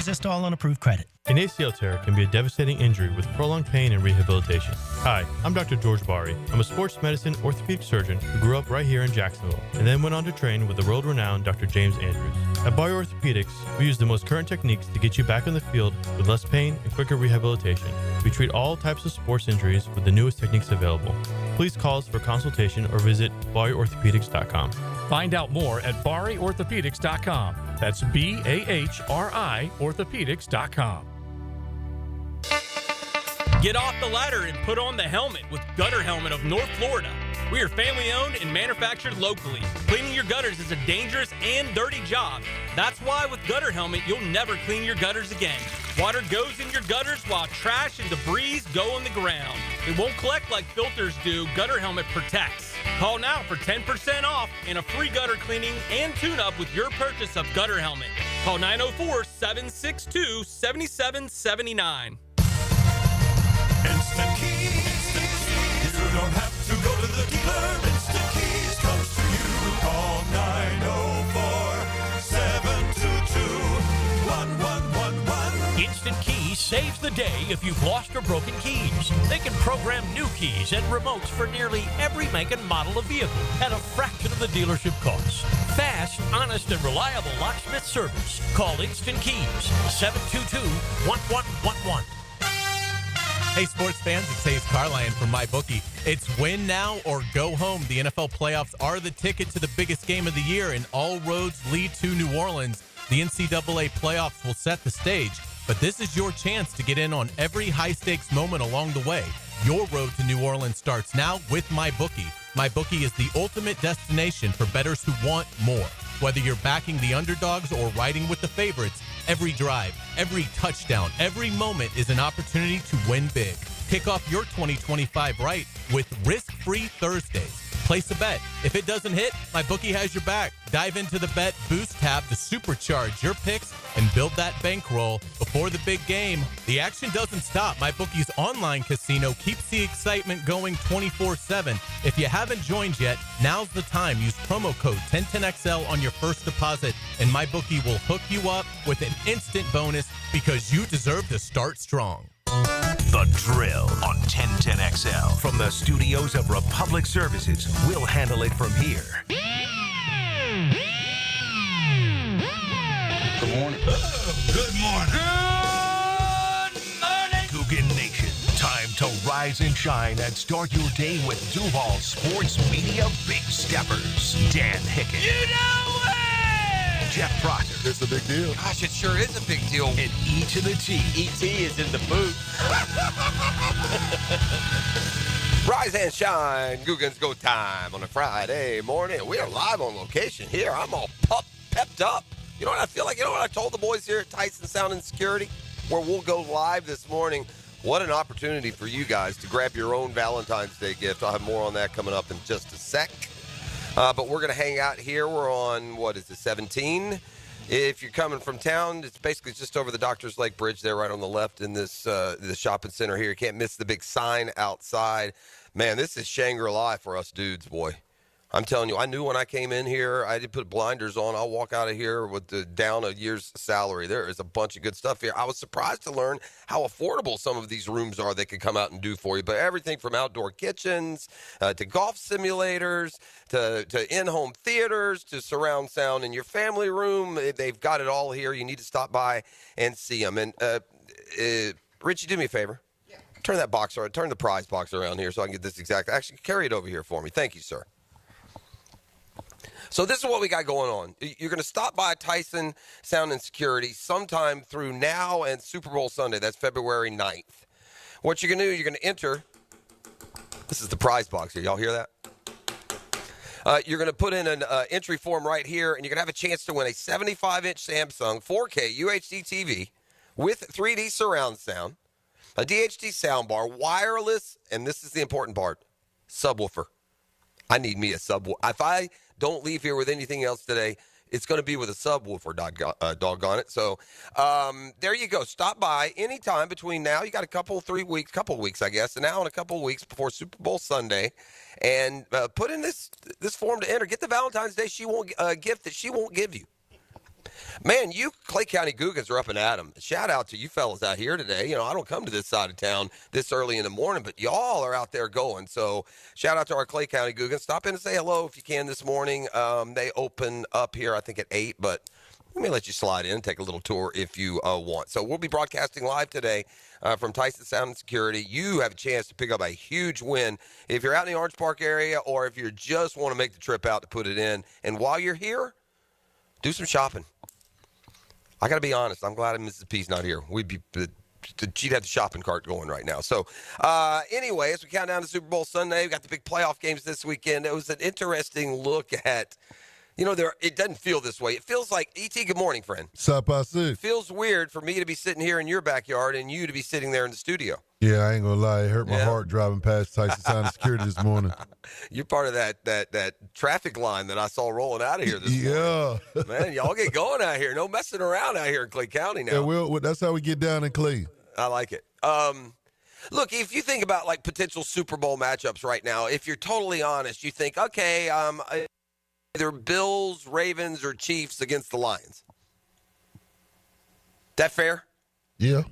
Resistol on approved credit. An ACL tear can be a devastating injury with prolonged pain and rehabilitation. Hi, I'm Dr. George Bari. I'm a sports medicine orthopedic surgeon who grew up right here in Jacksonville and then went on to train with the world-renowned Dr. James Andrews. At Bari Orthopedics, we use the most current techniques to get you back on the field with less pain and quicker rehabilitation. We treat all types of sports injuries with the newest techniques available. Please call us for consultation or visit BariOrthopedics.com. Find out more at BariOrthopedics.com. That's BAHRI Orthopedics.com. Get off the ladder and put on the helmet with Gutter Helmet of North Florida. We are family owned and manufactured locally. Cleaning your gutters is a dangerous and dirty job. That's why with Gutter Helmet, you'll never clean your gutters again. Water goes in your gutters while trash and debris go on the ground. It won't collect like filters do. Gutter Helmet protects. Call now for 10% off and a free gutter cleaning and tune-up with your purchase of Gutter Helmet. Call 904-762-7779. Instant Keys. You don't have to go to the dealer. Instant Keys comes to you. Call 904-722-1111. Instant Keys saves the day if you've lost or broken keys. They can program new keys and remotes for nearly every make and model of vehicle at a fraction of the dealership cost. Fast, honest, and reliable locksmith service. Call Instant Keys, 722-1111. Hey, sports fans, it's Hayes Carline from MyBookie. It's win now or go home. The NFL playoffs are the ticket to the biggest game of the year, and all roads lead to New Orleans. The NCAA playoffs will set the stage, but this is your chance to get in on every high-stakes moment along the way. Your road to New Orleans starts now with MyBookie. MyBookie is the ultimate destination for bettors who want more. Whether you're backing the underdogs or riding with the favorites, every drive, every touchdown, every moment is an opportunity to win big. Kick off your 2025 right with risk-free Thursdays. Place a bet. If it doesn't hit, MyBookie has your back. Dive into the Bet Boost tab to supercharge your picks and build that bankroll before the big game. The action doesn't stop. MyBookie's online casino keeps the excitement going 24/7. If you haven't joined yet, now's the time. Use promo code 1010XL on your first deposit, and MyBookie will hook you up with an instant bonus because you deserve to start strong. The Drill on 1010XL. From the studios of Republic Services, we'll handle it from here. Good morning. Good morning. Good morning. Coogan Nation. Time to rise and shine and start your day with Duval Sports Media Big Steppers. Dan Hicken. You know it! Jeff Proctor. It's a big deal. Gosh, it sure is a big deal. And E to the T. E.T. is in the booth. Rise and shine. Guggen's Go time on a Friday morning. We are live on location here. I'm all pepped up. You know what I feel like? You know what I told the boys here at Tyson Sound and Security? Where we'll go live this morning. What an opportunity for you guys to grab your own Valentine's Day gift. I'll have more on that coming up in just a sec. But we're going to hang out here. We're on, 17? If you're coming from town, it's basically just over the Doctors Lake Bridge there right on the left in this the shopping center here. You can't miss the big sign outside. Man, this is Shangri-La for us dudes, boy. I'm telling you, I knew when I came in here, I did put blinders on. I'll walk out of here with down a year's salary. There is a bunch of good stuff here. I was surprised to learn how affordable some of these rooms are they could come out and do for you. But everything from outdoor kitchens to golf simulators to in-home theaters to surround sound in your family room. They've got it all here. You need to stop by and see them. And Richie, do me a favor. Yeah. Turn the prize box around here so I can get this exact. Actually, carry it over here for me. Thank you, sir. So this is what we got going on. You're going to stop by Tyson Sound and Security sometime through now and Super Bowl Sunday. That's February 9th. What you're going to do, you're going to enter. This is the prize box here. Y'all hear that? You're going to put in an entry form right here, and you're going to have a chance to win a 75-inch Samsung 4K UHD TV with 3D surround sound, a DHD soundbar, wireless, and this is the important part, subwoofer. I need me a subwoofer. If I don't leave here with anything else today, it's going to be with a subwoofer, doggone it. So there you go. Stop by anytime between now. You got a couple of weeks, I guess, and now and a couple of weeks before Super Bowl Sunday. And put in this form to enter. Get the Valentine's Day gift that she won't give you. Man, you Clay County Googans are up and at 'em. Shout out to you fellas out here today. You know, I don't come to this side of town this early in the morning, but y'all are out there going. So shout out to our Clay County Googans. Stop in and say hello if you can this morning. They open up here, I think, at 8, but we may let you slide in and take a little tour if you want. So we'll be broadcasting live today from Tyson Sound and Security. You have a chance to pick up a huge win if you're out in the Orange Park area or if you just want to make the trip out to put it in. And while you're here, do some shopping. I got to be honest. I'm glad Mrs. P's not here. She'd have the shopping cart going right now. So, anyway, as we count down to Super Bowl Sunday, we got the big playoff games this weekend. It was an interesting look at, it doesn't feel this way. It feels like, E.T., good morning, friend. It feels weird for me to be sitting here in your backyard and you to be sitting there in the studio. Yeah, I ain't gonna lie. It hurt my heart driving past Tyson Sound and Security this morning. You're part of that traffic line that I saw rolling out of here this morning. Yeah. Man, y'all get going out here. No messing around out here in Clay County now. Yeah, that's how we get down in Clay. I like it. Look, if you think about, like, potential Super Bowl matchups right now, if you're totally honest, you think, okay, either Bills, Ravens, or Chiefs against the Lions. That fair? Yeah.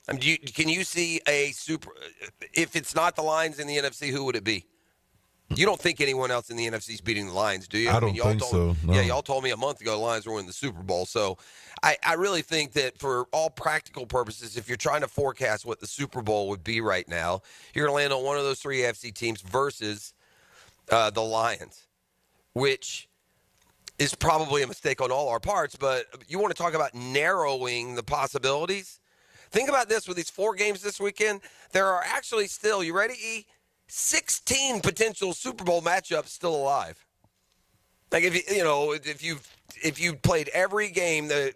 Can you see if it's not the Lions in the NFC, who would it be? You don't think anyone else in the NFC is beating the Lions, do you? I don't think so. No. Yeah, y'all told me a month ago the Lions were winning the Super Bowl. So I really think that for all practical purposes, if you're trying to forecast what the Super Bowl would be right now, you're going to land on one of those three AFC teams versus the Lions, which is probably a mistake on all our parts. But you want to talk about narrowing the possibilities? Think about this. With these 4 games this weekend, there are actually still, you ready, E? 16 potential Super Bowl matchups still alive. Like, if you played every game, the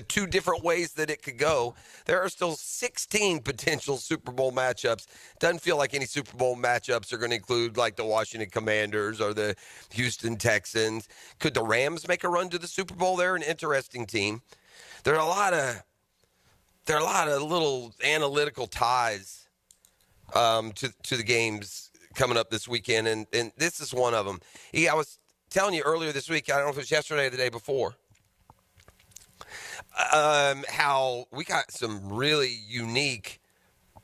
2 different ways that it could go, there are still 16 potential Super Bowl matchups. Doesn't feel like any Super Bowl matchups are going to include, like, the Washington Commanders or the Houston Texans. Could the Rams make a run to the Super Bowl? They're an interesting team. There are a lot of little analytical ties to the games coming up this weekend, and this is one of them. I was telling you earlier this week, I don't know if it was yesterday or the day before, how we got some really unique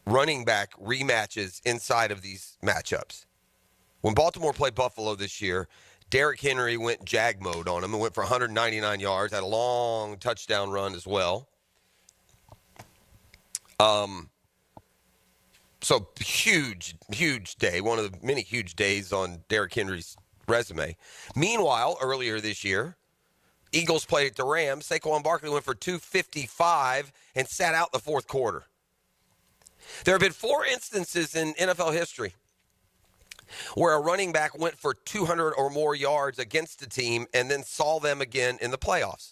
running back rematches inside of these matchups. When Baltimore played Buffalo this year, Derrick Henry went jag mode on him and went for 199 yards, had a long touchdown run as well. So huge day, one of the many huge days on Derrick Henry's resume. Meanwhile, earlier this year, Eagles played at the Rams. Saquon Barkley went for 255 and sat out the fourth quarter. There have been 4 instances in NFL history where a running back went for 200 or more yards against a team and then saw them again in the playoffs.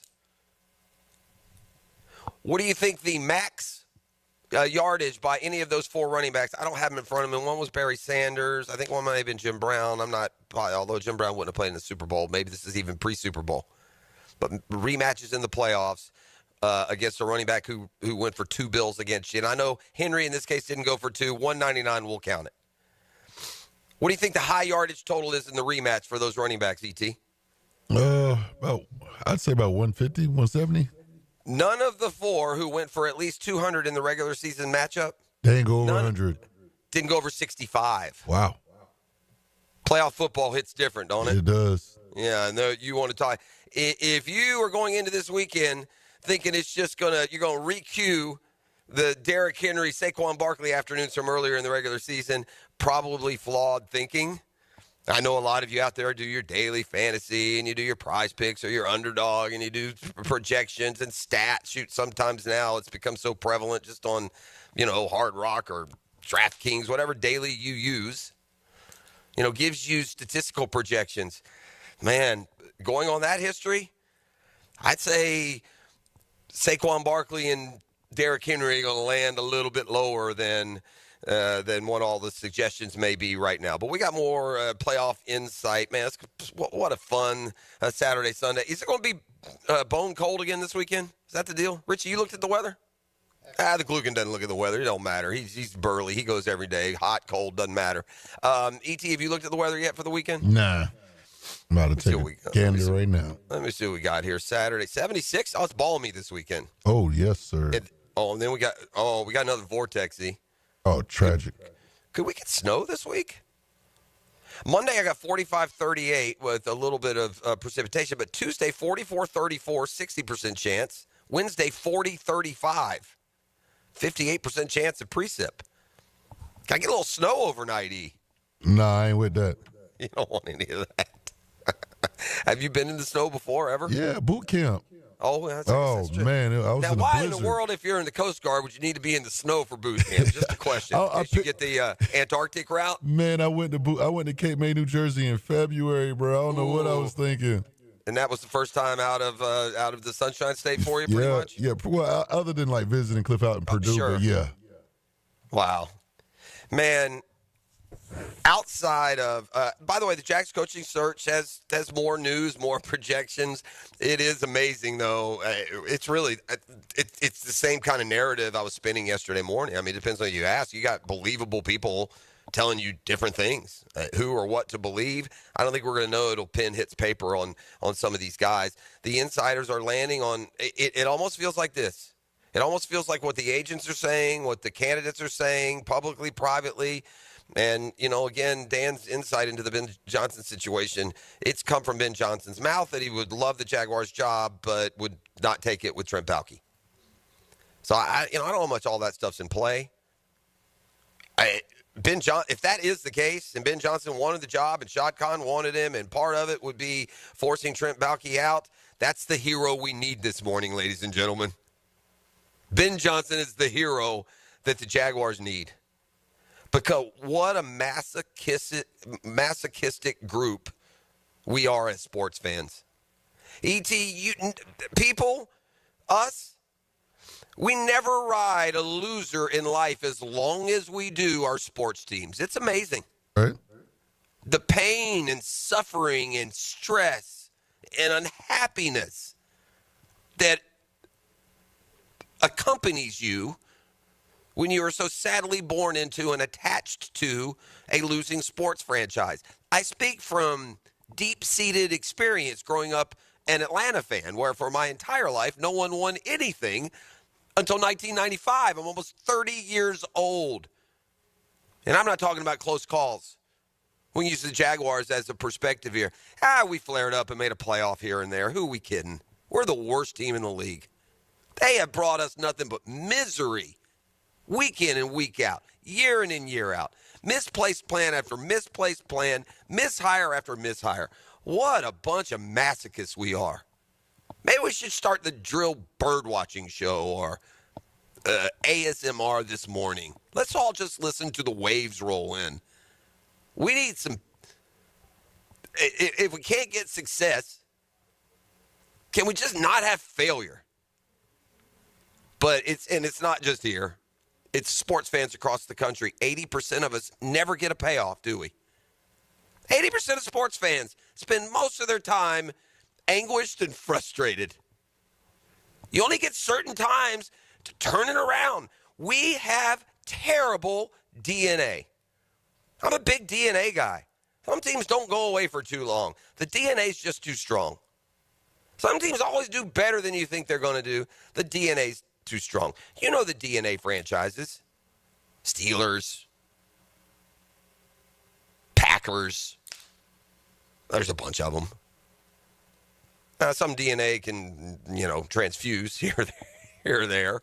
What do you think the max yardage by any of those 4 running backs? I don't have them in front of me. One was Barry Sanders. I think one might have been Jim Brown. Although Jim Brown wouldn't have played in the Super Bowl. Maybe this is even pre-Super Bowl. But rematches in the playoffs against a running back who went for 2 bills against you. And I know Henry in this case didn't go for 2. 199 will count it. What do you think the high yardage total is in the rematch for those running backs, E.T.? I'd say about 150, 170. None of the 4 who went for at least 200 in the regular season matchup. They didn't go over 100. Didn't go over 65. Wow. Playoff football hits different, don't it? It does. Yeah, no, you want to talk. If you are going into this weekend thinking it's just you're going to re-cue the Derrick Henry, Saquon Barkley afternoons from earlier in the regular season, probably flawed thinking. I know a lot of you out there do your daily fantasy and you do your prize picks or your underdog and you do projections and stats. Shoot, sometimes now it's become so prevalent just on, Hard Rock or DraftKings, whatever daily you use, gives you statistical projections. Man, going on that history, I'd say Saquon Barkley and Derrick Henry are going to land a little bit lower than what all the suggestions may be right now. But we got more playoff insight. Man, what a fun Saturday, Sunday. Is it going to be bone cold again this weekend? Is that the deal? Richie, you looked at the weather? The Glugan doesn't look at the weather. It don't matter. He's burly. He goes every day. Hot, cold, doesn't matter. E.T., have you looked at the weather yet for the weekend? Nah. I'm about to take what we a got. gander right now. Let me see what we got here. Saturday, 76. Oh, it's balmy this weekend. Oh, yes, sir. And then we got another vortexy. Oh, tragic. Could we get snow this week? Monday, I got 45-38 with a little bit of precipitation, but Tuesday, 44-34, 60% chance. Wednesday, 40-35, 58% chance of precip. Can I get a little snow overnight, E? Nah, I ain't with that. You don't want any of that. Have you been in the snow before, ever? Yeah, boot camp. Oh, that's true. Man, I was Now, in a why blizzard. in the world, if you're in the Coast Guard, would you need to be in the snow for boot camp? Just a question. Did you get the Antarctic route? Man, I went to Cape May, New Jersey in February, bro. I don't know what I was thinking. And that was the first time out of the Sunshine State for you, pretty much? Yeah. Well, other than like visiting Cliff out in Purdue, sure. but yeah. Wow. Man, outside of, by the way, the Jags coaching search has more news, more projections. It is amazing, though. It's really, it's the same kind of narrative I was spinning yesterday morning. I mean, it depends on who you ask. You got believable people telling you different things, who or what to believe. I don't think we're going to know until pen hits paper on some of these guys. The insiders are landing on, it almost feels like this. It almost feels like what the agents are saying, what the candidates are saying, publicly, privately. And, again, Dan's insight into the Ben Johnson situation, it's come from Ben Johnson's mouth that he would love the Jaguars job, but would not take it with Trent Baalke. So, I don't know how much all that stuff's in play. If that is the case, and Ben Johnson wanted the job and Shad Khan wanted him, and part of it would be forcing Trent Baalke out, that's the hero we need this morning, ladies and gentlemen. Ben Johnson is the hero that the Jaguars need. Because what a masochistic group we are as sports fans. People, us, we never ride a loser in life as long as we do our sports teams. It's amazing. Right. The pain and suffering and stress and unhappiness that accompanies you when you are so sadly born into and attached to a losing sports franchise. I speak from deep-seated experience growing up an Atlanta fan, where for my entire life, no one won anything until 1995. I'm almost 30 years old. And I'm not talking about close calls. We can use the Jaguars as a perspective here. We flared up and made a playoff here and there. Who are we kidding? We're the worst team in the league. They have brought us nothing but misery. Week in and week out, year in and year out. Misplaced plan after misplaced plan, mishire after mishire. What a bunch of masochists we are. Maybe we should start the drill bird watching show or ASMR this morning. Let's all just listen to the waves roll in. We need some, if we can't get success, can we just not have failure? But it's not just here. It's sports fans across the country. 80% of us never get a payoff, do we? 80% of sports fans spend most of their time anguished and frustrated. You only get certain times to turn it around. We have terrible DNA. I'm a big DNA guy. Some teams don't go away for too long. The DNA is just too strong. Some teams always do better than you think they're going to do. The DNA's too strong. You know the DNA franchises. Steelers. Packers. There's a bunch of them. Some DNA can, transfuse here or there.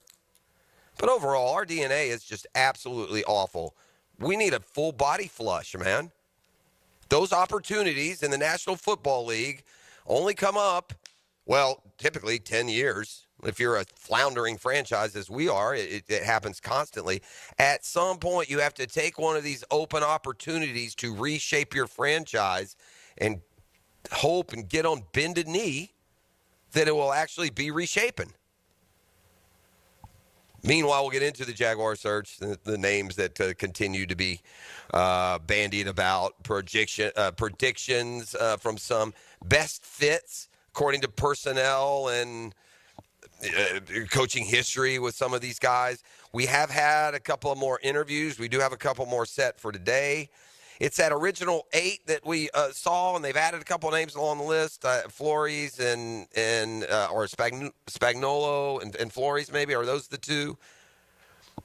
But overall, our DNA is just absolutely awful. We need a full body flush, man. Those opportunities in the National Football League only come up, typically 10 years. If you're a floundering franchise as we are, it happens constantly. At some point, you have to take one of these open opportunities to reshape your franchise and hope and get on bended knee that it will actually be reshaping. Meanwhile, we'll get into the Jaguar search, the names that continue to be bandied about, predictions from some best fits according to personnel and coaching history with some of these guys. We have had a couple of more interviews. We do have a couple more set for today. It's that original 8 that we saw, and they've added a couple of names along the list. Flores and Spagnuolo and Flores, maybe. Are those the 2?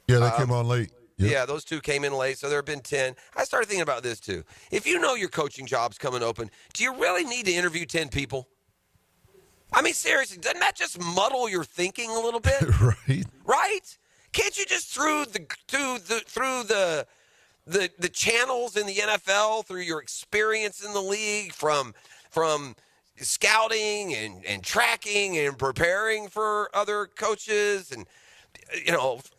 Yeah, they came on late. Yep. Yeah, those 2 came in late, so there have been 10. I started thinking about this, too. If you know your coaching job's coming open, do you really need to interview 10 people? I mean, seriously, doesn't that just muddle your thinking a little bit? Right. Right? Can't you just through the channels in the NFL, through your experience in the league, from scouting and tracking and preparing for other coaches and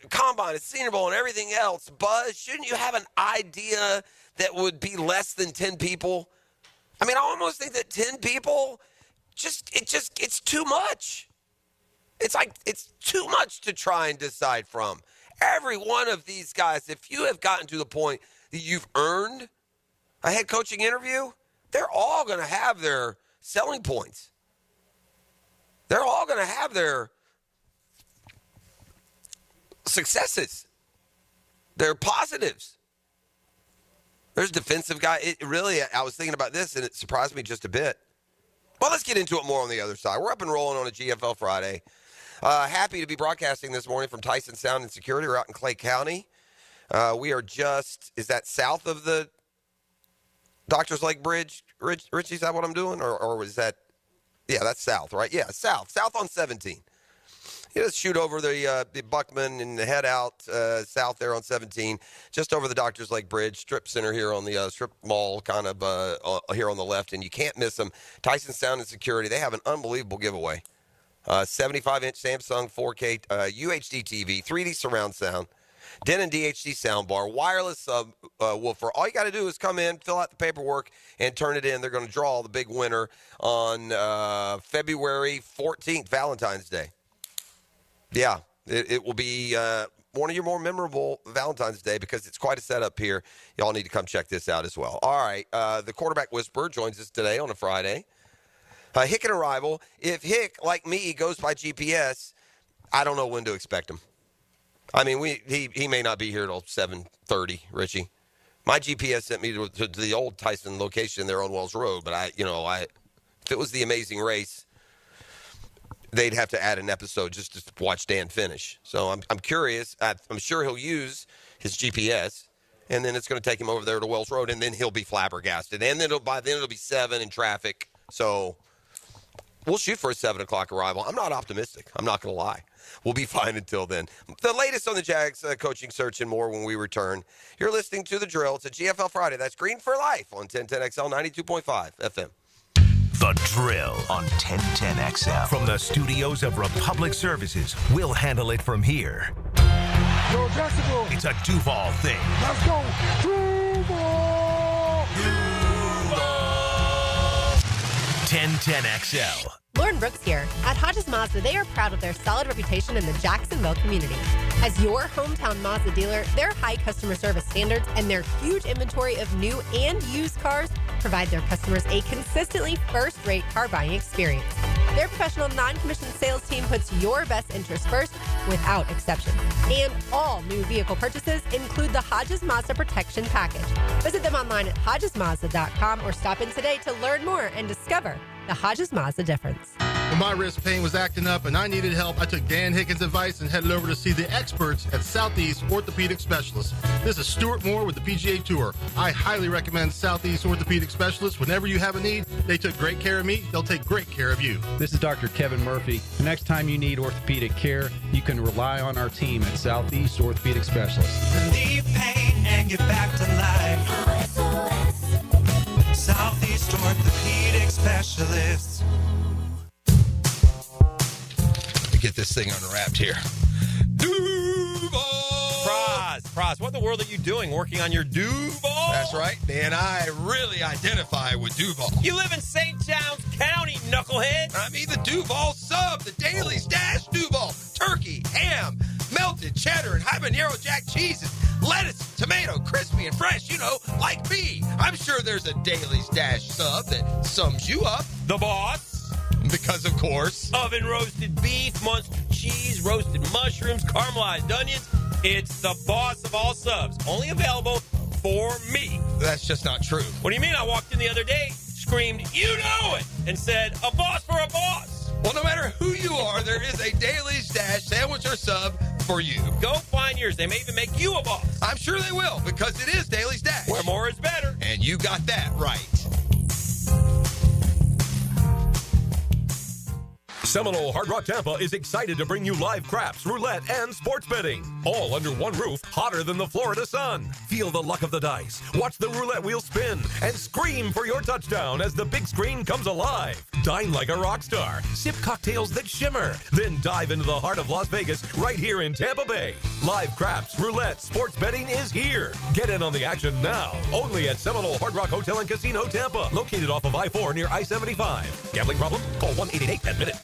combine and Senior Bowl and everything else, Buzz, shouldn't you have an idea that would be less than 10 people? I mean, I almost think that 10 people it's too much. It's too much to try and decide from. Every one of these guys, if you have gotten to the point that you've earned a head coaching interview, they're all going to have their selling points. They're all going to have their successes. Their positives. There's a defensive guy. I was thinking about this, and it surprised me just a bit. Well, let's get into it more on the other side. We're up and rolling on a GFL Friday. Happy to be broadcasting this morning from Tyson Sound and Security. We're out in Clay County. We are is that south of the Doctors Lake Bridge? Richie, is that what I'm doing? Or was that, that's south, right? Yeah, south on 17. You just shoot over the Buckman and head out south there on 17, just over the Doctors Lake Bridge, strip center here on the strip mall kind of here on the left, and you can't miss them. Tyson Sound and Security, they have an unbelievable giveaway. 75-inch Samsung 4K UHD TV, 3D surround sound, Denon DHD soundbar, wireless subwoofer. All you got to do is come in, fill out the paperwork, and turn it in. They're going to draw the big winner on February 14th, Valentine's Day. Yeah, it will be one of your more memorable Valentine's Day because it's quite a setup here. Y'all need to come check this out as well. All right, the quarterback whisperer joins us today on a Friday. Hicken arrival. If Hick, like me, goes by GPS, I don't know when to expect him. I mean, he may not be here till 7:30, Richie. My GPS sent me to the old Tyson location there on Wells Road, but if it was the Amazing Race, they'd have to add an episode just to watch Dan finish. So I'm curious. I'm sure he'll use his GPS, and then it's going to take him over there to Wells Road, and then he'll be flabbergasted. And then by then it'll be 7 in traffic. So we'll shoot for a 7 o'clock arrival. I'm not optimistic. I'm not going to lie. We'll be fine until then. The latest on the Jags coaching search and more when we return. You're listening to The Drill. It's a GFL Friday. That's Green for Life on 1010XL 92.5 FM. The Drill on 1010XL. From the studios of Republic Services, we'll handle it from here. Yo, Jacksonville. It's a Duval thing. Let's go. Duval. 1010XL. Lauren Brooks here. At Hodges Mazda, they are proud of their solid reputation in the Jacksonville community. As your hometown Mazda dealer, their high customer service standards and their huge inventory of new and used cars provide their customers a consistently first-rate car buying experience. Their professional non-commissioned sales team puts your best interest first without exception. And all new vehicle purchases include the Hodges Mazda Protection Package. Visit them online at HodgesMazda.com or stop in today to learn more and discover the Hodges Mazda difference. When my wrist pain was acting up and I needed help, I took Dan Hicken's advice and headed over to see the experts at Southeast Orthopedic Specialists. This is Stuart Moore with the PGA Tour. I highly recommend Southeast Orthopedic Specialists. Whenever you have a need, they took great care of me. They'll take great care of you. This is Dr. Kevin Murphy. The next time you need orthopedic care, you can rely on our team at Southeast Orthopedic Specialists. Relieve pain and get back to life. Southeast Orthopedic Specialists. Get this thing unwrapped here. Duval! Prize, what in the world are you doing working on your Duval? That's right, man. I really identify with Duval. You live in St. John's County, knucklehead. I mean the Duval sub, the Dailies Dash Duval. Turkey, ham, melted cheddar, and habanero jack cheeses. Lettuce, tomato, crispy and fresh, like me. I'm sure there's a Dailies Dash sub that sums you up. The boss. Because, of course, oven roasted beef, monster cheese, roasted mushrooms, caramelized onions. It's the boss of all subs. Only available for me. That's just not true. What do you mean? I walked in the other day, screamed, "You know it," and said, "A boss for a boss." Well, no matter who you are, there is a Daily Stash sandwich or sub for you. Go find yours. They may even make you a boss. I'm sure they will, because it is Daily Stash. Where more is better. And you got that right. Seminole Hard Rock Tampa is excited to bring you live craps, roulette, and sports betting. All under one roof, hotter than the Florida sun. Feel the luck of the dice, watch the roulette wheel spin, and scream for your touchdown as the big screen comes alive. Dine like a rock star, sip cocktails that shimmer, then dive into the heart of Las Vegas right here in Tampa Bay. Live craps, roulette, sports betting is here. Get in on the action now. Only at Seminole Hard Rock Hotel and Casino Tampa, located off of I-4 near I-75. Gambling problem? Call 1-888-10-MINUTE.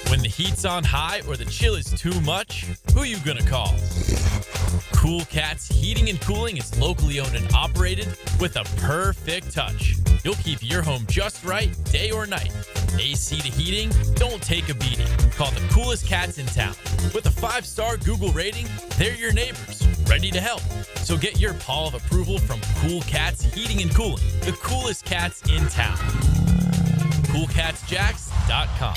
When the heat's on high or the chill is too much, who you gonna call? Cool Cats Heating and Cooling is locally owned and operated with a perfect touch. You'll keep your home just right, day or night. AC to heating, don't take a beating. Call the coolest cats in town. With a 5-star Google rating, they're your neighbors, ready to help. So get your paw of approval from Cool Cats Heating and Cooling, the coolest cats in town. CoolCatsJacks.com.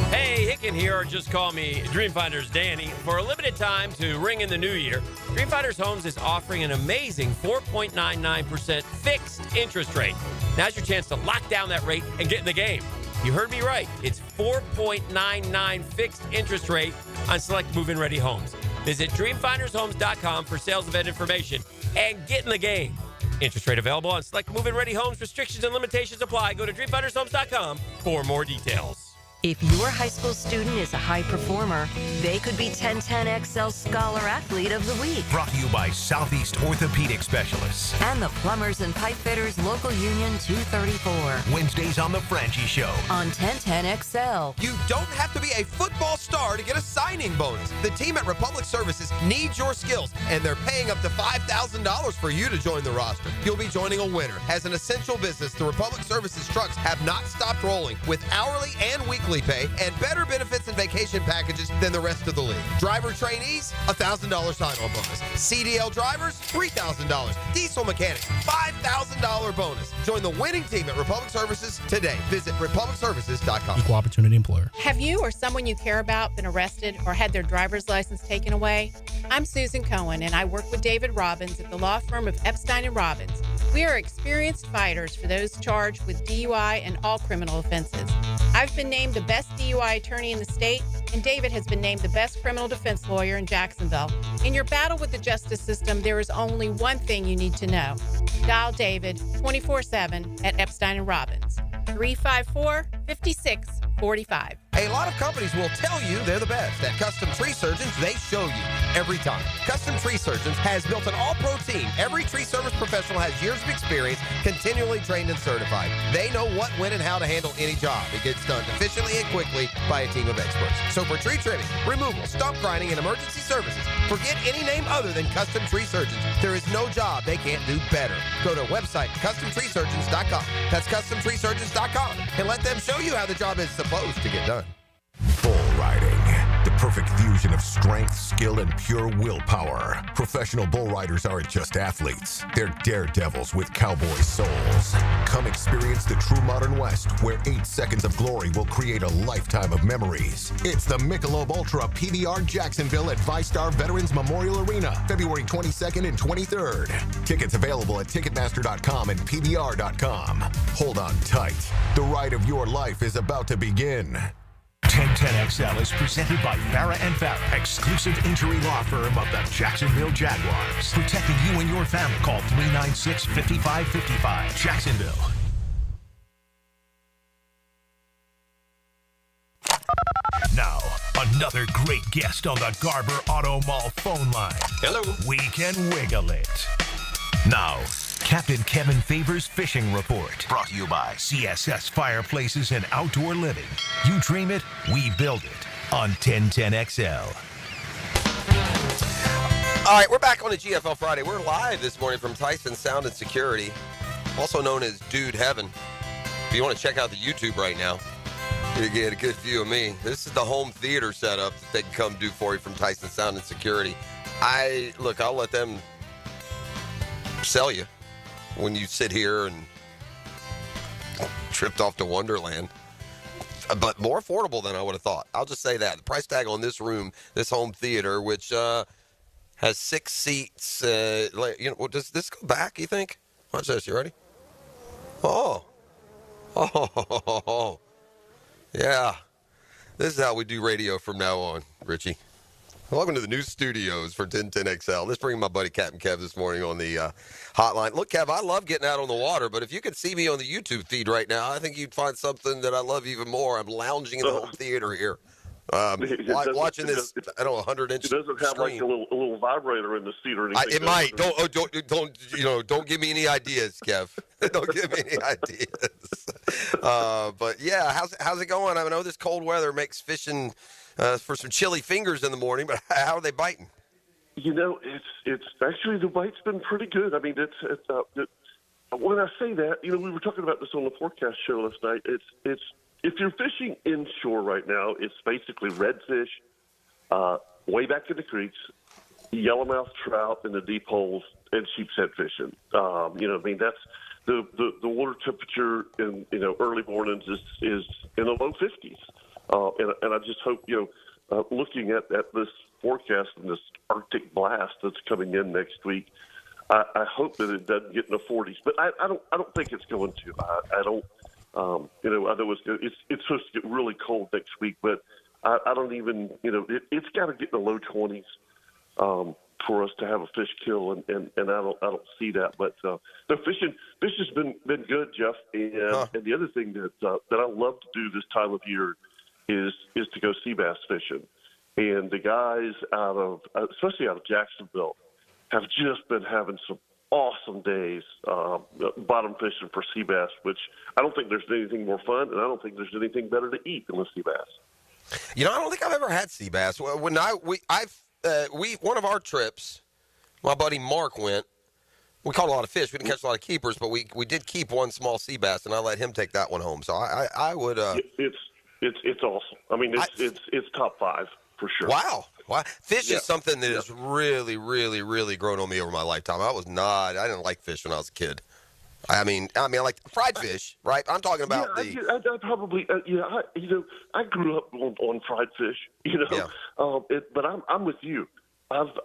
Hey, Hicken here, or just call me Dreamfinders Danny. For a limited time to ring in the new year, Dreamfinders Homes is offering an amazing 4.99% fixed interest rate. Now's your chance to lock down that rate and get in the game. You heard me right. It's 4.99 fixed interest rate on select move-in ready homes. Visit dreamfindershomes.com for sales event information and get in the game. Interest rate available on select move-in ready homes. Restrictions and limitations apply. Go to dreamfindershomes.com for more details. If your high school student is a high performer, they could be 1010XL Scholar Athlete of the Week. Brought to you by Southeast Orthopedic Specialists. And the Plumbers and Pipe Fitters Local Union 234. Wednesdays on The Franchi Show. On 1010XL. You don't have to be a football star to get a signing bonus. The team at Republic Services needs your skills, and they're paying up to $5,000 for you to join the roster. You'll be joining a winner. As an essential business, the Republic Services trucks have not stopped rolling with hourly and weekly pay and better benefits and vacation packages than the rest of the league. Driver trainees, $1,000 sign-on bonus. CDL drivers, $3,000. Diesel mechanics, $5,000 bonus. Join the winning team at Republic Services today. Visit republicservices.com. Equal opportunity employer. Have you or someone you care about been arrested or had their driver's license taken away? I'm Susan Cohen, and I work with David Robbins at the law firm of Epstein & Robbins. We are experienced fighters for those charged with DUI and all criminal offenses. I've been named the best DUI attorney in the state, and David has been named the best criminal defense lawyer in Jacksonville. In your battle with the justice system, there is only one thing you need to know. Dial David 24/7 at Epstein & Robbins, 354-5645. A lot of companies will tell you they're the best. At Custom Tree Surgeons, they show you every time. Custom Tree Surgeons has built an all-pro team. Every tree service professional has years of experience, continually trained and certified. They know what, when, and how to handle any job. It gets done efficiently and quickly by a team of experts. So for tree trimming, removal, stump grinding, and emergency services, forget any name other than Custom Tree Surgeons. There is no job they can't do better. Go to website CustomTreeSurgeons.com. That's CustomTreeSurgeons.com, and let them show you how the job is supposed to get done. Bull riding. The perfect fusion of strength, skill, and pure willpower. Professional bull riders aren't just athletes. They're daredevils with cowboy souls. Come experience the true modern West, where 8 seconds of glory will create a lifetime of memories. It's the Michelob Ultra PBR Jacksonville at ViStar Veterans Memorial Arena, February 22nd and 23rd. Tickets available at Ticketmaster.com and PBR.com. Hold on tight. The ride of your life is about to begin. 1010XL is presented by Farah & Farah, exclusive injury law firm of the Jacksonville Jaguars. Protecting you and your family. Call 396-5555. Jacksonville. Now, another great guest on the Garber Auto Mall phone line. Hello. We can wiggle it. Now, Captain Kevin Favors Fishing Report. Brought to you by CSS Fireplaces and Outdoor Living. You dream it, we build it. On 1010XL. All right, we're back on the GFL Friday. We're live this morning from Tyson Sound and Security, also known as Dude Heaven. If you want to check out the YouTube right now, you get a good view of me. This is the home theater setup that they can come do for you from Tyson Sound and Security. I'll let them sell you. when you sit here and tripped off to Wonderland. But more affordable than I would have thought. I'll just say that. The price tag on this room, this home theater, which has 6 seats. Does this go back, you think? Watch this. You ready? Oh. Yeah. This is how we do radio from now on, Richie. Welcome to the new studios for 1010XL. Let's bring my buddy Captain Kev this morning on the hotline. Look, Kev, I love getting out on the water, but if you could see me on the YouTube feed right now, I think you'd find something that I love even more. I'm lounging in the home theater here. Watching this, 100-inch. It doesn't have screen. like a little vibrator in the seat or anything. It might. Don't give me any ideas, Kev. Don't give me any ideas. But yeah, how's it going? I know this cold weather makes fishing for some chilly fingers in the morning, but how are they biting? It's actually the bite's been pretty good. I mean, when I say that, we were talking about this on the forecast show last night. It's if you're fishing inshore right now, it's basically redfish, way back in the creeks, yellowmouth trout in the deep holes, and sheepshead fishing. That's the water temperature in early mornings is in the low 50s, and I just hope looking at this forecast and this Arctic blast that's coming in next week, I hope that it doesn't get in the 40s, but I don't think it's going to. I don't. I know it's supposed to get really cold next week, but I don't even. It's got to get in the low 20s for us to have a fish kill, and I don't see that. But the fish has been good, Jeff. And the other thing that I love to do this time of year is to go sea bass fishing. And the guys especially out of Jacksonville, have just been having some awesome days bottom fishing for sea bass, which I don't think there's anything more fun, and I don't think there's anything better to eat than the sea bass. I don't think I've ever had sea bass. When one of our trips, my buddy Mark went. We caught a lot of fish. We didn't catch a lot of keepers, but we did keep one small sea bass, and I let him take that one home. So I would. It's awesome. I mean, it's top 5 for sure. Wow. Fish is something that has really, really, really grown on me over my lifetime. I didn't like fish when I was a kid. I mean, I like fried fish, right? I'm talking about I probably, I grew up on fried fish, but I'm with you. I've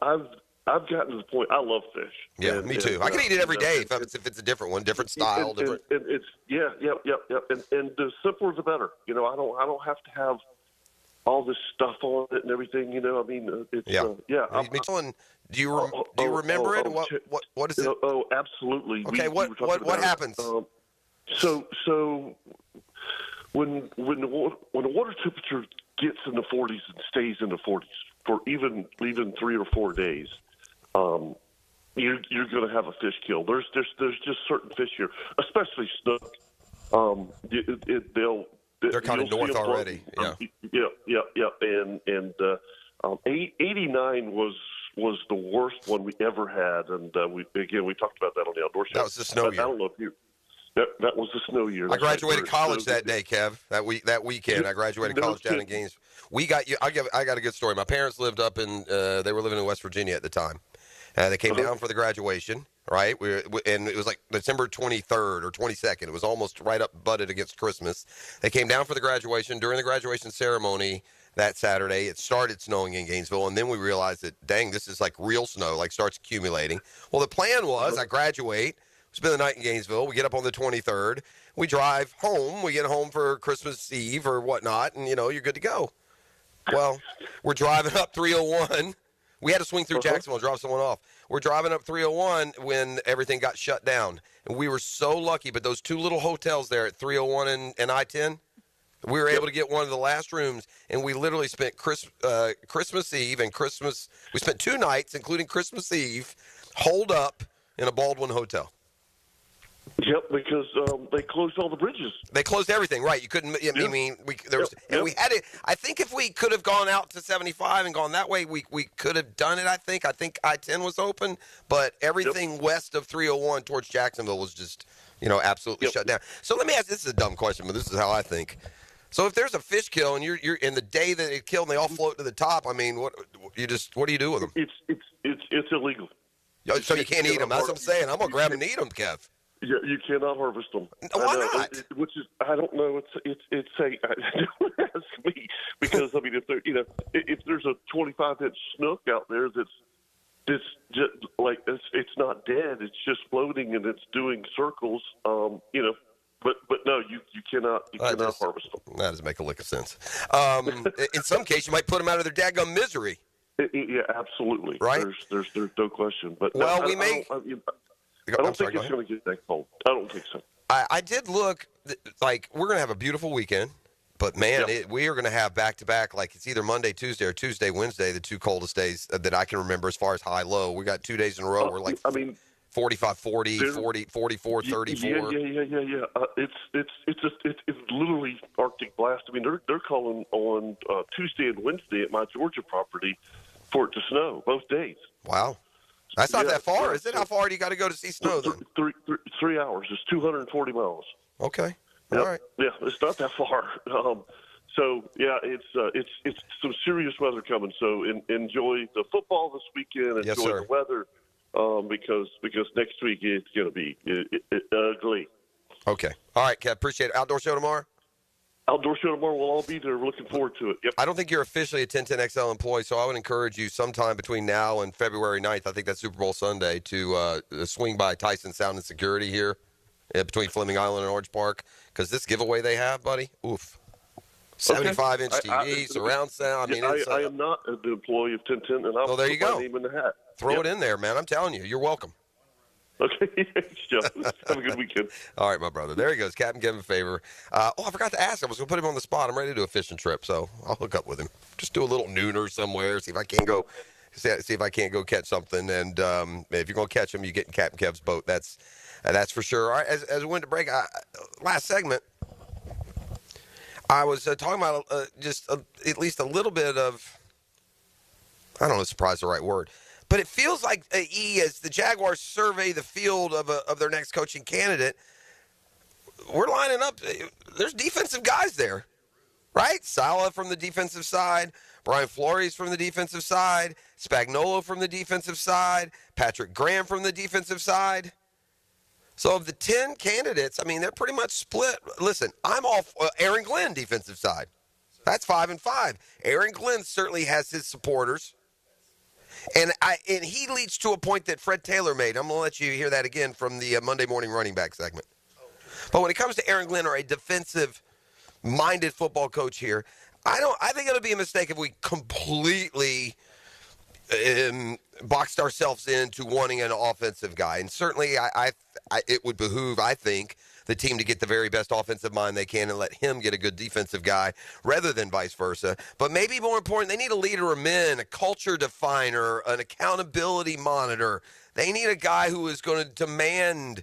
gotten to the point. I love fish. Yeah, me too. I can eat it every day if it's a different one, different style, different. And it's and the simpler the better. I don't have to have all this stuff on it and everything. I mean, it's Do you remember it? What is it? Oh, absolutely. Okay, what happens? So when the water temperature gets in the 40s and stays in the 40s for even 3 or 4 days, you're going to have a fish kill. There's just certain fish here, especially snook. They're kind of north already. Yeah. And 89 was the worst one we ever had, and we talked about that on the outdoor show. That was the snow year. I don't know if you. That was the snow year. I graduated college that day, Kev. That weekend, I graduated college down in Gainesville. I got a good story. My parents lived up in. They were living in West Virginia at the time. They came down for the graduation, right? And it was like December 23rd or 22nd. It was almost right up butted against Christmas. They came down for the graduation. During the graduation ceremony that Saturday, it started snowing in Gainesville, and then we realized that, dang, this is like real snow, like starts accumulating. Well, the plan was I graduate, spend the night in Gainesville. We get up on the 23rd. We drive home. We get home for Christmas Eve or whatnot, and, you're good to go. Well, we're driving up 301. We had to swing through Jacksonville and drop someone off. We're driving up 301 when everything got shut down. And we were so lucky, but those two little hotels there at 301 and I-10, we were able to get one of the last rooms, and we literally spent Christmas Eve and Christmas. We spent 2 nights, including Christmas Eve, holed up in a Baldwin hotel. Yep, because they closed all the bridges. They closed everything, right? You couldn't. We had it. I think if we could have gone out to 75 and gone that way, we could have done it. I think I-10 was open, but everything west of 301 towards Jacksonville was just absolutely shut down. So let me ask. This is a dumb question, but this is how I think. So if there's a fish kill and you're in the day that it killed and they all float to the top, I mean, what do you do with them? It's illegal. So you can't eat them. That's what I'm saying. I'm gonna grab them and eat them, Kev. You cannot harvest them. Why not? I don't know. It's a don't ask me, because I mean, if there's a 25-inch snook out there that's just like it's not dead, it's just floating and it's doing circles. But no, you cannot harvest them. That doesn't make a lick of sense. In some case, you might put them out of their daggum misery. Yeah, absolutely. Right? There's no question. But well, no, we may. I don't think it's going to get that cold. I don't think so. I did look like we're going to have a beautiful weekend, but man, we are going to have back-to-back, like it's either Monday, Tuesday, or Tuesday, Wednesday, the two coldest days that I can remember as far as high-low. We got 2 days in a row. We're like 45, 40, 40, 44, 34. Yeah. It's literally Arctic blast. I mean, they're calling on Tuesday and Wednesday at my Georgia property for it to snow both days. Wow. That's not that far, is it? How far do you got to go to see snow, then? 3 hours. It's 240 miles. Okay. Yep. All right. Yeah, it's not that far. So yeah, it's some serious weather coming. So enjoy the football this weekend. Enjoy the weather, because next week it's going to be ugly. Okay. All right, Kev. Appreciate it. Outdoor show tomorrow. Outdoor show tomorrow. We'll all be there. We're looking forward to it. Yep. I don't think you're officially a 1010XL employee, so I would encourage you sometime between now and February 9th, I think that's Super Bowl Sunday, to swing by Tyson Sound and Security here between Fleming Island and Orange Park, because this giveaway they have, buddy, oof. 75-inch TV, surround sound. I mean, I am not an employee of 1010, and I'll there you go. my name in the hat. Throw it in there, man. I'm telling you. You're welcome. Okay, thanks, Joe. Have a good weekend. All right, my brother. There he goes. Captain Kevin Favor. I forgot to ask. I was going to put him on the spot. I'm ready to do a fishing trip, so I'll hook up with him. Just do a little nooner somewhere. See if I can't go catch something. And if you're going to catch him, you get in Captain Kev's boat. That's for sure. All right. As we went to break, last segment, I was talking about at least a little bit of. I don't know if surprise is the right word. But it feels like, as the Jaguars survey the field of their next coaching candidate, we're lining up. There's defensive guys there, right? Sala from the defensive side, Brian Flores from the defensive side, Spagnuolo from the defensive side, Patrick Graham from the defensive side. So of the 10 candidates, I mean, they're pretty much split. Listen, I'm all Aaron Glenn defensive side. That's 5-5. Aaron Glenn certainly has his supporters. And he leads to a point that Fred Taylor made. I'm going to let you hear that again from the Monday morning running back segment. But when it comes to Aaron Glenn, or a defensive-minded football coach here, I think it would be a mistake if we completely boxed ourselves into wanting an offensive guy. And certainly, it would behoove, I think, the team to get the very best offensive mind they can and let him get a good defensive guy rather than vice versa. But maybe more important, they need a leader of men, a culture definer, an accountability monitor. They need a guy who is going to demand,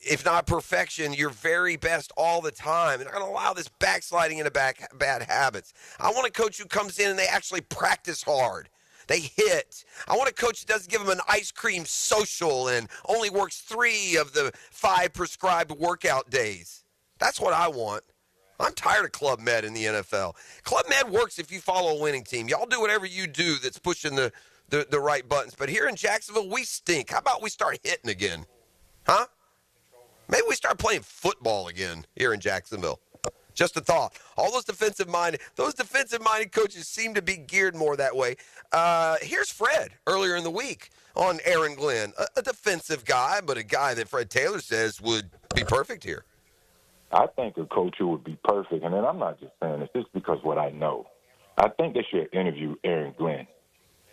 if not perfection, your very best all the time. They're going to allow this backsliding into bad habits. I want a coach who comes in and they actually practice hard. They hit. I want a coach that doesn't give them an ice cream social and only works 3 of the 5 prescribed workout days. That's what I want. I'm tired of Club Med in the NFL. Club Med works if you follow a winning team. Y'all do whatever you do that's pushing the right buttons. But here in Jacksonville, we stink. How about we start hitting again? Huh? Maybe we start playing football again here in Jacksonville. Just a thought. All those defensive-minded coaches seem to be geared more that way. Here's Fred earlier in the week on Aaron Glenn, a defensive guy, but a guy that Fred Taylor says would be perfect here. I think a coach who would be perfect, and then I'm not just saying this, just because what I know. I think they should interview Aaron Glenn.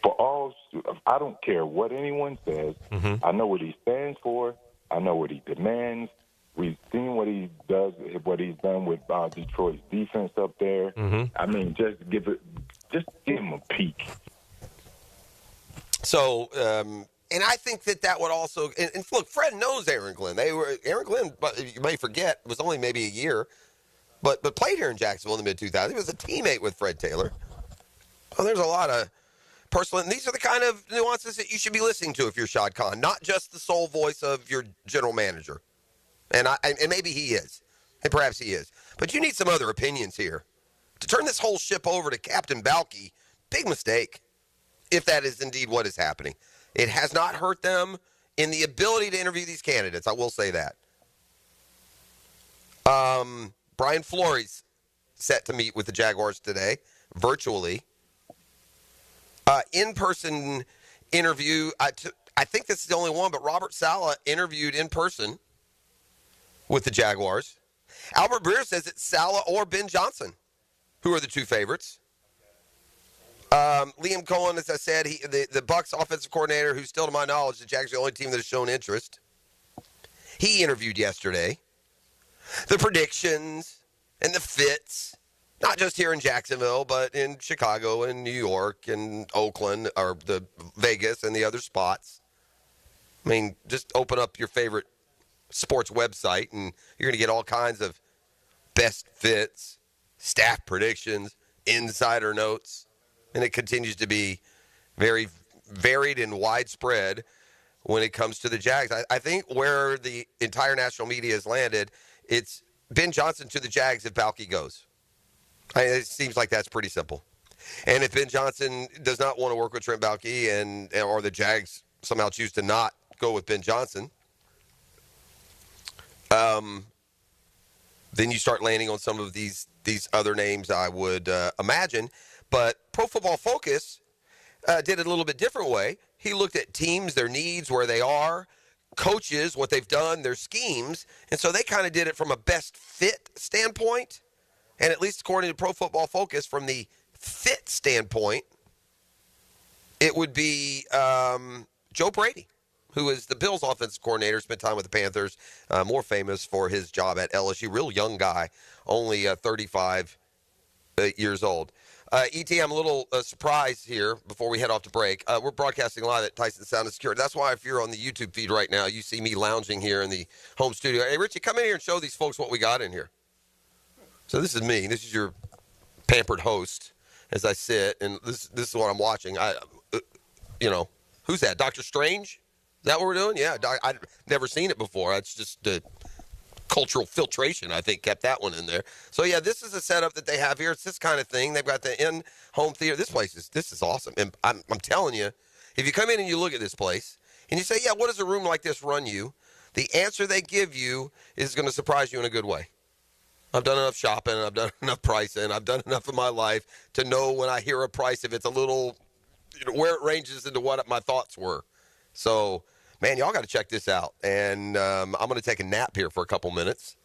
I don't care what anyone says. Mm-hmm. I know what he stands for. I know what he demands. We've seen what he does, what he's done with Detroit's defense up there. Mm-hmm. I mean, just give him a peek. So, and I think that would also, and look, Fred knows Aaron Glenn. Aaron Glenn, you may forget, was only maybe a year, but played here in Jacksonville in the mid-2000s. He was a teammate with Fred Taylor. Well, there's a lot of personal, and these are the kind of nuances that you should be listening to if you're Shad Khan, not just the sole voice of your general manager. And maybe he is, and perhaps he is. But you need some other opinions here. To turn this whole ship over to Captain Balky, big mistake, if that is indeed what is happening. It has not hurt them in the ability to interview these candidates. I will say that. Brian Flores set to meet with the Jaguars today, virtually. In-person interview. I think this is the only one, but Robert Saleh interviewed in person with the Jaguars. Albert Breer says it's Saleh or Ben Johnson, who are the two favorites. Liam Cohen, as I said, the Bucs offensive coordinator, who's still, to my knowledge, the Jags are the only team that has shown interest. He interviewed yesterday. The predictions and the fits, not just here in Jacksonville, but in Chicago and New York and Oakland, or the Vegas and the other spots. I mean, just open up your favorite sports website, and you're going to get all kinds of best fits, staff predictions, insider notes. And it continues to be very varied and widespread when it comes to the Jags. I think where the entire national media has landed, it's Ben Johnson to the Jags if Balky goes. It seems like that's pretty simple. And if Ben Johnson does not want to work with Trent Balky or the Jags somehow choose to not go with Ben Johnson, then you start landing on some of these other names, I would imagine. But Pro Football Focus did it a little bit different way. He looked at teams, their needs, where they are, coaches, what they've done, their schemes. And so they kind of did it from a best fit standpoint. And at least according to Pro Football Focus, from the fit standpoint, it would be Joe Brady, who is the Bills offensive coordinator, spent time with the Panthers, more famous for his job at LSU. Real young guy, only 35 years old. E.T., I'm a little surprised here before we head off to break. We're broadcasting live at Tyson Sound and Security. That's why if you're on the YouTube feed right now, you see me lounging here in the home studio. Hey, Richie, come in here and show these folks what we got in here. So this is me. This is your pampered host as I sit, and this is what I'm watching. Who's that? Dr. Strange? Is that what we're doing? Yeah, I've never seen it before. It's just cultural filtration, I think, kept that one in there. So, yeah, this is a setup that they have here. It's this kind of thing. They've got the in-home theater. This is awesome. And I'm telling you, if you come in and you look at this place and you say, yeah, what does a room like this run you? The answer they give you is going to surprise you in a good way. I've done enough shopping. I've done enough pricing. I've done enough in my life to know when I hear a price if it's a little, where it ranges into what my thoughts were. So, man, y'all got to check this out. And I'm going to take a nap here for a couple minutes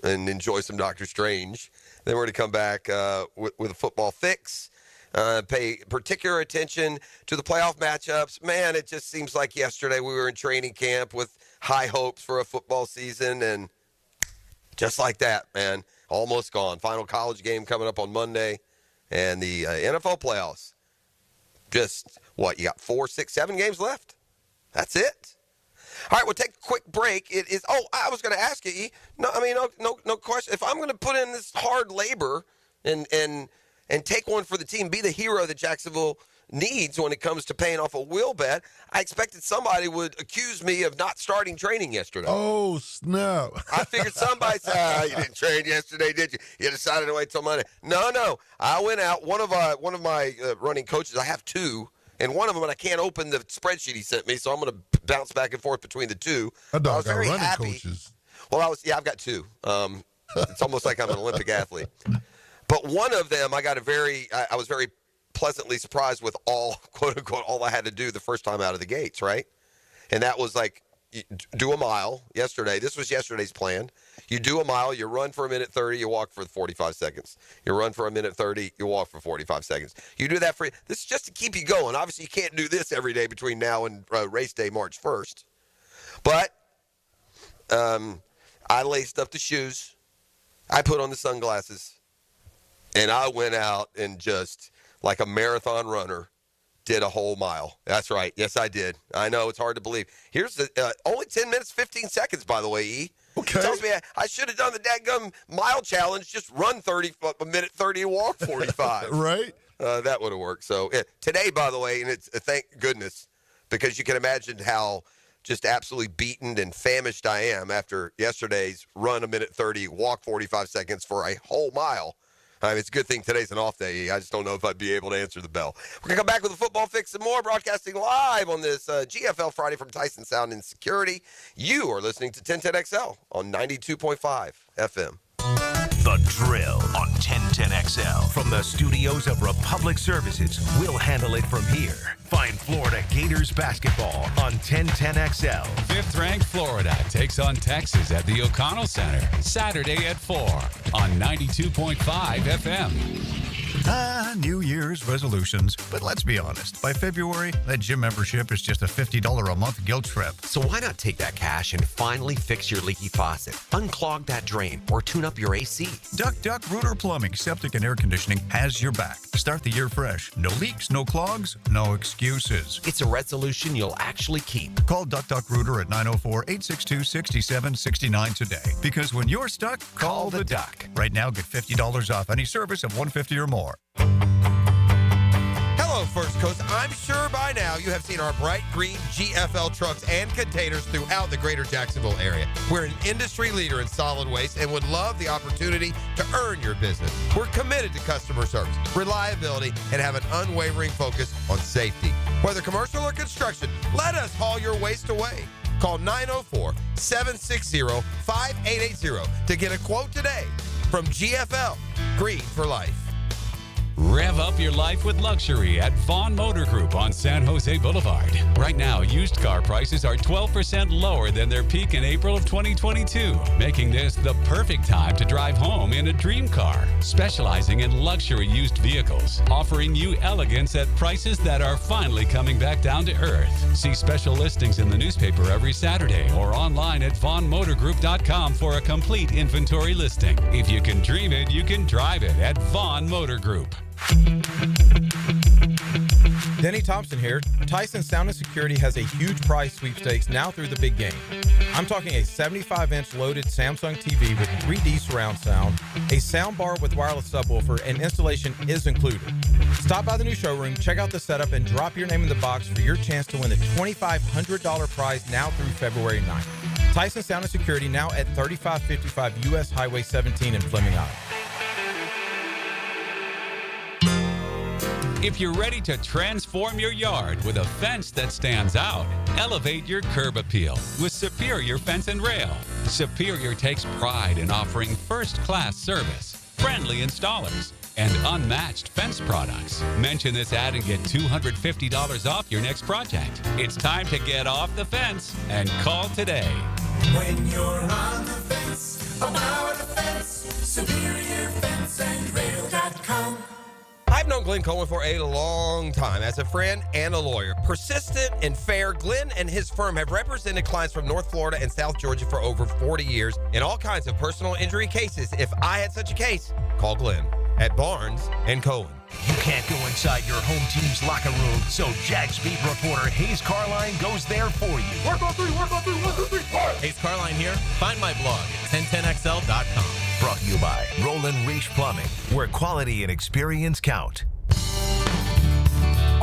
and enjoy some Doctor Strange. Then we're going to come back with a football fix, pay particular attention to the playoff matchups. Man, it just seems like yesterday we were in training camp with high hopes for a football season, and just like that, man, almost gone. Final college game coming up on Monday, and the NFL playoffs. Just, you got 4, 6, 7 games left? That's it. All right, we'll take a quick break. It is. Oh, I was going to ask you, E. No question. If I'm going to put in this hard labor and take one for the team, be the hero that Jacksonville needs when it comes to paying off a will bet, I expected somebody would accuse me of not starting training yesterday. Oh, snap. I figured somebody said, you didn't train yesterday, did you? You decided to wait till Monday. No. I went out. One of my running coaches, I have two. And one of them, I can't open the spreadsheet he sent me, so I'm going to bounce back and forth between the two. I was very running happy. Coaches. Well, I've got two. It's almost like I'm an Olympic athlete. But one of them, I was very pleasantly surprised with all, quote unquote, all I had to do the first time out of the gates, right? And that was like, do a mile yesterday. This was yesterday's plan. You do a mile, you run for a minute 30, you walk for 45 seconds. You run for a minute 30, you walk for 45 seconds. You do that this is just to keep you going. Obviously, you can't do this every day between now and race day, March 1st. But I laced up the shoes. I put on the sunglasses. And I went out and just, like a marathon runner, did a whole mile. That's right. Yes, I did. I know, it's hard to believe. Here's the only 10 minutes, 15 seconds, by the way, E. Okay. Tells me I should have done the dadgum mile challenge, just run a minute 30 and walk 45. Right? That would have worked. So today, by the way, and it's thank goodness, because you can imagine how just absolutely beaten and famished I am after yesterday's run a minute 30, walk 45 seconds for a whole mile. It's a good thing today's an off day. I just don't know if I'd be able to answer the bell. We're going to come back with a football fix and more, broadcasting live on this GFL Friday from Tyson Sound and Security. You are listening to 1010XL on 92.5 FM. The Drill on 1010XL. From the studios of Republic Services, we'll handle it from here. Find Florida Gators basketball on 1010XL. Fifth-ranked Florida takes on Texas at the O'Connell Center, Saturday at 4 on 92.5 FM. New Year's resolutions. But let's be honest, by February, that gym membership is just a $50 a month guilt trip. So why not take that cash and finally fix your leaky faucet, unclog that drain, or tune up your AC? Duck Rooter Plumbing, Septic and Air Conditioning has your back. Start the year fresh. No leaks, no clogs, no excuses. It's a resolution you'll actually keep. Call Duck Rooter at 904-862-6769 today. Because when you're stuck, call the Duck. Right now, get $50 off any service of $150 or more. Hello, First Coast. I'm sure by now you have seen our bright green GFL trucks and containers throughout the greater Jacksonville area. We're an industry leader in solid waste and would love the opportunity to earn your business. We're committed to customer service, reliability, and have an unwavering focus on safety. Whether commercial or construction, let us haul your waste away. Call 904-760-5880 to get a quote today from GFL, Green for Life. Rev up your life with luxury at Vaughn Motor Group on San Jose Boulevard. Right now, used car prices are 12% lower than their peak in April of 2022, making this the perfect time to drive home in a dream car. Specializing in luxury used vehicles, offering you elegance at prices that are finally coming back down to earth. See special listings in the newspaper every Saturday or online at vaughnmotorgroup.com for a complete inventory listing. If you can dream it, you can drive it at Vaughn Motor Group. Denny Thompson here. Tyson Sound and Security has a huge prize sweepstakes now through the big game. I'm talking a 75-inch loaded Samsung TV with 3D surround sound, a sound bar with wireless subwoofer, and installation is included. Stop by the new showroom, check out the setup, and drop your name in the box for your chance to win the $2,500 prize now through February 9th. Tyson Sound and Security now at 3555 U.S. Highway 17 in Fleming, Iowa. If you're ready to transform your yard with a fence that stands out, elevate your curb appeal with Superior Fence and Rail. Superior takes pride in offering first-class service, friendly installers, and unmatched fence products. Mention this ad and get $250 off your next project. It's time to get off the fence and call today. When you're on the fence, about the fence, SuperiorFenceandRail.com. I've known Glenn Coleman for a long time as a friend and a lawyer. Persistent and fair, Glenn and his firm have represented clients from North Florida and South Georgia for over 40 years in all kinds of personal injury cases. If I had such a case, call Glenn at Barnes & Cohen. You can't go inside your home team's locker room, so Jags beat reporter Hayes Carline goes there for you. Work on three, work on three, 1, 2, 3, work! Hayes Carline here. Find my blog at 1010XL.com. Brought to you by Roland Reach Plumbing, where quality and experience count.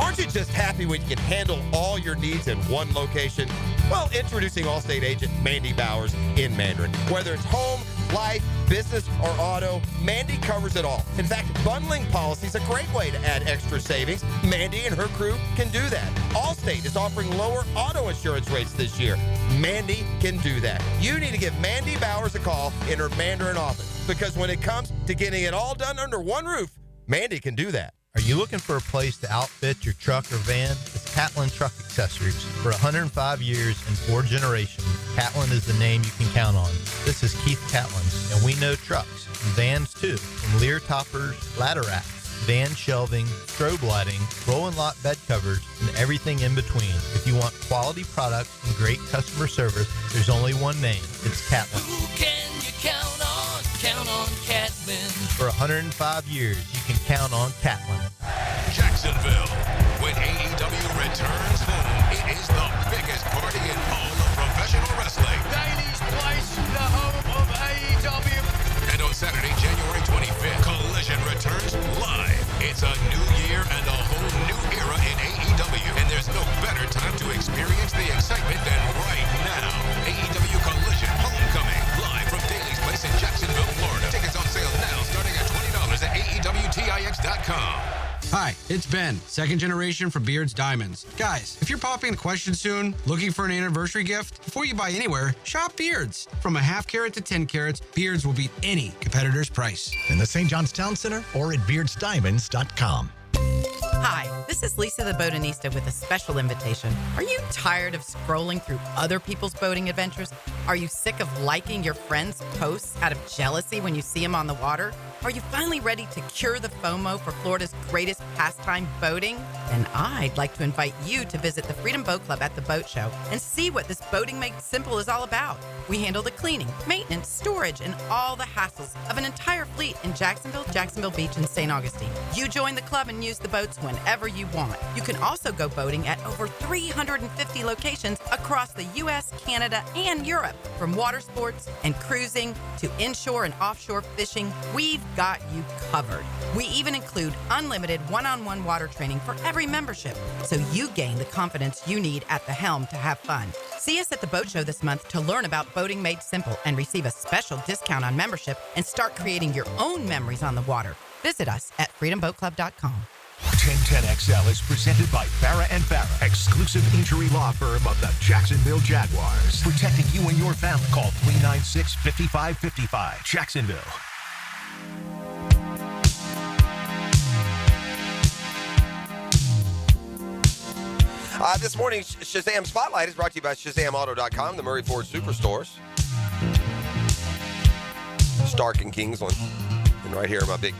Aren't you just happy when you can handle all your needs in one location? Well, introducing Allstate agent Mandy Bowers in Mandarin. Whether it's home, life, business, or auto, Mandy covers it all. In fact, bundling policy is a great way to add extra savings. Mandy and her crew can do that. Allstate is offering lower auto insurance rates this year. Mandy can do that. You need to give Mandy Bowers a call in her Mandarin office, because when it comes to getting it all done under one roof, Mandy can do that. Are you looking for a place to outfit your truck or van? It's Catlin Truck Accessories. For 105 years and 4 generations, Catlin is the name you can count on. This is Keith Catlin, and we know trucks and vans too, from Lear toppers, ladder racks, van shelving, strobe lighting, roll and lot bed covers, and everything in between. If you want quality products and great customer service, there's only one name. It's Catlin. Who can you count on? Count on Catlin. For 105 years, you can count on Catlin. Jacksonville. When AEW returns home, it is the biggest party in all of professional wrestling. Daily's Place, the home of AEW. And on Saturday, January 25th, Collision returns live. It's a new year and a whole new era in AEW. And there's no better time to experience the excitement than right now. AEW Collision Homecoming, live from Daily's Place in Jacksonville, Florida. Tickets on sale now, starting at $20 at AEW. It's Ben, second generation from Beards Diamonds. Guys, if you're popping a question soon, looking for an anniversary gift, before you buy anywhere, shop Beards. From a half carat to 10 carats, Beards will beat any competitor's price. In the St. John's Town Center or at beardsdiamonds.com. Hi, this is Lisa the Botanista with a special invitation. Are you tired of scrolling through other people's boating adventures? Are you sick of liking your friends' posts out of jealousy when you see them on the water? Are you finally ready to cure the FOMO for Florida's greatest pastime, boating? Then I'd like to invite you to visit the Freedom Boat Club at the boat show and see what this boating made simple is all about. We handle the cleaning, maintenance, storage, and all the hassles of an entire fleet in Jacksonville, Jacksonville Beach, and St. Augustine. You join the club and use the boats whenever you want. You can also go boating at over 350 locations across the U.S., Canada, and Europe. From water sports and cruising to inshore and offshore fishing, we've got you covered. We even include unlimited one-on-one water training for every membership, so you gain the confidence you need at the helm to have fun. See us at the boat show this month to learn about boating made simple and receive a special discount on membership and start creating your own memories on the water. Visit us at freedomboatclub.com. 1010XL is presented by Farrah & Farrah, exclusive injury law firm of the Jacksonville Jaguars. Protecting you and your family. Call 396-5555. Jacksonville. This morning's Shazam Spotlight is brought to you by ShazamAuto.com, the Murray Ford Superstores. Stark and Kingsland. And right here, my big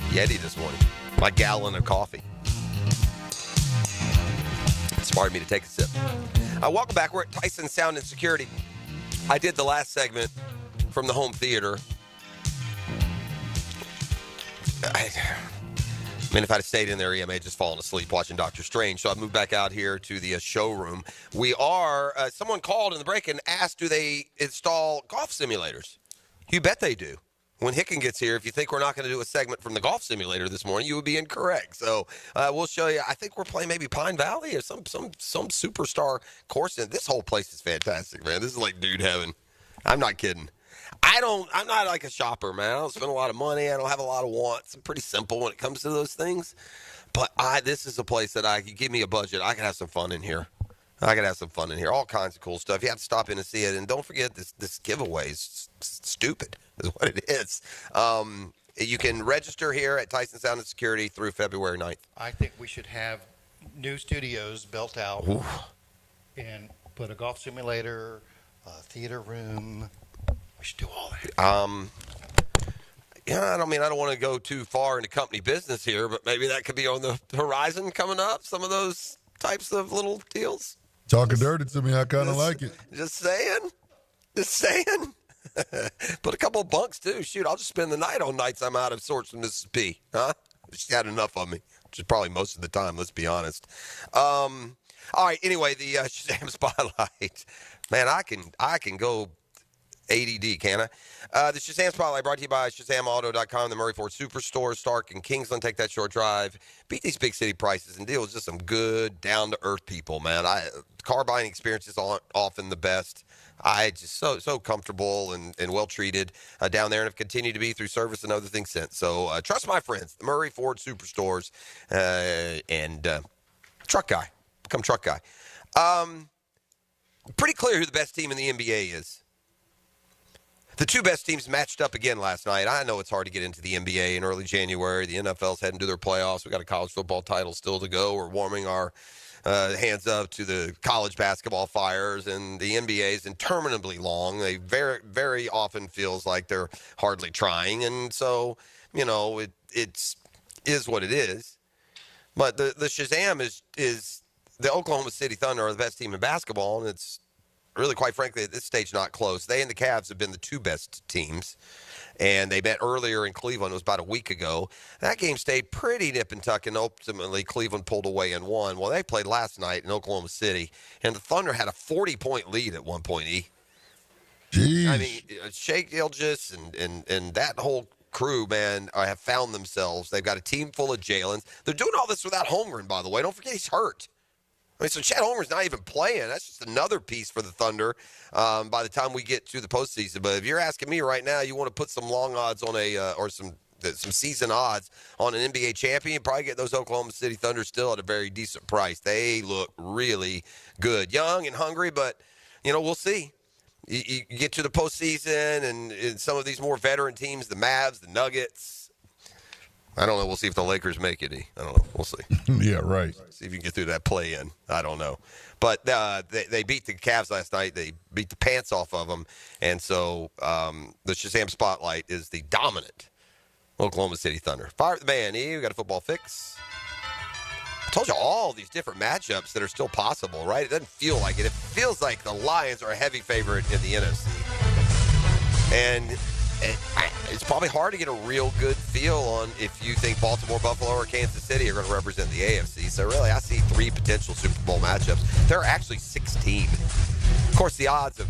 Yeti this morning. My gallon of coffee. Inspired me to take a sip. Welcome back. We're at Tyson Sound and Security. I did the last segment from the home theater. I mean, if I'd have stayed in there, I may have just fallen asleep watching Doctor Strange. So I moved back out here to the showroom. We are, someone called in the break and asked, do they install golf simulators? You bet they do. When Hicken gets here, if you think we're not going to do a segment from the golf simulator this morning, you would be incorrect. So we'll show you. I think we're playing maybe Pine Valley or some superstar course. This whole place is fantastic, man. This is like dude heaven. I'm not kidding. I'm not like a shopper, man. I don't spend a lot of money. I don't have a lot of wants. I'm pretty simple when it comes to those things. But this is a place that you give me a budget, I can have some fun in here. All kinds of cool stuff. You have to stop in and see it. And don't forget, this giveaway is stupid, is what it is. You can register here at Tyson Sound and Security through February 9th. I think we should have new studios built out and put a golf simulator, a theater room. We should do all that. Yeah, I don't want to go too far into company business here, but maybe that could be on the horizon coming up, some of those types of little deals. Talking dirty to me, I kind of like it. Just saying. Put a couple of bunks, too. Shoot, I'll just spend the night on nights I'm out of sorts from Mississippi. Huh? Just had enough of me, which is probably most of the time, let's be honest. All right, anyway, the Shazam Spotlight. Man, I can go ADD, can I? The Shazam Spotlight brought to you by ShazamAuto.com, the Murray Ford Superstore, Stark and Kingsland. Take that short drive. Beat these big city prices and deal with just some good, down-to-earth people, man. Car buying experiences aren't often the best. I just so comfortable and well-treated down there and have continued to be through service and other things since. So trust my friends, the Murray Ford Superstores and Truck Guy. Become Truck Guy. Pretty clear who the best team in the NBA is. The two best teams matched up again last night. I know it's hard to get into the NBA in early January. The NFL's heading to their playoffs. We got a college football title still to go. We're warming our hands up to the college basketball fires, and the NBA is interminably long. They very, very often feels like they're hardly trying, and so it is what it is. But the Shazam is the Oklahoma City Thunder are the best team in basketball, and it's really, quite frankly, at this stage, not close. They and the Cavs have been the two best teams, and they met earlier in Cleveland. It was about a week ago. That game stayed pretty nip and tuck, and ultimately Cleveland pulled away and won. Well, they played last night in Oklahoma City, and the Thunder had a 40-point lead at one point, Jeez. I mean, Shai Gilgeous and that whole crew, man, have found themselves. They've got a team full of Jalen's. They're doing all this without Holmgren, by the way. Don't forget he's hurt. I mean, so Chet Holmgren's not even playing. That's just another piece for the Thunder by the time we get to the postseason. But if you're asking me right now, you want to put some long odds on or some some season odds on an NBA champion. Probably get those Oklahoma City Thunder still at a very decent price. They look really good. Young and hungry, but, we'll see. You get to the postseason and some of these more veteran teams, the Mavs, the Nuggets. I don't know. We'll see if the Lakers make it. I don't know. We'll see. Yeah, right. See if you can get through that play-in. I don't know. But they beat the Cavs last night. They beat the pants off of them. And so the Shazam Spotlight is the dominant Oklahoma City Thunder. Fire at the man. We got a football fix. I told you all these different matchups that are still possible, right? It doesn't feel like it. It feels like the Lions are a heavy favorite in the NFC. And it's probably hard to get a real good feel on if you think Baltimore, Buffalo, or Kansas City are going to represent the AFC. So really, I see 3 potential Super Bowl matchups. There are actually 16. Of course, the odds of,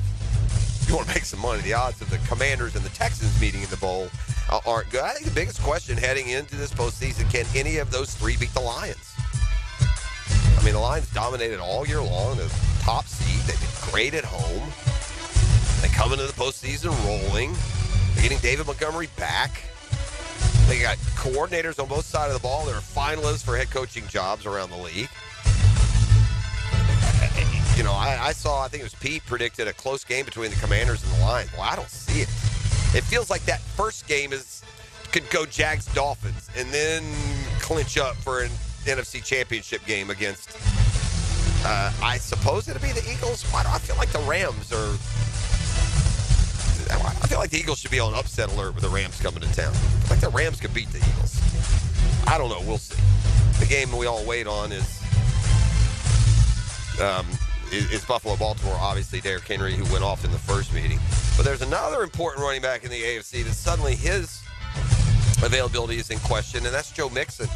if you want to make some money, the odds of the Commanders and the Texans meeting in the bowl aren't good. I think the biggest question heading into this postseason, can any of those 3 beat the Lions? I mean, the Lions dominated all year long. They're the top seed. They've been great at home. They come into the postseason rolling. They're getting David Montgomery back. They got coordinators on both sides of the ball. They're finalists for head coaching jobs around the league. I saw, I think it was Pete predicted a close game between the Commanders and the Lions. Well, I don't see it. It feels like that first game could go Jags-Dolphins and then clinch up for an NFC Championship game against, I suppose it'll be the Eagles. Why do I feel like the Rams are... I feel like the Eagles should be on upset alert with the Rams coming to town. I feel like the Rams could beat the Eagles. I don't know. We'll see. The game we all wait on is Buffalo-Baltimore. Obviously, Derrick Henry, who went off in the first meeting. But there's another important running back in the AFC that suddenly his availability is in question, and that's Joe Mixon.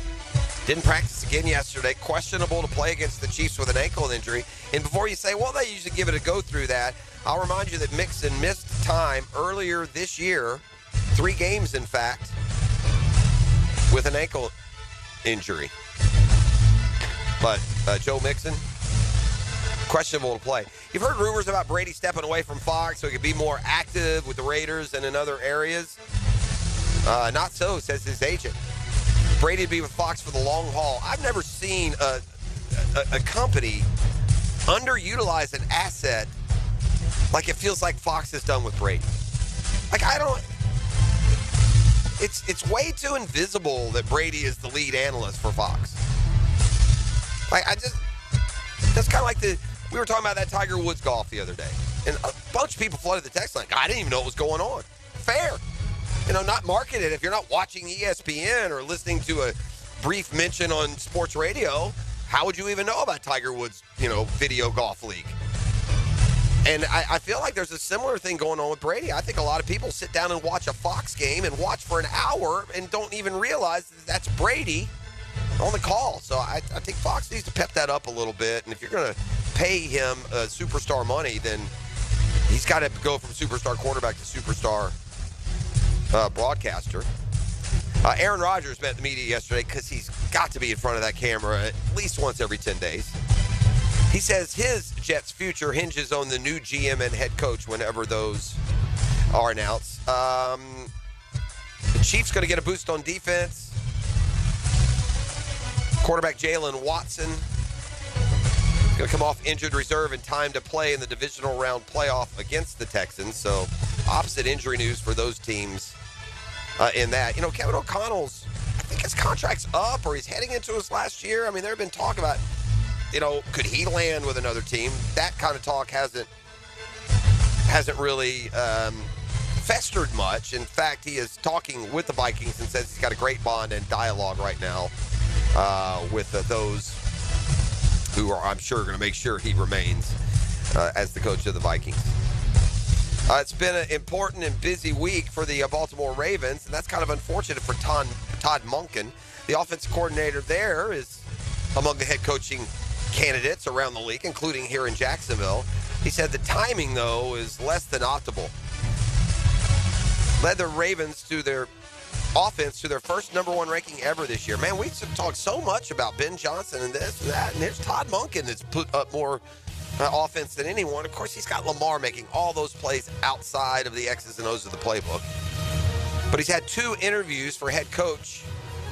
Didn't practice again yesterday. Questionable to play against the Chiefs with an ankle injury. And before you say, well, they usually give it a go through that, I'll remind you that Mixon missed time earlier this year, 3 games, in fact, with an ankle injury. But Joe Mixon, questionable to play. You've heard rumors about Brady stepping away from Fox so he could be more active with the Raiders and in other areas. Not so, says his agent. Brady would be with Fox for the long haul. I've never seen a company underutilize an asset like it feels like Fox has done with Brady. Like, it's way too invisible that Brady is the lead analyst for Fox. Like, that's kind of like we were talking about that Tiger Woods golf the other day. And a bunch of people flooded the text line. I didn't even know what was going on. Fair. Not marketed. If you're not watching ESPN or listening to a brief mention on sports radio, how would you even know about Tiger Woods, video golf league? And I feel like there's a similar thing going on with Brady. I think a lot of people sit down and watch a Fox game and watch for an hour and don't even realize that that's Brady on the call. So I think Fox needs to pep that up a little bit. And if you're going to pay him superstar money, then he's got to go from superstar quarterback to superstar broadcaster. Aaron Rodgers met the media yesterday because he's got to be in front of that camera at least once every 10 days. He says his Jets' future hinges on the new GM and head coach whenever those are announced. The Chiefs going to get a boost on defense. Quarterback Jalen Watson is going to come off injured reserve in time to play in the divisional round playoff against the Texans. So opposite injury news for those teams in that. Kevin O'Connell's, I think his contract's up or he's heading into his last year. I mean, there have been talk about, could he land with another team? That kind of talk hasn't really festered much. In fact, he is talking with the Vikings and says he's got a great bond and dialogue right now with those who are, I'm sure, going to make sure he remains as the coach of the Vikings. It's been an important and busy week for the Baltimore Ravens, and that's kind of unfortunate for Todd Monken. The offensive coordinator there is among the head coaching candidates around the league, including here in Jacksonville. He said the timing, though, is less than optimal. Led the Ravens to their offense to their first number 1 ranking ever this year. Man, we talked so much about Ben Johnson and this and that, and here's Todd Monken that's put up more offense than anyone. Of course, he's got Lamar making all those plays outside of the X's and O's of the playbook. But he's had 2 interviews for head coach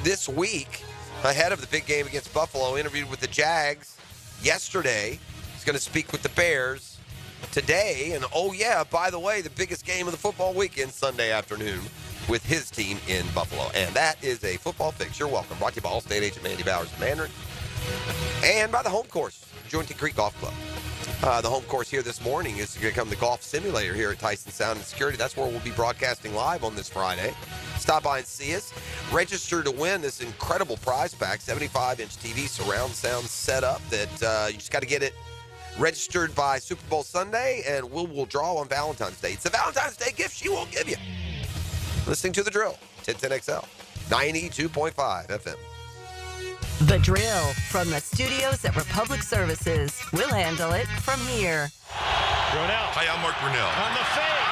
this week ahead of the big game against Buffalo. Interviewed with the Jags yesterday. He's going to speak with the Bears today. And, oh, yeah, by the way, the biggest game of the football weekend, Sunday afternoon, with his team in Buffalo. And that is a football fix. You're welcome. Brought to you by All-State Agent Mandy Bowers of Mandarin. And by the Home Course, Jointed Creek Golf Club. The home course here this morning is going to become the golf simulator here at Tyson Sound and Security. That's where we'll be broadcasting live on this Friday. Stop by and see us. Register to win this incredible prize pack, 75-inch TV surround sound setup that you just got to get it registered by Super Bowl Sunday, and we'll draw on Valentine's Day. It's the Valentine's Day gift she won't give you. Listening to The Drill, 1010XL, 92.5 FM. The Drill from the studios at Republic Services. We'll handle it from here. Brunell. Hi, I'm Mark Brunell. On the fade.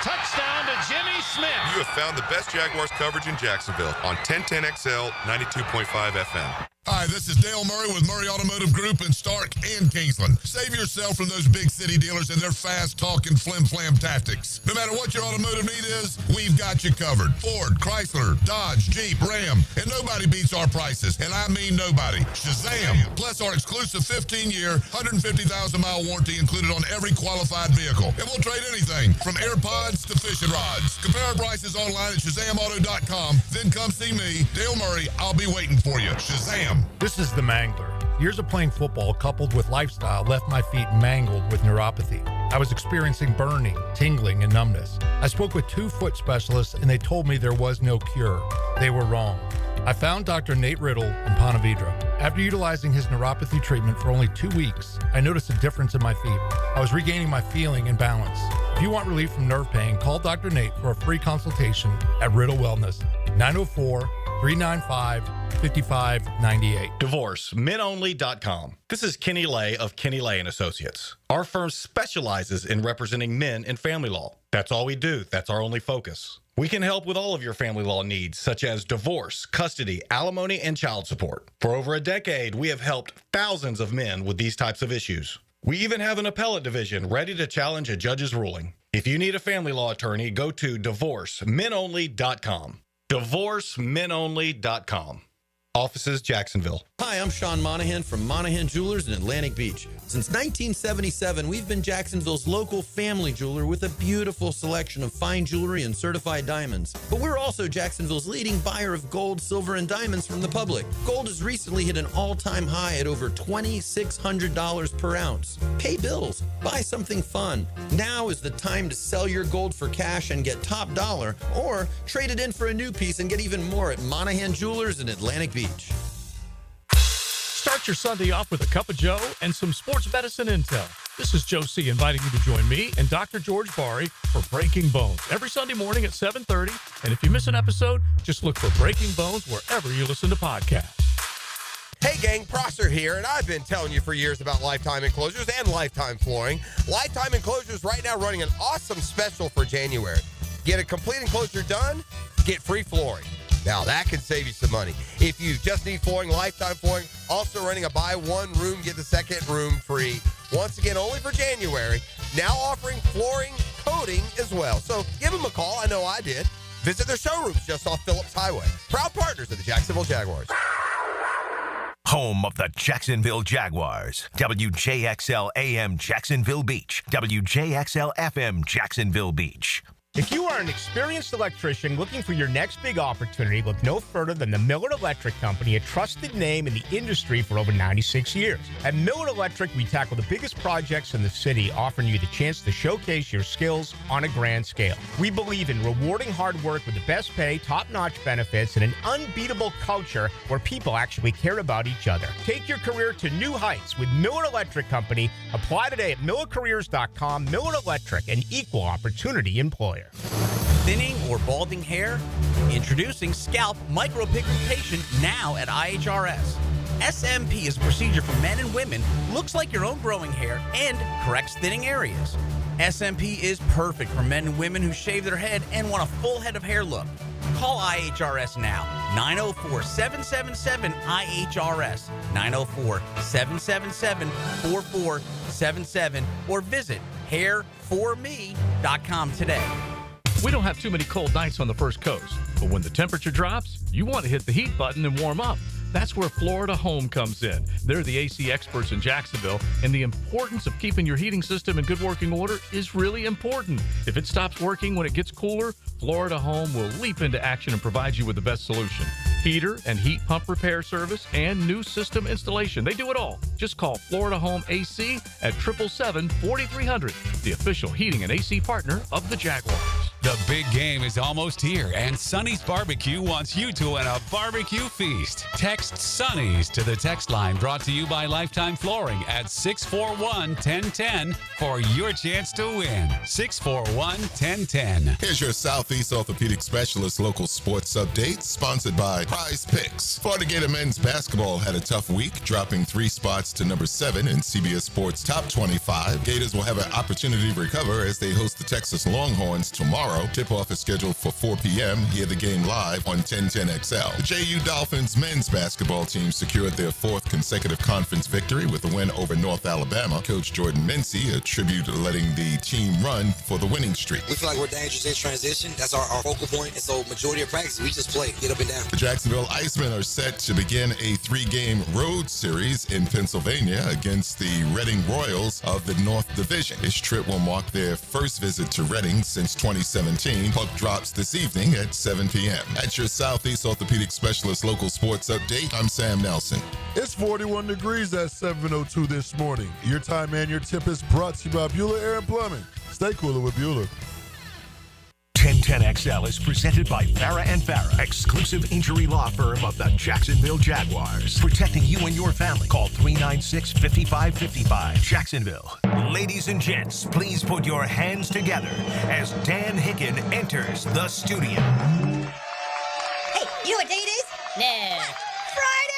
Touchdown to Jimmy Smith. You have found the best Jaguars coverage in Jacksonville on 1010XL 92.5 FM. Hi, this is Dale Murray with Murray Automotive Group in Stark and Kingsland. Save yourself from those big city dealers and their fast-talking flim-flam tactics. No matter what your automotive need is, we've got you covered. Ford, Chrysler, Dodge, Jeep, Ram, and nobody beats our prices, and I mean nobody. Shazam! Plus our exclusive 15-year, 150,000-mile warranty included on every qualified vehicle. And we'll trade anything from AirPods to fishing rods. Compare our prices online at ShazamAuto.com. Then come see me, Dale Murray. I'll be waiting for you. Shazam! This is the Mangler. Years of playing football coupled with lifestyle left my feet mangled with neuropathy. I was experiencing burning, tingling, and numbness. I spoke with 2 foot specialists, and they told me there was no cure. They were wrong. I found Dr. Nate Riddle in Ponte Vedra. After utilizing his neuropathy treatment for only 2 weeks, I noticed a difference in my feet. I was regaining my feeling and balance. If you want relief from nerve pain, call Dr. Nate for a free consultation at Riddle Wellness, 904-395-5598. DivorceMenOnly.com. This is Kenny Lay of Kenny Lay & Associates. Our firm specializes in representing men in family law. That's all we do. That's our only focus. We can help with all of your family law needs, such as divorce, custody, alimony, and child support. For over a decade, we have helped thousands of men with these types of issues. We even have an appellate division ready to challenge a judge's ruling. If you need a family law attorney, go to DivorceMenOnly.com. DivorceMenOnly.com. Offices, Jacksonville. Hi, I'm Sean Monahan from Monahan Jewelers in Atlantic Beach. Since 1977, we've been Jacksonville's local family jeweler with a beautiful selection of fine jewelry and certified diamonds. But we're also Jacksonville's leading buyer of gold, silver, and diamonds from the public. Gold has recently hit an all-time high at over $2,600 per ounce. Pay bills. Buy something fun. Now is the time to sell your gold for cash and get top dollar, or trade it in for a new piece and get even more at Monahan Jewelers in Atlantic Beach. Start your Sunday off with a cup of Joe and some sports medicine intel. This is Joe C. inviting you to join me and Dr. George Bari for Breaking Bones every Sunday morning at 7:30. And if you miss an episode, just look for Breaking Bones wherever you listen to podcasts. Hey gang, Prosser here, and I've been telling you for years about Lifetime Enclosures and Lifetime Flooring. Lifetime Enclosures right now running an awesome special for January. Get a complete enclosure done, get free flooring. Now, that can save you some money. If you just need flooring, Lifetime Flooring, also running a buy one room, get the second room free. Once again, only for January. Now offering flooring coating as well. So give them a call. I know I did. Visit their showrooms just off Phillips Highway. Proud partners of the Jacksonville Jaguars. Home of the Jacksonville Jaguars. WJXL AM Jacksonville Beach. WJXL FM Jacksonville Beach. If you are an experienced electrician looking for your next big opportunity, look no further than the Miller Electric Company, a trusted name in the industry for over 96 years. At Miller Electric, we tackle the biggest projects in the city, offering you the chance to showcase your skills on a grand scale. We believe in rewarding hard work with the best pay, top-notch benefits, and an unbeatable culture where people actually care about each other. Take your career to new heights with Miller Electric Company. Apply today at millercareers.com. Miller Electric, an equal opportunity employer. Thinning or balding hair? Introducing Scalp Micropigmentation now at IHRS. SMP is a procedure for men and women, looks like your own growing hair, and corrects thinning areas. SMP is perfect for men and women who shave their head and want a full head of hair look. Call IHRS now, 904-777-IHRS, 904-777-4477, or visit hairforme.com today. We don't have too many cold nights on the First Coast, but when the temperature drops, you want to hit the heat button and warm up. That's where Florida Home comes in. They're the AC experts in Jacksonville, and the importance of keeping your heating system in good working order is really important. If it stops working when it gets cooler, Florida Home will leap into action and provide you with the best solution. Heater and heat pump repair service and new system installation. They do it all. Just call Florida Home AC at 777-4300, the official heating and AC partner of the Jaguars. The big game is almost here, and Sonny's Barbecue wants you to win a barbecue feast. Text Sonny's to the text line brought to you by Lifetime Flooring at 641-1010 for your chance to win. 641-1010. Here's your Southeast Orthopedic Specialist local sports update, sponsored by Prize Picks. Florida Gator men's basketball had a tough week, dropping 3 spots to number 7 in CBS Sports Top 25. Gators will have an opportunity to recover as they host the Texas Longhorns tomorrow. Tip-off is scheduled for 4 p.m. Hear the game live on 1010XL. The JU Dolphins men's basketball team secured their 4th consecutive conference victory with a win over North Alabama. Coach Jordan Mincy attributed letting the team run for the winning streak. We feel like we're dangerous in transition. That's our focal point. And so majority of practice, we just play, get up and down. The Jacksonville Icemen are set to begin a 3-game road series in Pennsylvania against the Reading Royals of the North Division. This trip will mark their first visit to Reading since 2017. Puck drops this evening at 7 p.m. At your Southeast Orthopedic Specialist local sports update, I'm Sam Nelson. It's 41 degrees at 7:02 this morning. Your time and your tip is brought to you by Bueller Air and Plumbing. Stay cooler with Bueller. 1010XL is presented by Farah and Farah, exclusive injury law firm of the Jacksonville Jaguars. Protecting you and your family. Call 396-5555. Jacksonville. Ladies and gents, please put your hands together as Dan Hicken enters the studio. Hey, you know what day it is? No. Friday!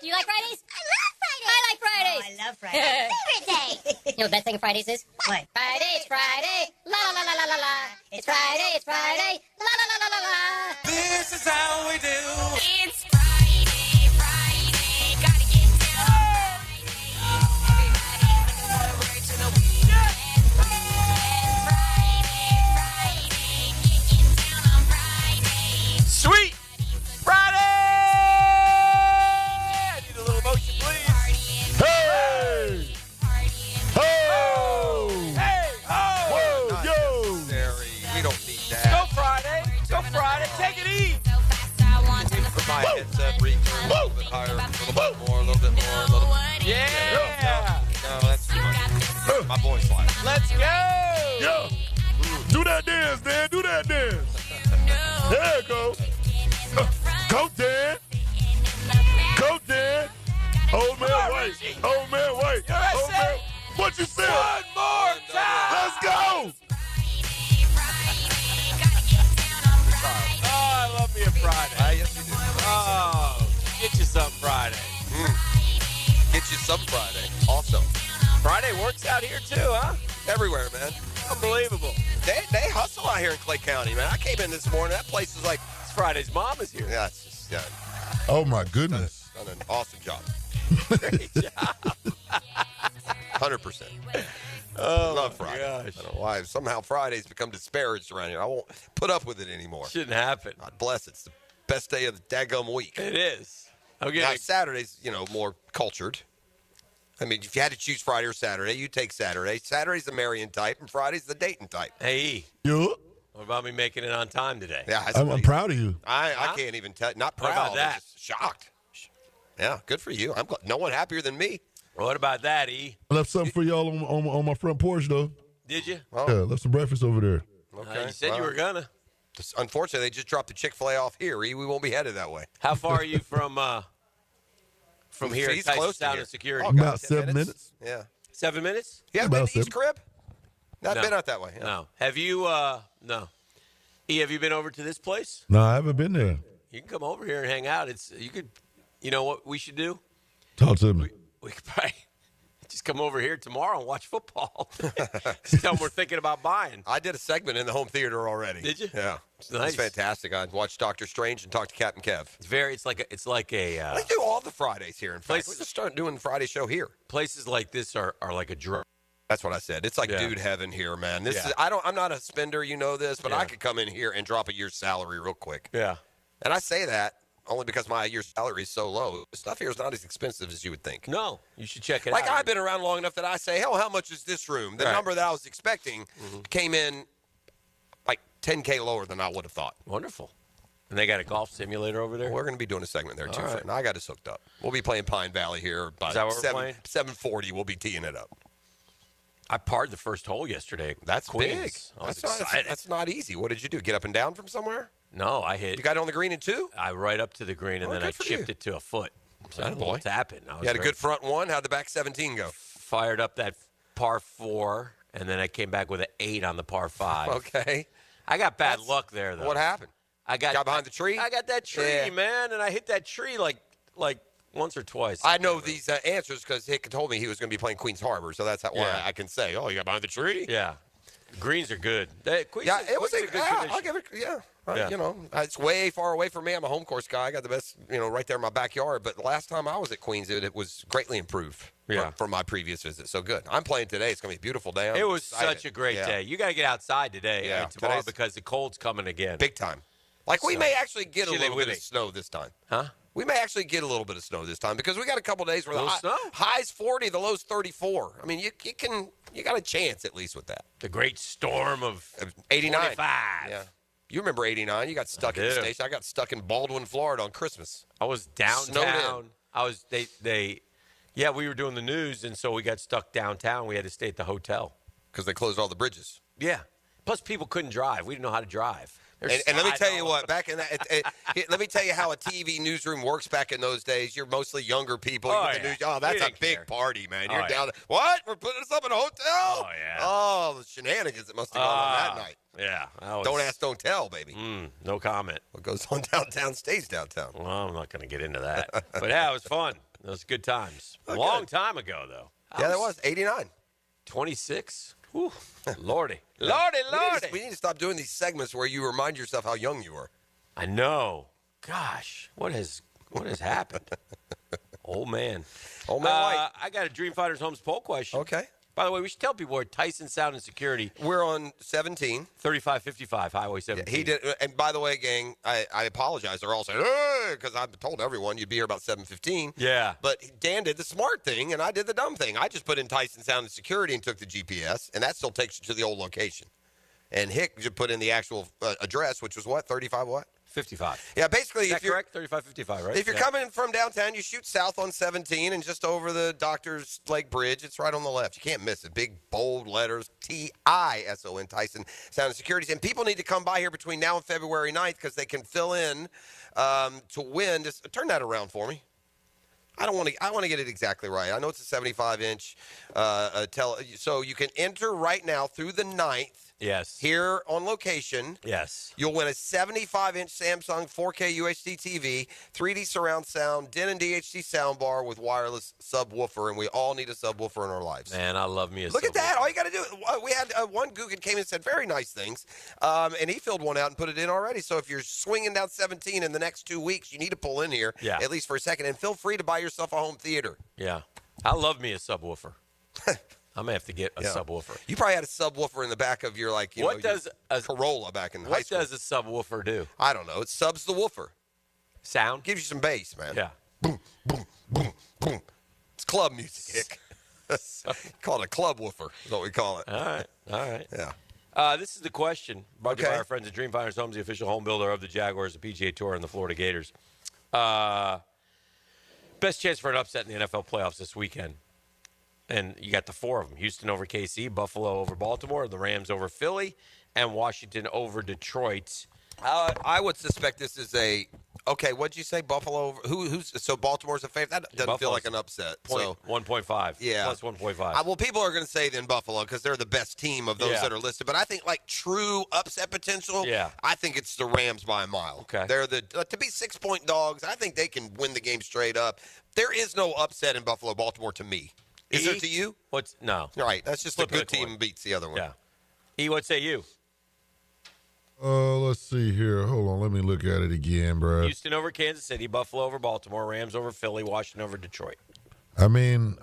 Do you like Fridays? I like Fridays! I like Fridays. Oh, I love Fridays. Favorite day! You know what the best thing of Fridays is? What? Friday, it's Friday. La la la la la la la. It's Friday, it's Friday. La la la la la la. This is how we do. It's Friday, Friday. Gotta get down. Everybody's looking forward to the weekend. Friday, Friday. Getting down on Friday. Sweet Friday! I need a little motion, please. Hey! Oh! Hey! Oh! Whoa! Yo! We don't need that. Go Friday! Go Friday! Take it easy! For my headset, return a little bit higher, a little bit more, a little bit more, a little bit. Yeah! No, that's too much. My voice line. Let's go! Yeah! Do that dance, Dan. Do that dance. There you go. Go, Dan. Go, Dan. Old man white. Old man white. Old man. What you said? One more time! Let's go. Oh, I love me a Friday. Yes, you do. Oh, get you some Friday. Get you some Friday. Also, Friday works out here too, huh? everywhere, man. Unbelievable. They hustle out here in Clay County, man. I came in this morning. That place was like, it's Friday's mom is here. Yeah, it's just, yeah. Oh, my goodness. Done an awesome job. Great job. 100%. Oh, love Friday. Gosh. I don't know why. Somehow Friday's become disparaged around here. I won't put up with it anymore. Shouldn't happen. God bless. It's the best day of the daggum week. It is. Now, Saturday's, more cultured. I mean, if you had to choose Friday or Saturday, you take Saturday. Saturday's the Marion type, and Friday's the Dayton type. Hey. You? What about me making it on time today? Yeah, I'm proud of you. I can't even tell. Not proud. What about that? I'm just shocked. Yeah, good for you. I'm no one happier than me. What about that, E? I left something for y'all on my front porch, though. Did you? Yeah, left some breakfast over there. You said you were gonna. Unfortunately, they just dropped the Chick-fil-A off here. We won't be headed that way. How far are you from here? He's Tyson close to Sound here. and Security. About 7 minutes. Yeah. 7 minutes? You haven't been About to East 7. Crib? Not No. been out that way. Yeah. No. Have you? No. E, have you been over to this place? No, I haven't been there. You can come over here and hang out. You could. You know what we should do? Talk to me. We could probably just come over here tomorrow and watch football. Just tell them we're thinking about buying. I did a segment in the home theater already. Did you? Yeah. It's nice. It's fantastic. I watched Doctor Strange and talked to Captain Kev. It's like a. We do all the Fridays here. In fact, Places- we just started doing the Friday show here. Places like this are like a drug. That's what I said. It's like dude heaven here, man. This is I'm not a spender, you know this, but I could come in here and drop a year's salary real quick. Yeah. And I say that only because my year's salary is so low. The stuff here is not as expensive as you would think. No, you should check it out. Like, I've been around long enough that I say, hell, how much is this room? The number that I was expecting came in like $10K lower than I would have thought. Wonderful. And they got a golf simulator over there? We're going to be doing a segment there, too. All right. I got us hooked up. We'll be playing Pine Valley here by Is that what we're playing? 7:40. We'll be teeing it up. I parred the first hole yesterday. That's Queens. big. I was excited. That's not easy. What did you do? Get up and down from somewhere? No, I hit. You got it on the green in two? I right up to the green, and then I chipped it to a foot. So a little tapping. You had a good front one. How'd the back 17 go? Fired up that par 4, and then I came back with an 8 on the par 5. Okay. I got bad luck there, though. What happened? I got behind the tree? I got that tree, man, and I hit that tree like once or twice. I know these answers because Hick told me he was going to be playing Queens Harbor, so that's why I can say, oh, you got behind the tree? Yeah. The greens are good. It was a good condition. I'll give it, Yeah. You know, it's way far away from me. I'm a home course guy. I got the best, right there in my backyard. But the last time I was at Queens, it was greatly improved from my previous visit. So good. I'm playing today. It's going to be a beautiful day. It was such a great day. You got to get outside today and tomorrow because the cold's coming again. Big time. Like, we may actually get a little bit of snow this time. Huh? We may actually get a little bit of snow this time because we got a couple days where the snow? high's 40, the low's 34. I mean, you got a chance at least with that. The great storm of 89. 45. Yeah. You remember 89. You got stuck in the station. I got stuck in Baldwin, Florida on Christmas. I was downtown. We were doing the news, and so we got stuck downtown. We had to stay at the hotel. Because they closed all the bridges. Yeah. Plus, people couldn't drive. We didn't know how to drive. And let me tell you what, back in that, let me tell you how a TV newsroom works back in those days. You're mostly younger people. That's a big party, man. You're down there. What? We're putting us up in a hotel? Oh, yeah. Oh, the shenanigans that must have gone on that night. Yeah. Don't ask, don't tell, baby. No comment. What goes on downtown stays downtown. Well, I'm not going to get into that. But, yeah, it was fun. It was good times. A long time ago, though. That was 89. 26. Whew. Lordy. We need to stop doing these segments where you remind yourself how young you were. I know. Gosh, what has happened? Old man White. I got a Dream Fighters Homes poll question. Okay. By the way, we should tell people where Tyson Sound and Security. We're on 17. 3555 Highway 17. He did. And by the way, gang, I apologize. They're all saying, hey, because I've told everyone you'd be here about 7:15. Yeah. But Dan did the smart thing, and I did the dumb thing. I just put in Tyson Sound and Security and took the GPS, and that still takes you to the old location. And Hick just put in the actual address, which was what? 35 what? 55. Yeah, basically, Is that correct? 3555, right? If you're coming from downtown, you shoot south on 17 and just over the Doctor's Lake Bridge. It's right on the left. You can't miss it. Big, bold letters, T-I-S-O-N, Tyson Sound and Securities. And people need to come by here between now and February 9th because they can fill in to win. Just turn that around for me. I want to get it exactly right. I know it's a 75-inch so you can enter right now through the 9th. Yes. Here on location. Yes. You'll win a 75-inch Samsung 4K UHD TV, 3D surround sound, Denon DHD soundbar with wireless subwoofer, and we all need a subwoofer in our lives. Man, I love me a Look at that. All you got to do, we had one Guggen came in and said very nice things, and he filled one out and put it in already. So if you're swinging down 17 in the next 2 weeks, you need to pull in here, at least for a second, and feel free to buy yourself a home theater. Yeah. I love me a subwoofer. I'm going to have to get a subwoofer. You probably had a subwoofer in the back of your, Corolla back in high school. What does a subwoofer do? I don't know. It subs the woofer. Sound? Gives you some bass, man. Yeah. Boom, boom, boom, boom. It's club music. Call it a club woofer is what we call it. All right. Yeah. This is the question brought to you by our friends at Dream Fighters Homes, the official home builder of the Jaguars, the PGA Tour, and the Florida Gators. Best chance for an upset in the NFL playoffs this weekend. And you got the four of them: Houston over KC, Buffalo over Baltimore, the Rams over Philly, and Washington over Detroit. I would suspect this is what'd you say? Buffalo over, so Baltimore's a favorite? That doesn't Buffalo's feel like an upset. 1.5. Yeah. Plus 1.5. Well, people are going to say then Buffalo because they're the best team of those that are listed. But I think true upset potential, I think it's the Rams by a mile. Okay. They're to be 6-point dogs, I think they can win the game straight up. There is no upset in Buffalo-Baltimore to me. Is there to you? No. All right. That's just a good team beats the other one. Yeah. E, what say you? Let's see here. Hold on. Let me look at it again, bro. Houston over Kansas City, Buffalo over Baltimore, Rams over Philly, Washington over Detroit. I mean,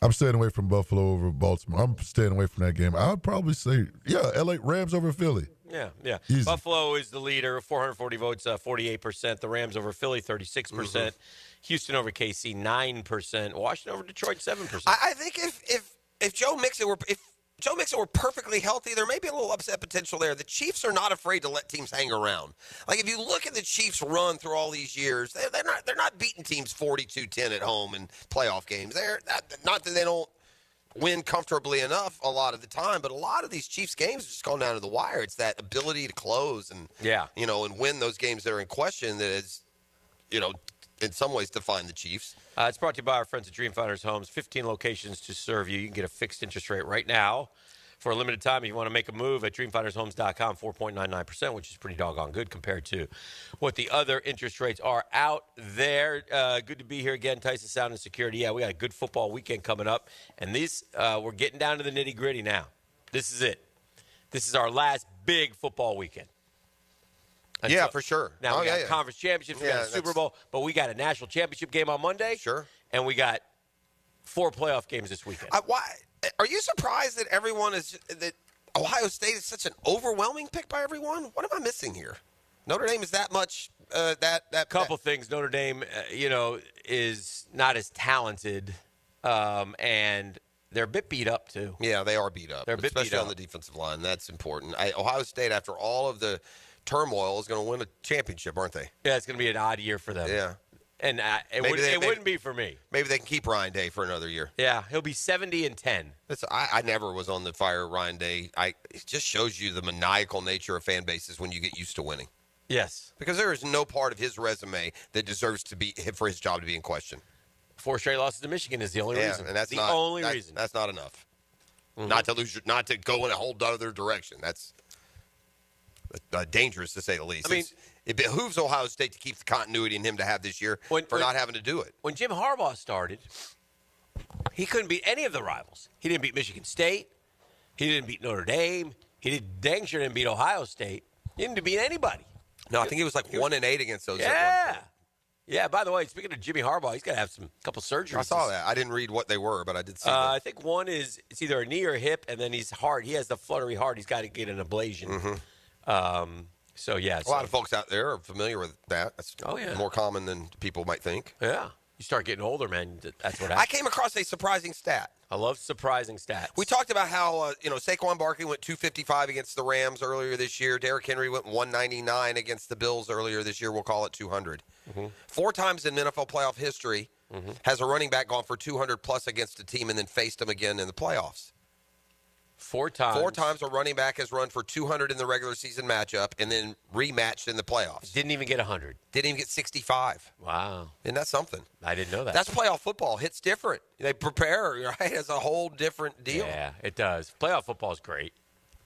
I'm staying away from Buffalo over Baltimore. I'm staying away from that game. I would probably say, LA Rams over Philly. Yeah. Easy. Buffalo is the leader, 440 votes, 48%. The Rams over Philly, 36%. Mm-hmm. Houston over KC, 9%. Washington over Detroit, 7%. I think if Joe Mixon were perfectly healthy, there may be a little upset potential there. The Chiefs are not afraid to let teams hang around. Like if you look at the Chiefs' run through all these years, they're not beating teams 42-10 at home in playoff games. They're not that they don't win comfortably enough a lot of the time, but a lot of these Chiefs games have just gone down to the wire. It's that ability to close and and win those games that are in question that is, in some ways define the Chiefs. It's brought to you by our friends at Dreamfinders Homes. 15 locations to serve you. You can get a fixed interest rate right now for a limited time. If you want to make a move at dreamfindershomes.com, 4.99%, which is pretty doggone good compared to what the other interest rates are out there. Good to be here again. Tyson Sound and Security. Yeah, we got a good football weekend coming up. And we're getting down to the nitty-gritty now. This is it. This is our last big football weekend. For sure. Now we got conference championships, we got a Super Bowl, but we got a national championship game on Monday. Sure. And we got 4 playoff games this weekend. Why are you surprised that that Ohio State is such an overwhelming pick by everyone? What am I missing here? Notre Dame is that much couple things. Notre Dame, is not as talented, and they're a bit beat up too. Yeah, they are beat up. They're a bit especially beat up on the defensive line. That's important. Ohio State, after all of the turmoil, is going to win a championship, aren't they? Yeah, it's going to be an odd year for them. Yeah. And it wouldn't be for me. Maybe they can keep Ryan Day for another year. Yeah, he'll be 70-10. I never was on the fire Ryan Day. It just shows you the maniacal nature of fan bases when you get used to winning. Yes. Because there is no part of his resume that deserves to be for his job to be in question. 4 straight losses to Michigan is the only reason. And that's the only reason. That's not enough. Mm-hmm. Not to go in a whole other direction. That's dangerous to say the least. I mean, it behooves Ohio State to keep the continuity in him to have this year not having to do it. When Jim Harbaugh started, he couldn't beat any of the rivals. He didn't beat Michigan State. He didn't beat Notre Dame. He dang sure didn't beat Ohio State. He didn't beat anybody. No, I think he was like 1-8 against those. Yeah. Yeah, by the way, speaking of Jimmy Harbaugh, he's got to have a couple surgeries. I saw that. I didn't read what they were, but I did see that. I think one is it's either a knee or a hip, and then he's heart. He has the fluttery heart. He's got to get an ablation. Mm-hmm. A lot of folks out there are familiar with that. That's more common than people might think. Yeah. You start getting older, man. That's what happens. I came across a surprising stat. I love surprising stats. We talked about how, Saquon Barkley went 255 against the Rams earlier this year. Derrick Henry went 199 against the Bills earlier this year. We'll call it 200. Mm-hmm. 4 times in NFL playoff history has a running back gone for 200-plus against a team and then faced them again in the playoffs. 4 times. 4 times a running back has run for 200 in the regular season matchup and then rematched in the playoffs. Didn't even get 100. Didn't even get 65. Wow. Isn't that something? I didn't know that. That's playoff football. Hits different. They prepare, right? It's a whole different deal. Yeah, it does. Playoff football is great.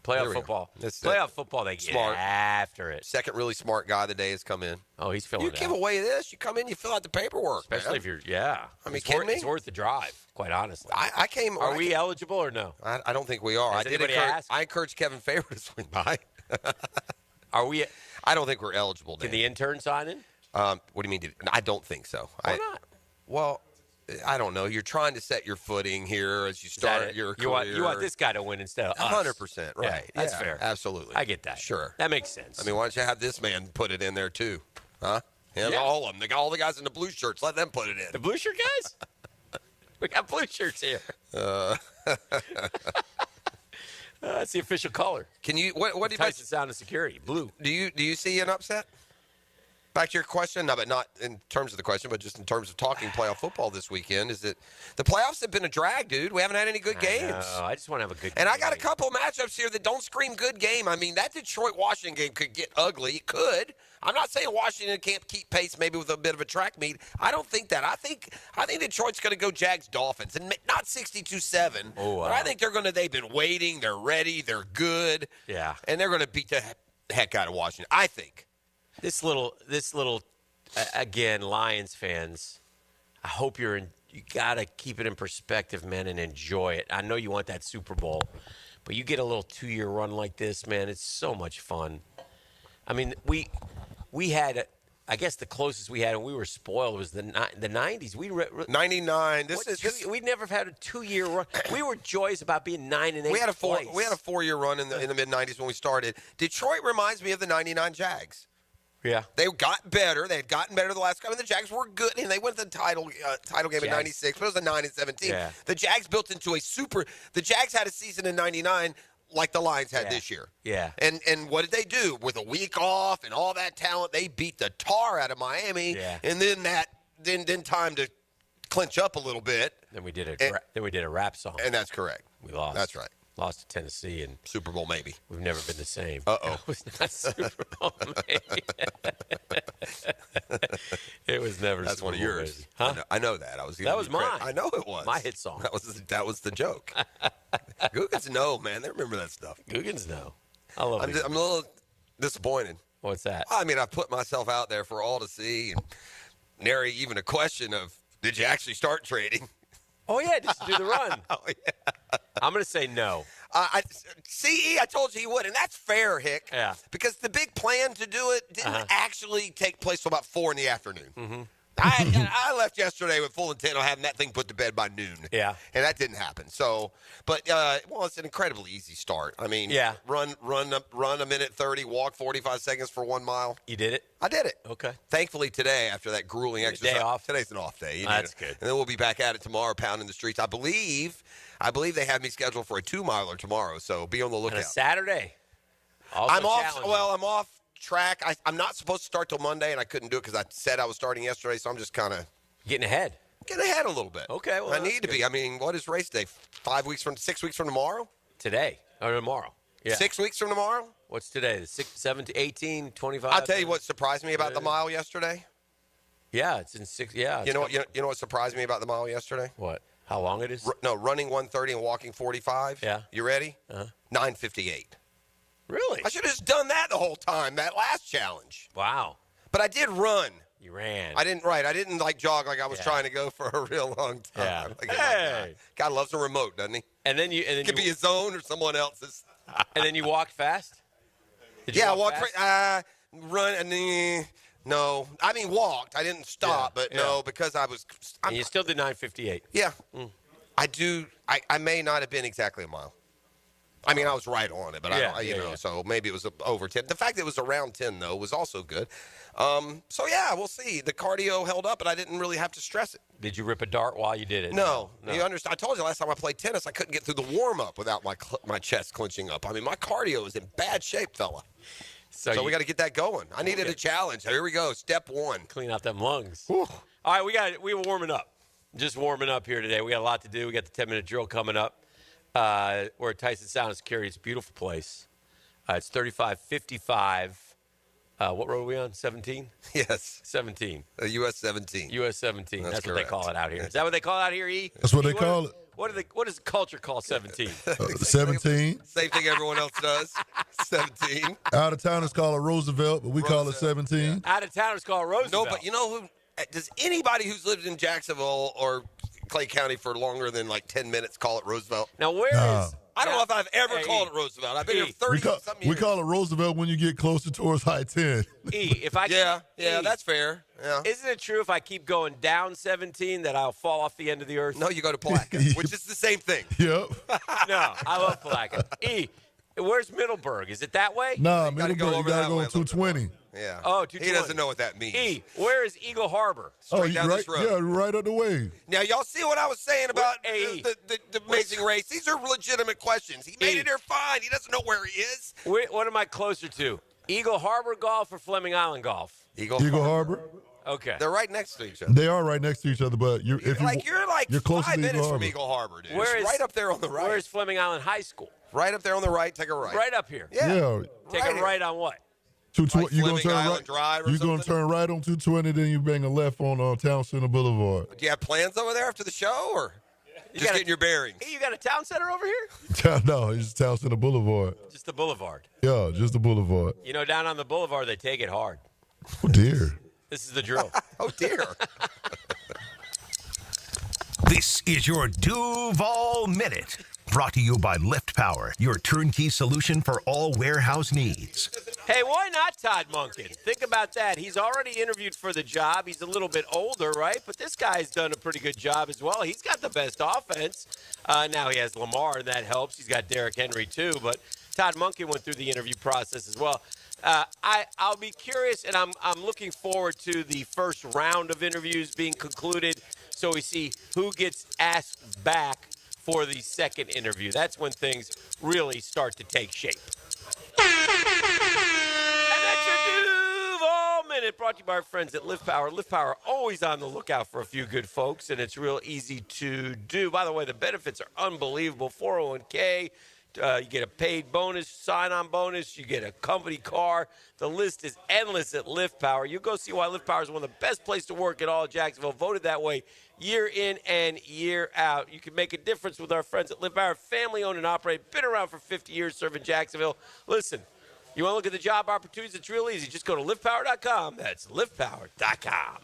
Playoff football. They get after it. Second really smart guy of the day has come in. Oh, he's filling it out. You give away this. You come in, you fill out the paperwork. Especially if you're, I mean, kidding me? It's worth the drive, quite honestly. Are we eligible or no? I don't think we are. I encouraged Kevin Favre to swing by. Are we? I don't think we're eligible. Can the intern sign in? What do you mean? I don't think so. Why not? Well, I don't know. You're trying to set your footing here as you start your career. You want this guy to win instead of us. 100%, right. Yeah, that's fair. Absolutely. I get that. Sure. That makes sense. I mean, why don't you have this man put it in there too? Huh? And all of them. All the guys in the blue shirts, let them put it in. The blue shirt guys? We got blue shirts here. That's the official color. Can you? What do you? Tyson Sound and Security, blue. Do you see an upset? Back to your question, no, but not in terms of the question, but just in terms of talking playoff football this weekend, is that the playoffs have been a drag, dude. We haven't had any good games. I just want to have a good game. And I got a couple matchups here that don't scream good game. I mean, that Detroit-Washington game could get ugly. It could. I'm not saying Washington can't keep pace maybe with a bit of a track meet. I don't think that. I think Detroit's going to go Jags-Dolphins, and not 62-7. Oh, wow. But I think they've been waiting. They're ready. They're good. Yeah. And they're going to beat the heck out of Washington, I think. This little, again, Lions fans, I hope you got to keep it in perspective, man, and enjoy it. I know you want that Super Bowl, but you get a little 2-year run like this, man, it's so much fun. I mean, we had I guess the closest we had, and we were spoiled, was the 90s. 99. We never had a 2-year run. We were joyous about being 9-8. We had a 4-year run in the mid 90s when we started. Detroit reminds me of the 99 Jags. Yeah, they got better. They had gotten better the last couple. The Jags were good, and they went to the title game in '96. But it was a 9-17. Yeah. The Jags built into a super. The Jags had a season in '99 like the Lions had this year. Yeah. And what did they do with a week off and all that talent? They beat the tar out of Miami. Yeah. And then time to clinch up a little bit. Then we did a rap song. And that's correct. We lost. That's right. Lost to Tennessee and Super Bowl maybe. We've never been the same. Uh-oh. It was not Super Bowl maybe. It was never. That's Super one of Bowl yours. Maybe. Huh? I know that. That was mine. I know it was my hit song. That was the joke. Googans know, man. They remember that stuff. Googans know. I love it. I'm a little disappointed. What's that? I mean, I put myself out there for all to see, and nary even a question of did you actually start trading? Oh yeah, just do the run. Oh yeah. I'm gonna say no. I told you he would, and that's fair, Hick. Yeah. Because the big plan to do it didn't actually take place till about 4 in the afternoon. Mm-hmm. I left yesterday with full intent on having that thing put to bed by noon. Yeah. And that didn't happen. So, but it's an incredibly easy start. I mean, run a minute 30, walk 45 seconds for 1 mile. You did it? I did it. Okay. Thankfully today, after that grueling exercise, day off. Today's an off day. That's good. And then we'll be back at it tomorrow, pounding the streets. I believe they have me scheduled for a 2-miler tomorrow. So be on the lookout. And a Saturday. Also I'm off. challenging. Well, I'm off track. I'm not supposed to start till Monday, and I couldn't do it because I said I was starting yesterday. So I'm just kind of getting ahead a little bit. Okay, well, I need to be. I mean, what is race day? 6 weeks from tomorrow? Today or tomorrow? Yeah. 6 weeks from tomorrow? What's today? The 6, 17, 18, 25? I'll tell you what surprised me about the mile yesterday. Yeah, it's in 6. Yeah. You know what surprised me about the mile yesterday? What? How long it is? Running 130 and walking 45. Yeah. You ready? 9:58. Really? I should have just done that the whole time, that last challenge. Wow. But I did run. You ran. I didn't like jog like I was trying to go for a real long time. Yeah. Like, hey. God loves a remote, doesn't he? And then it could be his own or someone else's. And then you walked fast? Did you I walk walked fast? run and no. I mean walked. I didn't stop, but no, because I was and you still did 9:58. Yeah. I do I may not have been exactly a mile. I mean, I was right on it, but so maybe it was over 10. The fact that it was around 10, though, was also good. We'll see. The cardio held up, but I didn't really have to stress it. Did you rip a dart while you did it? No. You understand? I told you last time I played tennis, I couldn't get through the warm-up without my chest clenching up. I mean, my cardio is in bad shape, fella. So we got to get that going. I needed a challenge. Here we go. Step 1. Clean out them lungs. Whew. All right, we were warming up. Just warming up here today. We got a lot to do. We got the 10-minute drill coming up. We're at Tyson Sound and Security. It's a beautiful place. It's 3555. What road are we on? 17? Yes. 17. US 17. US 17. That's what they correct. call it out here. Is that what they call it out here, E? That's what they call it. What does the culture call 17? 17. Same thing everyone else does. 17. Out of towners call it Roosevelt, but we call it 17. Out of towners call it Roosevelt. No, but you know who? Does anybody who's lived in Jacksonville or Clay County for longer than like 10 minutes call it Roosevelt? Now, where is... I don't know if I've ever called it Roosevelt. I've been here 30-something years. We call it Roosevelt when you get closer towards I-10. If I that's fair. Yeah. Isn't it true if I keep going down 17 that I'll fall off the end of the earth? No, you go to Palatka, which is the same thing. Yep. No, I love Palatka. Where's Middleburg? Is it that way? Nah, Middleburg, you got to go on 220. Yeah. Oh, 220. He doesn't know what that means. Where is Eagle Harbor? Straight down this road. Yeah, right up the way. Now, y'all see what I was saying about the amazing race? These are legitimate questions. He made it here fine. He doesn't know where he is. What am I closer to? Eagle Harbor Golf or Fleming Island Golf? Eagle Harbor. Okay. They're right next to each other. They are right next to each other, but you're close 5 to minutes Eagle from Harbor. Eagle Harbor, dude. It's right up there on the right. Where's Fleming Island High School? Right up there on the right. Take a right. Right up here. Yeah. Take a right on what? 220. Like Fleming Island You're gonna turn right on 220, then you bang a left on Town Center Boulevard. Do you have plans over there after the show, or just getting your bearings? Hey, you got a town center over here? No, it's just Town Center Boulevard. Just the boulevard. Yeah, just the boulevard. You know, down on the boulevard, they take it hard. Oh, dear. This is the drill. Oh, dear. This is your Duval Minute, brought to you by Lift Power, your turnkey solution for all warehouse needs. Hey, why not Todd Monken? Think about that. He's already interviewed for the job. He's a little bit older, right? But this guy's done a pretty good job as well. He's got the best offense. Now he has Lamar, and that helps. He's got Derrick Henry, too. But Todd Monken went through the interview process as well. I'll be curious, and I'm looking forward to the first round of interviews being concluded so we see who gets asked back for the second interview. That's when things really start to take shape. And that's your Duval Minute, brought to you by our friends at Lift Power. Lift Power, always on the lookout for a few good folks, and it's real easy to do. By the way, the benefits are unbelievable. 401k, you get a paid bonus, sign-on bonus, you get a company car. The list is endless at Lift Power. You go see why Lift Power is one of the best places to work in all of Jacksonville. Voted that way year in and year out. You can make a difference with our friends at Lift Power. Family-owned and operated, been around for 50 years serving Jacksonville. Listen, you want to look at the job opportunities? It's real easy. Just go to liftpower.com. That's liftpower.com.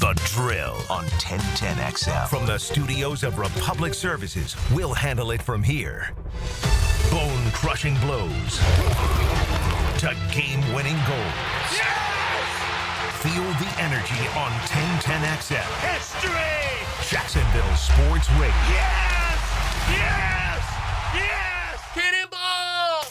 The Drill on 1010XL. From the studios of Republic Services, we'll handle it from here. Bone-crushing blows to game-winning goals. Yes! Feel the energy on 1010XL. History! Jacksonville Sports Radio. Yes! Yes! Yes! Cannonball!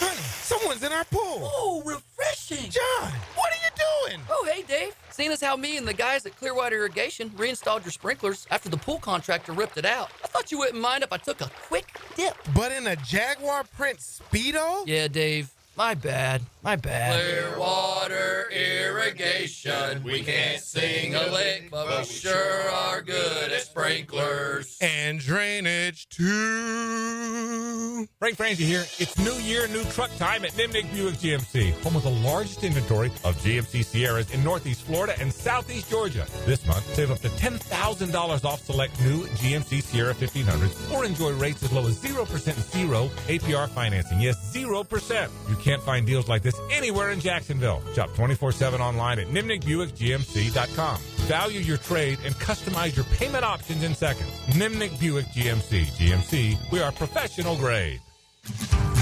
Honey, someone's in our pool. Oh, refreshing. John, what are you doing? Oh, hey, Dave. Seeing as how me and the guys at Clearwater Irrigation reinstalled your sprinklers after the pool contractor ripped it out, I thought you wouldn't mind if I took a quick dip. But in a Jaguar print Speedo? Yeah, Dave. My bad. Clearwater Irrigation. We can't sing a lick, but we sure are good at sprinklers. And drainage, too. Frank Frangie here. It's new year, new truck time at Nimnik Buick GMC, home of the largest inventory of GMC Sierras in Northeast Florida and Southeast Georgia. This month, save up to $10,000 off select new GMC Sierra 1500s or enjoy rates as low as 0% and 0 APR financing. Yes, 0%. You can't find deals like this anywhere in Jacksonville. Shop 24/7 online at nimnikbuickgmc.com. Value your trade and customize your payment options in seconds. Nimnik Buick GMC. GMC, we are professional grade.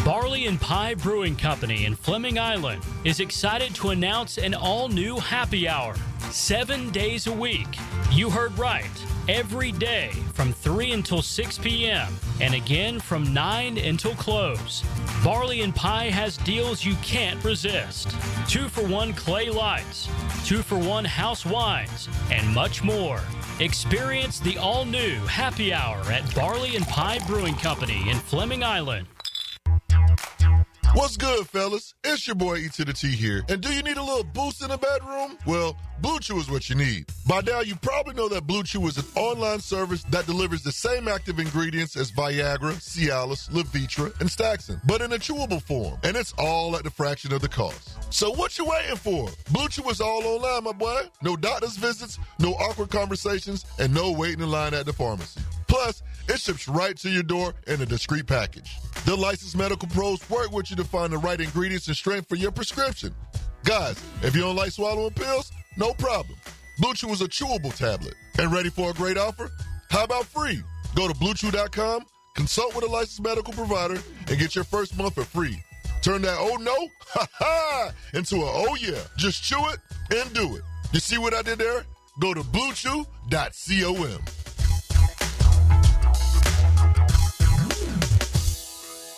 Barley and Pie Brewing Company in Fleming Island is excited to announce an all-new happy hour, 7 days a week. You heard right. Every day from 3 until 6 p.m. and again from 9 until close. Barley and Pie has deals you can't resist. 2-for-1 clay lights, 2-for-1 house wines, and much more. Experience the all-new happy hour at Barley and Pie Brewing Company in Fleming Island. What's good, fellas? It's your boy E to the T here. And do you need a little boost in the bedroom? Well, Blue Chew is what you need. By now, you probably know that Blue Chew is an online service that delivers the same active ingredients as Viagra, Cialis, Levitra, and Staxin, but in a chewable form. And it's all at the fraction of the cost. So what you waiting for? Blue Chew is all online, my boy. No doctor's visits, no awkward conversations, and no waiting in line at the pharmacy. Plus, it ships right to your door in a discreet package. The licensed medical pros work with you to find the right ingredients and strength for your prescription. Guys, if you don't like swallowing pills, no problem. Blue Chew is a chewable tablet. And ready for a great offer? How about free? Go to BlueChew.com, consult with a licensed medical provider, and get your first month for free. Turn that oh no, ha ha, into a oh yeah. Just chew it and do it. You see what I did there? Go to BlueChew.com.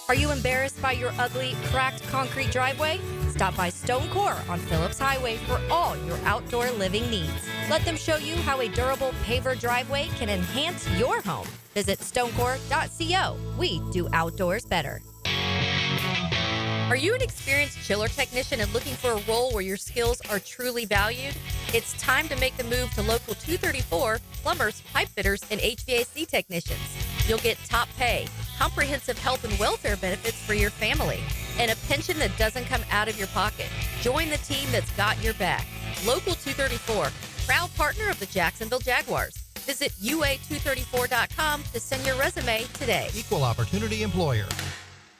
Are you embarrassed by your ugly, cracked concrete driveway? Stop by Stone Core on Phillips Highway for all your outdoor living needs. Let them show you how a durable paver driveway can enhance your home. Visit stonecore.co. We do outdoors better. Are you an experienced chiller technician and looking for a role where your skills are truly valued? It's time to make the move to Local 234, plumbers, pipe fitters, and HVAC technicians. You'll get top pay, comprehensive health and welfare benefits for your family, and a pension that doesn't come out of your pocket. Join the team that's got your back. Local 234, proud partner of the Jacksonville Jaguars. Visit UA234.com to send your resume today. Equal opportunity employer.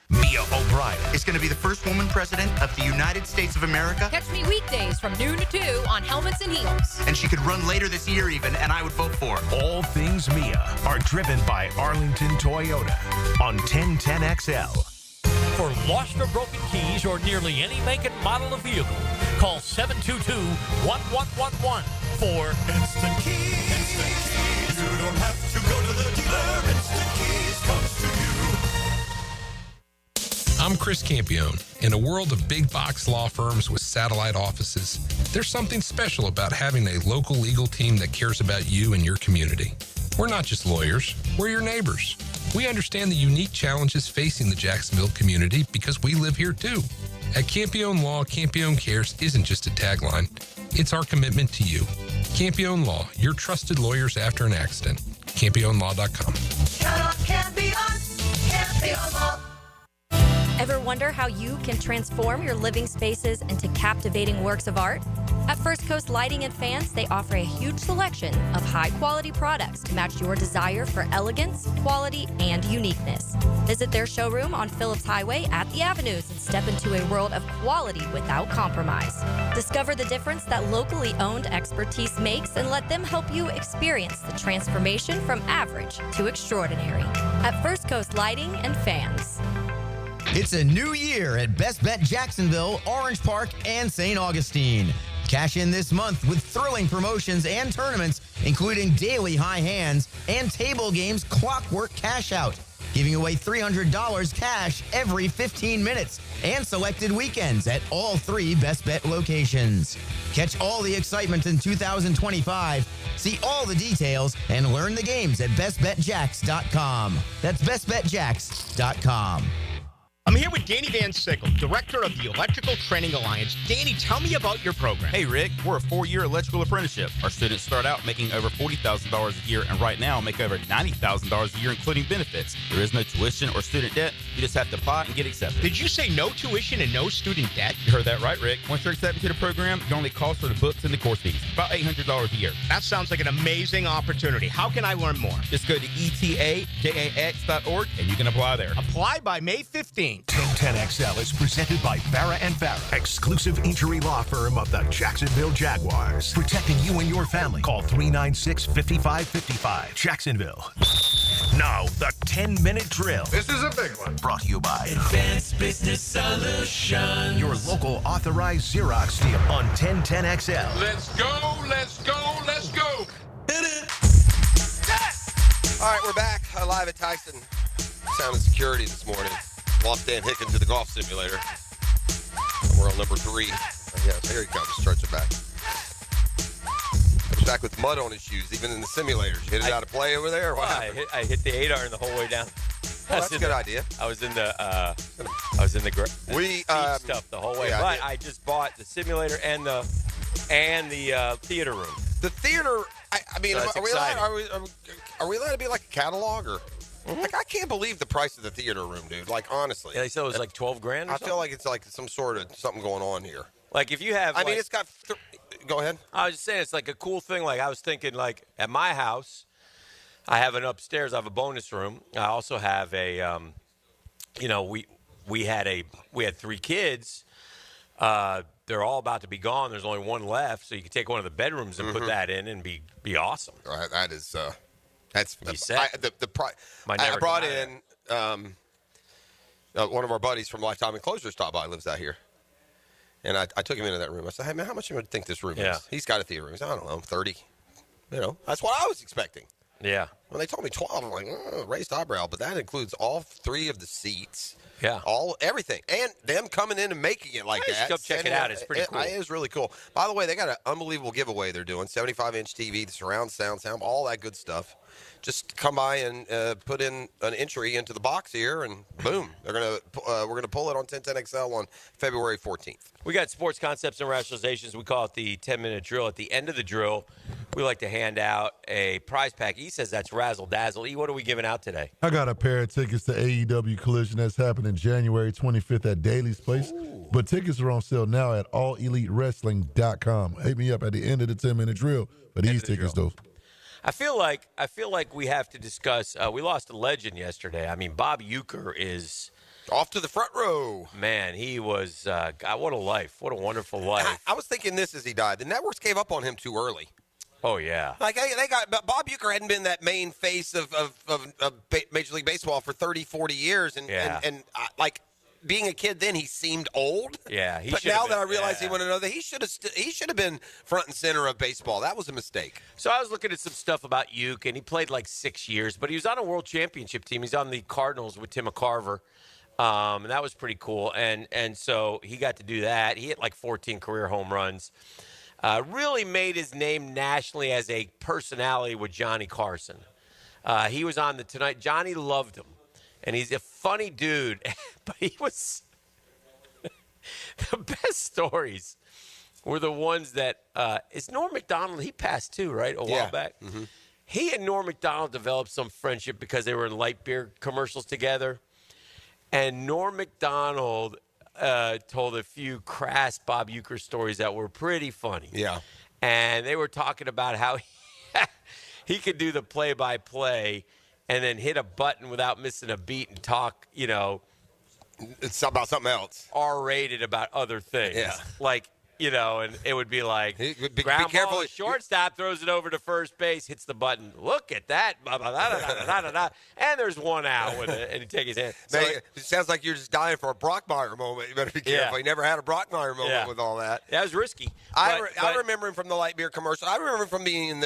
Mia O'Brien is going to be the first woman president of the United States of America. Catch me weekdays from noon to 2 on Helmets and Heels. And she could run later this year even, and I would vote for her. All things Mia are driven by Arlington Toyota on 1010XL. For lost or broken keys or nearly any make and model of vehicle, call 722-1111 for Instant Keys. Instant Keys. You don't have to go to the dealer. Instant Keys comes to you. I'm Chris Campione. In a world of big box law firms with satellite offices, there's something special about having a local legal team that cares about you and your community. We're not just lawyers, we're your neighbors. We understand the unique challenges facing the Jacksonville community because we live here too. At Campione Law, Campione Cares isn't just a tagline, it's our commitment to you. Campione Law, your trusted lawyers after an accident. CampioneLaw.com. Count on Campione. Campione Law. Ever wonder how you can transform your living spaces into captivating works of art? At First Coast Lighting and Fans, they offer a huge selection of high-quality products to match your desire for elegance, quality, and uniqueness. Visit their showroom on Phillips Highway at the Avenues and step into a world of quality without compromise. Discover the difference that locally owned expertise makes and let them help you experience the transformation from average to extraordinary. At First Coast Lighting and Fans. It's a new year at Best Bet Jacksonville, Orange Park, and St. Augustine. Cash in this month with thrilling promotions and tournaments, including daily high hands and table games clockwork cash out, giving away $300 cash every 15 minutes and selected weekends at all 3 Best Bet locations. Catch all the excitement in 2025. See all the details and learn the games at bestbetjacks.com. That's bestbetjacks.com. I'm here with Danny Van Sickle, Director of the Electrical Training Alliance. Danny, tell me about your program. Hey, Rick, we're a 4-year electrical apprenticeship. Our students start out making over $40,000 a year, and right now make over $90,000 a year, including benefits. There is no tuition or student debt. You just have to apply and get accepted. Did you say no tuition and no student debt? You heard that right, Rick. Once you're accepted to the program, your only cost for the books and the course fees, about $800 a year. That sounds like an amazing opportunity. How can I learn more? Just go to etajax.org, and you can apply there. Apply by May 15th. 1010XL is presented by Farrah & Farrah, exclusive injury law firm of the Jacksonville Jaguars. Protecting you and your family. Call 396-5555. Jacksonville. Now, the 10-minute drill. This is a big one. Brought to you by Advanced Business Solutions. your local authorized Xerox dealer on 1010XL. Let's go, let's go, let's go. Hit it. All right, we're back live at Tyson Sound and Security this morning. Lost Dan Hicken to the golf simulator. We're on number 3. Yeah, here he comes. Starts it back. Comes back with mud on his shoes, even in the simulators. You hit it out of play over there? I hit the 8-iron the whole way down. That's a good idea. I was in the stuff the whole way. Yeah, but I just bought the simulator and the theater room. The theater. I mean, So are we allowed to be like a catalog or? Like, I can't believe the price of the theater room, dude. Like, honestly. Yeah, they said it was like $12,000 or I feel like it's like some sort of something going on here. Like, if you have. I mean, it's got. Go ahead. I was just saying, it's like a cool thing. Like, I was thinking, like, at my house, I have an upstairs. I have a bonus room. I also have a, we had 3 kids. They're all about to be gone. There's only one left, so you can take one of the bedrooms and put that in and be awesome. That is. That's I brought in one of our buddies from Lifetime Enclosures stopped by, lives out here. And I took him into that room. I said, hey, man, how much do you think this room is? He's got a theater room. He said, I don't know, 30. That's what I was expecting. Yeah. When they told me 12, I'm like, raised eyebrow. But that includes all 3 of the seats. Yeah. Everything. And them coming in and making it like that. Come check it out. It's pretty cool. It is really cool. By the way, they got an unbelievable giveaway they're doing. 75-inch TV, the surround sound, all that good stuff. Just come by and put in an entry into the box here, and boom, we're gonna pull it on 1010XL on February 14th. We got sports concepts and rationalizations. We call it the 10-minute drill. At the end of the drill, we like to hand out a prize pack. E says that's razzle dazzle. E, what are we giving out today? I got a pair of tickets to AEW Collision that's happening January 25th at Daly's Place. Ooh. But tickets are on sale now at allelitewrestling.com. Hit me up at the end of the 10-minute drill for these tickets, though. I feel like we have to discuss. We lost a legend yesterday. I mean, Bob Uecker is off to the front row. Man, he was. God, what a life! What a wonderful life. I was thinking this as he died. The networks gave up on him too early. Oh yeah. Like they got Bob Uecker hadn't been that main face of Major League Baseball for 30, 40 years, and being a kid then, he seemed old. Yeah, but now that I realize he wanted to know that he should have been front and center of baseball. That was a mistake. So I was looking at some stuff about Uecker, and he played like 6 years, but he was on a world championship team. He's on the Cardinals with Tim McCarver. And that was pretty cool. And so he got to do that. He hit like 14 career home runs. Really made his name nationally as a personality with Johnny Carson. He was on the Tonight. Johnny loved him. And he's a funny dude. But he was the best stories were the ones that it's Norm Macdonald. He passed too, right? A while back. Mm-hmm. He and Norm Macdonald developed some friendship because they were in light beer commercials together. And Norm Macdonald told a few crass Bob Uecker stories that were pretty funny. Yeah. And they were talking about how he could do the play-by-play and then hit a button without missing a beat and talk, it's about something else. R-rated about other things. Yeah. Like, and it would be like, be ground careful. ball, the shortstop throws it over to first base, hits the button. Look at that. Blah, blah, blah, blah, blah, blah, blah. And there's one out with it, and he take his hand. So it sounds like you're just dying for a Brockmeyer moment. You better be careful. Yeah. He never had a Brockmeyer moment with all that. That was risky. I remember him from the light beer commercial. I remember him from being in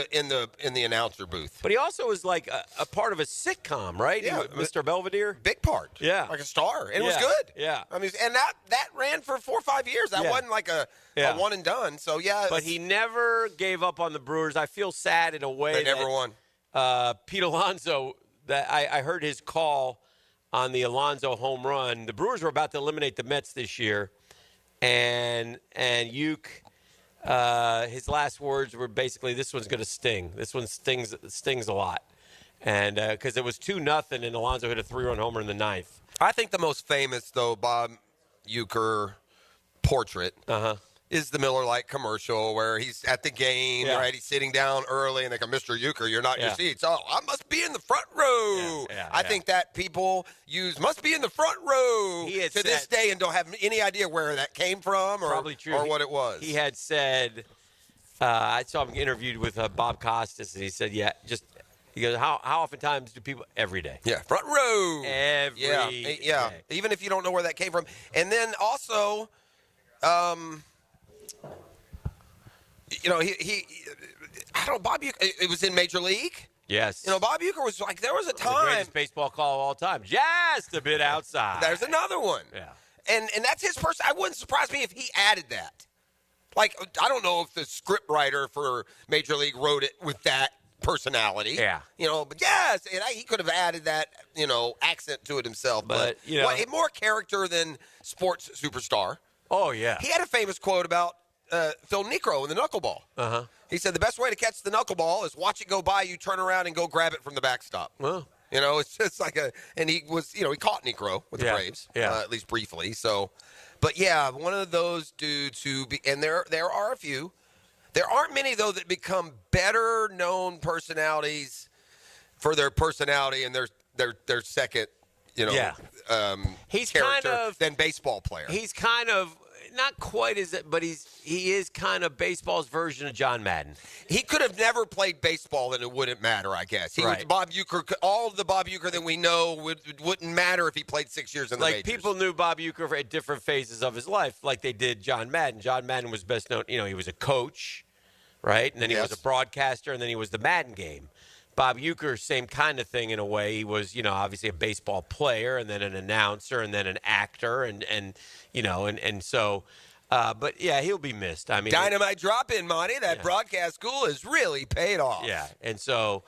the announcer booth. But he also was like a part of a sitcom, right? Yeah, Mr. Belvedere. Big part. Yeah, like a star, and it was good. Yeah, I mean, and that ran for 4 or 5 years. That wasn't like a one and done. So but he never gave up on the Brewers. I feel sad in a way. They never won. Pete Alonso. That I heard his call on the Alonso home run. The Brewers were about to eliminate the Mets this year, and Uecker, his last words were basically, "This one's going to sting. This one stings a lot," and because it was 2-0, and Alonso hit a 3-run homer in the ninth. I think the most famous though Bob Uecker portrait. Is the Miller Lite commercial where he's at the game, right? He's sitting down early, and they go, "Mr. Uecker, you're not in your seats." "Oh, I must be in the front row." I think that people use "must be in the front row" to this day and don't have any idea where that came from or, probably true. Or what it was. He had said, I saw him interviewed with Bob Costas, and he said, he goes, how oftentimes do people? Every day. Yeah, front row. Every day. Even if you don't know where that came from. And then also, Bob Uecker, it was in Major League. Yes. Bob Uecker was like, there was a time. The greatest baseball call of all time. Just a bit outside. There's another one. Yeah. And that's his person. I wouldn't surprise me if he added that. Like, I don't know if the script writer for Major League wrote it with that personality. Yeah. But yes, and he could have added that, accent to it himself. But more character than sports superstar. Oh, yeah. He had a famous quote about Phil Niekro in the knuckleball. He said, "The best way to catch the knuckleball is watch it go by you, turn around, and go grab it from the backstop." Well, it's just like and he was, he caught Niekro with the Braves, at least briefly. So, but one of those dudes and there are a few. There aren't many though that become better known personalities for their personality and their second, he's character kind of than baseball player. He's kind of not quite as, but he is kind of baseball's version of John Madden. He could have never played baseball, and it wouldn't matter, I guess. Bob Uecker, all of the Bob Uecker that we know wouldn't matter if he played 6 years in the majors. People knew Bob Uecker at different phases of his life, like they did John Madden. John Madden was best known. He was a coach, right, and then he was a broadcaster, and then he was the Madden game. Bob Uecker, same kind of thing in a way. He was, obviously a baseball player and then an announcer and then an actor and so, but he'll be missed. I mean, dynamite drop in, Monty. That broadcast school has really paid off. Yeah, and so,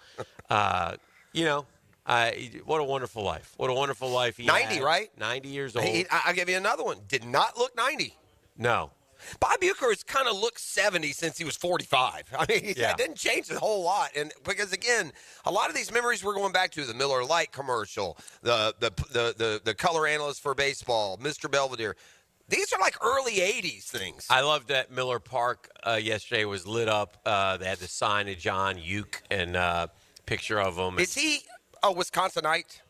what a wonderful life. What a wonderful life he 90, had. right? 90 years old. I'll give you another one. Did not look 90. No. Bob Uecker has kind of looked 70 since he was 45. I mean, it didn't change a whole lot. And because, again, a lot of these memories we're going back to, the Miller Lite commercial, the color analyst for baseball, Mr. Belvedere, these are like early 80s things. I love that Miller Park yesterday was lit up. They had the sign of John Uecker and picture of him. Is he a Wisconsinite?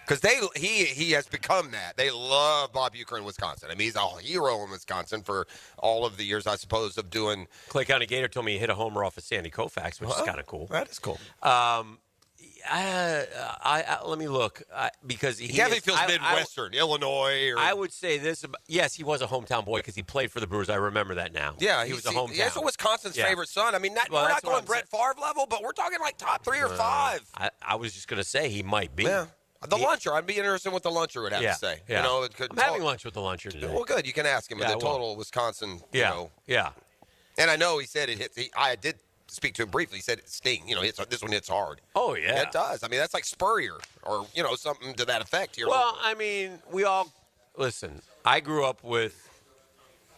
Because he has become that. They love Bob Uecker in Wisconsin. I mean, he's a hero in Wisconsin for all of the years, I suppose, of doing. Clay County Gator told me he hit a homer off of Sandy Koufax, which is kind of cool. That is cool. let me look because he definitely feels Midwestern, Illinois. I would say this. Yes, he was a hometown boy because he played for the Brewers. I remember that now. Yeah, he was a hometown. He's Wisconsin's favorite son. I mean, we're not going Brett Favre level, but we're talking like top 3 or 5. I was just going to say he might be. Yeah. The luncher. I'd be interested in what the luncher would have to say. Yeah. You know, I'm having lunch with the luncher today. Well, good. You can ask him. The total Wisconsin. Yeah. You know. Yeah. And I know he said it hits. I did speak to him briefly. He said it sting. You know, this one hits hard. Oh yeah, it does. I mean, that's like Spurrier or something to that effect here. Well, I mean, we all listen. I grew up with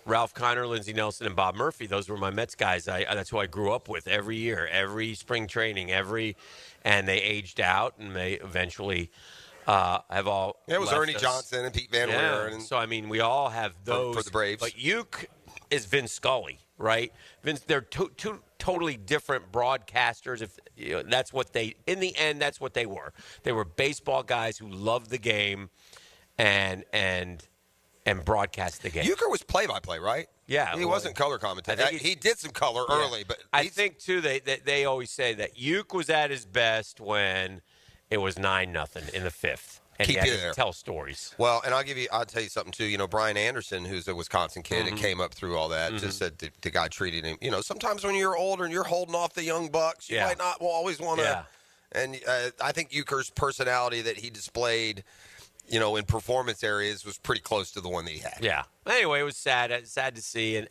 Ralph Kiner, Lindsey Nelson, and Bob Murphy. Those were my Mets guys. That's who I grew up with every year, every spring training, and they aged out, and they eventually have all. Yeah, it was left Ernie us. Johnson and Pete Van Leeuwen. And so I mean, we all have those for the Braves. But Uecker is Vin Scully, right? They're two totally different broadcasters. If that's what in the end, that's what they were. They were baseball guys who loved the game, and broadcast the game. Uecker was play-by-play, right? Yeah, he wasn't color commentator. He did some color early, but I think too they always say that Uecker was at his best when it was 9-0 in the 5th. And Keep he you had to there. tell stories. Well, and I'll tell you something too. You know, Brian Anderson, who's a Wisconsin kid and came up through all that, just said the guy treated him. You know, sometimes when you're older and you're holding off the young bucks, you might not always want to. Yeah. And I think Uecker's personality that he displayed, you know, in performance areas was pretty close to the one that he had. Yeah. Anyway, it was sad to see, and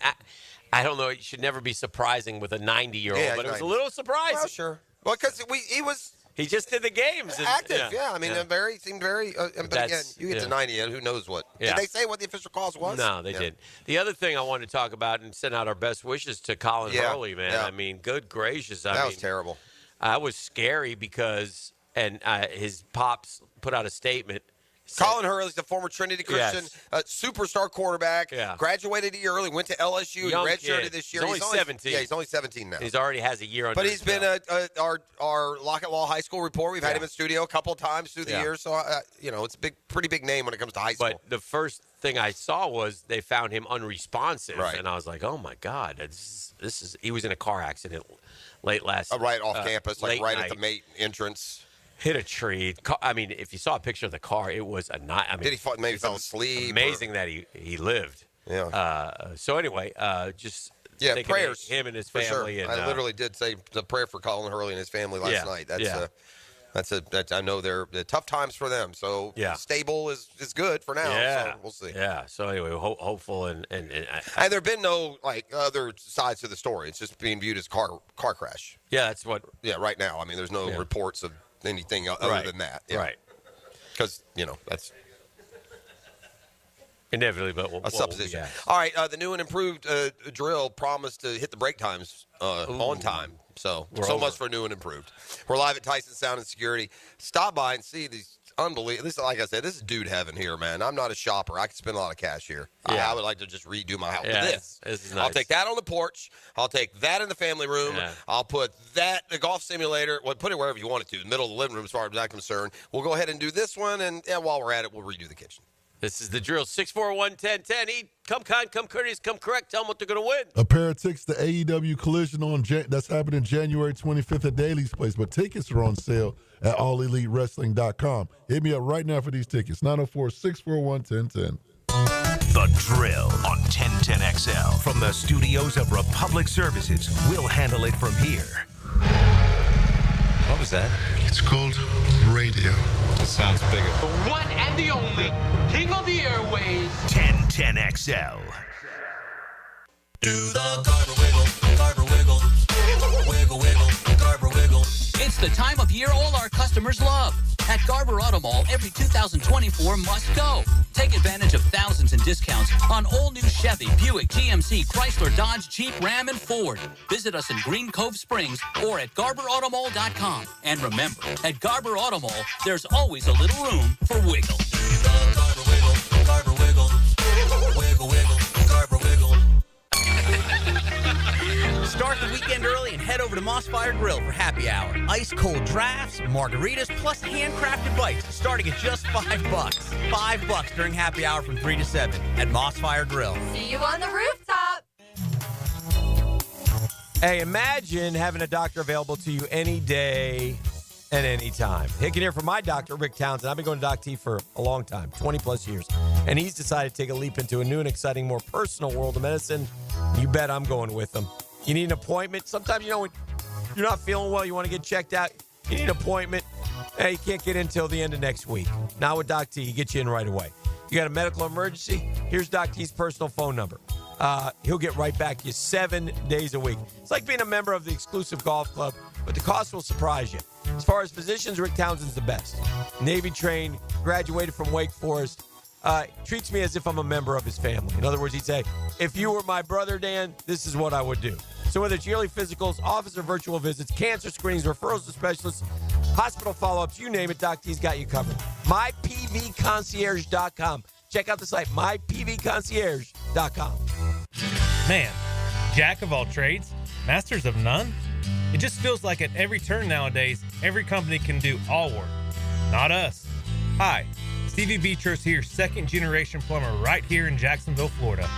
I don't know. It should never be surprising with a 90-year-old, but it was a little surprising. Well, sure. Well, because he was just did the games. Active, yeah. I mean, seemed very. But again, you get to 90, and who knows what? Yeah. Did they say what the official cause was? No, they didn't. The other thing I wanted to talk about and send out our best wishes to Colin Hurley, man. Yeah. I mean, good gracious. That was terrible. That was scary because, his pops put out a statement. Colin Hurley's the former Trinity Christian superstar quarterback. Yeah. Graduated a year early, went to LSU, Young redshirted kid. this year. He's only 17. Yeah, he's only 17 now. He's already has a year under But his he's been our Lockett Law High School report. We've had him in studio a couple of times through the years. So, it's a pretty big name when it comes to high school. But the first thing I saw was they found him unresponsive. Right. And I was like, oh, my God. He was in a car accident late last right off campus, like right night. at the mate entrance. Hit a tree. I mean, if you saw a picture of the car, it was a night. I mean, Did he maybe fell asleep? Amazing that he lived. Yeah. So anyway, just thinking prayers of him and his for family. Sure. And, I literally did say the prayer for Colin Hurley and his family last night. That's I know they're tough times for them. So stable is good for now. Yeah. So we'll see. Yeah. So anyway, hopeful and there've been no other sides to the story. It's just being viewed as car crash. Yeah, that's what. Yeah, right now. I mean, there's no reports of anything other than that. Yeah. Right. Because that's inevitably, but a supposition. All right, the new and improved drill promised to hit the break times on time. So much for new and improved. We're live at Tyson Sound and Security. Stop by and see these unbelievable. This, like I said, this is dude heaven here, man. I'm not a shopper. I can spend a lot of cash here. Yeah. I would like to just redo my house. Yeah, With this is nice. I'll take that on the porch. I'll take that in the family room. Yeah. I'll put the golf simulator. Well, put it wherever you want it to, the middle of the living room, as far as I'm concerned. We'll go ahead and do this one, and while we're at it, we'll redo the kitchen. This is the drill. 641-1010. Come kind, come courteous, come correct. Tell them what they're going to win. A pair of tickets to AEW Collision that's happening January 25th at Daly's Place, but tickets are on sale at AllEliteWrestling.com. Hit me up right now for these tickets. 904-641-1010. The Drill on 1010XL. From the studios of Republic Services, we'll handle it from here. What was that? It's called radio. It sounds bigger. The one and the only king of the airways. 1010XL. Do the Garber wiggle, Garber wiggle, wiggle, wiggle, Garber wiggle. It's the time of year all our customers love. At Garber Auto Mall, every 2024 must go. Take advantage of thousands in discounts on all new Chevy, Buick, GMC, Chrysler, Dodge, Jeep, Ram, and Ford. Visit us in Green Cove Springs or at GarberAutomall.com. And remember, at Garber Auto Mall, there's always a little room for wiggle. Garber wiggle, Garber wiggle, wiggle, wiggle, Garber wiggle. Start the weekend early and head over to Moss Fire Grill for happy hour. Ice cold drafts, margaritas, plus handcrafted bites, starting at just $5. $5 during happy hour from 3 to 7 at Moss Fire Grill. See you on the rooftop. Hey, imagine having a doctor available to you any day, and anytime. Hicken here from my doctor, Rick Townsend. I've been going to Doc T for a long time, 20 plus years. And he's decided to take a leap into a new and exciting, more personal world of medicine. You bet I'm going with him. You need an appointment. Sometimes, when you're not feeling well, you want to get checked out. You need an appointment. Hey, you can't get in until the end of next week. Now with Doc T, he gets you in right away. You got a medical emergency? Here's Doc T's personal phone number. He'll get right back to you 7 days a week. It's like being a member of the exclusive golf club, but the cost will surprise you. As far as physicians, Rick Townsend's the best. Navy trained, graduated from Wake Forest, treats me as if I'm a member of his family. In other words, he'd say, if you were my brother, Dan, this is what I would do. So whether it's yearly physicals, office or virtual visits, cancer screenings, referrals to specialists, hospital follow-ups, you name it, Doc T's got you covered. MyPVConcierge.com. Check out the site, MyPVConcierge.com. Man, jack of all trades, masters of none? It just feels like at every turn nowadays, every company can do all work. Not us. Hi, Stevie Beatrice here, second-generation plumber right here in Jacksonville, Florida.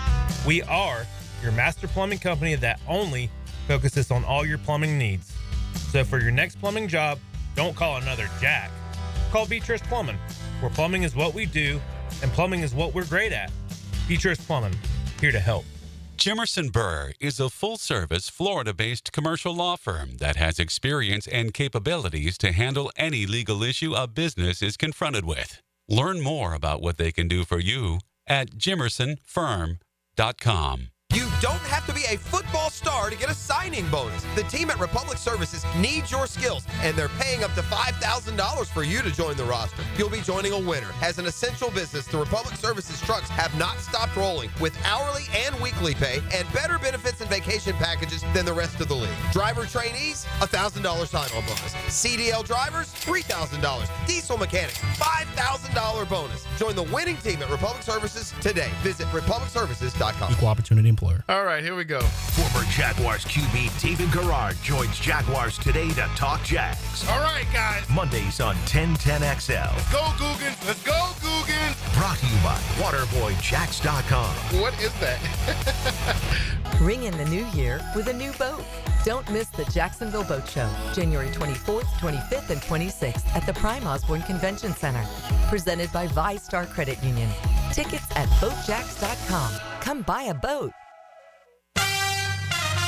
We are your master plumbing company that only focuses on all your plumbing needs. So for your next plumbing job, don't call another Jack. Call Beatrice Plumbing, where plumbing is what we do and plumbing is what we're great at. Beatrice Plumbing, here to help. Jimerson Burr is a full-service, Florida-based commercial law firm that has experience and capabilities to handle any legal issue a business is confronted with. Learn more about what they can do for you at jimersonfirm.com. You don't have to be a football star to get a signing bonus. The team at Republic Services needs your skills, and they're paying up to $5,000 for you to join the roster. You'll be joining a winner. As an essential business, the Republic Services trucks have not stopped rolling with hourly and weekly pay and better benefits and vacation packages than the rest of the league. Driver trainees, $1,000 sign-on bonus. CDL drivers, $3,000. Diesel mechanics, $5,000 bonus. Join the winning team at Republic Services today. Visit republicservices.com. Equal opportunity employer. All right, here we go. Former Jaguars QB David Garrard joins Jaguars today to talk Jags. All right, guys. Mondays on 1010XL. Let's go, Googans. Let's go, Googans. Brought to you by waterboyjacks.com. What is that? Ring in the new year with a new boat. Don't miss the Jacksonville Boat Show, January 24th, 25th, and 26th at the Prime Osborne Convention Center. Presented by ViStar Credit Union. Tickets at boatjacks.com. Come buy a boat.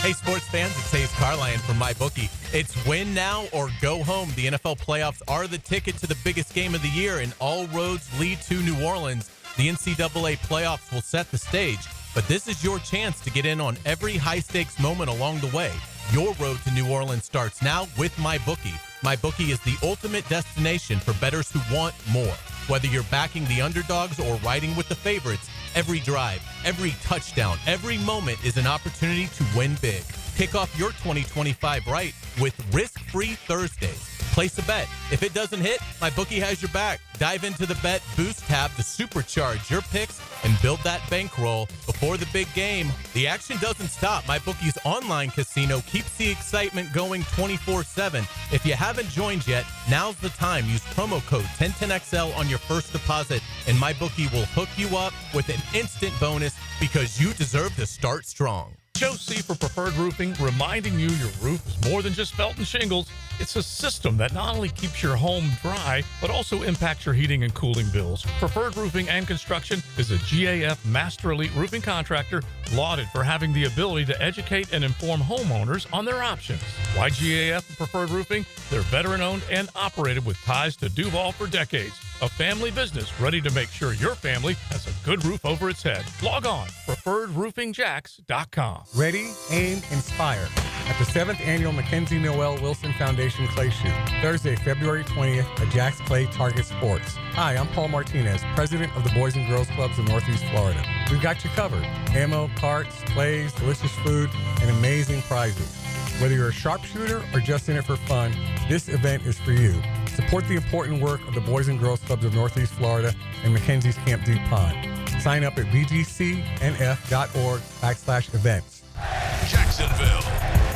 Hey, sports fans, it's Hayes Carline from MyBookie. It's win now or go home. The NFL playoffs are the ticket to the biggest game of the year, and all roads lead to New Orleans. The NCAA playoffs will set the stage, but this is your chance to get in on every high-stakes moment along the way. Your road to New Orleans starts now with MyBookie. MyBookie is the ultimate destination for bettors who want more. Whether you're backing the underdogs or riding with the favorites, every drive, every touchdown, every moment is an opportunity to win big. Kick off your 2025 right with risk-free Thursdays. Place a bet. If it doesn't hit, MyBookie has your back. Dive into the Bet Boost tab to supercharge your picks and build that bankroll before the big game. The action doesn't stop. MyBookie's online casino keeps the excitement going 24/7. If you haven't joined yet, now's the time. Use promo code 1010XL on your first deposit, and MyBookie will hook you up with an instant bonus because you deserve to start strong. Joe C. for Preferred Roofing, reminding you your roof is more than just felt and shingles. It's a system that not only keeps your home dry, but also impacts your heating and cooling bills. Preferred Roofing and Construction is a GAF Master Elite Roofing Contractor lauded for having the ability to educate and inform homeowners on their options. Why GAF and Preferred Roofing? They're veteran-owned and operated with ties to Duval for decades. A family business ready to make sure your family has a good roof over its head. Log on, preferredroofingjacks.com. Ready, aim, inspire at the 7th Annual Mackenzie Noel Wilson Foundation Clay Shoot, Thursday, February 20th at Jack's Clay Target Sports. Hi, I'm Paul Martinez, president of the Boys and Girls Clubs of Northeast Florida. We've got you covered. Ammo, carts, clays, delicious food, and amazing prizes. Whether you're a sharpshooter or just in it for fun, this event is for you. Support the important work of the Boys and Girls Clubs of Northeast Florida and Mackenzie's Camp Deep Pond. Sign up at bgcnf.org/events. Jacksonville.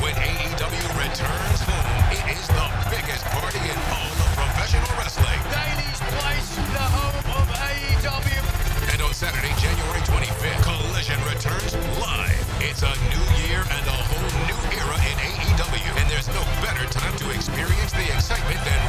When AEW returns home, it is the biggest party in all of professional wrestling. Daily's Place, the home of AEW. And on Saturday, January 25th, Collision returns live. It's a new year and a whole new era in AEW. And there's no better time to experience the excitement than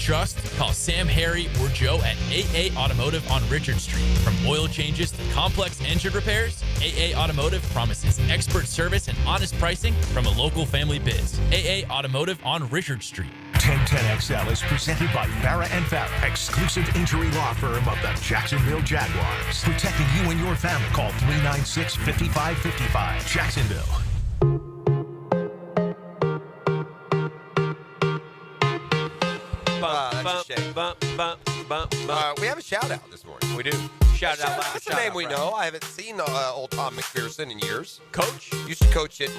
trust? Call Sam, Harry, or Joe at AA Automotive on Richard Street. From oil changes to complex engine repairs, AA Automotive promises expert service and honest pricing from a local family biz. AA Automotive on Richard Street. 1010XL is presented by Farrah and Farrah, exclusive injury law firm of the Jacksonville Jaguars. Protecting you and your family. Call 396-5555. Jacksonville. That's a shame. We have a shout-out this morning. We do. Shout out loud. That's a name we know. I haven't seen old Tom McPherson in years. Coach? Used to coach at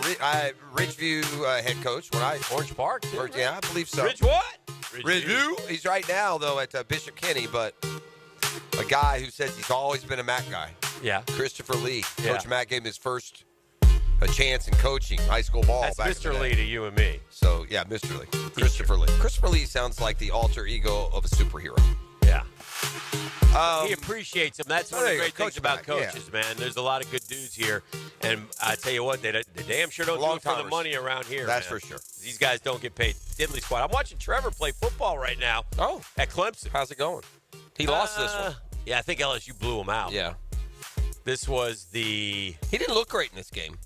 Ridgeview head coach when I Orange Park? Yeah, I believe so. Ridge what? Ridgeview. He's right now, though, at Bishop Kenny, but a guy who says he's always been a Mac guy. Yeah. Christopher Lee. Yeah. Coach Mac gave him his first chance in coaching high school ball. That's back Mr. in the Lee day. to you and me. So, yeah, Mr. Lee. Christopher Lee. Christopher Lee sounds like the alter ego of a superhero. Yeah. He appreciates them. That's one of the great things about coaches, man. There's a lot of good dudes here. And I tell you what, they damn sure don't do it for the money around here. That's man. for sure. These guys don't get paid diddly squat. I'm watching Trevor play football right now. Oh. At Clemson. How's it going? He lost this one. Yeah, I think LSU blew him out. Yeah. This was the... He didn't look great in this game.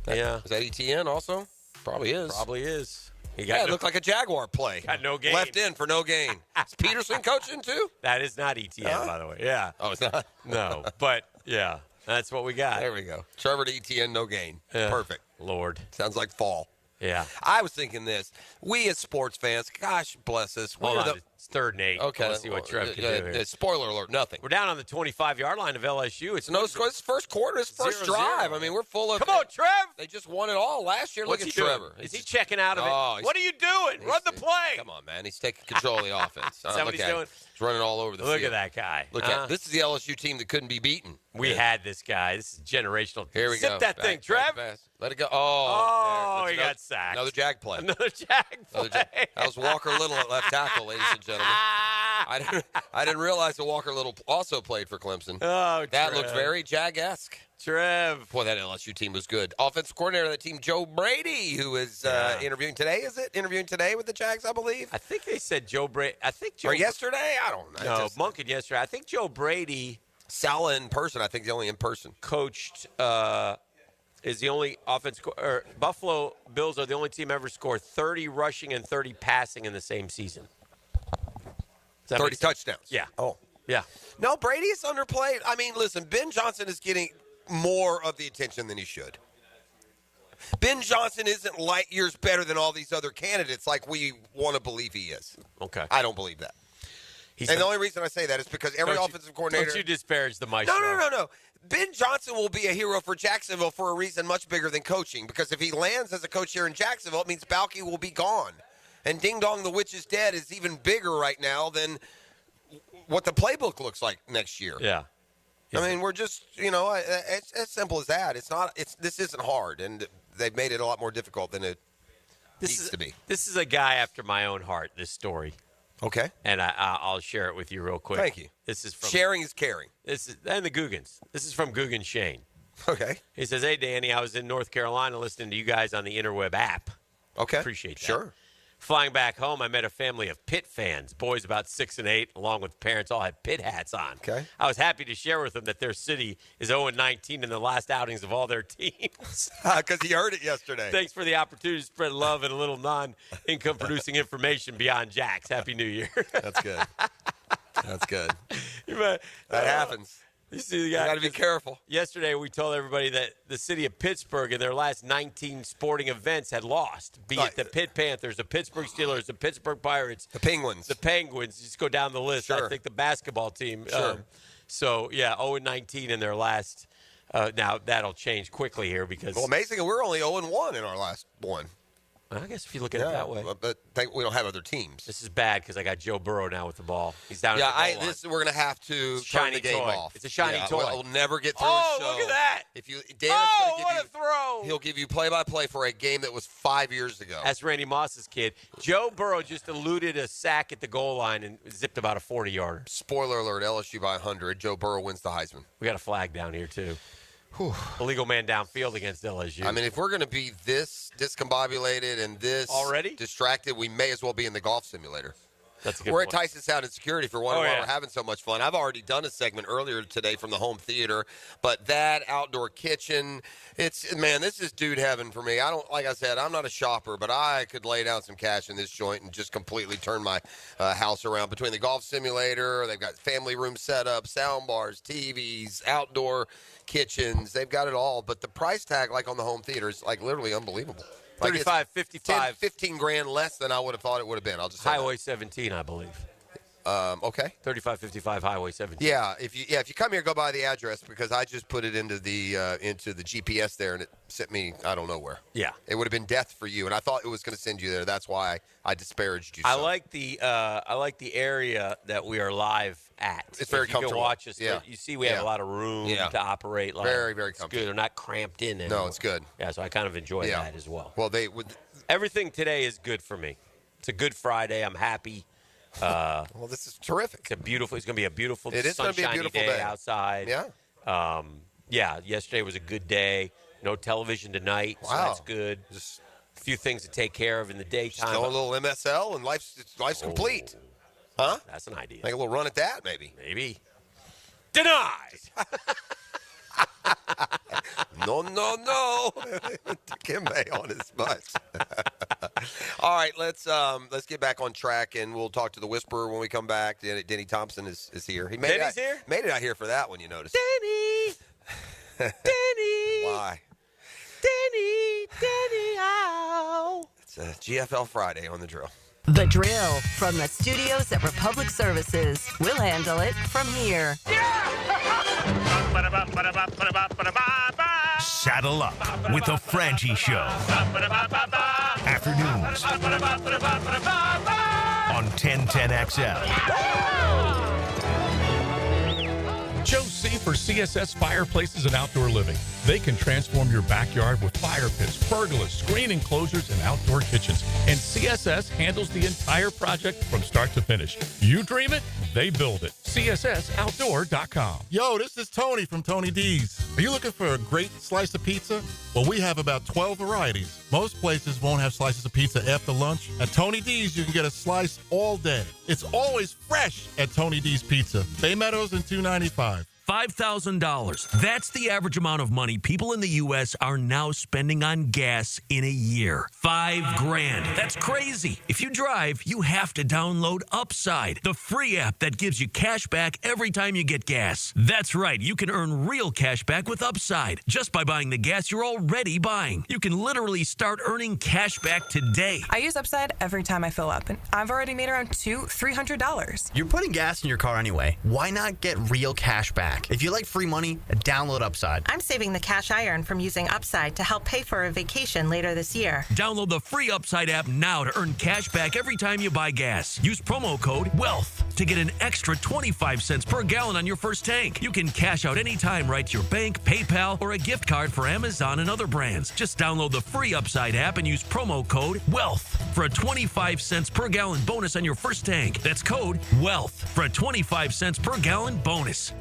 Yeah. Is that ETN also? Probably is. Probably is. It looked like a Jaguar play. Got no gain. Left in for no gain. Is Peterson coaching too? That is not ETN, by the way. Yeah. Oh, it's not? No, but yeah, that's what we got. There we go. Trevor to ETN, no gain. Yeah. Perfect. Lord. Sounds like fall. Yeah. I was thinking this. We as sports fans, gosh bless us. Hold on. It's 3rd and 8. Okay. Let's see what Trev can do here. Spoiler alert, nothing. We're down on the 25-yard line of LSU. It's no score. It's first quarter. It's first 0-0. drive. I mean, we're full of... Come on, Trev. They just won it all last year. What's Look at he doing? Trevor. Is he checking out of it? Oh, What are you doing? Run the play. Come on, man. He's taking control of the offense. Is that what he's doing? He's running all over the field. Look at that guy. Look at this is the LSU team that couldn't be beaten. We had this guy. This is generational. Here we Sip go. that thing, Trev. Let it go. Oh, he got sacked. Another Jag play. Another Jag play. That was Walker Little at left tackle, ladies and gentlemen. I didn't realize that Walker Little also played for Clemson. Oh, that Trev. looks very Jag-esque. Trev. Boy, that LSU team was good. Offensive coordinator of that team, Joe Brady, who is interviewing today. Is it interviewing today with the Jags, I believe? I think they said Joe Brady. I think Joe. Or yesterday? I don't know. No, Monken yesterday. I think Joe Brady. Sala in person. I think the only in person. Coached. Is the only offense. Buffalo Bills are the only team ever scored 30 rushing and 30 passing in the same season. 30 touchdowns. Yeah. Oh. Yeah. No, Brady is underplayed. I mean, listen, Ben Johnson is getting more of the attention than he should. Ben Johnson isn't light years better than all these other candidates like we want to believe he is. Okay. I don't believe that. And the only reason I say that is because every offensive coordinator... Don't you disparage the maestro. No. Ben Johnson will be a hero for Jacksonville for a reason much bigger than coaching. Because if he lands as a coach here in Jacksonville, it means Balky will be gone. And Ding Dong, the Witch is Dead is even bigger right now than what the playbook looks like next year. Yeah. I mean, we're just, it's as simple as that. This isn't hard, and they've made it a lot more difficult than it needs to be. This is a guy after my own heart, this story. Okay. And I'll share it with you real quick. Thank you. This is from Sharing is caring. And the Googans. This is from Guggen Shane. Okay. He says, "Hey, Danny, I was in North Carolina listening to you guys on the Interweb app." Okay. Appreciate that. Sure. Flying back home, I met a family of Pitt fans. Boys about 6 and 8, along with parents, all had Pitt hats on. Okay. I was happy to share with them that their city is 0-19 in the last outings of all their teams. Because he heard it yesterday. Thanks for the opportunity to spread love and a little non-income producing information beyond Jacks. Happy New Year. That's good. That's good. That happens. You see the guy. You got to be careful. Yesterday, we told everybody that the city of Pittsburgh in their last 19 sporting events had lost. Be it the Pitt Panthers, the Pittsburgh Steelers, the Pittsburgh Pirates, the Penguins. The Penguins. Just go down the list. Sure. I think the basketball team. Sure. 0-19 in their last. Now, that'll change quickly here because. Well, amazing. We're only 0-1 in our last one. I guess if you look at it that way. But we don't have other teams. This is bad because I got Joe Burrow now with the ball. He's down Yeah, at the goal line. we're going to have to turn the game off. It's a shiny toy. We'll never get through Oh, a show. look at that. If you, David's gonna give what you, a throw. He'll give you play-by-play for a game that was 5 years ago. That's Randy Moss's kid. Joe Burrow just eluded a sack at the goal line and zipped about a 40-yarder. Spoiler alert, LSU by 100. Joe Burrow wins the Heisman. We got a flag down here, too. Illegal man downfield against LSU. I mean, if we're going to be this discombobulated and this already distracted, we may as well be in the golf simulator. That's a good We're point. at Tyson Sound and Security for why we're having so much fun. I've already done a segment earlier today from the home theater, but that outdoor kitchen, this is dude heaven for me. Like I said, I'm not a shopper, but I could lay down some cash in this joint and just completely turn my house around. Between the golf simulator, they've got family room setup, sound bars, TVs, outdoor kitchens. They've got it all, but the price tag, like on the home theater, is like literally unbelievable. Like 35, 55. 15 grand less than I would have thought it would have been. I'll just say Highway 17, I believe. Okay. 3555 Highway 17. Yeah, if you come here, go by the address because I just put it into the GPS there and it sent me I don't know where. Yeah. It would have been death for you, and I thought it was going to send you there. That's why I disparaged you. I like the area that we are live at. It's very comfortable. You can watch us. Yeah. You see, we have a lot of room to operate. Very, very it's comfortable. good. They're not cramped in anymore. No, it's good. Yeah, so I kind of enjoy that as well. Well, everything today is good for me. It's a good Friday. I'm happy. Well, this is terrific. It's going to be a beautiful, it is going to be a beautiful day outside. Yeah. Yesterday was a good day. No television tonight, so that's good. Just a few things to take care of in the daytime. Still a little MSL, and life's complete. Huh? That's an idea. Make a little run at that, maybe. Maybe. Denied. No. Dikembe on his butt. All right, let's get back on track, and we'll talk to the Whisperer when we come back. Denny Thompson is here. Denny's here? Made it out here for that one, you noticed. Denny. Why? Denny, ow. It's a GFL Friday on the drill. The Drill from the studios at Republic Services. We'll handle it from here. Saddle up with the Frangie Show. Afternoons on 1010XL. Joe C for CSS Fireplaces and Outdoor Living. They can transform your backyard with fire pits, pergolas, screen enclosures, and outdoor kitchens. And CSS handles the entire project from start to finish. You dream it, they build it. CSSOutdoor.com. Yo, this is Tony from Tony D's. Are you looking for a great slice of pizza? Well, we have about 12 varieties. Most places won't have slices of pizza after lunch. At Tony D's, you can get a slice all day. It's always fresh at Tony D's Pizza. Bay Meadows and $2.95. $5,000. That's the average amount of money people in the U.S. are now spending on gas in a year. $5,000. That's crazy. If you drive, you have to download Upside, the free app that gives you cash back every time you get gas. That's right. You can earn real cash back with Upside just by buying the gas you're already buying. You can literally start earning cash back today. I use Upside every time I fill up, and I've already made around $200-$300. You're putting gas in your car anyway. Why not get real cash back? If you like free money, download Upside. I'm saving the cash I earn from using Upside to help pay for a vacation later this year. Download the free Upside app now to earn cash back every time you buy gas. Use promo code WEALTH to get an extra 25 cents per gallon on your first tank. You can cash out anytime right to your bank, PayPal, or a gift card for Amazon and other brands. Just download the free Upside app and use promo code WEALTH for a 25 cents per gallon bonus on your first tank. That's code WEALTH for a 25 cents per gallon bonus.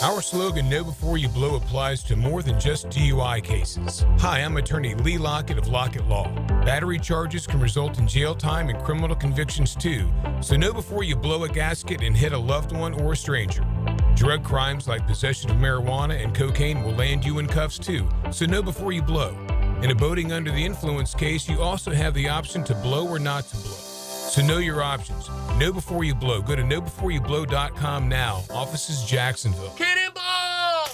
Our slogan, Know Before You Blow, applies to more than just DUI cases. Hi, I'm attorney Lee Lockett of Lockett Law. Battery charges can result in jail time and criminal convictions too, so know before you blow a gasket and hit a loved one or a stranger. Drug crimes like possession of marijuana and cocaine will land you in cuffs too, so know before you blow. In a boating under the influence case, you also have the option to blow or not to blow. So know your options. Know before you blow. Go to knowbeforeyouBlow.com now. Offices Jacksonville. Cannonball!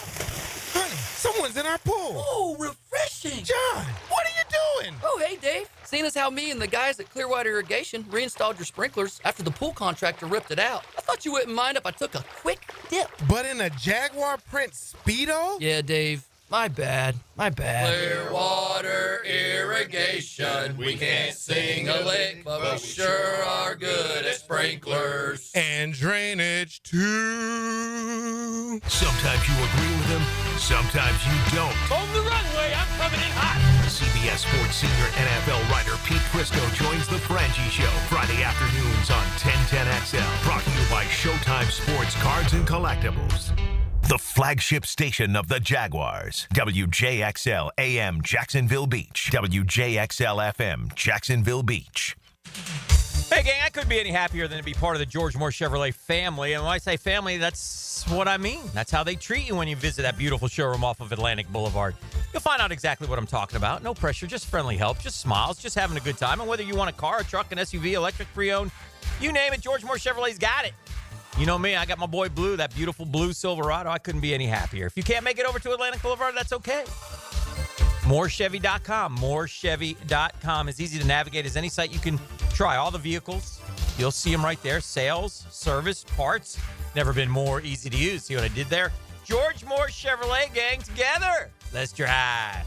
Honey, someone's in our pool. Oh, refreshing. John, what are you doing? Oh, hey, Dave. Seeing as how me and the guys at Clearwater Irrigation reinstalled your sprinklers after the pool contractor ripped it out, I thought you wouldn't mind if I took a quick dip. But in a Jaguar print Speedo? Yeah, Dave. My bad. Clearwater Irrigation. We can't sing a lick, but we sure are good at sprinklers. And drainage, too. Sometimes you agree with him, sometimes you don't. On the runway, I'm coming in hot. CBS Sports senior NFL writer Pete Prisco joins the Frangie Show Friday afternoons on 1010XL. Brought to you by Showtime Sports Cards and Collectibles. The flagship station of the Jaguars. WJXL AM Jacksonville Beach. WJXL FM Jacksonville Beach. Hey, Hey, gang, I couldn't be any happier than to be part of the George Moore Chevrolet family. And when I say family, that's what I mean. That's how they treat you when you visit that beautiful showroom off of Atlantic Boulevard. You'll find out exactly what I'm talking about. No pressure, just friendly help, just smiles, just having a good time. And whether you want a car, a truck, an SUV, electric, pre-owned, you name it, George Moore Chevrolet's got it. You know me, I got my boy Blue, that beautiful blue Silverado. I couldn't be any happier. If you can't make it over to Atlantic Boulevard, that's okay. MooreChevy.com. MooreChevy.com is easy to navigate as any site you can try. All the vehicles, you'll see them right there. Sales, service, parts. Never been more easy to use. See what I did there? George Moore Chevrolet, gang, together. Let's drive.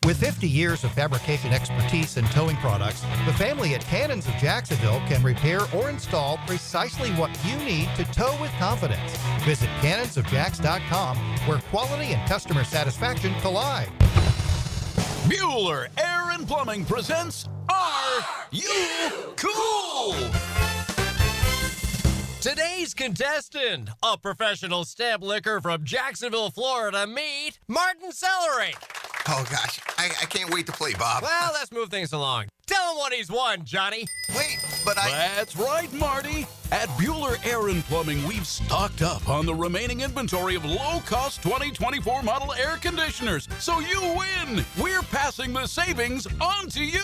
With 50 years of fabrication expertise and towing products, the family at Cannons of Jacksonville can repair or install precisely what you need to tow with confidence. Visit cannonsofjacks.com, where quality and customer satisfaction collide. Bueller Air and Plumbing presents Are You Cool? Today's contestant, a professional stamp licker from Jacksonville, Florida, meet Martin Celery. Oh, gosh. I can't wait to play, Bob. Well, let's move things along. Tell him what he's won, Johnny. Wait, but That's right, Marty. At Bueller Air and Plumbing, we've stocked up on the remaining inventory of low-cost 2024 model air conditioners. So you win. We're passing the savings on to you.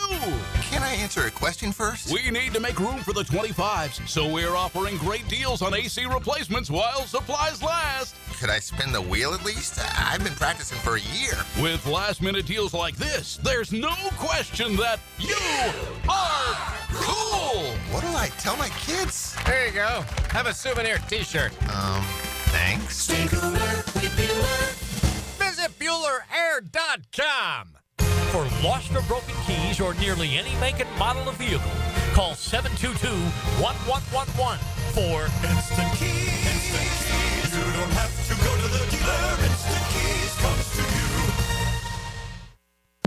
Can I answer a question first? We need to make room for the 25s, so we're offering great deals on AC replacements while supplies last. Could I spin the wheel at least? I've been practicing for a year. With last-minute deals like this, there's no question that you are cool. What do I tell my kids? There you go. Have a souvenir t-shirt. Thanks. Stay cooler with Bueller. Visit BuellerAir.com. For lost or broken keys or nearly any make and model of vehicle, call 722-1111 for Instant Keys. Instant Keys. You don't have to go to the dealer. Instant Keys comes to you.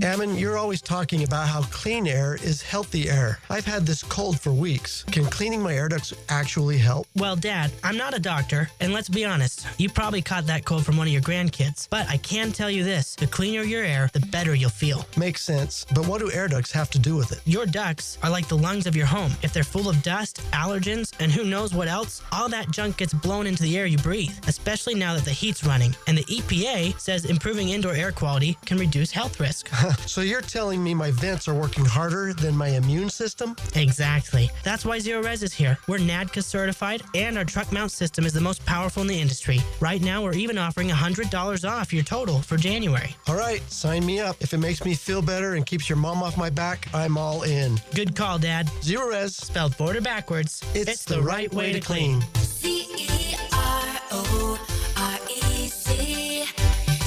Ammon, you're always talking about how clean air is healthy air. I've had this cold for weeks. Can cleaning my air ducts actually help? Well, Dad, I'm not a doctor, and let's be honest, you probably caught that cold from one of your grandkids. But I can tell you this, the cleaner your air, the better you'll feel. Makes sense, but what do air ducts have to do with it? Your ducts are like the lungs of your home. If they're full of dust, allergens, and who knows what else, all that junk gets blown into the air you breathe, especially now that the heat's running. And the EPA says improving indoor air quality can reduce health risk. So you're telling me my vents are working harder than my immune system? Exactly. That's why Zero Res is here. We're NADCA certified, and our truck mount system is the most powerful in the industry. Right now, we're even offering $100 off your total for January. All right, sign me up. If it makes me feel better and keeps your mom off my back, I'm all in. Good call, Dad. Zero Res. Spelled border backwards. It's the right way to clean. CEROREC.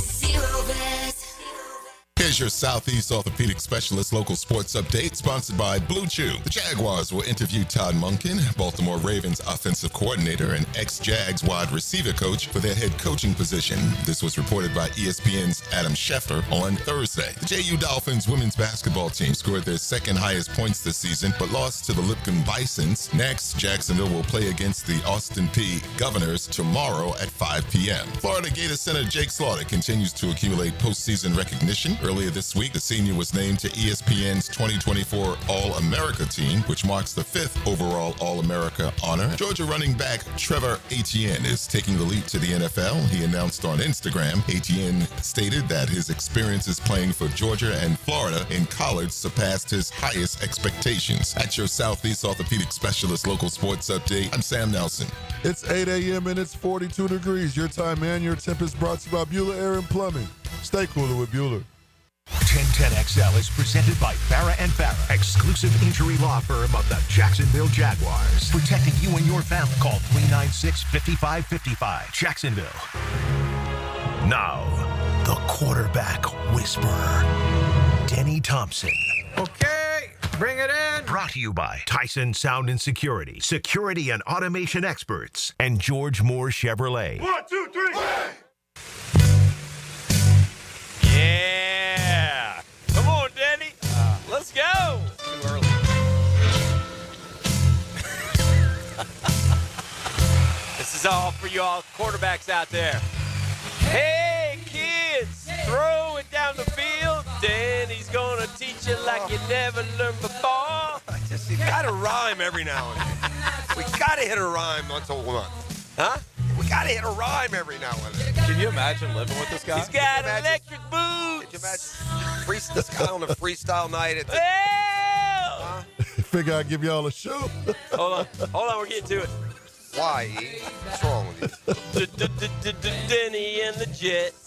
Zero Res. Here's your Southeast Orthopedic Specialist local sports update, sponsored by Blue Chew. The Jaguars will interview Todd Monken, Baltimore Ravens offensive coordinator and ex-Jags wide receiver coach, for their head coaching position. This was reported by ESPN's Adam Schefter on Thursday. The JU Dolphins women's basketball team scored their second highest points this season, but lost to the Lipcomb Bisons. Next, Jacksonville will play against the Austin Peay Governors tomorrow at 5 p.m. Florida Gator center Jake Slaughter continues to accumulate postseason recognition. Earlier this week, the senior was named to ESPN's 2024 All-America team, which marks the 5th overall All-America honor. Georgia running back Trevor Etienne is taking the leap to the NFL. He announced on Instagram. Etienne stated that his experiences playing for Georgia and Florida in college surpassed his highest expectations. At your Southeast Orthopedic Specialist local sports update, I'm Sam Nelson. It's 8 a.m. and it's 42 degrees. Your time and your temp is brought to you by Bueller Air and Plumbing. Stay cooler with Bueller. 1010XL is presented by Farah & Farah, exclusive injury law firm of the Jacksonville Jaguars. Protecting you and your family. Call 396-5555. Jacksonville. Now, the quarterback whisperer, Denny Thompson. Okay, bring it in. Brought to you by Tyson Sound and Security, security and automation experts, and George Moore Chevrolet. 1, 2, 3. Yeah. Come on, Danny. Let's go. Too early. This is all for you all quarterbacks out there. Hey, kids, throw it down the field. Danny's going to teach teach you like you never learned before. You got to rhyme every now and then. We got to hit a rhyme once a month. Huh? We got to hit a rhyme every now and then. Can you imagine living with this guy? He's got electric boots. Could you imagine this guy on a freestyle night at the... Figure I'd give y'all a show. Hold on, we're getting to it. Why, E? What's wrong with you? Denny and the Jets.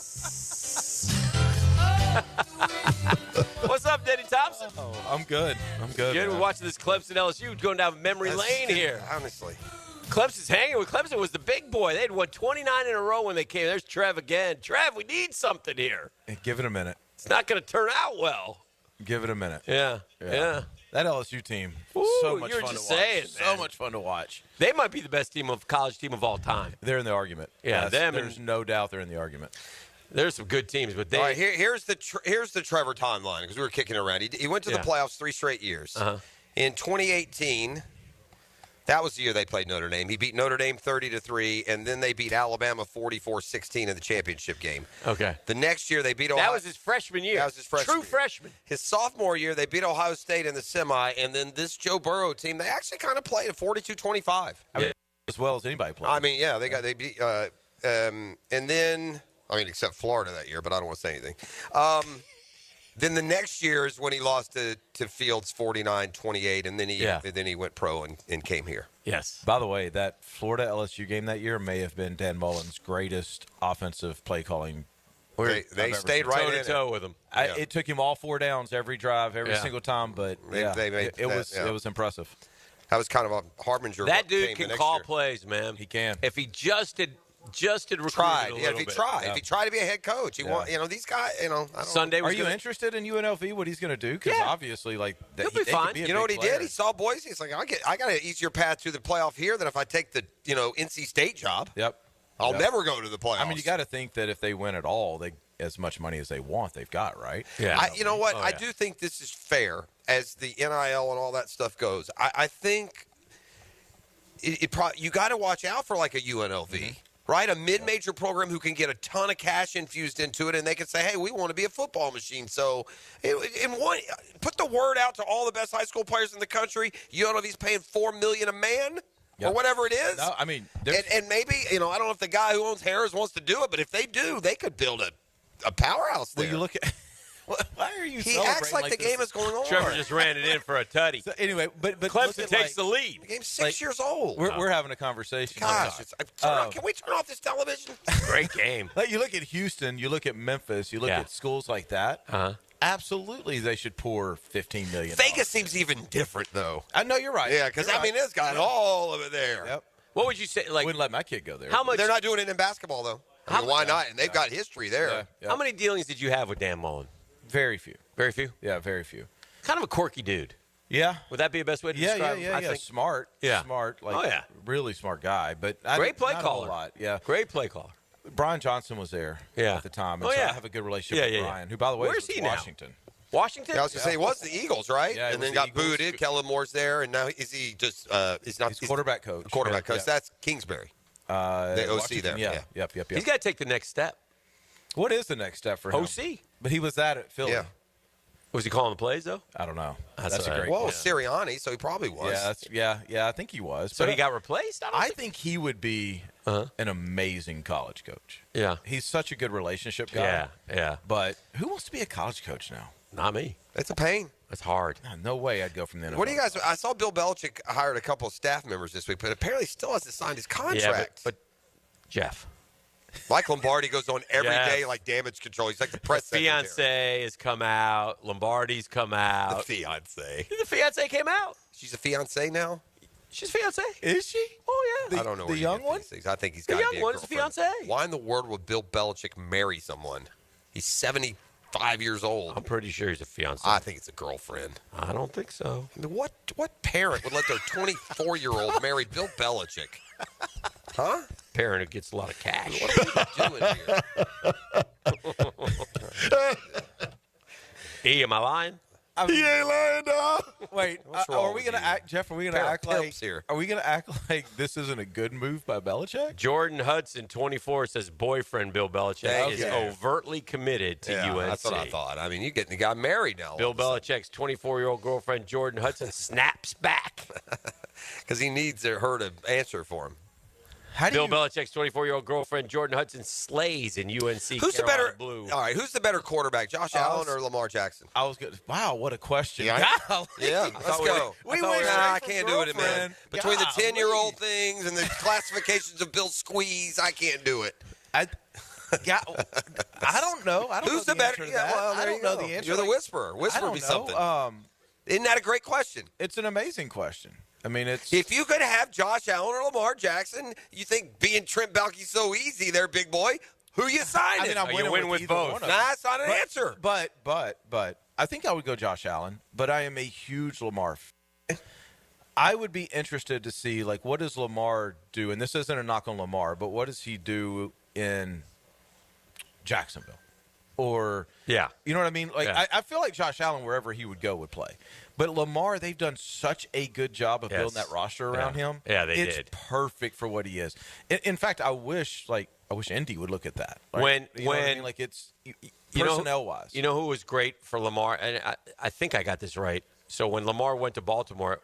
What's up, Denny Thompson? Oh, I'm good. Good. We're watching this Clemson LSU going down memory lane here. Honestly. Clemson's hanging with Clemson was the big boy. They'd won 29 in a row when they came. There's Trev again. Trev, we need something here. Hey, give it a minute. It's not going to turn out well. Give it a minute. Yeah. That LSU team, so much fun to watch. So much fun to watch. They might be the best college team of all time. They're in the argument. Yeah, there's no doubt they're in the argument. There's some good teams, but they. All right, here's the Trevor timeline because we were kicking it around. He went to the playoffs 3 straight years. In 2018, that was the year they played Notre Dame. He beat Notre Dame 30-3, and then they beat Alabama 44-16 in the championship game. Okay. The next year they beat Ohio. That was his freshman year. That was his freshman. True freshman. His sophomore year they beat Ohio State in the semi, and then this Joe Burrow team they actually kind of played at 42-25. I mean, as well as anybody played. I mean, yeah, they beat, and then except Florida that year, but I don't want to say anything. Then the next year is when he lost to Fields 49-28, and then he went pro and came here. Yes. By the way, that Florida LSU game that year may have been Dan Mullen's greatest offensive play calling. They stayed right in toe with him. It took him all 4 downs every drive, every single time, but it was impressive. That was kind of a harbinger. That dude can call plays, man. He can. If he just had recruited tried. a If little he bit. tried. If he tried to be a head coach, he want, these guys, I don't Sunday know. was Are you interested in UNLV, what he's going to do? Because obviously, He'll be fine. You know what he did? He saw Boise. He's like, I got an easier path to the playoff here than if I take the, NC State job. Yep. I'll never go to the playoffs. I mean, you got to think that if they win at all, as much money as they want, they've got, right? Yeah. You know what? I do think this is fair as the NIL and all that stuff goes. I think you got to watch out for like a UNLV. Right? A mid-major program who can get a ton of cash infused into it, and they can say, hey, we want to be a football machine. So put the word out to all the best high school players in the country. UNLV's paying $4 million a man or whatever it is. No, I mean, and maybe, I don't know if the guy who owns Harris wants to do it, but if they do, they could build a powerhouse there. Well, you look at why are you He acts like the game is going on. Trevor just ran it in for a tutty. So anyway, but Clemson takes the lead. The game's 6 years old. We're having a conversation. Gosh, can we turn off this television? Great game. Like you look at Houston, you look at Memphis, you look at schools like that. Absolutely, they should pour $15 million. Vegas seems even different, though. I know you're right. Yeah, because it's got all of it there. Yep. What would you say? Like, wouldn't let my kid go there. How much? They're not doing it in basketball, though. Why not? And they've got history there. Yeah. How many dealings did you have with Dan Mullen? Very few. Very few? Yeah, very few. Kind of a quirky dude. Yeah. Would that be the best way to describe him? I think smart. Yeah. Smart. Really smart guy. But great play not caller. A lot. Yeah. Great play caller. Brian Johnson was there at the time. And so I have a good relationship with Brian, who, by the way, Where's is he Washington. Now? Washington? Yeah, I was going to say, he was the Eagles, right? Yeah, and then got booted. Kellen Moore's there, and now is he just he's quarterback coach. Quarterback coach. That's Kingsbury. The OC there. Yeah. Yep. He's got to take the next step. What is the next step for him? OC. But he was that at Philly. Yeah. Was he calling the plays, though? I don't know. That's a great Well, question. Sirianni, so he probably was. Yeah, I think he was. So he got replaced? I think he would be an amazing college coach. Yeah. He's such a good relationship guy. Yeah. But who wants to be a college coach now? Not me. It's a pain. It's hard. No way I'd go from the NFL. What do you guys – I saw Bill Belichick hired a couple of staff members this week, but apparently still hasn't signed his contract. Yeah, but Jeff. Mike Lombardi goes on every day like damage control. He's like the press secretary. Fiancé has come out. Lombardi's come out. The fiancé. The fiancé came out. She's a fiancé now? She's fiancé. Is she? Oh, yeah. I don't know. The young one? I think he's got to be a young one's girlfriend. fiancé. Why in the world would Bill Belichick marry someone? He's 75 years old. I'm pretty sure he's a fiancé. I think it's a girlfriend. I don't think so. What parent would let their 24-year-old marry Bill Belichick? Huh? Parent who gets a lot of cash. What are we doing here? E, am I lying? He ain't lying, dog. Wait, are we going to act, Jeff? Are we going to act like here? Are we going to act like this isn't a good move by Belichick? Jordan Hudson, 24, says boyfriend Bill Belichick is Okay. overtly committed to UNC. That's what I thought. I mean, you're getting the guy married now. Bill Belichick's 24-year-old girlfriend Jordan Hudson snaps back because he needs her to answer for him. Bill Belichick's 24-year-old girlfriend Jordan Hudson slays in UNC. Who's the Carolina better? Blue. All right, who's the better quarterback, Josh Allen or Lamar Jackson? I was good. Wow, what a question! Yeah, let's go. I can't do it, man. Between the 10-year-old things and the classifications of Bill Squeeze, I can't do it. I don't know. I don't Who's know the better? answer to that. Well, I don't know the answer. You're the whisperer. Whisper me something. Isn't that a great question? It's an amazing question. I mean, if you could have Josh Allen or Lamar Jackson, you think being Trent Baalke's so easy there, big boy? Who you signing? I mean, I'm winning with both. Nah, that's not an answer. But I think I would go Josh Allen. But I am a huge Lamar fan. I would be interested to see, like, what does Lamar do? And this isn't a knock on Lamar, but what does he do in Jacksonville? Or, you know what I mean? Like, I feel like Josh Allen, wherever he would go, would play. But Lamar, they've done such a good job of building that roster around him. Yeah, they it's did. Perfect for what he is. In fact, I wish Indy would look at that. Like, When what I mean? Like, it's personnel-wise. You know who was great for Lamar? And I think I got this right. So when Lamar went to Baltimore,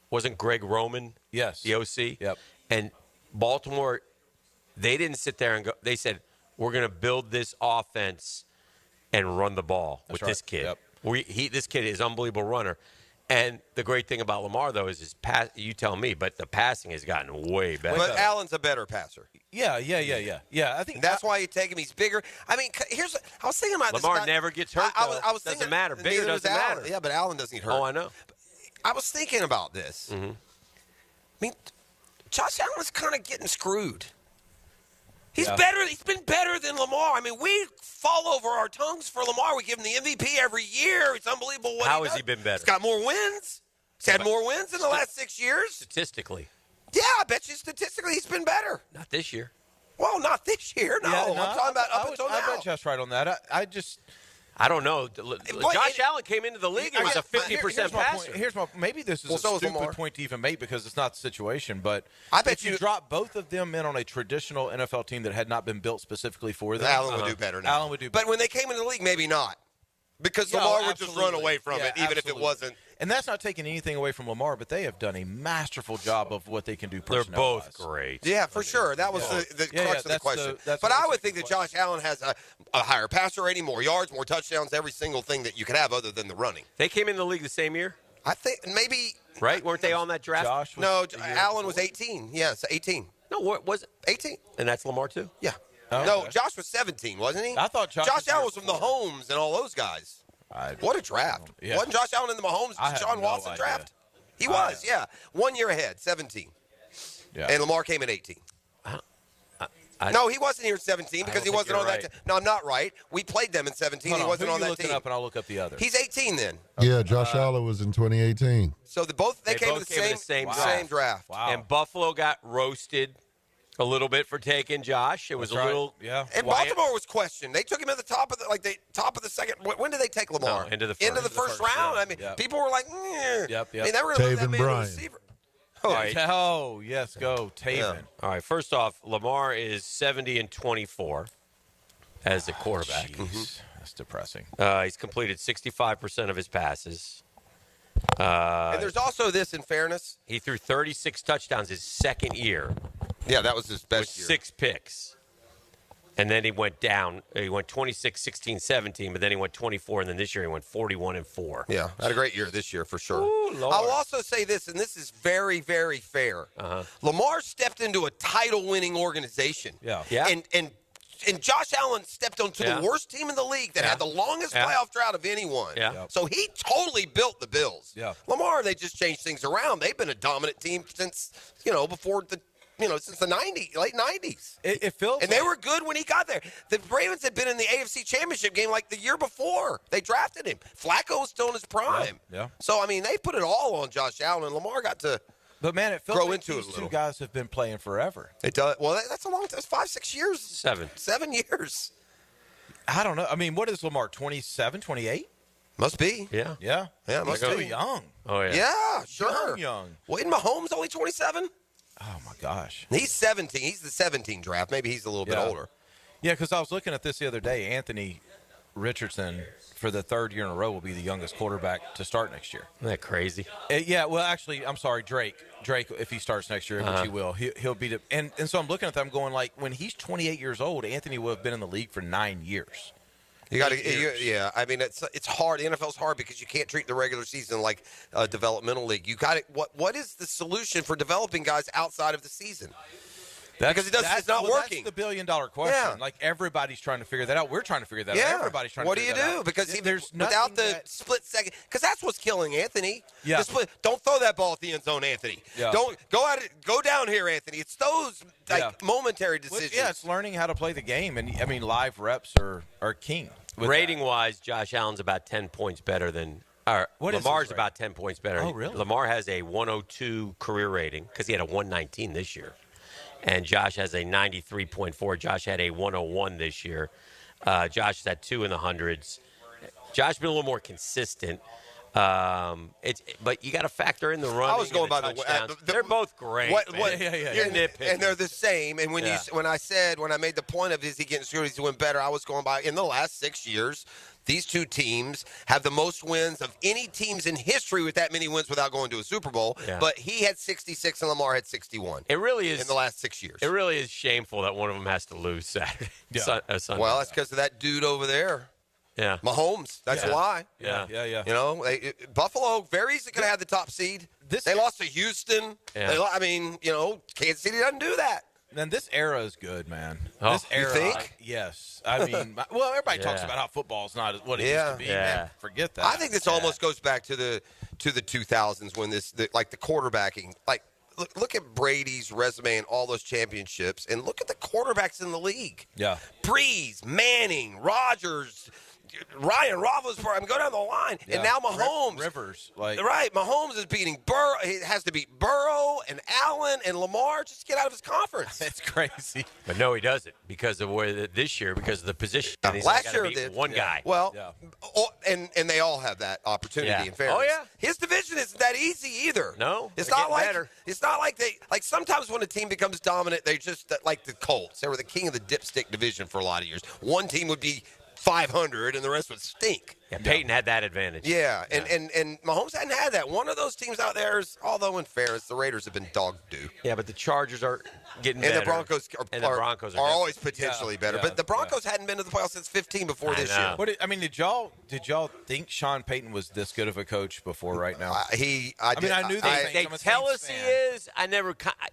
wasn't Greg Roman the OC? Yep. And Baltimore, they didn't sit there and go. They said, we're going to build this offense and run the ball with this kid. Yep. This kid is an unbelievable runner. And the great thing about Lamar, though, is his pass. You tell me, but the passing has gotten way better. But Allen's a better passer. Yeah. I think that's why you take him. He's bigger. I mean, I was thinking about Lamar this. never gets hurt. I was doesn't thinking, matter. Bigger doesn't matter. Yeah, but Allen doesn't get hurt. Oh, I know. I was thinking about this. Mm-hmm. I mean, Josh Allen's kind of getting screwed. He's better. He's been better than Lamar. I mean, we fall over our tongues for Lamar. We give him the MVP every year. It's unbelievable what How he has does. he been better? He's got more wins. He's had more wins in the last 6 years. Statistically. Yeah, I bet you statistically he's been better. Not this year. Well, not this year. No, I'm talking about up until now. I bet Josh right on that. I don't know. Josh Allen came into the league and was a 50% passer. Here's my maybe this is a stupid point to even make because it's not the situation, but I bet if you drop both of them in on a traditional NFL team that had not been built specifically for them, Allen would do better now. Allen would do better. But when they came into the league, maybe not. Because Lamar would just run away from it, even if it wasn't. And that's not taking anything away from Lamar, but they have done a masterful job of what they can do They're personnel-wise. both great. Yeah, for sure. That was the crux of the question. But I would think that Josh Allen has a higher passer rating, more yards, more touchdowns, every single thing that you could have other than the running. They came in the league the same year? I think maybe. Right? Weren't they on that draft? No, Allen was 18. Yes, 18. No, what was it? 18. And that's Lamar too? Yeah. Oh, no, okay. Josh was 17, wasn't he? I thought Josh Allen was from the Holmes and all those guys. What a draft. Yeah. Wasn't Josh Allen in the Mahomes Deshaun Watson draft? He was, yeah. 1 year ahead, 17. Yeah. And Lamar came in 18. No, he wasn't here in 17 because he wasn't on that team. No, I'm not right. We played them in 17. He wasn't on that team. Up and I'll look up the other. He's 18 then. Yeah, Josh Allen was in 2018. So they came in the same draft. Wow. And Buffalo got roasted a little bit for taking Josh. It was That's a little And Baltimore was questioned. They took him at the top of the second. When did they take Lamar? No, into the first round. I mean, people were like, Yep. I mean, they were going to lose that man Bryan. receiver. All right. Oh, yes, go Taven. Yeah. All right. First off, Lamar is 70-24 as a quarterback. That's depressing. He's completed 65% of his passes. And there's also this, in fairness. He threw 36 touchdowns his second year. Yeah, that was his best with year. 6 picks. And then he went down. He went 26, 16, 17, but then he went 24, and then this year he went 41-4. Yeah, had a great year this year for sure. Ooh, Lord. I'll also say this, and this is very, very fair. Lamar stepped into a title-winning organization. Yeah. And Josh Allen stepped onto the worst team in the league that had the longest playoff drought of anyone. Yeah. Yep. So he totally built the Bills. Yeah. Lamar, they just changed things around. They've been a dominant team since, before the since the late 90s. It feels and they were good when he got there. The Ravens had been in the AFC Championship game like the year before. They drafted him. Flacco was still in his prime. Yeah. So, I mean, they put it all on Josh Allen, and Lamar got to But, man, it feels grow like into these it a little. two guys have been playing forever. It does. Well, that's a long time. That's 5-6 years. 7 years. I don't know. I mean, what is Lamar, 27, 28? Must be. Yeah. Yeah. Yeah, must He's be. so young. Oh, yeah. Yeah, sure. Young. Well, isn't Mahomes only 27? Oh, my gosh. He's 17. He's the 17 draft. Maybe he's a little bit older. Yeah, because I was looking at this the other day. Anthony Richardson, for the third year in a row, will be the youngest quarterback to start next year. Isn't that crazy? Yeah, well, actually, I'm sorry, Drake. Drake, if he starts next year, which he will, he'll beat it. And so I'm looking at that, I'm going, like, when he's 28 years old, Anthony will have been in the league for 9 years. You got to, yeah. I mean, it's hard. The NFL's hard because you can't treat the regular season like a developmental league. You got it. What is the solution for developing guys outside of the season? Because it's not working. That's the billion-dollar question. Yeah. Like, everybody's trying to figure that out. We're trying to figure that out. Everybody's trying to figure that out. What do you do? Because there's without the split second, because that's what's killing Anthony. Yeah. Don't throw that ball at the end zone, Anthony. Yeah. Don't go down here, Anthony. It's those momentary decisions. Well, it's learning how to play the game, and I mean, live reps are king. Rating-wise, Josh Allen's about 10 points better than Lamar's about 10 points better. Oh, really? Lamar has a 102 career rating because he had a 119 this year. And Josh has a 93.4. Josh had a 101 this year. Josh is at 2 in the hundreds. Josh been a little more consistent. But you got to factor in the running. I was going by they're both great. You're nitpicking. And they're the same. And when I made the point of is he getting screwed, he's doing better, I was going by in the last 6 years. These two teams have the most wins of any teams in history with that many wins without going to a Super Bowl. Yeah. But he had 66 and Lamar had 61. It really is. In the last 6 years. It really is shameful that one of them has to lose Saturday. Sunday. Well, that's because of that dude over there. Yeah. Mahomes. That's why. Yeah. You know, Buffalo, very easy could have had the top seed. They lost to Houston. Yeah. Kansas City doesn't do that. Man, this era is good, man. Oh, this era, you think? Yes. I mean, everybody talks about how football is not what it used to be. Yeah. Man, forget that. I think this almost goes back to the 2000s when the quarterbacking, like look at Brady's resume and all those championships, and look at the quarterbacks in the league. Yeah. Breeze, Manning, Rodgers, Ryan Roethlisberger. Go down the line, and now Mahomes, Rivers, right? Mahomes is beating Burrow. He has to beat Burrow and Allen and Lamar just to get out of his conference. That's crazy. But no, he doesn't because of where this year because of the position. Last year did one guy. Well, and they all have that opportunity in fairness. Oh yeah, his division isn't that easy either. No, it's not like they sometimes when a team becomes dominant, they just like the Colts. They were the king of the dipstick division for a lot of years. One team would be 500 and the rest would stink. Yeah, Peyton had that advantage. Yeah, and Mahomes hadn't had that. One of those teams out there is, although in fairness, the Raiders have been dog doo. Yeah, but the Chargers are getting better. And the Broncos are always potentially better. Yeah, But the Broncos hadn't been to the playoffs since 15 before this year. Did y'all think Sean Payton was this good of a coach before right now? I knew they tell us he is.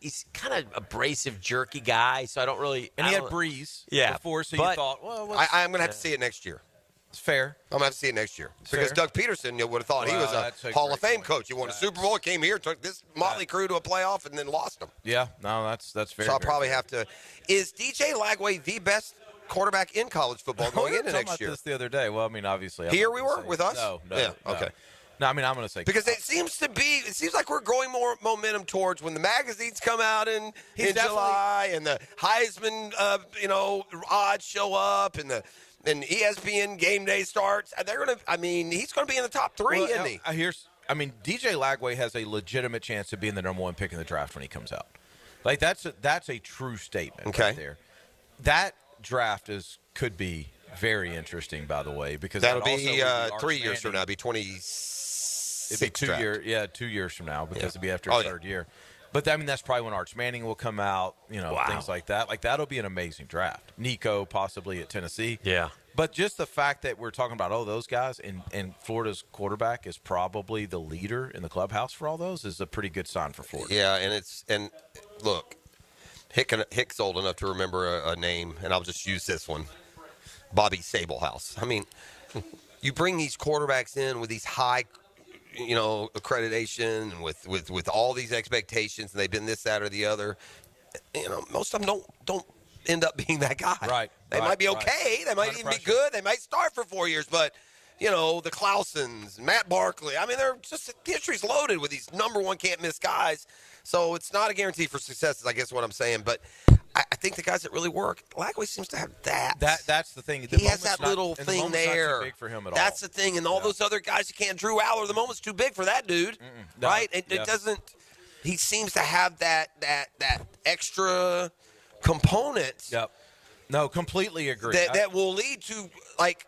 He's kind of abrasive, jerky guy, so I don't really. And he had Breeze before, so you thought, well, I'm going to have to see it next year. It's fair. I'm going to have to see it next year. Because Doug Peterson would have thought he was a Hall of Fame coach. He won a Super Bowl, came here, took this motley crew to a playoff, and then lost them. Yeah, no, that's fair. So I'll probably have to. Is DJ Lagway the best quarterback in college football going into next year? This the other day. Well, I mean, obviously. Here we were with us? No. Yeah, okay. No, I mean, I'm going to say. Because it seems like we're growing more momentum towards when the magazines come out in July and the Heisman, odds show up and ESPN game day starts. He's going to be in the top three, isn't he? DJ Lagway has a legitimate chance of being the number one pick in the draft when he comes out. Like that's a true statement right there. That draft could be very interesting, by the way, because that'll be 3 years from now. It'll be 26. It'd be 2 years from now because it'll be after a third year. But that's probably when Arch Manning will come out, things like that. Like that'll be an amazing draft. Nico possibly at Tennessee. Yeah. But just the fact that we're talking about those guys and Florida's quarterback is probably the leader in the clubhouse for all those is a pretty good sign for Florida. Yeah, and look, Hick's old enough to remember a name, and I'll just use this one, Bobby Sablehouse. I mean, you bring these quarterbacks in with these high accreditation and with all these expectations, and they've been this, that, or the other. Most of them don't end up being that guy. Right. They might be okay. They might even be good. They might start for 4 years, but the Clausens, Matt Barkley. I mean, they're just history's loaded with these number one can't miss guys. So it's not a guarantee for success, is I guess what I'm saying. But I think the guys that really work, Lagway seems to have that. That's the thing. He has that little the thing there. Not too big for him at That's the thing. And all those other guys, you can't. Drew Aller, the moment's too big for that dude, right? It doesn't. He seems to have that extra component. Yep. No, completely agree. That will lead to like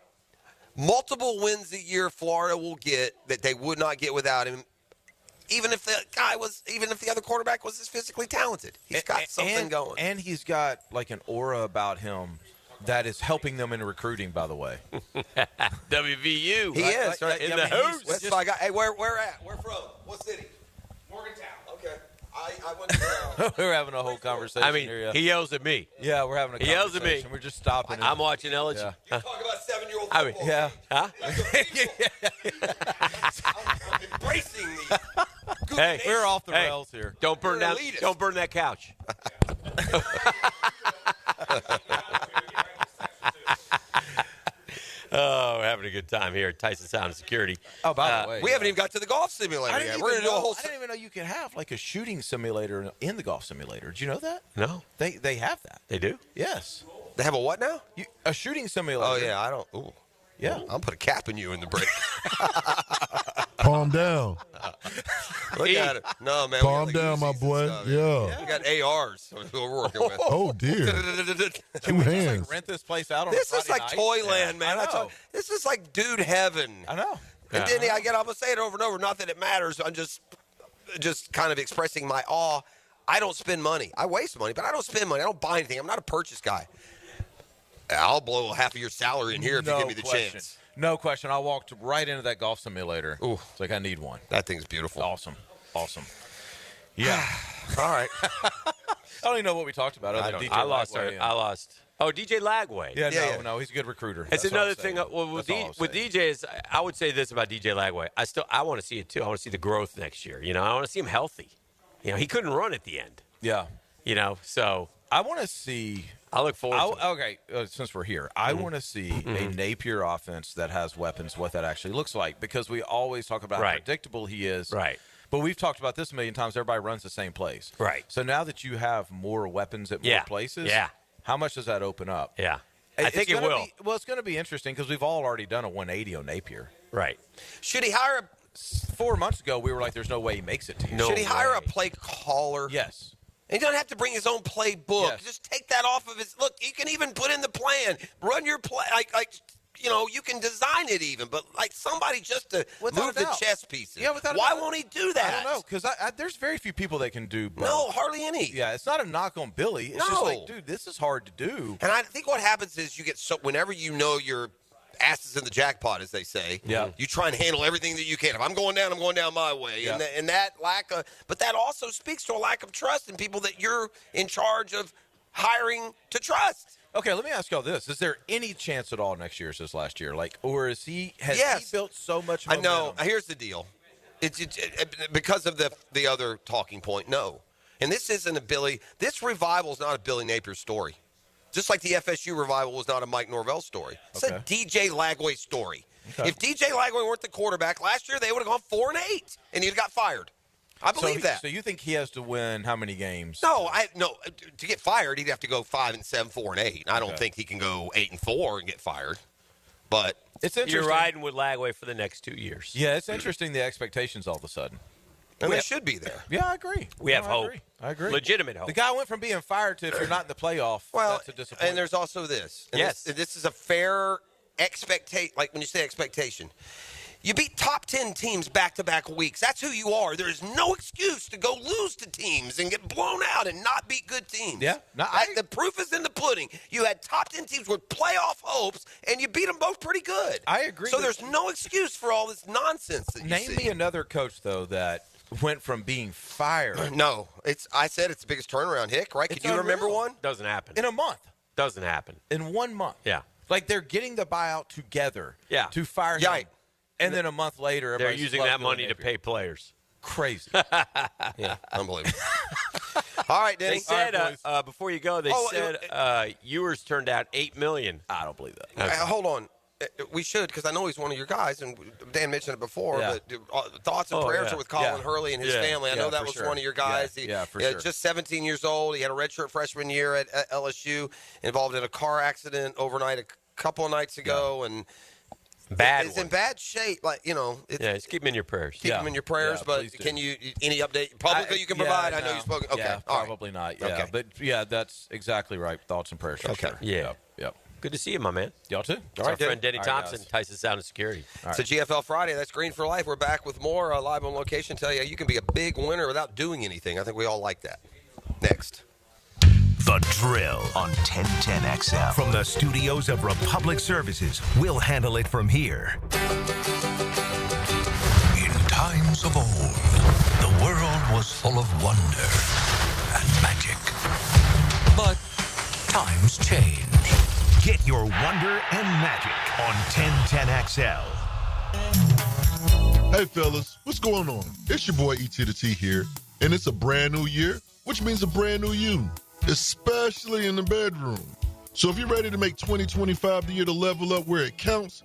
multiple wins a year. Florida will get that they would not get without him. Even if the other quarterback was as physically talented, he's got something going. And he's got like an aura about him that is helping them in recruiting, by the way. WVU. He is. Right? In the house. That's why I got, hey, where at? Where from? What city? Morgantown. Okay. I went We're having a whole conversation I mean, here. he yells at me. Yeah, we're having a conversation. He yells at me. We're just stopping. I'm watching LSU. Yeah. You're talking about 7-year-old I mean, football. Yeah. Huh? I'm embracing the Hey, we're off the rails here. Don't burn that couch. Oh, we're having a good time here at Tyson Sound and Security. Oh, by the way, we haven't even got to the golf simulator yet. We're going to do a whole. I didn't even know you could have like a shooting simulator in the golf simulator. Did you know that? No. They have that. They do? Yes. They have a what now? A shooting simulator. Oh yeah, I don't. Ooh. Yeah. I'll put a cap in you in the break. Calm down. Look at it. No, man. Calm down, my boy. Yeah. We got ARs we're working with. Oh, dear. Can we hands. just like rent this place out on This is Friday like night? Toyland, man. I know. This is like dude heaven. I know. And then I'm going to say it over and over. Not that it matters. I'm just kind of expressing my awe. I don't spend money. I waste money, but I don't spend money. I don't buy anything. I'm not a purchase guy. I'll blow half of your salary in here if you give me the chance. No question. I walked right into that golf simulator. Ooh. It's like I need one. That thing's beautiful. Awesome. Yeah. All right. I don't even know what we talked about. I lost. Oh, DJ Lagway. No, he's a good recruiter. It's That's another all I'm thing. saying. Well, with That's all I'm saying. DJ is, I would say this about DJ Lagway. I want to see it too. I want to see the growth next year. You know, I want to see him healthy. You know, he couldn't run at the end. Yeah. You know, so I want to see. I look forward to it. Okay, since we're here, I want to see a Napier offense that has weapons, what that actually looks like, because we always talk about how predictable he is. Right. But we've talked about this a million times. Everybody runs the same place. Right. So now that you have more weapons at more places, how much does that open up? Yeah. I think it will. It's going to be interesting because we've all already done a 180 on Napier. Right. Should he hire 4 months ago, we were like, there's no way he makes it to you. Should he hire a play caller? Yes. And he doesn't have to bring his own playbook. Yes. Just take that off of his. Look, you can even put in the plan. Run your play. You can design it even. But, somebody just to move the chess pieces. Yeah, without Why a doubt. won't he do that? I don't know, because there's very few people that can do both. No, hardly any. Yeah, it's not a knock on Billy. It's just like, dude, this is hard to do. And I think what happens is you get whenever you know your ass is in the jackpot, as they say. Yeah. You try and handle everything that you can. If I'm going down my way. Yeah. And that lack of, but that also speaks to a lack of trust in people that you're in charge of hiring to trust. Okay, let me ask y'all this: is there any chance at all next year as this last year, or has he built so much momentum? I know. Here's the deal: it's because of the other talking point. No, and this isn't a Billy. This revival is not a Billy Napier story. Just like the FSU revival was not a Mike Norvell story. It's a DJ Lagway story. Okay. If DJ Lagway weren't the quarterback last year, they would have gone 4-8, and he'd got fired. I believe that. So you think he has to win how many games? No. To get fired, he'd have to go 5-7, 4-8. I don't think he can go 8-4 and get fired. But it's interesting. You're riding with Lagway for the next 2 years. Yeah, it's interesting the expectations all of a sudden. And they should be there. Yeah, I agree. We have hope. I agree. Legitimate hope. The guy went from being fired to if you're not in the playoff, that's a disappointment. And there's also this. And yes. This is a fair expectation. Like when you say expectation, you beat top 10 teams back-to-back weeks. That's who you are. There is no excuse to go lose to teams and get blown out and not beat good teams. Yeah. The proof is in the pudding. You had top 10 teams with playoff hopes, and you beat them both pretty good. I agree. So there's no excuse for all this nonsense that you see. Name me another coach, though, that went from being fired. No. I said it's the biggest turnaround, Hick, right? Can you remember one? Doesn't happen. In a month. Doesn't happen. In 1 month. Yeah. Like they're getting the buyout together to fire him. And then a month later, they're using that money to pay players. Crazy. Yeah, unbelievable. All right, Denny. They said, before you go, they said Ewers turned out $8 million. I don't believe that. Hold on. we should, because I know he's one of your guys, and Dan mentioned it before, Yeah. but thoughts and prayers are with Colin Hurley and his family. I know that was sure. one of your guys. For sure. Just 17 years old. He had a redshirt freshman year at LSU, involved in a car accident overnight a couple of nights ago, and is in bad shape. Like, just keep him in your prayers. Keep him in your prayers, but can you, any update publicly you can provide? I know you've spoken. Okay. Probably not. Yeah. Okay. But, that's exactly right. Thoughts and prayers. For sure. Yeah. Yep. Good to see you, my man. Y'all too. It's our friend Denny Thompson, Tyson Sound and Security. So GFL Friday, that's Green for Life. We're back with more live on location. Tell you can be a big winner without doing anything. I think we all like that. Next. The Drill on 1010XL. From the studios of Republic Services, we'll handle it from here. In times of old, the world was full of wonder and magic. But times change. Get your wonder and magic on 1010XL. Hey, fellas, what's going on? It's your boy E.T. the T here, and it's a brand new year, which means a brand new you, especially in the bedroom. So if you're ready to make 2025 the year to level up where it counts,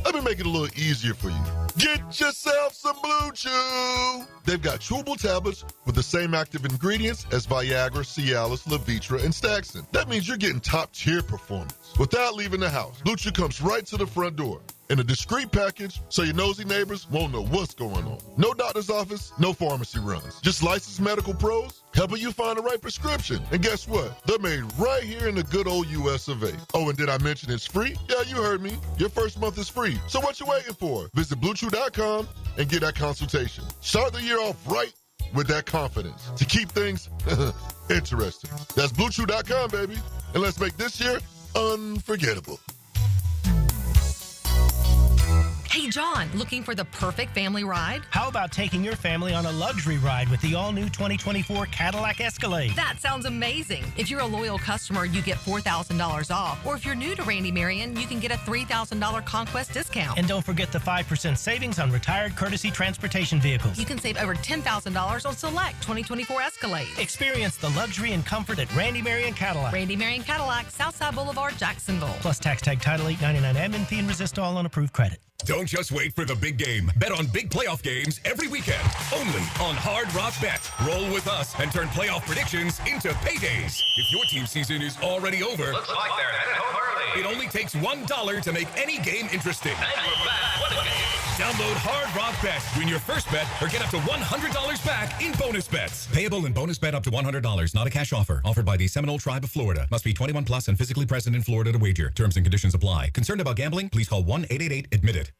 let me make it a little easier for you. Get yourself some Blue Chew. They've got chewable tablets with the same active ingredients as Viagra, Cialis, Levitra, and Staxin. That means you're getting top-tier performance without leaving the house. Blue Chew comes right to the front door in a discreet package so your nosy neighbors won't know what's going on. No doctor's office, no pharmacy runs. Just licensed medical pros helping you find the right prescription. And guess what? They're made right here in the good old U.S. of A. Oh, and did I mention it's free? Yeah, you heard me. Your first month is free. So what you waiting for? Visit BlueChew.com and get that consultation. Start the year off right with that confidence to keep things interesting. That's BlueChew.com, baby. And let's make this year unforgettable. Hey, John, looking for the perfect family ride? How about taking your family on a luxury ride with the all-new 2024 Cadillac Escalade? That sounds amazing. If you're a loyal customer, you get $4,000 off. Or if you're new to Randy Marion, you can get a $3,000 Conquest discount. And don't forget the 5% savings on retired courtesy transportation vehicles. You can save over $10,000 on select 2024 Escalade. Experience the luxury and comfort at Randy Marion Cadillac. Randy Marion Cadillac, Southside Boulevard, Jacksonville. Plus tax tag title $899 and fee and resist all on approved credit. Don't just wait for the big game. Bet on big playoff games every weekend. Only on Hard Rock Bet. Roll with us and turn playoff predictions into paydays. If your team season is already over, Looks like they're headed home early. it only takes $1 to make any game interesting. And we're back. What a game. Download Hard Rock Bet. Win your first bet or get up to $100 back in bonus bets. Payable in bonus bet up to $100. Not a cash offer. Offered by the Seminole Tribe of Florida. Must be 21 plus and physically present in Florida to wager. Terms and conditions apply. Concerned about gambling? Please call 1-888-ADMIT-IT.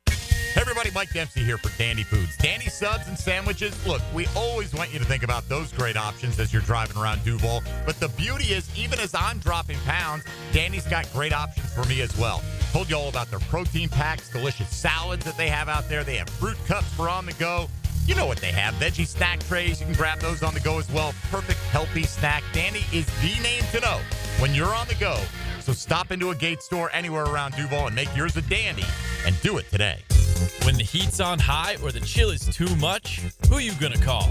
Hey everybody, Mike Dempsey here for Dandy Foods. Dandy subs and sandwiches. Look, we always want you to think about those great options as you're driving around Duval. But the beauty is, even as I'm dropping pounds, Dandy's got great options for me as well. Told you all about their protein packs, delicious salads that they have out there. They have fruit cups for on the go. You know what they have. Veggie snack trays. You can grab those on the go as well. Perfect, healthy snack. Dandy is the name to know when you're on the go. So stop into a Gate store anywhere around Duval and make yours a Dandy. And do it today. When the heat's on high or the chill is too much, who you gonna call?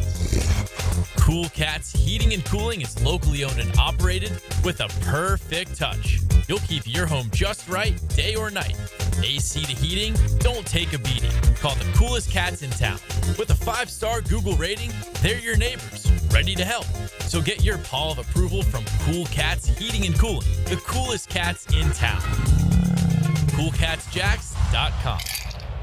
Cool Cats Heating and Cooling is locally owned and operated with a perfect touch. You'll keep your home just right, day or night. AC to heating, don't take a beating. Call the coolest cats in town. With a 5-star Google rating, they're your neighbors, ready to help. So get your paw of approval from Cool Cats Heating and Cooling, the coolest cats in town. CoolCatsJacks.com.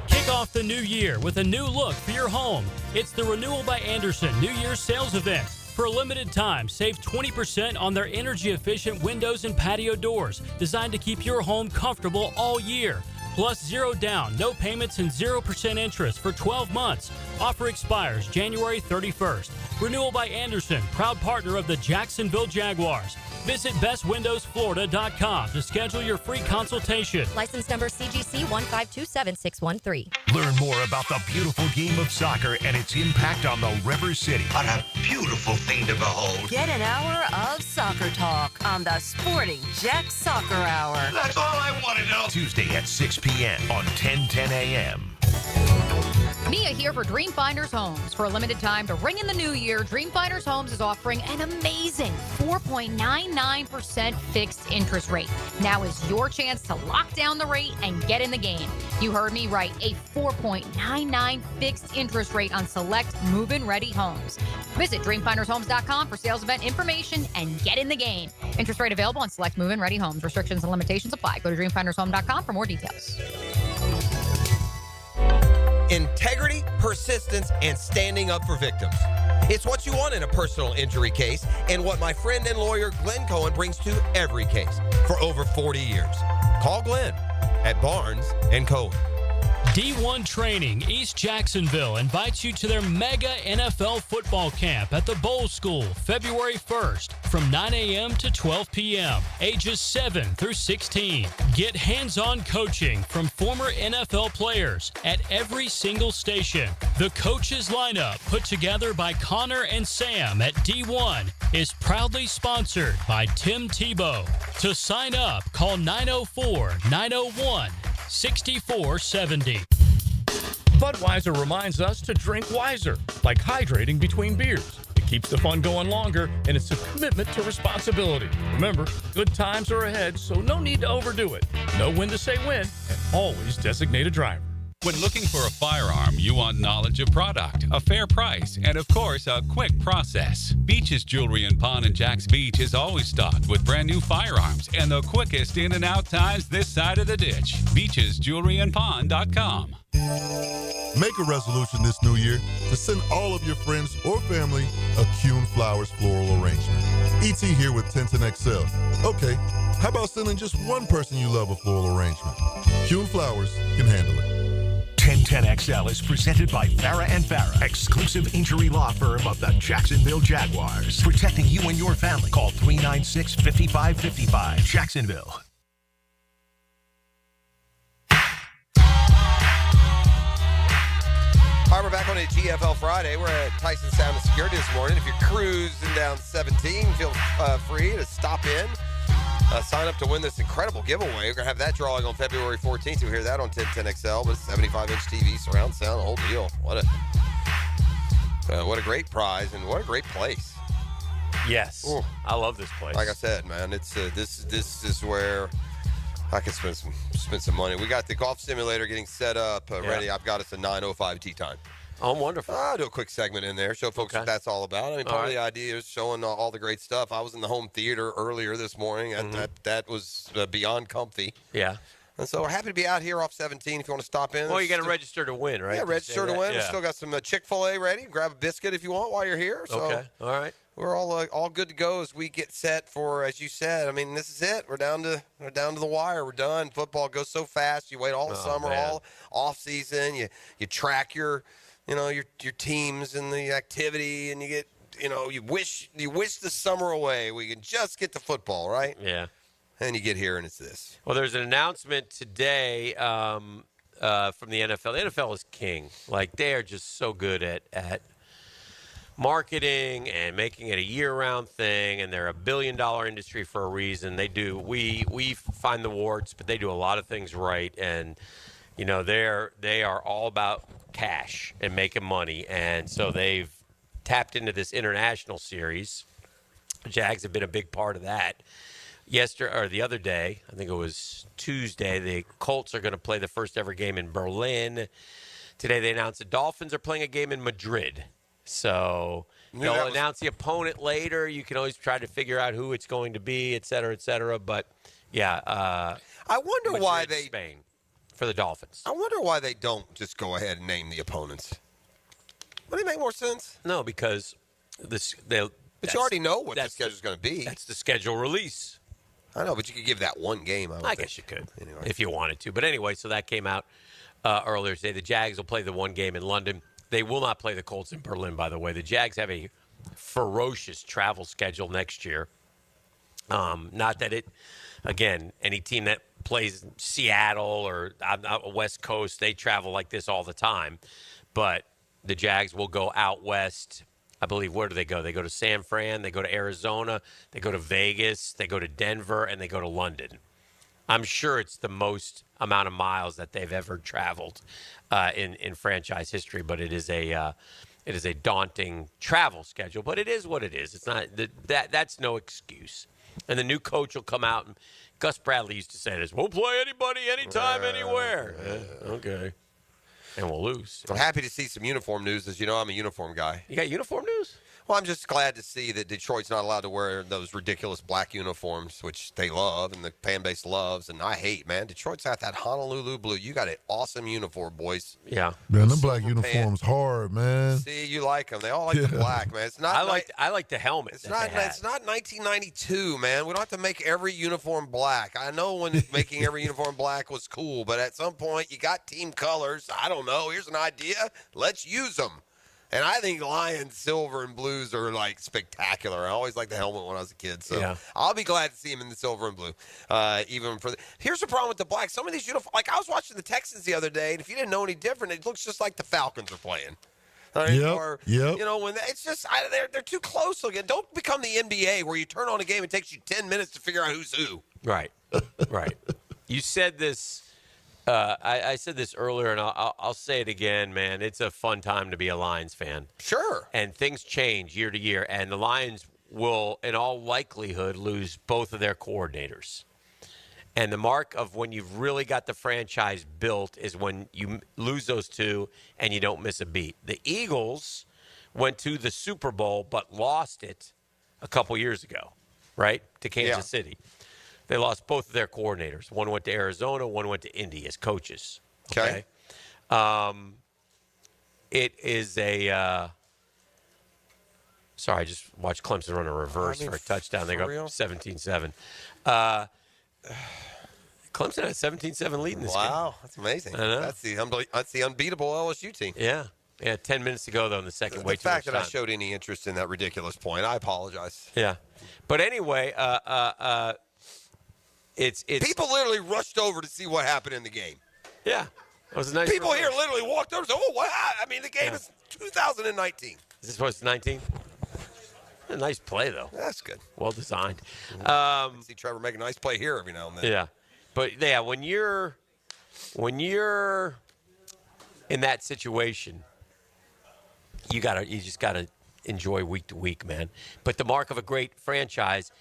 Kick off the new year with a new look for your home. It's the Renewal by Andersen New Year's Sales Event. For a limited time, save 20% on their energy-efficient windows and patio doors, designed to keep your home comfortable all year. Plus 0 down, no payments, and 0% interest for 12 months. Offer expires January 31st. Renewal by Andersen, proud partner of the Jacksonville Jaguars. Visit bestwindowsflorida.com to schedule your free consultation. License number CGC 1527613. Learn more about the beautiful game of soccer and its impact on the River City. What a beautiful thing to behold. Get an hour of soccer talk on the Sporting Jack Soccer Hour. That's all I want to know. Tuesday at 6 p.m. on 1010 a.m. Mia here for Dreamfinders Homes. For a limited time to ring in the new year, Dreamfinders Homes is offering an amazing 4.99% fixed interest rate. Now is your chance to lock down the rate and get in the game. You heard me right, a 4.99 fixed interest rate on select move-in ready homes. Visit dreamfindershomes.com for sales event information and get in the game. Interest rate available on select move-in ready homes. Restrictions and limitations apply. Go to dreamfindershome.com for more details. Integrity, persistence, and standing up for victims. It's what you want in a personal injury case and what my friend and lawyer Glenn Cohen brings to every case for over 40 years. Call Glenn at Barnes & Cohen. D1 Training East Jacksonville invites you to their mega NFL football camp at the Bowl School February 1st from 9 a.m. to 12 p.m. Ages 7 through 16. Get hands-on coaching from former NFL players at every single station. The coaches lineup put together by Connor and Sam at D1 is proudly sponsored by Tim Tebow. To sign up, call 904-901-6470. Budweiser reminds us to drink wiser, like hydrating between beers. It keeps the fun going longer, and it's a commitment to responsibility. Remember, good times are ahead, so no need to overdo it. Know when to say when, and always designate a driver. When looking for a firearm, you want knowledge of product, a fair price, and of course, a quick process. Beach's Jewelry and Pawn in Jack's Beach is always stocked with brand new firearms and the quickest in and out times this side of the ditch. BeachesJewelryandPawn.com. Make a resolution this new year to send all of your friends or family a Kuhn Flowers floral arrangement. E.T. here with Tintin XL. Okay, how about sending just one person you love a floral arrangement? Kuhn Flowers can handle it. 1010XL is presented by Farah & Farah, exclusive injury law firm of the Jacksonville Jaguars. Protecting you and your family. Call 396-5555. Jacksonville. All right, we're back on a GFL Friday. We're at Tyson Sound and Security this morning. If you're cruising down 17, feel free to stop in. Sign up to win this incredible giveaway. We're going to have that drawing on February 14th. You'll hear that on 1010XL, but 75-inch TV, surround sound, the whole deal. What a great prize and what a great place. Yes. Ooh. I love this place. Like I said, man, it's this is where I can spend some money. We got the golf simulator getting set up ready. I've got us a 9:05 tee time. Oh, wonderful. I'll do a quick segment in there, show folks what that's all about. I mean, part of the idea is showing all the great stuff. I was in the home theater earlier this morning. That was beyond comfy. Yeah. And so we're happy to be out here off 17 if you want to stop in. Well, you got to register to win, right? Yeah, register to win. Yeah. We still got some Chick-fil-A ready. Grab a biscuit if you want while you're here. So okay. All right. We're all good to go as we get set for, as you said. I mean, this is it. We're down to the wire. We're done. Football goes so fast. You wait all the summer, all off season. You track your teams and the activity, and you get you wish the summer away. We can just get to football, right? Yeah. And you get here and it's this. Well, there's an announcement today from the NFL. The NFL is king. Like, they are just so good at marketing and making it a year-round thing, and they're $1 billion industry for a reason. They do. We find the warts, but they do a lot of things right, and they are all about cash and making money, and so they've tapped into this international series. Jags have been a big part of that. The other day, I think it was Tuesday, the Colts are going to play the first ever game in Berlin. Today they announced the Dolphins are playing a game in Madrid. So they'll announce the opponent later. You can always try to figure out who it's going to be, et cetera, et cetera. But, yeah. I wonder Madrid, why they – Spain for the Dolphins. I wonder why they don't just go ahead and name the opponents. Wouldn't it make more sense? No, because But you already know what the schedule's going to be. That's the schedule release. I know, but you could give that one game. I guess you could, if you wanted to. But anyway, so that came out earlier today. The Jags will play the one game in London. They will not play the Colts in Berlin, by the way. The Jags have a ferocious travel schedule next year. Not that any team that plays Seattle or out West Coast, they travel like this all the time. But the Jags will go out west. I believe, where do they go? They go to San Fran, they go to Arizona, they go to Vegas, they go to Denver, and they go to London. I'm sure it's the most amount of miles that they've ever traveled in franchise history, but it is a daunting travel schedule. But it is what it is. It's not that's no excuse. And the new coach will come out, and Gus Bradley used to say this: "We'll play anybody, anytime, anywhere." Okay, and we'll lose. I'm happy to see some uniform news. As you know, I'm a uniform guy. You got uniform news? Well, I'm just glad to see that Detroit's not allowed to wear those ridiculous black uniforms, which they love and the fan base loves, and I hate, man. Detroit's got that Honolulu blue. You got an awesome uniform, boys. Yeah. Man, them black uniforms hard, man. See, you like them. They all like the black, man. It's not. I like the helmet. It's not 1992, man. We don't have to make every uniform black. I know when making every uniform black was cool, but at some point you got team colors. I don't know. Here's an idea. Let's use them. And I think Lions silver and blues are, like, spectacular. I always liked the helmet when I was a kid. So I'll be glad to see him in the silver and blue. Here's the problem with the black. Some of these uniforms, like I was watching the Texans the other day, and if you didn't know any different, it looks just like the Falcons are playing. You know, when it's just they're too close looking. Don't become the NBA where you turn on a game and it takes you 10 minutes to figure out who's who. Right. You said this. I said this earlier, and I'll say it again, man. It's a fun time to be a Lions fan. Sure. And things change year to year, and the Lions will, in all likelihood, lose both of their coordinators. And the mark of when you've really got the franchise built is when you lose those two and you don't miss a beat. The Eagles went to the Super Bowl but lost it a couple years ago, right, to Kansas City. They lost both of their coordinators. One went to Arizona, one went to Indy as coaches. Okay. It is a sorry, I just watched Clemson run a reverse for a touchdown. They go 17-7. Clemson had a 17-7 lead in this game. Wow, that's amazing. I know. That's the unbeatable LSU team. Yeah. 10 minutes to go, though, in the second. The fact that I showed any interest in that ridiculous point, I apologize. Yeah. But anyway, it's people literally rushed over to see what happened in the game. Yeah. It was a nice people here literally walked over and said, "Oh, what? I mean, the game is 2019. Is this supposed to 19? A nice play, though. That's good. Well designed. See Trevor make a nice play here every now and then. Yeah. But, yeah, when you're in that situation, you just got to enjoy week to week, man. But the mark of a great franchise,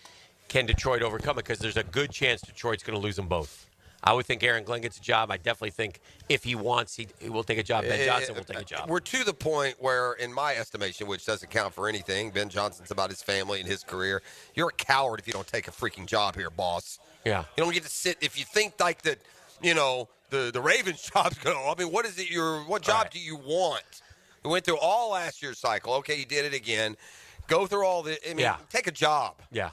can Detroit overcome it? Because there's a good chance Detroit's going to lose them both. I would think Aaron Glenn gets a job. I definitely think if he wants, he will take a job. Ben Johnson will take a job. We're to the point where, in my estimation, which doesn't count for anything, Ben Johnson's about his family and his career. You're a coward if you don't take a freaking job here, boss. Yeah. You don't get to sit. If you think like that, you know, the Ravens job's going to, I mean, what is it? What job do you want? We went through all last year's cycle. Okay, you did it again. Go through all the, take a job. Yeah.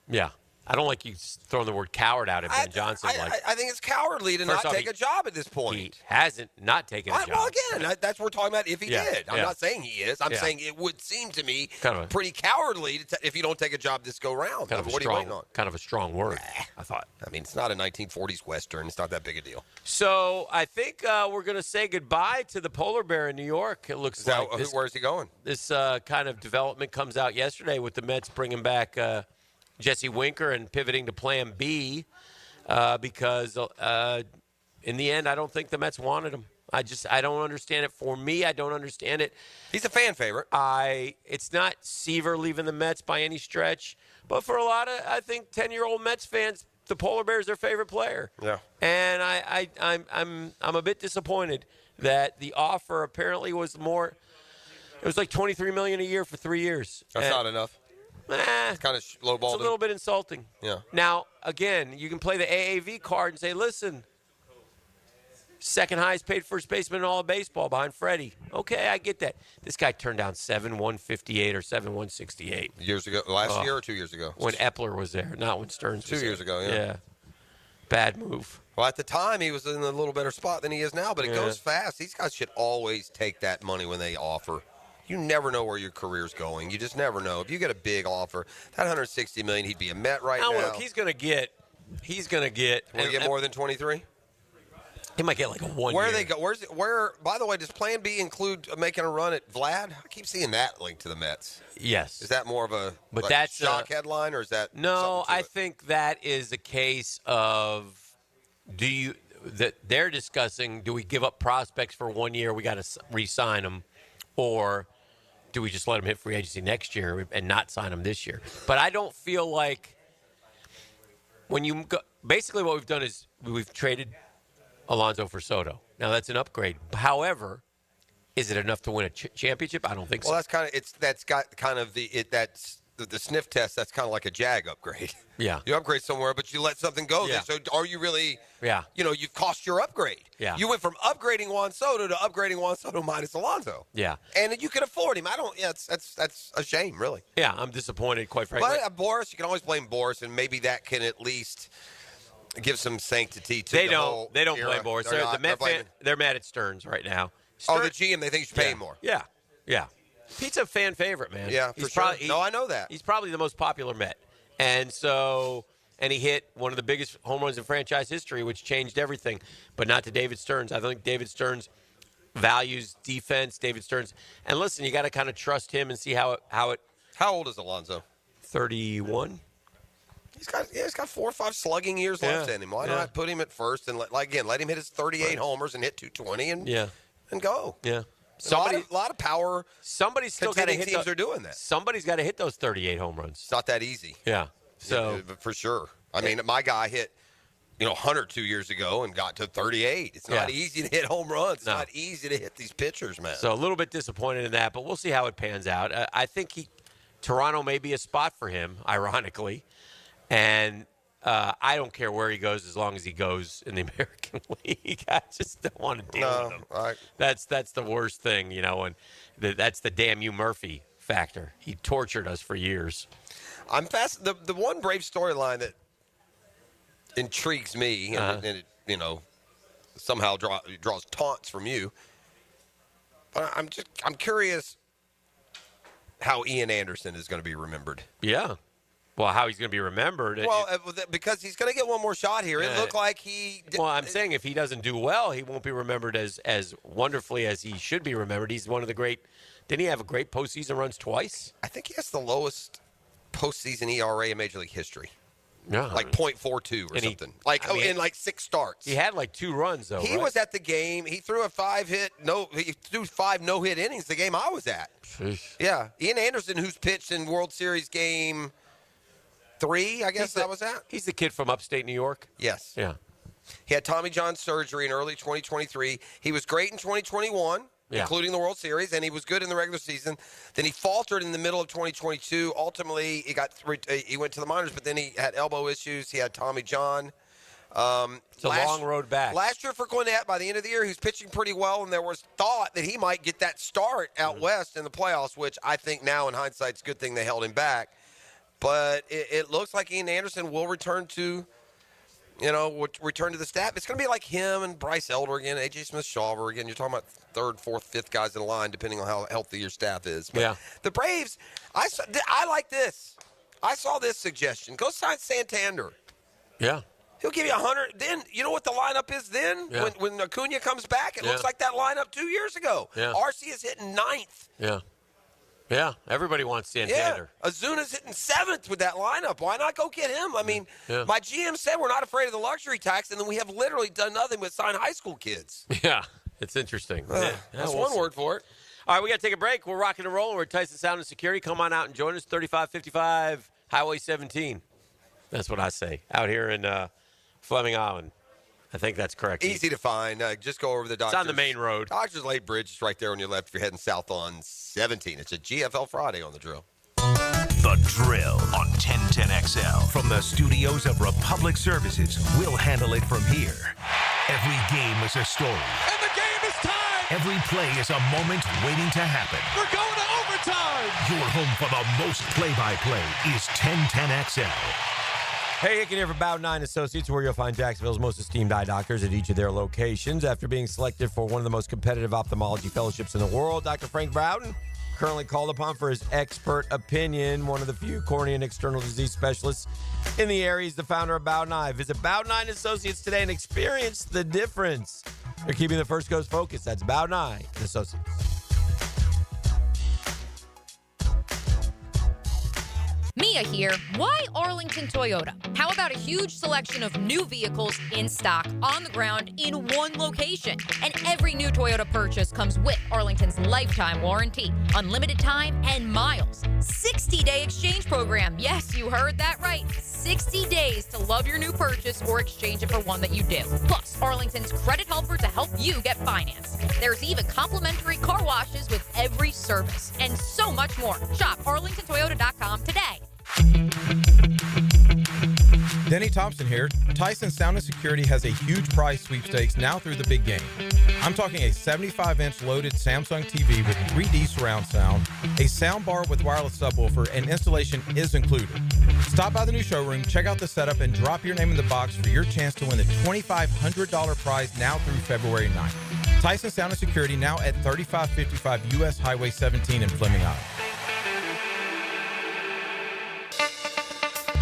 Yeah. I don't like you throwing the word coward out at Ben Johnson. I think it's cowardly to not take a job at this point. He hasn't not taken a job. Well, again, that's what we're talking about if he did. I'm not saying he is. I'm saying it would seem to me pretty cowardly if you don't take a job this go round. What are you waiting on? Kind of a strong word, I thought. I mean, it's not a 1940s Western. It's not that big a deal. So I think we're going to say goodbye to the polar bear in New York. It looks like. Where's he going? This kind of development comes out yesterday with the Mets bringing back Jesse Winker and pivoting to Plan B because in the end, I don't think the Mets wanted him. I don't understand it. For me, I don't understand it. He's a fan favorite. It's not Seaver leaving the Mets by any stretch, but for a lot of, I think, 10-year-old Mets fans, the polar bear is their favorite player. Yeah. And I'm a bit disappointed that the offer apparently was more. It was like $23 million a year for 3 years. That's not enough. It's kind of lowballed. It's a little bit insulting. Yeah. Now, again, you can play the AAV card and say, listen, second highest paid first baseman in all of baseball behind Freddie. Okay, I get that. This guy turned down 7-158 or 7-168. Years ago. Last year or 2 years ago? When Epler was there, not when Stearns was 2 years ago, yeah. Bad move. Well, at the time, he was in a little better spot than he is now, but it goes fast. These guys should always take that money when they offer. You never know where your career's going. You just never know. If you get a big offer, that $160 million, he'd be a Met right now. Look, he's going to get. Will he get more than 23? He might get like a 1 Where year. they go? Where? By the way, does Plan B include making a run at Vlad? I keep seeing that linked to the Mets. Yes. Is that more of a But that's shock headline, or is that no? something to I it? think that is a case of that they're discussing. Do we give up prospects for 1 year? We got to re-sign them, or do we just let them hit free agency next year and not sign them this year? But I don't feel like when you go, basically what we've done is we've traded Alonso for Soto. Now that's an upgrade. However, is it enough to win a championship? I don't think so. Well, that's got kind of that's the sniff test. That's kind of like a Jag upgrade. Yeah. You upgrade somewhere, but you let something go. Yeah. So are you really? Yeah. You've cost your upgrade. Yeah. You went from upgrading Juan Soto to upgrading Juan Soto minus Alonso. Yeah. And you can afford him. That's a shame, really. Yeah, I'm disappointed, quite frankly. But Boris, you can always blame Boris, and maybe that can at least give some sanctity to They the don't. whole They don't era. blame Boris. They're not. They're mad at Stearns right now. Oh, the GM, they think you should pay him more. Yeah, yeah. Pete's a fan favorite, man. Yeah, for sure. I know that. He's probably the most popular Met, and he hit one of the biggest home runs in franchise history, which changed everything. But not to David Stearns. I think David Stearns values defense. David Stearns, and listen, you got to kind of trust him and see how it. How old is Alonso? 31. He's got 4 or 5 slugging years left in him. Why not put him at first and let him hit his 38 homers and hit 220 and go. Yeah. A lot of power. Somebody's still got to hit. Teams are doing that. Somebody's got to hit those 38 home runs. It's not that easy. Yeah. So for sure. I mean, my guy hit 100 2 years ago and got to 38. It's not easy to hit home runs. It's not easy to hit these pitchers, man. So a little bit disappointed in that, but we'll see how it pans out. I think Toronto may be a spot for him, ironically. And I don't care where he goes as long as he goes in the American League. I just don't want to deal with him. That's the worst thing, and that's the damn you Murphy factor. He tortured us for years. I'm fast. The one Brave storyline that intrigues me, and it somehow draws taunts from you. But I'm curious how Ian Anderson is going to be remembered. Yeah. Well, how he's going to be remembered. Well, because he's going to get one more shot here. It looked like he... Well, I'm saying if he doesn't do well, he won't be remembered as wonderfully as he should be remembered. He's one of the great... Didn't he have a great postseason runs twice? I think he has the lowest postseason ERA in Major League history. Yeah. Like .42 or something. In 6 starts. He had 2 runs, though, He was at the game. He threw he threw 5 no-hit innings the game I was at. Sheesh. Yeah. Ian Anderson, who's pitched in World Series game 3, I guess that was at. He's the kid from upstate New York? Yes. Yeah. He had Tommy John surgery in early 2023. He was great in 2021, including the World Series, and he was good in the regular season. Then he faltered in the middle of 2022. Ultimately, he went to the minors, but then he had elbow issues. He had Tommy John. It's a long road back. Last year for Gwinnett, by the end of the year, he was pitching pretty well, and there was thought that he might get that start out west in the playoffs, which I think now in hindsight is a good thing they held him back. But it looks like Ian Anderson will return to, return to the staff. It's going to be like him and Bryce Elder again, A.J. Smith-Shawver again. You're talking about 3rd, 4th, 5th guys in line, depending on how healthy your staff is. But the Braves, I like this. I saw this suggestion. Go sign Santander. Yeah. He'll give you 100. Then, you know what the lineup is then? Yeah. When Acuna comes back, it looks like that lineup 2 years ago. Yeah. RC is hitting 9th. Yeah. Yeah, everybody wants Santander. Yeah, Azuna's hitting 7th with that lineup. Why not go get him? I mean, my GM said we're not afraid of the luxury tax, and then we have literally done nothing but sign high school kids. Yeah, it's interesting. That's one word for it. All right, we got to take a break. We're rocking and rolling. We're at Tyson Sound and Security. Come on out and join us, 3555 Highway 17. That's what I say, out here in Fleming Island. I think that's correct. Easy to find. Just go over the Doctors. It's on the main road. Doctors Lake Bridge is right there on your left if you're heading south on 17. It's a GFL Friday on The Drill. The Drill on 1010XL. From the studios of Republic Services, we'll handle it from here. Every game is a story. And the game is tied. Every play is a moment waiting to happen. We're going to overtime. Your home for the most play-by-play is 1010XL. Hey, Hicken here for Bowden 9 Associates, where you'll find Jacksonville's most esteemed eye doctors at each of their locations. After being selected for one of the most competitive ophthalmology fellowships in the world, Dr. Frank Bowden currently called upon for his expert opinion. One of the few cornea and external disease specialists in the area. He's the founder of Bowden Eye. Visit Bowden Eye Associates today and experience the difference. They're keeping the First Coast focused. That's Bowden Eye Associates. Mia here. Why Arlington Toyota? How about a huge selection of new vehicles in stock, on the ground, in one location? And every new Toyota purchase comes with Arlington's lifetime warranty, unlimited time, and miles. 60-day exchange program. Yes, you heard that right. 60 days to love your new purchase or exchange it for one that you do. Plus, Arlington's credit helper to help you get financed. There's even complimentary car washes with every service, and so much more. Shop arlingtontoyota.com today. Denny Thompson here. Tyson Sound and Security has a huge prize sweepstakes now through the big game. I'm talking a 75-inch loaded Samsung TV with 3D surround sound, a sound bar with wireless subwoofer, and installation is included. Stop by the new showroom, check out the setup, and drop your name in the box for your chance to win the $2,500 prize now through February 9th. Tyson Sound and Security now at 3555 U.S. Highway 17 in Fleming, Iowa.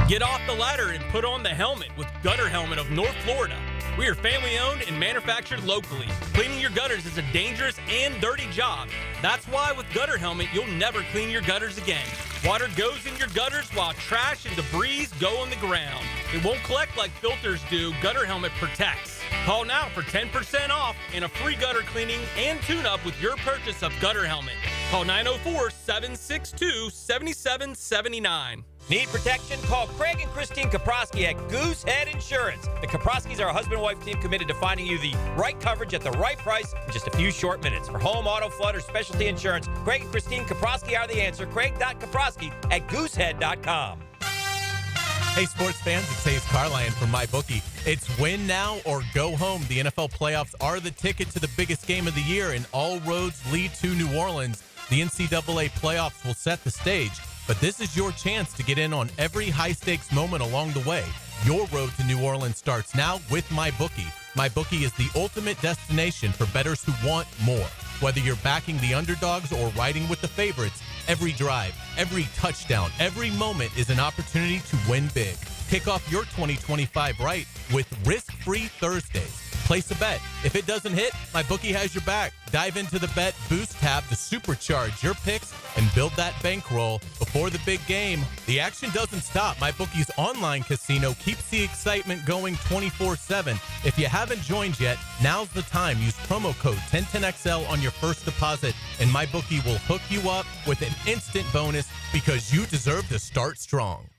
Get off the ladder and put on the helmet with Gutter Helmet of North Florida. We are family owned and manufactured locally. Cleaning your gutters is a dangerous and dirty job. That's why with Gutter Helmet, you'll never clean your gutters again. Water goes in your gutters while trash and debris go on the ground. It won't collect like filters do. Gutter Helmet protects. Call now for 10% off and a free gutter cleaning and tune-up with your purchase of Gutter Helmet. Call 904-762-7779. Need protection? Call Craig and Christine Kaprosky at Goosehead Insurance. The Kaproskys are a husband-wife team committed to finding you the right coverage at the right price in just a few short minutes. For home, auto, flood, or specialty insurance, Craig and Christine Kaprosky are the answer. Craig.Kaprosky at goosehead.com. Hey, sports fans, it's Hayes Carline from MyBookie. It's win now or go home. The NFL playoffs are the ticket to the biggest game of the year, and all roads lead to New Orleans. The NCAA playoffs will set the stage, but this is your chance to get in on every high-stakes moment along the way. Your road to New Orleans starts now with MyBookie. MyBookie is the ultimate destination for bettors who want more. Whether you're backing the underdogs or riding with the favorites, every drive, every touchdown, every moment is an opportunity to win big. Kick off your 2025 right with risk-free Thursdays. Place a bet. If it doesn't hit, MyBookie has your back. Dive into the Bet Boost tab to supercharge your picks and build that bankroll before the big game. The action doesn't stop. MyBookie's online casino keeps the excitement going 24/7. If you haven't joined yet, now's the time. Use promo code 1010XL on your first deposit, and MyBookie will hook you up with an instant bonus because you deserve to start strong.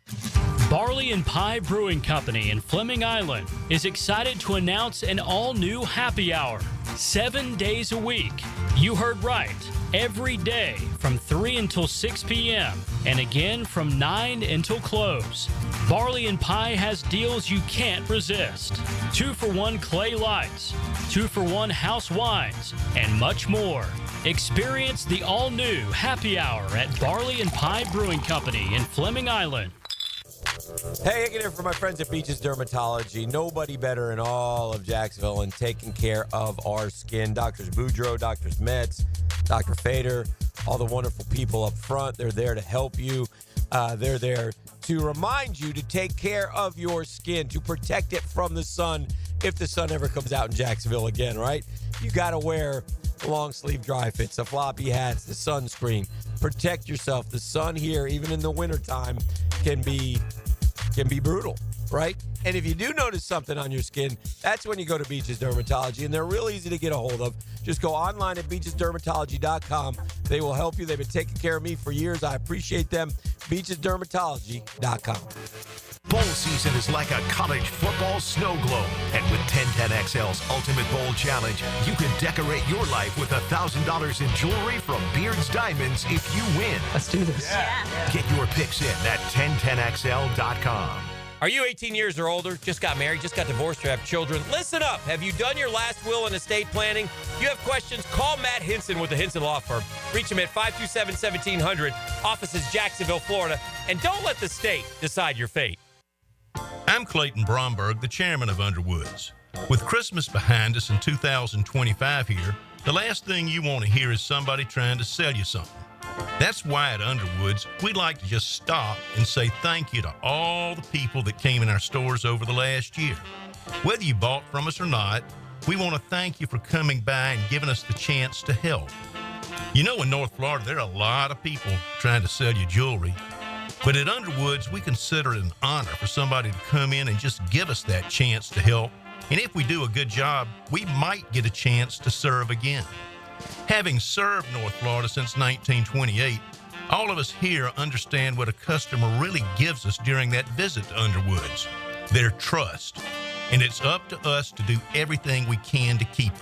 Barley and Pie Brewing Company in Fleming Island is excited to announce an all-new happy hour, 7 days a week. You heard right. Every day from 3 until 6 p.m. and again from 9 until close. Barley and Pie has deals you can't resist. 2-for-1 clay lights, 2-for-1 house wines, and much more. Experience the all-new happy hour at Barley and Pie Brewing Company in Fleming Island. Hey, Hicken here for my friends at Beaches Dermatology. Nobody better in all of Jacksonville in taking care of our skin. Doctors Boudreaux, Doctors Metz, Dr. Fader, all the wonderful people up front. They're there to help you. They're there to remind you to take care of your skin, to protect it from the sun if the sun ever comes out in Jacksonville again, right? You got to wear the long sleeve dry fits, the floppy hats, the sunscreen. Protect yourself. The sun here, even in the wintertime, can be brutal, right? And if you do notice something on your skin, that's when you go to Beaches Dermatology, and they're real easy to get a hold of. Just go online at beachesdermatology.com. They will help you. They've been taking care of me for years. I appreciate them. beachesdermatology.com. Bowl season is like a college football snow globe. And with 1010XL's Ultimate Bowl Challenge, you can decorate your life with $1,000 in jewelry from Beard's Diamonds if you win. Let's do this. Yeah. Get your picks in at 1010XL.com. Are you 18 years or older, just got married, just got divorced, or have children? Listen up. Have you done your last will and estate planning? If you have questions, call Matt Hinson with the Hinson Law Firm. Reach him at 527-1700, offices Jacksonville, Florida. And don't let the state decide your fate. I'm Clayton Bromberg, the chairman of Underwoods. With Christmas behind us in 2025 here, the last thing you want to hear is somebody trying to sell you something. That's why at Underwoods, we'd like to just stop and say thank you to all the people that came in our stores over the last year. Whether you bought from us or not, we want to thank you for coming by and giving us the chance to help. You know, in North Florida, there are a lot of people trying to sell you jewelry. But at Underwoods, we consider it an honor for somebody to come in and just give us that chance to help. And if we do a good job, we might get a chance to serve again. Having served North Florida since 1928, all of us here understand what a customer really gives us during that visit to Underwoods, their trust. And it's up to us to do everything we can to keep it.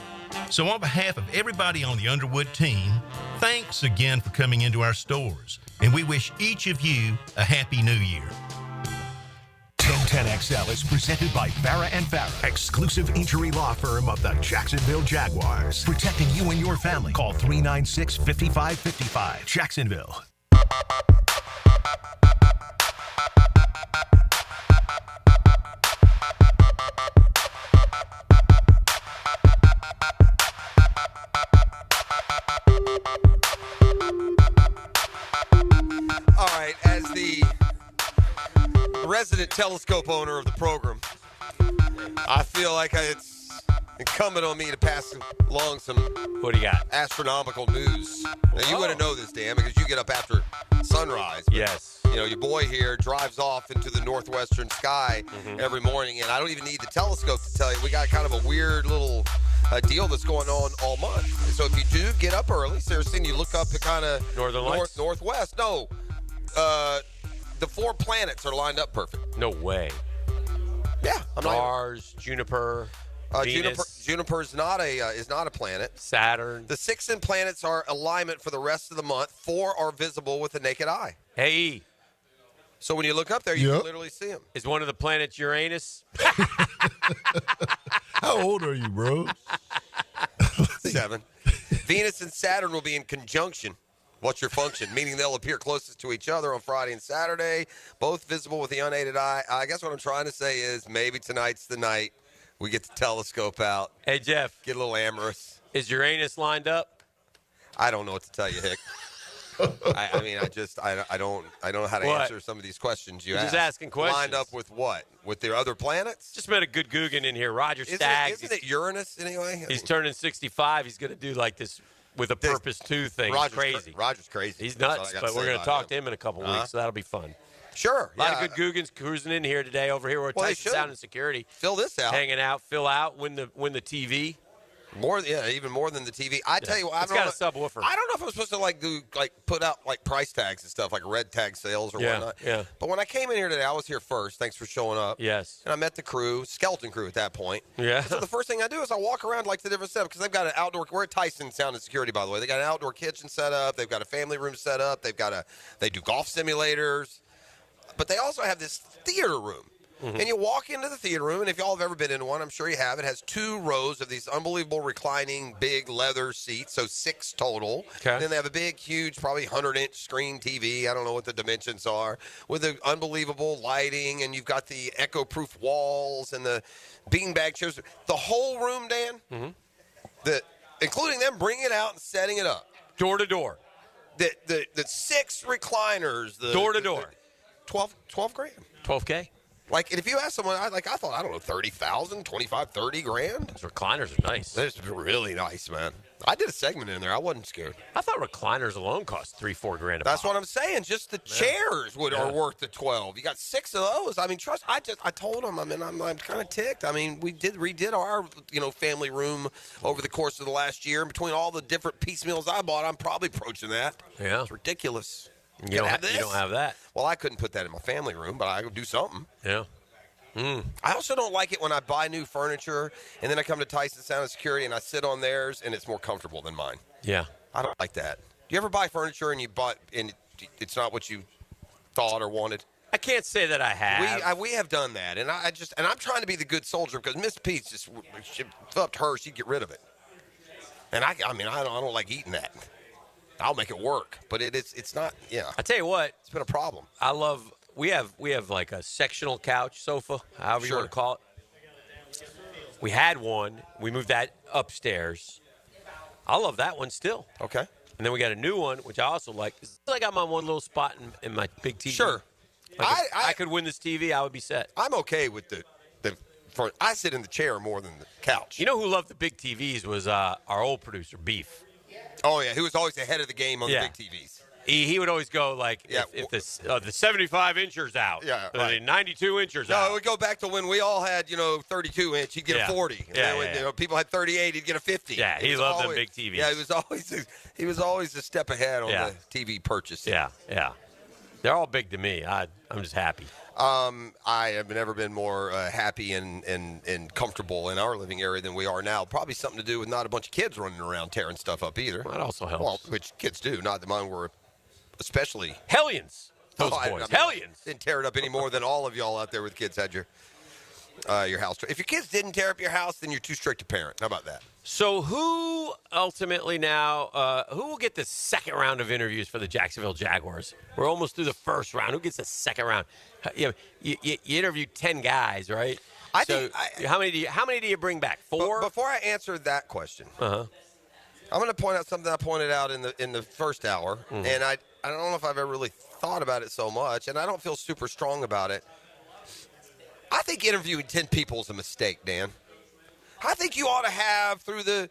So on behalf of everybody on the Underwood team, thanks again for coming into our stores. And we wish each of you a Happy New Year. 1010XL is presented by Farrah & Farrah, exclusive injury law firm of the Jacksonville Jaguars. Protecting you and your family. Call 396-5555. Jacksonville. All right, as the resident telescope owner of the program, I feel like it's incumbent on me to pass along some what do you got? Astronomical news. Now, you wouldn't know this, Dan, because you get up after sunrise. But, yes. You know, your boy here drives off into the northwestern sky every morning, and I don't even need the telescope to tell you. We got kind of a weird little deal that's going on all month. So if you do get up early, seriously, and you look up at kind of Northern Lights? northwest, no, the 4 planets are lined up perfect. No way. Yeah, Mars, Juniper, Venus. Juniper is not a planet. Saturn. The 6 planets are alignment for the rest of the month. 4 are visible with the naked eye. Hey. So when you look up there, you can literally see them. Is one of the planets Uranus? How old are you, bro? 7. Venus and Saturn will be in conjunction. What's your function? Meaning they'll appear closest to each other on Friday and Saturday, both visible with the unaided eye. I guess what I'm trying to say is maybe tonight's the night we get the telescope out. Hey, Jeff. Get a little amorous. Is Uranus lined up? I don't know what to tell you, Hick. I don't know how to answer some of these questions you ask. Just asking questions. Lined up with what? With their other planets? Just met a good Guggen in here. Roger Staggs. Isn't it Uranus anyway? He's turning 65. He's going to do like this with a purpose 2 thing. Roger's crazy. Roger's crazy. He's nuts, but we're going to talk to him in a couple weeks, so that'll be fun. Sure. A lot of good Guggins cruising in here today over here. We're Tyson Sound and Security. Fill this out. Hanging out, fill out, win the TV. Even more than the TV. I tell you what, it's got a subwoofer. I don't know if I'm supposed to put out price tags and stuff, like red tag sales or whatnot. Yeah. But when I came in here today, I was here first. Thanks for showing up. Yes. And I met the crew, skeleton crew at that point. Yeah. So the first thing I do is I walk around the different setup because they've got an outdoor. We're at Tyson Sound and Security, by the way. They got an outdoor kitchen set up. They've got a family room set up. They do golf simulators, but they also have this theater room. And you walk into the theater room, and if y'all have ever been in one, I'm sure you have. It has 2 rows of these unbelievable reclining big leather seats, so 6 total. Okay. And then they have a big, huge, probably 100-inch screen TV. I don't know what the dimensions are, with the unbelievable lighting, and you've got the echo-proof walls and the beanbag chairs. The whole room, Dan, including them bringing it out and setting it up. Door to door. The 6 recliners. Door to door. 12 grand. 12K? If you ask someone, I thought, I don't know, 30,000, 25, 30 grand. Those recliners are nice. They're really nice, man. I did a segment in there. I wasn't scared. I thought recliners alone cost $3-4 grand. That's what I'm saying. Just the chairs are worth the 12. You got 6 of those. I mean, trust. I told them. I mean, I'm kind of ticked. I mean, we redid our family room over the course of the last year. And between all the different piecemeals I bought, I'm probably approaching that. Yeah, it's ridiculous. You don't have that. Well, I couldn't put that in my family room, but I could do something. Yeah. I also don't like it when I buy new furniture and then I come to Tyson Sound and Security and I sit on theirs and it's more comfortable than mine. Yeah. I don't like that. Do you ever buy furniture and it's not what you thought or wanted? I can't say that I have. We have done that, and I'm trying to be the good soldier because Miss Pete's just up to her, she'd get rid of it. And I don't like eating that. I'll make it work, but it's not. Yeah. I tell you what, it's been a problem. I love. We have like a sectional couch sofa, however you want to call it. We had one. We moved that upstairs. I love that one still. Okay. And then we got a new one, which I also like. It's like I'm on one little spot in my big TV. Sure. Like if I could win this TV, I would be set. I'm okay with the front. I sit in the chair more than the couch. You know who loved the big TVs was our old producer, Beef. Oh, yeah. He was always ahead of the game on the big TVs. He would always go like, if the 75 inchers out, the 92 inchers out. No, it would go back to when we all had 32 inch. He'd get a 40. People had 38. He'd get a 50. Yeah, he loved the big TVs. Yeah, he was always a step ahead on the TV purchase. Yeah. They're all big to me. I'm just happy. I have never been more happy and comfortable in our living area than we are now. Probably something to do with not a bunch of kids running around tearing stuff up either. That also helps. Well, which kids do. Not that mine were especially. Hellions. Those boys. Hellions. Didn't tear it up any more than all of y'all out there with kids had your house. If your kids didn't tear up your house, then you're too strict a parent. How about that? So who ultimately now, who will get the second round of interviews for the Jacksonville Jaguars? We're almost through the first round. Who gets the second round? You interviewed 10 guys, right? How many do you bring back? 4? Before I answer that question, I'm going to point out something I pointed out in the first hour, and I don't know if I've ever really thought about it so much, and I don't feel super strong about it. I think interviewing 10 people is a mistake, Dan. I think you ought to have through the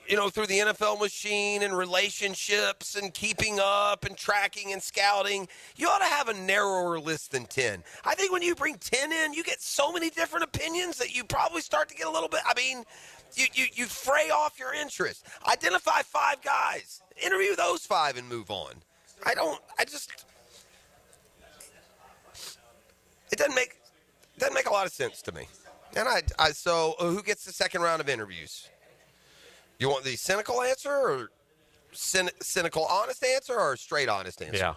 NFL machine and relationships and keeping up and tracking and scouting, you ought to have a narrower list than 10. I think when you bring 10 in, you get so many different opinions that you probably start to get a little bit, you fray off your interest. Identify 5 guys. Interview those 5 and move on. It doesn't make a lot of sense to me. And so who gets the second round of interviews? You want the cynical answer or cynical honest answer or straight honest answer? Yeah.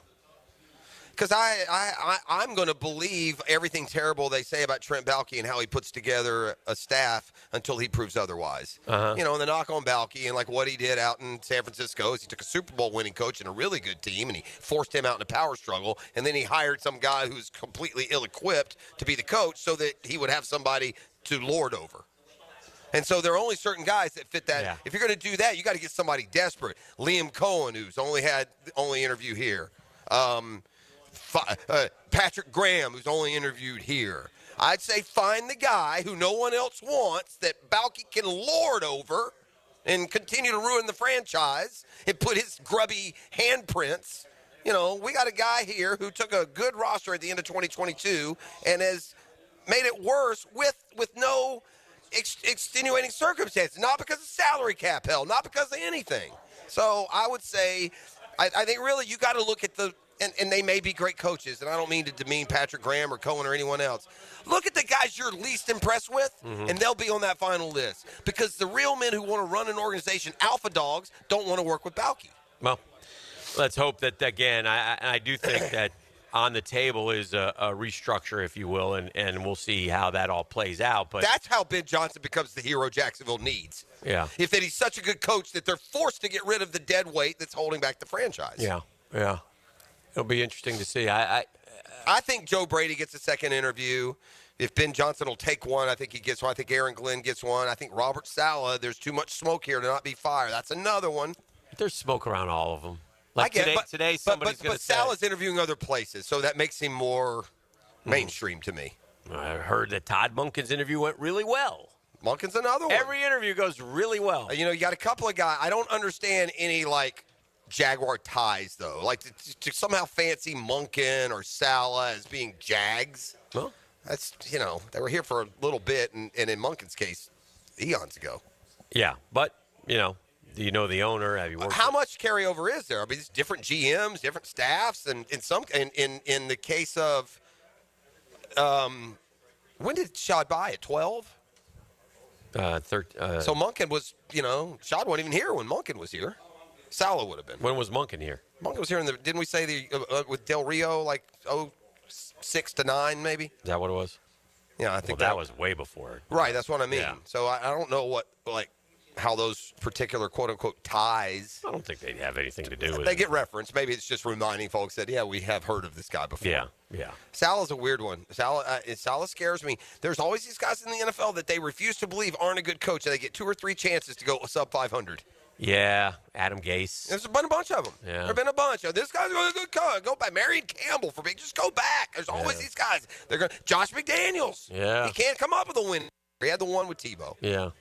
Because I'm going to believe everything terrible they say about Trent Baalke and how he puts together a staff until he proves otherwise. And the knock on Baalke and like what he did out in San Francisco is he took a Super Bowl winning coach and a really good team and he forced him out in a power struggle and then he hired some guy who's completely ill-equipped to be the coach so that he would have somebody to lord over. And so there are only certain guys that fit that. Yeah. If you're going to do that, you got to get somebody desperate. Liam Cohen, who's only interview here. Patrick Graham, who's only interviewed here. I'd say find the guy who no one else wants that Baalke can lord over and continue to ruin the franchise and put his grubby handprints. We got a guy here who took a good roster at the end of 2022 and has made it worse with no extenuating circumstances, not because of salary cap, hell, not because of anything. So I would say, I think really you got to look at and they may be great coaches, and I don't mean to demean Patrick Graham or Cohen or anyone else. Look at the guys you're least impressed with, and they'll be on that final list. Because the real men who want to run an organization, alpha dogs, don't want to work with Baalke. Well, let's hope that, again, I do think that on the table is a restructure, if you will, and we'll see how that all plays out. But that's how Ben Johnson becomes the hero Jacksonville needs. Yeah. If that he's such a good coach that they're forced to get rid of the dead weight that's holding back the franchise. Yeah. It'll be interesting to see. I think Joe Brady gets a second interview. If Ben Johnson will take one, I think he gets one. I think Aaron Glenn gets one. I think Robert Saleh, there's too much smoke here to not be fire. That's another one. There's smoke around all of them. Like today somebody's going to say. But Saleh's interviewing other places, so that makes him more mainstream to me. I heard that Todd Monken's interview went really well. Monken's another one. Every interview goes really well. You got a couple of guys. I don't understand any, Jaguar ties, though. To somehow fancy Monken or Saleh as being Jags. Well, that's, they were here for a little bit, and in Monken's case, eons ago. Yeah, but, do you know the owner? Have you worked How much carryover is there? It's different GMs, different staffs, and in the case of, when did Shad buy it? 12? So Monken was, Shad wasn't even here when Monken was here. Saleh would have been. When was Monken here? Monken was here didn't we say with Del Rio, 06 to 9 maybe? Is that what it was? Yeah, I think that was way before. Right, that's what I mean. Yeah. So I don't know how those particular quote-unquote ties. I don't think they have anything to do with it. They get referenced. Maybe it's just reminding folks that, we have heard of this guy before. Yeah. Saleh's a weird one. Saleh scares me. There's always these guys in the NFL that they refuse to believe aren't a good coach, and they get 2 or 3 chances to go sub 500. Yeah, Adam Gase. There's been a bunch of them. Yeah. There have been a bunch. This guy's going to go back. Marion Campbell for big. Just go back. There's always these guys. They're going. Josh McDaniels. Yeah. He can't come up with a win. He had the one with Tebow. Yeah.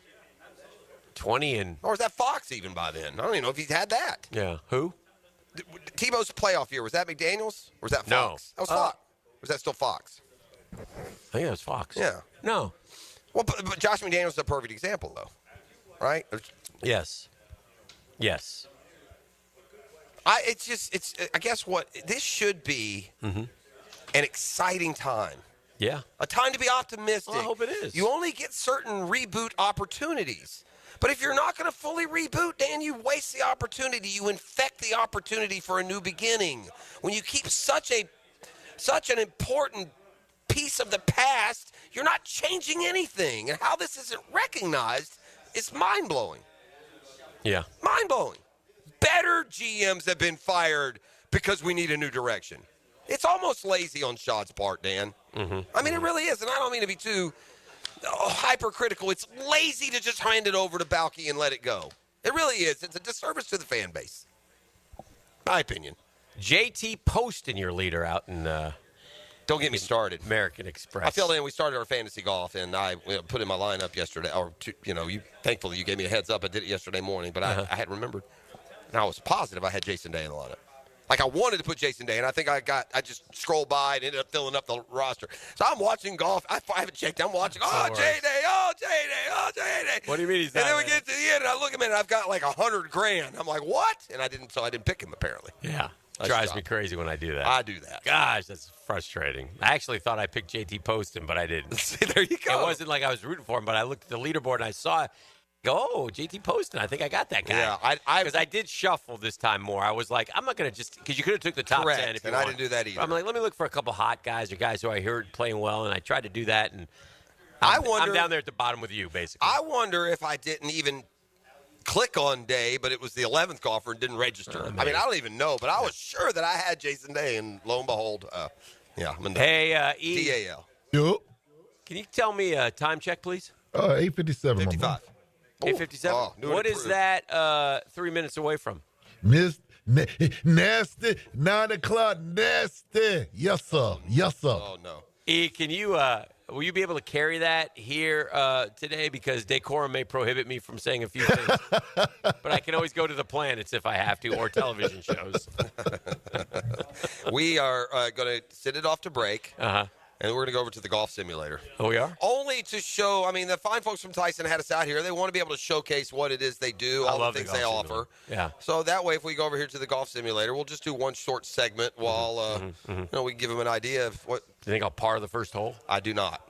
20 and. Or was that Fox even by then? I don't even know if he's had that. Yeah. Who? Tebow's playoff year, was that McDaniels? Or was that Fox? No. That was Fox. Was that still Fox? I think it was Fox. Yeah. No. Well, but Josh McDaniels is a perfect example, though. Right? Yes. Yes. I guess what this should be an exciting time. Yeah. A time to be optimistic. Well, I hope it is. You only get certain reboot opportunities. But if you're not going to fully reboot, Dan, you waste the opportunity. You infect the opportunity for a new beginning. When you keep such an important piece of the past, you're not changing anything. And how this isn't recognized is mind-blowing. Yeah. Mind-blowing. Better GMs have been fired because we need a new direction. It's almost lazy on Shad's part, Dan. I mean, it really is. And I don't mean to be too hypercritical. It's lazy to just hand it over to Balky and let it go. It really is. It's a disservice to the fan base. My opinion. JT Poston, your leader out in don't get me started. American Express. I feel that we started our fantasy golf, and I put in my lineup yesterday. Or thankfully you gave me a heads up. I did it yesterday morning, but I had remembered, and I was positive I had Jason Day in the lineup. Like I wanted to put Jason Day, and I think I just scrolled by and ended up filling up the roster. So I'm watching golf. I haven't checked. I'm watching. J-Day, J-Day. What do you mean he's not? And then we get to the end, and I look at him, and I've got like $100,000. I'm like, what? And I didn't pick him apparently. Yeah. Drives me crazy when I do that. I do that. Gosh, that's frustrating. I actually thought I picked JT Poston, but I didn't. See, there you go. It wasn't like I was rooting for him, but I looked at the leaderboard and I saw it. JT Poston. I think I got that guy. Yeah, because I did shuffle this time more. I was like, I'm not going to just because you could have took the top 10 if you and I didn't do that either. But I'm like, let me look for a couple hot guys or guys who I heard playing well, and I tried to do that. And I wonder. I'm down there at the bottom with you, basically. I wonder if I didn't even click on Day, but it was the 11th golfer and didn't register. I mean, I don't even know, but I was sure that I had Jason Day, and lo and behold, I'm in the E. DAL. Yep. Can you tell me a time check, please? 8:57. 55. 8:57. What is that 3 minutes away from? Nasty. 9 o'clock. Nasty. Yes, sir. Yes, sir. Oh, no. E, can you will you be able to carry that here today? Because decorum may prohibit me from saying a few things. But I can always go to the planets if I have to, or television shows. We are going to send it off to break. And we're going to go over to the golf simulator. Oh, we are? Only to show, I mean, the fine folks from Tyson had us out here. They want to be able to showcase what it is they do, all the things they offer. Yeah. So that way, if we go over here to the golf simulator, we'll just do one short segment while we give them an idea of what. Do you think I'll par the first hole? I do not.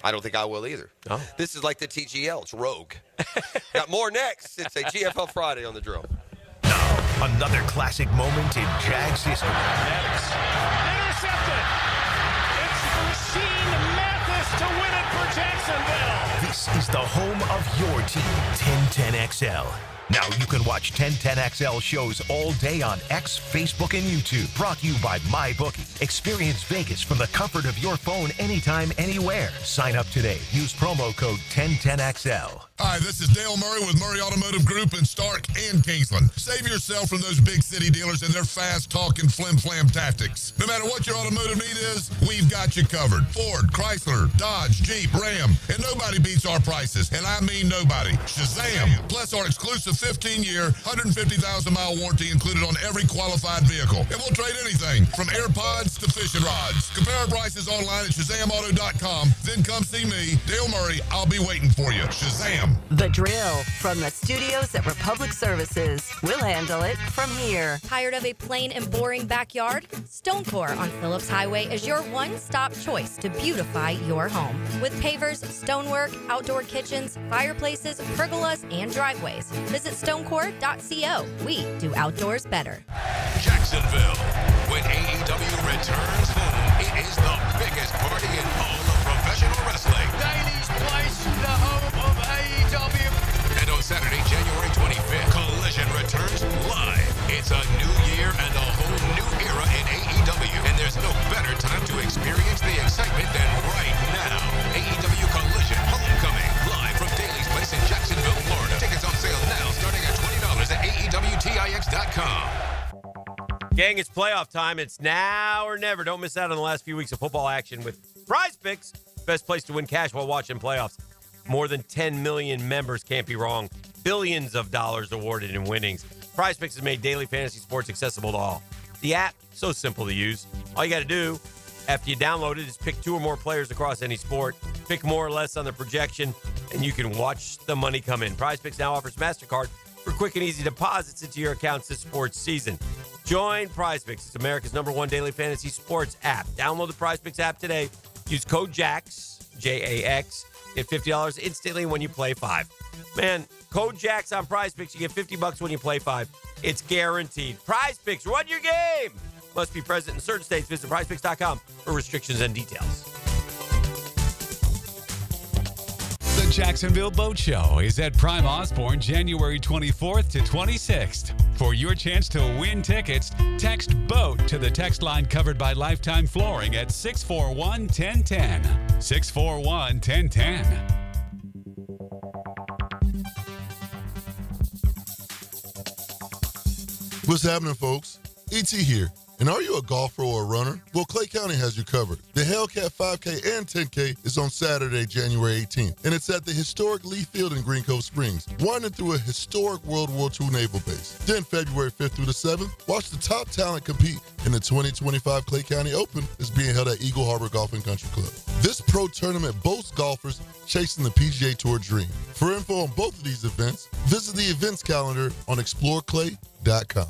I don't think I will either. Oh. This is like the TGL. It's rogue. Got more next. It's a GFL Friday on the drill. Now, another classic moment in Jags history. Intercepted. Machine Mathis to win it for Jacksonville. This is the home of your team, 1010XL. Now you can watch 1010XL shows all day on X, Facebook, and YouTube. Brought to you by MyBookie. Experience Vegas from the comfort of your phone anytime, anywhere. Sign up today. Use promo code 1010XL. Hi, this is Dale Murray with Murray Automotive Group in Stark and Kingsland. Save yourself from those big city dealers and their fast-talking flim-flam tactics. No matter what your automotive need is, we've got you covered. Ford, Chrysler, Dodge, Jeep, Ram, and nobody beats our prices, and I mean nobody. Shazam! Plus our exclusive 15-year, 150,000-mile warranty included on every qualified vehicle. And we'll trade anything from AirPods to fishing rods. Compare our prices online at ShazamAuto.com. Then come see me, Dale Murray. I'll be waiting for you. Shazam! The Drill from the studios at Republic Services. We'll handle it from here. Tired of a plain and boring backyard? Stonecore on Phillips Highway is your one-stop choice to beautify your home. With pavers, stonework, outdoor kitchens, fireplaces, pergolas, and driveways. Visit stonecore.co. We do outdoors better. Jacksonville. When AEW returns home, it is the biggest party in all of professional wrestling. Daily's Place, the home of AEW. And on Saturday, January 25th, Collision returns live. It's a new year and a whole new era in AEW. And there's no better time to experience the excitement than right now. AEW Collision Homecoming, live from Daily's Place in Jacksonville, Florida. Tickets on sale now, starting at Gang, it's playoff time. It's now or never. Don't miss out on the last few weeks of football action with Prize Picks. Best place to win cash while watching playoffs. More than 10 million members, can't be wrong. Billions of dollars awarded in winnings. Prize Picks has made daily fantasy sports accessible to all. The app, so simple to use. All you got to do after you download it is pick 2 or more players across any sport. Pick more or less on the projection, and you can watch the money come in. Prize Picks now offers MasterCard for quick and easy deposits into your accounts this sports season. Join Prize Picks. It's America's #1 daily fantasy sports app. Download the Prize Picks app today. Use code JAX, J-A-X. Get $50 instantly when you play 5. Man, code JAX on Prize Picks. You get $50 when you play 5. It's guaranteed. Prize Picks, run your game. Must be present in certain states. Visit prizepicks.com for restrictions and details. The Jacksonville Boat Show is at Prime Osborne January 24th to 26th. For your chance to win tickets, text BOAT to the text line covered by Lifetime Flooring at 641-1010. 641-1010. What's happening, folks? E.T. here. And are you a golfer or a runner? Well, Clay County has you covered. The Hellcat 5K and 10K is on Saturday, January 18th, and it's at the historic Lee Field in Green Cove Springs, winding through a historic World War II naval base. Then February 5th through the 7th, watch the top talent compete in the 2025 Clay County Open that's being held at Eagle Harbor Golf and Country Club. This pro tournament boasts golfers chasing the PGA Tour dream. For info on both of these events, visit the events calendar on exploreclay.com.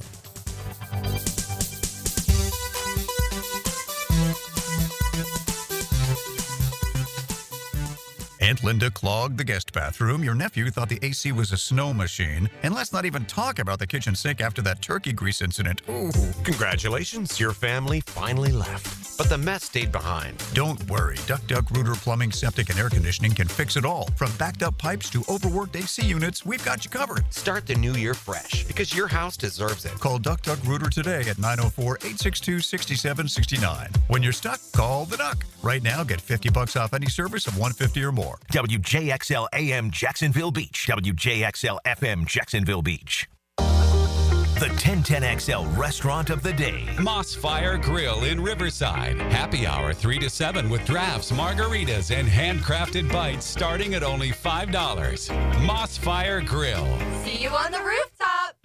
Aunt Linda clogged the guest bathroom. Your nephew thought the AC was a snow machine. And let's not even talk about the kitchen sink after that turkey grease incident. Ooh. Congratulations, your family finally left, but the mess stayed behind. Don't worry. Duck Rooter Plumbing, Septic, and Air Conditioning can fix it all. From backed up pipes to overworked AC units, we've got you covered. Start the new year fresh, because your house deserves it. Call Duck Rooter today at 904-862-6769. When you're stuck, call the Duck. Right now, get $50 off any service of $150 or more. WJXL AM Jacksonville Beach. WJXL FM Jacksonville Beach. The 1010XL Restaurant of the Day. Moss Fire Grill in Riverside. Happy hour 3 to 7 with drafts, margaritas, and handcrafted bites starting at only $5. Moss Fire Grill. See you on the rooftop.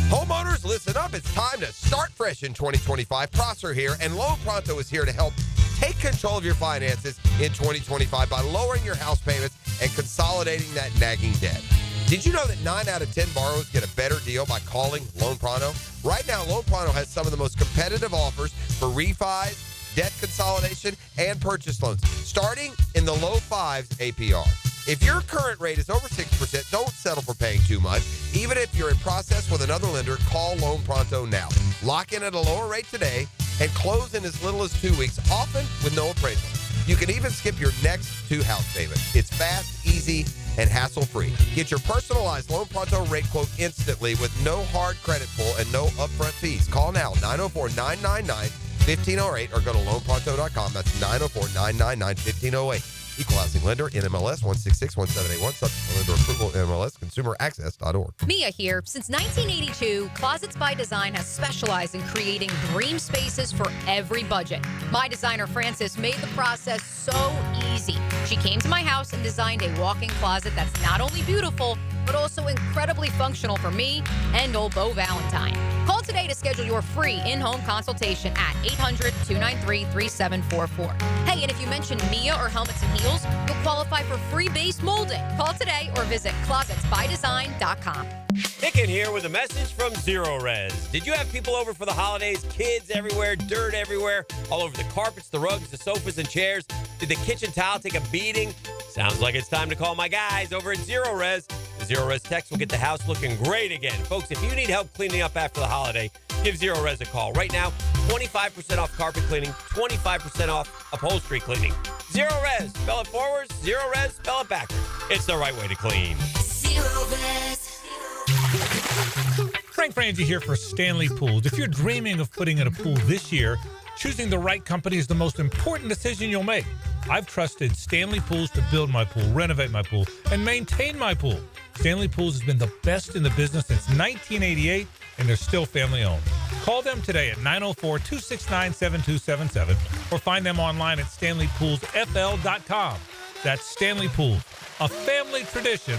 Homeowners, listen up. It's time to start fresh in 2025. Prosser here, and Loan Pronto is here to help take control of your finances in 2025 by lowering your house payments and consolidating that nagging debt. Did you know that 9 out of 10 borrowers get a better deal by calling Loan Pronto? Right now, Loan Pronto has some of the most competitive offers for refis, debt consolidation, and purchase loans, starting in the low 5s APR. If your current rate is over 6%, don't settle for paying too much. Even if you're in process with another lender, call Loan Pronto now. Lock in at a lower rate today and close in as little as 2 weeks, often with no appraisal. You can even skip your next 2 house payments. It's fast, easy, and hassle-free. Get your personalized Loan Pronto rate quote instantly with no hard credit pull and no upfront fees. Call now, 904-999-1508, or go to loanpronto.com. That's 904-999-1508. Equal housing lender, NMLS 166178. Subject to lender approval, NMLS consumeraccess.org. Mia here. Since 1982, Closets by Design has specialized in creating dream spaces for every budget. My designer, Frances, made the process so easy. She came to my house and designed a walk-in closet that's not only beautiful, but also incredibly functional for me and old Beau Valentine. Call today to schedule your free in-home consultation at 800-293-3744. Hey, and if you mention Mia or Helmets and Heels, you'll qualify for free base molding. Call today or visit closetsbydesign.com. Hicken here with a message from Zero Res. Did you have people over for the holidays? Kids everywhere, dirt everywhere, all over the carpets, the rugs, the sofas, and chairs. Did the kitchen towel take a beating? Sounds like it's time to call my guys over at Zero Res. The Zero Res techs will get the house looking great again. Folks, if you need help cleaning up after the holiday, give Zero Res a call. Right now, 25% off carpet cleaning, 25% off upholstery cleaning. Zero Res, spell it forwards. Zero Res, spell it backwards. It's the right way to clean. Zero Res. Frank Frangie here for Stanley Pools. If you're dreaming of putting in a pool this year, choosing the right company is the most important decision you'll make. I've trusted Stanley Pools to build my pool, renovate my pool, and maintain my pool. Stanley Pools has been the best in the business since 1988, and they're still family-owned. Call them today at 904-269-7277 or find them online at StanleyPoolsFL.com. That's Stanley Pools, a family tradition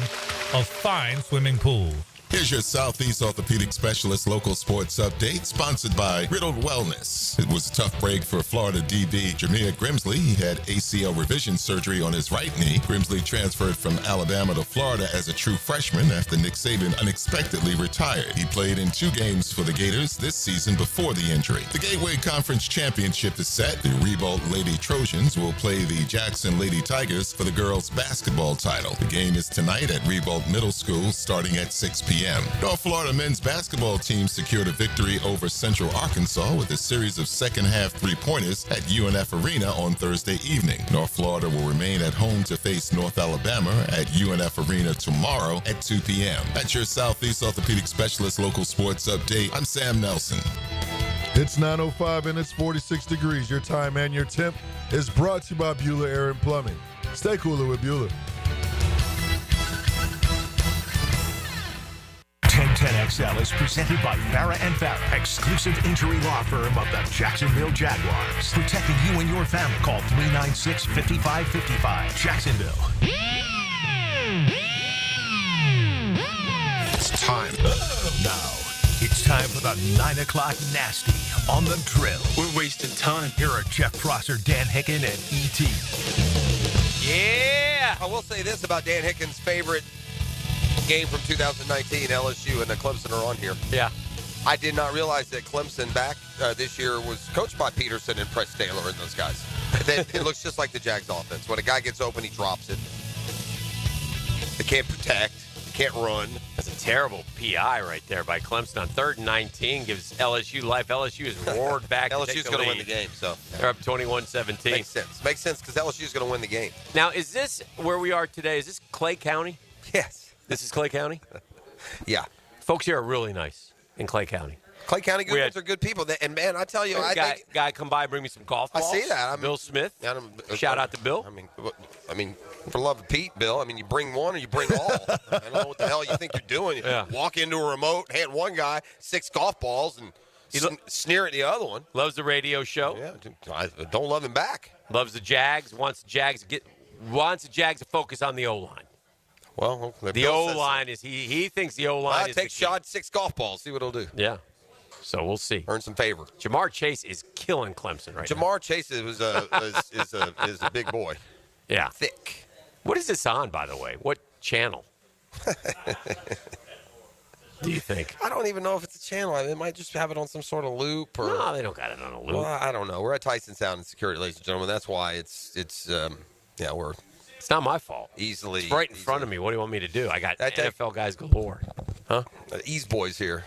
of fine swimming pools. Here's your Southeast Orthopedic Specialist local sports update, sponsored by Riddle Wellness. It was a tough break for Florida DB Jameer Grimsley. He had ACL revision surgery on his right knee. Grimsley transferred from Alabama to Florida as a true freshman after Nick Saban unexpectedly retired. He played in 2 games for the Gators this season before the injury. The Gateway Conference Championship is set. The Ribault Lady Trojans will play the Jackson Lady Tigers for the girls' basketball title. The game is tonight at Ribault Middle School starting at 6 p.m. North Florida men's basketball team secured a victory over Central Arkansas with a series of second-half three-pointers at UNF Arena on Thursday evening. North Florida will remain at home to face North Alabama at UNF Arena tomorrow at 2 p.m. That's your Southeast Orthopedic Specialist local sports update. I'm Sam Nelson. It's 9:05 and it's 46 degrees. Your time and your temp is brought to you by Bueller Air and Plumbing. Stay cooler with Bueller. 1010XL is presented by Farrah & Farrah, exclusive injury law firm of the Jacksonville Jaguars. Protecting you and your family. Call 396-5555. Jacksonville. It's time. Now, it's time for the 9 o'clock nasty on the drill. We're wasting time. Here are Jeff Prosser, Dan Hicken, and E.T. Yeah. I will say this about Dan Hicken's favorite game from 2019, LSU and Clemson are on here. Yeah. I did not realize that Clemson back this year was coached by Peterson and Press Taylor and those guys. It looks just like the Jags offense. When a guy gets open, he drops it. They can't protect. They can't run. That's a terrible PI right there by Clemson on 3rd and 19. Gives LSU life. LSU is roared back. LSU's going to win the game, so. They're up 21-17. Makes sense. Makes sense because LSU's going to win the game. Now, is this where we are today? Is this Clay County? Yes. This is Clay County? Yeah. Folks here are really nice in Clay County. Clay County Goodwins are good people. And, man, I tell you, guy come by, bring me some golf balls. I see that. Bill Smith. Shout out to Bill. I mean, for the love of Pete, Bill, I mean, you bring one or you bring all. I don't know what the hell you think you're doing. You walk into a remote, hand one guy 6 golf balls, and sneer at the other one. Loves the radio show. Yeah, I don't love him back. Loves the Jags. Wants the Jags to focus on the O-line. Well, the O-line is he thinks the O-line is take shot 6 golf balls. See what he'll do. Yeah. So we'll see. Earn some favor. Jamar Chase is killing Clemson right now. Jamar Chase is a big boy. Yeah. Thick. What is this on, by the way? What channel? Do you think? I don't even know if it's a channel. They might just have it on some sort of loop. Or, no, they don't got it on a loop. Well, I don't know. We're at Tyson Sound and Security, ladies and gentlemen. That's why we're. It's not my fault. Easily. It's right in front of me. What do you want me to do? I got NFL guys galore. Huh? Ease Boy's here.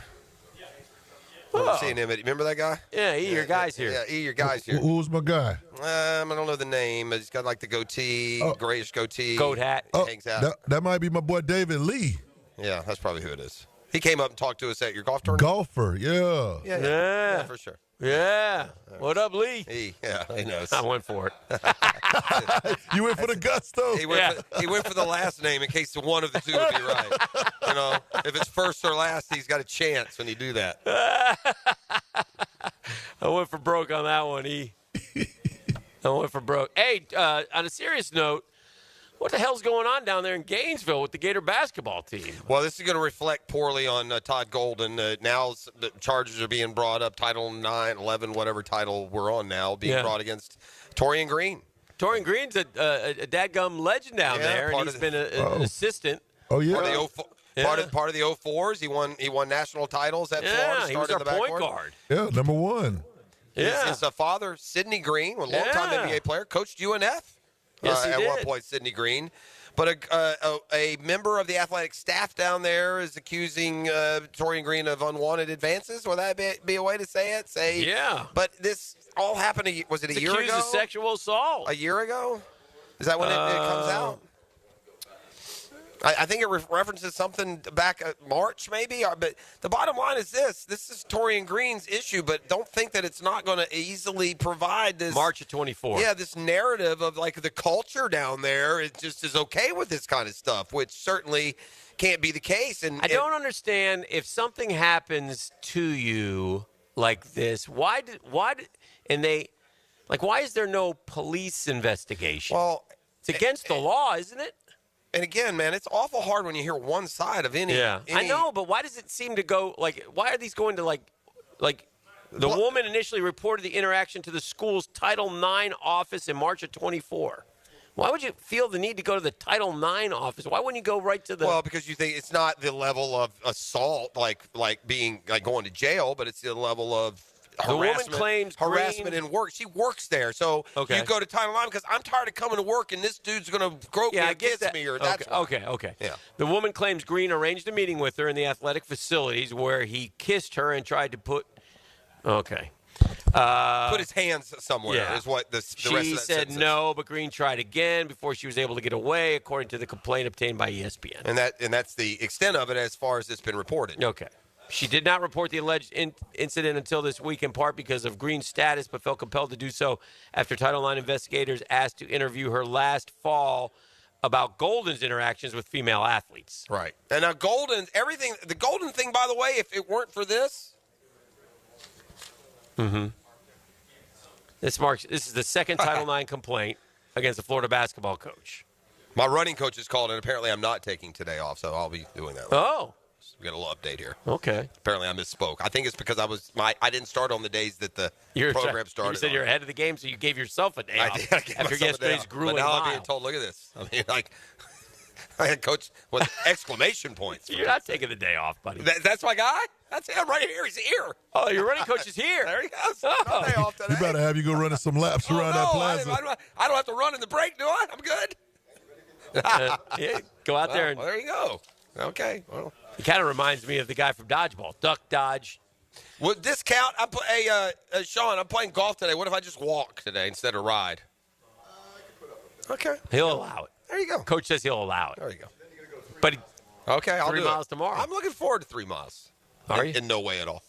I've seen him. Remember that guy? Yeah, your guy's here. Yeah, your guy's here. Who's my guy? I don't know the name, but he's got like the goatee, grayish goatee. Coat hat. Hangs out. That might be my boy David Lee. Yeah, that's probably who it is. He came up and talked to us at your golf tournament. Golfer, yeah. Yeah, for sure. Yeah. What up, Lee? He knows. I went for it. You went for the gusto. He went for the last name in case one of the two would be right. You know, if it's first or last, he's got a chance when you do that. I went for broke on that one, I went for broke. Hey, on a serious note, what the hell's going on down there in Gainesville with the Gator basketball team? Well, this is going to reflect poorly on Todd Golden. Now the charges are being brought up, Title 9, 11, whatever title we're on now, being brought against Torian Green. Torian Green's a dadgum legend down there, and he's been an assistant. Oh, yeah. Part of the 04s. He won national titles at Florida. He was our point guard. Yeah, number 1. Yeah. His father, Sidney Green, a longtime NBA player, coached UNF. Yes, he at did. one point, Sidney Green. But a member of the athletic staff down there is accusing Torian Green of unwanted advances. Will that be a way to say it? Yeah. But this all happened, was it a year ago? Accused of sexual assault. A year ago? Is that when it comes out? I think it references something back March, maybe. But the bottom line is this. This is Torian Green's issue, but don't think that it's not going to easily provide this. March of 24. Yeah, this narrative of, like, the culture down there is just is okay with this kind of stuff, which certainly can't be the case. And I don't understand if something happens to you like this, why is there no police investigation? Well, it's against the law, isn't it? And again, man, it's awful hard when you hear one side of any. Yeah, I know, but why does it seem to go like? Why are these going to like the woman initially reported the interaction to the school's Title IX office in March of 24? Why would you feel the need to go to the Title IX office? Why wouldn't you go right to the? Well, because you think it's not the level of assault, like being like going to jail, but it's the level of the woman claims harassment in work. She works there, so you go to Title IX because I'm tired of coming to work and this dude's going to grope me or kiss me or that's why. Okay. Yeah. The woman claims Green arranged a meeting with her in the athletic facilities where he kissed her and tried to put. Okay. Put his hands somewhere is what the rest of that She said no, but Green tried again before she was able to get away, according to the complaint obtained by ESPN. And that's the extent of it as far as it's been reported. Okay. She did not report the alleged incident until this week, in part because of Green's status, but felt compelled to do so after Title IX investigators asked to interview her last fall about Golden's interactions with female athletes. Right. And now the Golden thing, by the way, if it weren't for this. Mm-hmm. This is the second Title IX complaint against the Florida basketball coach. My running coach is called, and apparently I'm not taking today off, so I'll be doing that. Oh. We got a little update here. Okay. Apparently I misspoke. I think it's because I didn't start on the days that the program started. You said you're ahead of the game, so you gave yourself a day off. I did. I gave after myself a day yesterday's off. grueling But now mile. I'm being told, look at this. I mean, like, I had coach with exclamation points. You're not taking the day off, buddy. That's my guy? That's him right here. He's here. Oh, your running coach is here. There he goes. No day off today. You better have you go running some laps around that plaza. I don't have to run in the break, do I? I'm good. Yeah, go out there. Well, there you go. Okay. Well, it kind of reminds me of the guy from Dodgeball. Duck, dodge. Would this count? Sean, I'm playing golf today. What if I just walk today instead of ride? Okay. He'll allow it. There you go. Coach says he'll allow it. There you go. But okay, I'll 3 do miles it. tomorrow. I'm looking forward to 3 miles. Are you? In no way at all.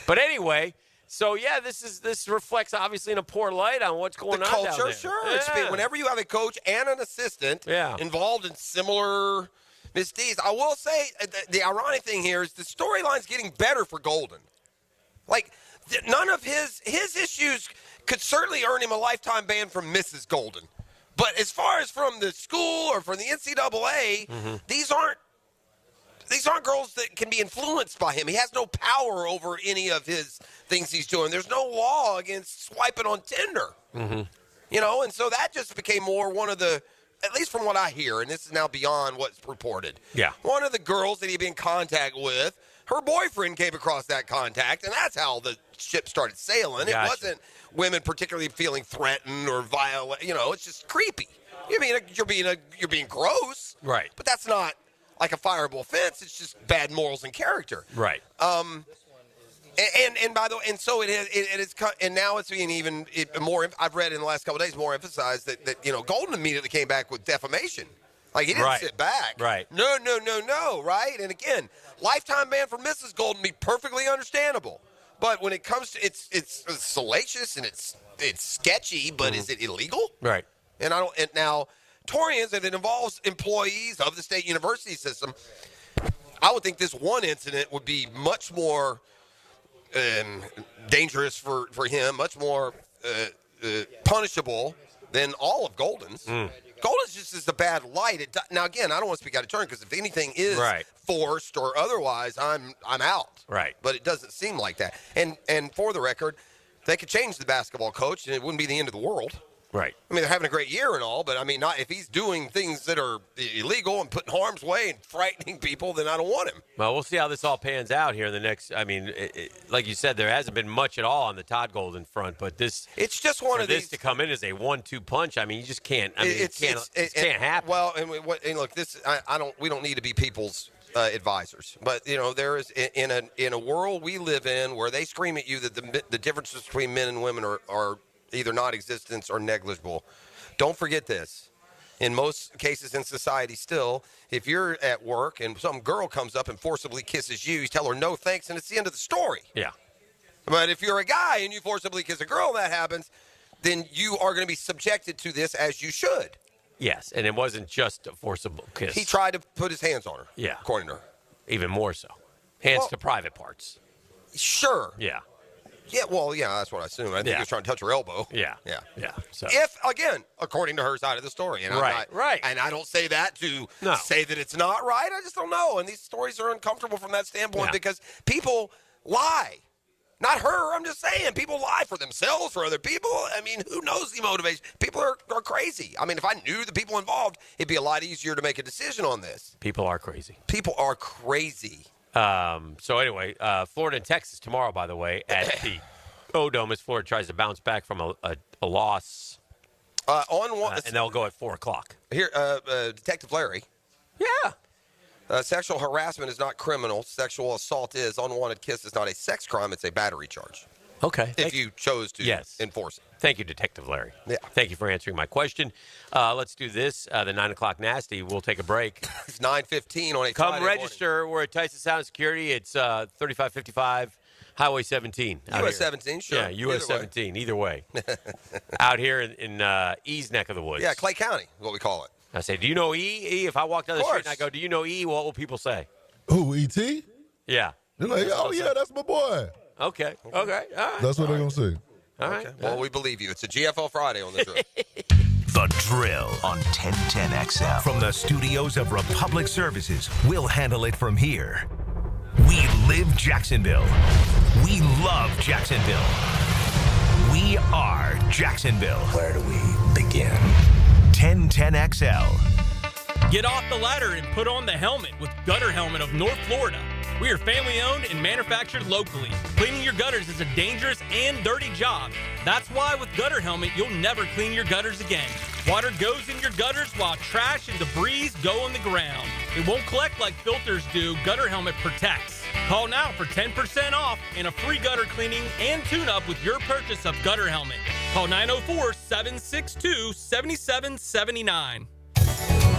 But anyway, so yeah, this reflects obviously in a poor light on what's going The on culture, down there. sure. Yeah. Whenever you have a coach and an assistant involved in similar misdeeds, I will say the ironic thing here is the storyline's getting better for Golden. Like, none of his issues could certainly earn him a lifetime ban from Mrs. Golden. But as far as from the school or from the NCAA, these aren't girls that can be influenced by him. He has no power over any of his things he's doing. There's no law against swiping on Tinder. You know, and so that just became more one of the, at least from what I hear, and this is now beyond what's reported. Yeah. One of the girls that he'd been in contact with, her boyfriend came across that contact, and that's how the ship started sailing. Gotcha. It wasn't women particularly feeling threatened or violent. You know, it's just creepy. You're being gross. Right. But that's not like a fireable offense. It's just bad morals and character. Right. And by the way, and so it is, and now it's being even more. I've read in the last couple of days more emphasized that Golden immediately came back with defamation. Like, he didn't sit back. Right. No. Right. And again, lifetime ban for Mrs. Golden be perfectly understandable. But when it comes to it's salacious and it's sketchy, but is it illegal? Right. And now Torians, if it involves employees of the state university system, I would think this one incident would be much more dangerous for him, much more punishable than all of Golden's. Golden's just is a bad light. Now, again, I don't want to speak out of turn because if anything is forced or otherwise, I'm out. Right. But it doesn't seem like that. And for the record, they could change the basketball coach, and it wouldn't be the end of the world. Right. I mean, they're having a great year and all, but I mean, not if he's doing things that are illegal and putting harm's way and frightening people, then I don't want him. Well, we'll see how this all pans out here in the next. I mean, like you said, there hasn't been much at all on the Todd Golden front, but it's just one of these to come in as a 1-2 punch. I mean, you just can't. I mean, it can't happen. Well, and look, this we don't need to be people's advisors, but there is in a world we live in where they scream at you that the differences between men and women are either non-existent or negligible. Don't forget this. in most cases in society still, if you're at work and some girl comes up and forcibly kisses you, you tell her no thanks, and it's the end of the story. Yeah. But if you're a guy and you forcibly kiss a girl and that happens, then you are going to be subjected to this as you should. Yes, and it wasn't just a forcible kiss. He tried to put his hands on her. Yeah. According to her. Even more so. Hands to private parts. Sure. Yeah. Yeah, well, yeah, that's what I assume. I think he was trying to touch her elbow. Yeah. Yeah. Yeah. So. If, again, according to her side of the story. And Right. And I don't say that to No. say that it's not right. I just don't know. And these stories are uncomfortable from that standpoint because people lie. Not her. I'm just saying. People lie for themselves, for other people. I mean, who knows the motivation? People are crazy. I mean, if I knew the people involved, it'd be a lot easier to make a decision on this. People are crazy. People are crazy. So anyway, Florida and Texas tomorrow, by the way, at the O-Dome as Florida tries to bounce back from a loss. And they'll go at 4 o'clock. Here, Detective Larry. Yeah. Sexual harassment is not criminal. Sexual assault is. Unwanted kiss is not a sex crime. It's a battery charge. Okay. If you chose to enforce it. Thank you, Detective Larry. Yeah. Thank you for answering my question. Let's do this. The 9 o'clock nasty. We'll take a break. It's 9:15 on a Come Friday register. We're at Tyson Sound Security. It's 3555 Highway 17. US 17, sure. Yeah, US 17. Either way. Out here in E's neck of the woods. Yeah, Clay County is what we call it. I say, do you know E? If I walk down the street and I go, do you know E? What will people say? Who, E.T.? Yeah. They're like, oh, yeah, that's my boy. Okay. All right. That's what they're going to say. All right. Well, we believe you. It's a GFL Friday on the drill. The Drill on 1010XL. From the studios of Republic Services, we'll handle it from here. We live Jacksonville. We love Jacksonville. We are Jacksonville. Where do we begin? 1010XL. Get off the ladder and put on the helmet with Gutter Helmet of North Florida. We are family owned and manufactured locally. Cleaning your gutters is a dangerous and dirty job. That's why with Gutter Helmet, you'll never clean your gutters again. Water goes in your gutters while trash and debris go on the ground. It won't collect like filters do. Gutter Helmet protects. Call now for 10% off and a free gutter cleaning and tune-up with your purchase of Gutter Helmet. Call 904-762-7779.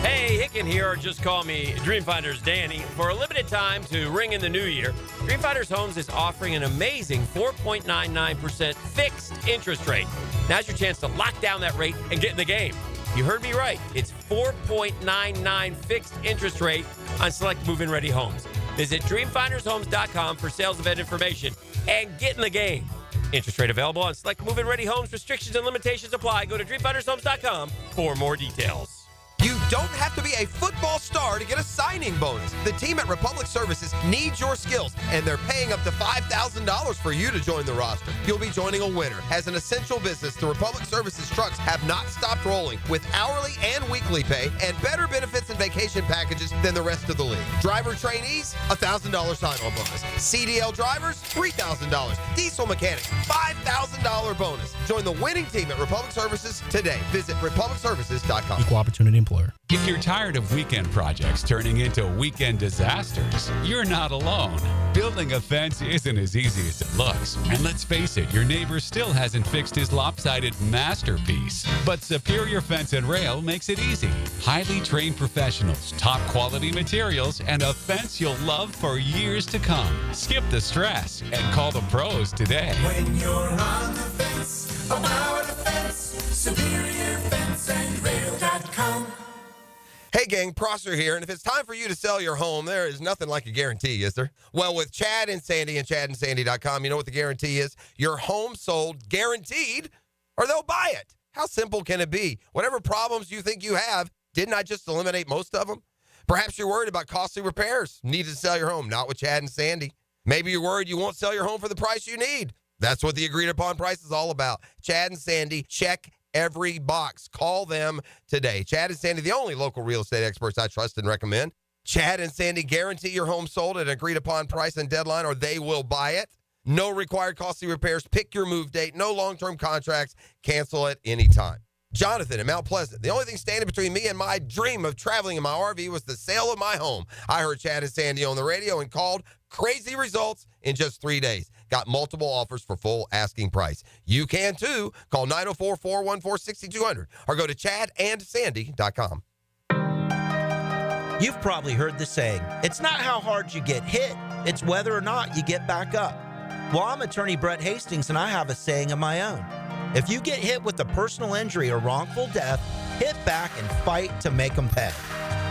Hey, Hicken here, or just call me Dreamfinders Danny. For a limited time to ring in the new year, Dreamfinders Homes is offering an amazing 4.99% fixed interest rate. Now's your chance to lock down that rate and get in the game. You heard me right. It's 4.99 fixed interest rate on select move-in ready homes. Visit dreamfindershomes.com for sales event information and get in the game. Interest rate available on select move-in ready homes. Restrictions and limitations apply. Go to dreamfindershomes.com for more details. You don't have to be a football star to get a signing bonus. The team at Republic Services needs your skills, and they're paying up to $5,000 for you to join the roster. You'll be joining a winner. As an essential business, the Republic Services trucks have not stopped rolling with hourly and weekly pay and better benefits and vacation packages than the rest of the league. Driver trainees, $1,000 sign-on bonus. CDL drivers, $3,000. Diesel mechanics, $5,000 bonus. Join the winning team at Republic Services today. Visit republicservices.com. Equal opportunity employer. If you're tired of weekend projects turning into weekend disasters, you're not alone. Building a fence isn't as easy as it looks. And let's face it, your neighbor still hasn't fixed his lopsided masterpiece. But Superior Fence and Rail makes it easy. Highly trained professionals, top quality materials, and a fence you'll love for years to come. Skip the stress and call the pros today. When you're on the fence, about the fence, SuperiorFenceandRail.com. Hey gang, Prosser here, and if it's time for you to sell your home, there is nothing like a guarantee, is there? Well, with Chad and Sandy and ChadandSandy.com, you know what the guarantee is? Your home sold guaranteed, or they'll buy it. How simple can it be? Whatever problems you think you have, didn't I just eliminate most of them? Perhaps you're worried about costly repairs, need to sell your home, not with Chad and Sandy. Maybe you're worried you won't sell your home for the price you need. That's what the agreed upon price is all about. Chad and Sandy, check every box. Call them today. Chad and Sandy, the only local real estate experts I trust and recommend. Chad and Sandy guarantee your home sold at an agreed upon price and deadline, or they will buy it. No required costly repairs. Pick your move date. No long-term contracts. Cancel at any time. Jonathan in Mount Pleasant. The only thing standing between me and my dream of traveling in my RV was the sale of my home. I heard Chad and Sandy on the radio and called. Crazy results in just 3 days. Got multiple offers for full asking price. You can too. Call 904-414-6200 or go to chadandsandy.com. You've probably heard the saying, it's not how hard you get hit, it's whether or not you get back up. Well, I'm attorney Brett Hastings, and I have a saying of my own. If you get hit with a personal injury or wrongful death, hit back and fight to make them pay.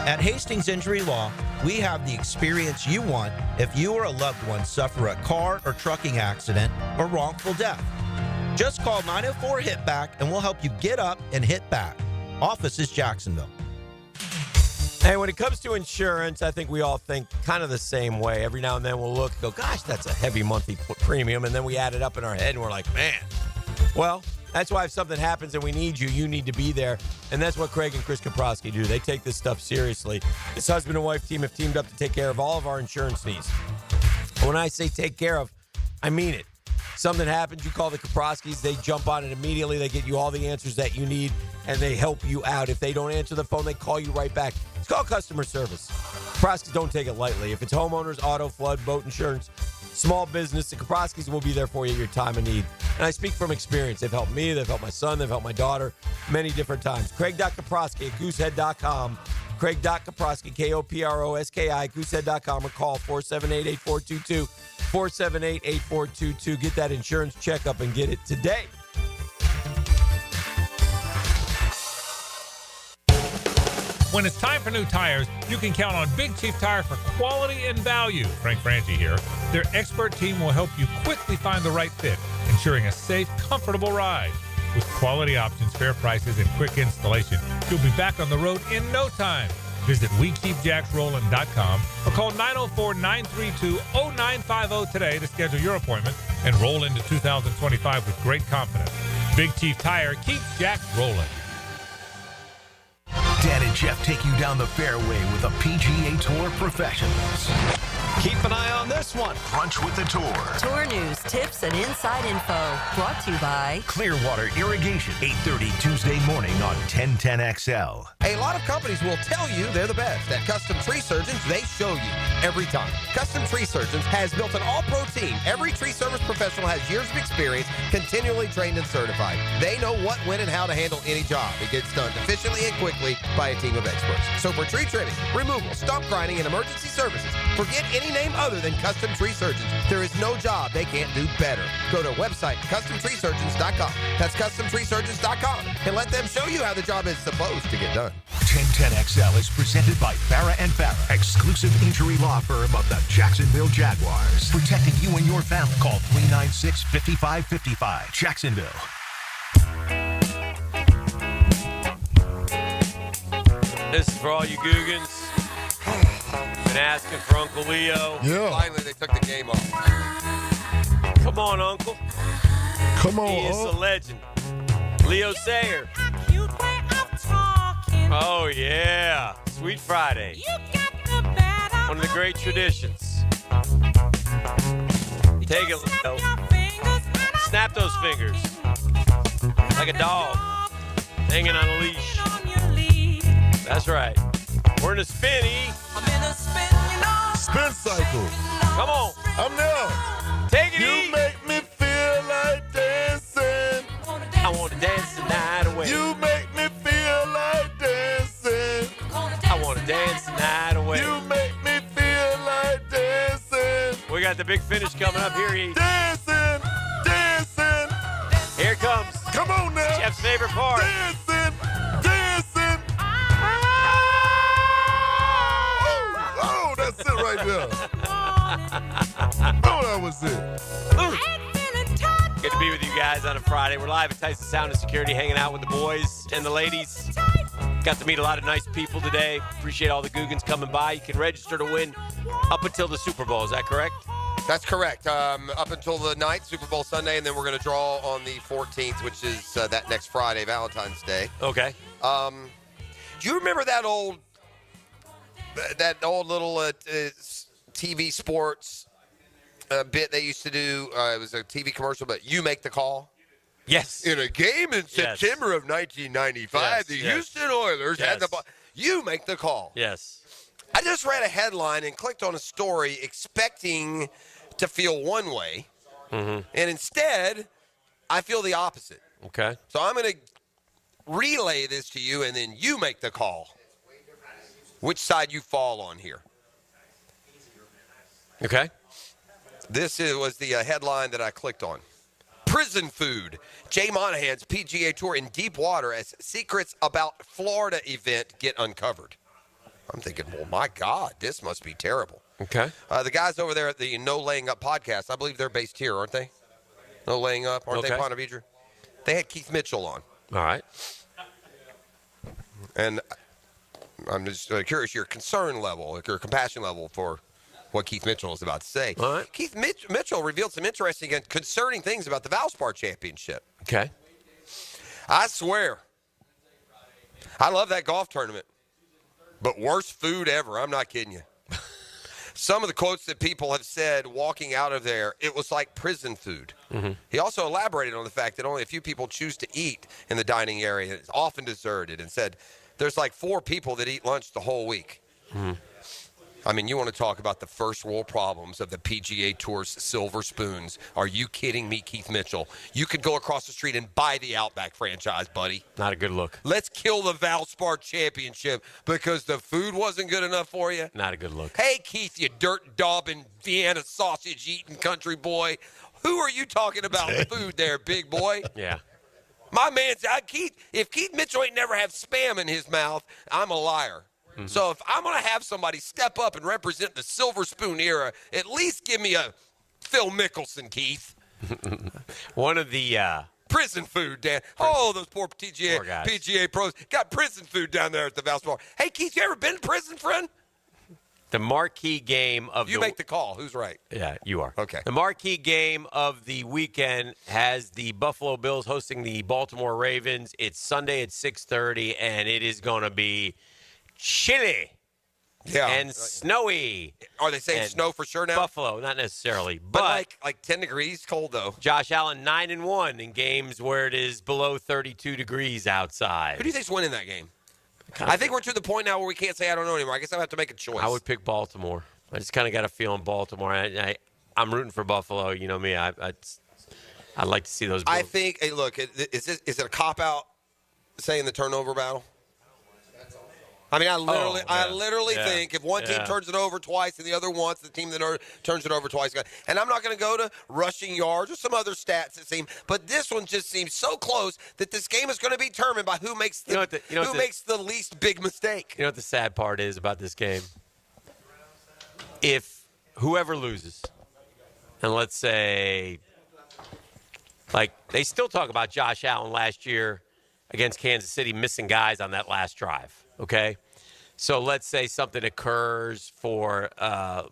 At Hastings Injury Law, we have the experience you want if you or a loved one suffer a car or trucking accident or wrongful death. Just call 904-HIT-BACK and we'll help you get up and hit back. Office is Jacksonville. Hey, when it comes to insurance, I think we all think kind of the same way. Every now and then we'll look and go, gosh, that's a heavy monthly premium. And then we add it up in our head and we're like, man. Well, that's why if something happens and we need you, you need to be there. And that's what Craig and Chris Kaprowski do. They take this stuff seriously. This husband and wife team have teamed up to take care of all of our insurance needs. When I say take care of, I mean it. Something happens, you call the Kaprowskis, they jump on it immediately. They get you all the answers that you need, and they help you out. If they don't answer the phone, they call you right back. It's called customer service. Kaprowskis don't take it lightly. If it's homeowners, auto, flood, boat insurance, small business, the Kaprowskis will be there for you at your time of need. And I speak from experience. They've helped me, they've helped my son, they've helped my daughter many different times. Craig.Kaprowski at goosehead.com. Craig.Kaprowski, K-O-P-R-O-S-K-I, goosehead.com, or call 478-8422. 478-8422. Get that insurance checkup and get it today. When it's time for new tires, you can count on Big Chief Tire for quality and value. Frank Franchi here. Their expert team will help you quickly find the right fit, ensuring a safe, comfortable ride. With quality options, fair prices, and quick installation, you'll be back on the road in no time. Visit WeKeepJacksRolling.com or call 904-932-0950 today to schedule your appointment and roll into 2025 with great confidence. Big Chief Tire keeps Jack rolling. Dan and Jeff take you down the fairway with the PGA Tour professionals. Keep an eye on this one. Brunch with the Tour. Tour news, tips, and inside info. Brought to you by Clearwater Irrigation. 8:30 Tuesday morning on 1010XL. A lot of companies will tell you they're the best. At Custom Tree Surgeons, they show you every time. Custom Tree Surgeons has built an all-pro team. Every tree service professional has years of experience, continually trained and certified. They know what, when, and how to handle any job. It gets done efficiently and quickly by a team of experts. So for tree trimming, removal, stump grinding, and emergency services, forget any name other than Custom Tree Surgeons. There is no job they can't do better. Go to website CustomTreeSurgeons.com. That's CustomTreeSurgeons.com, and let them show you how the job is supposed to get done. 1010XL is presented by Farrah & Farrah, exclusive injury law firm of the Jacksonville Jaguars. Protecting you and your family. Call 396-5555. Jacksonville. This is for all you Googans. Been asking for Uncle Leo. Yeah. Finally, they took the game off. Come on, Uncle. Come on, He is a legend. Leo Sayer. Oh, yeah. Sweet Friday. One of the great traditions. Take it, Leo. Snap those fingers. Like a dog. Hanging on a leash. That's right. We're in a spinny. Spin cycle. Come on. I'm there. Take it You easy. make me feel like dancing. I want to dance the night away. You make me feel like dancing. I want to dance the night away. You make me feel like dancing. We got the big finish coming up here. Dancing, dancing. Here it comes. Come on now. Jeff's favorite part. Dancing, dancing. Oh, that's it right there. Oh, that was it. Good to be with you guys on a Friday. We're live at Tyson Sound and Security, hanging out with the boys and the ladies. Got to meet a lot of nice people today. Appreciate all the Googans coming by. You can register to win up until the Super Bowl. Is that correct? That's correct. Up until the 9th, Super Bowl Sunday, and then we're going to draw on the 14th, which is that next Friday, Valentine's Day. Okay. Do you remember that old little TV sports bit they used to do? It was a TV commercial, but you make the call. Yes. In a game in September of 1995, the Houston Oilers had the ball. You make the call. Yes. I just read a headline and clicked on a story expecting to feel one way, Mm-hmm. And instead, I feel the opposite. Okay. So I'm going to relay this to you, and then you make the call. Which side you fall on here. Okay. This was the headline that I clicked on. Prison food. Jay Monahan's PGA Tour in deep water as secrets about Florida event get uncovered. I'm thinking, well, my God, this must be terrible. Okay. The guys over there at the No Laying Up podcast, I believe they're based here, aren't they? No Laying Up, aren't they, Ponte Vedra? They had Keith Mitchell on. All right. And I'm just curious your concern level, your compassion level for what Keith Mitchell is about to say. All right. Keith Mitchell revealed some interesting and concerning things about the Valspar Championship. Okay. I swear, I love that golf tournament, but worst food ever. I'm not kidding you. Some of the quotes that people have said walking out of there, it was like prison food. Mm-hmm. He also elaborated on the fact that only a few people choose to eat in the dining area. It's often deserted, and said there's like 4 people that eat lunch the whole week. Mm-hmm. I mean, you want to talk about the first world problems of the PGA Tour's silver spoons. Are you kidding me, Keith Mitchell? You could go across the street and buy the Outback franchise, buddy. Not a good look. Let's kill the Valspar Championship because the food wasn't good enough for you. Not a good look. Hey, Keith, you dirt-daubing, Vienna sausage-eating country boy. Who are you talking about food there, big boy? Yeah. My man's Keith. If Keith Mitchell ain't never have Spam in his mouth, I'm a liar. Mm-hmm. So if I'm going to have somebody step up and represent the silver spoon era, at least give me a Phil Mickelson, Keith. One of the prison food, Dan. Oh, those poor PGA pros got prison food down there at the Valspar. Hey, Keith, you ever been to prison, friend? The marquee game of You make the call. Who's right? Yeah, you are. Okay. The marquee game of the weekend has the Buffalo Bills hosting the Baltimore Ravens. It's Sunday at 6:30, and it is going to be chilly and snowy. Are they saying snow for sure now? Buffalo, not necessarily, but like 10 degrees cold though. Josh Allen 9-1 in games where it is below 32 degrees outside. Who do you think's winning that game? I think we're to the point now where we can't say I don't know anymore. I guess I have to make a choice. I would pick Baltimore. I just kind of got a feeling Baltimore. I'm rooting for Buffalo. You know me. I'd like to see those Bills. I think. Hey, look, is it a cop out saying the turnover battle? I mean, I literally think if one team turns it over twice and the other once, the team that turns it over twice. And I'm not going to go to rushing yards or some other stats that seem, but this one just seems so close that this game is going to be determined by who makes the least big mistake. You know what the sad part is about this game? If whoever loses, and let's say, like, they still talk about Josh Allen last year against Kansas City missing guys on that last drive. Okay, so let's say something occurs for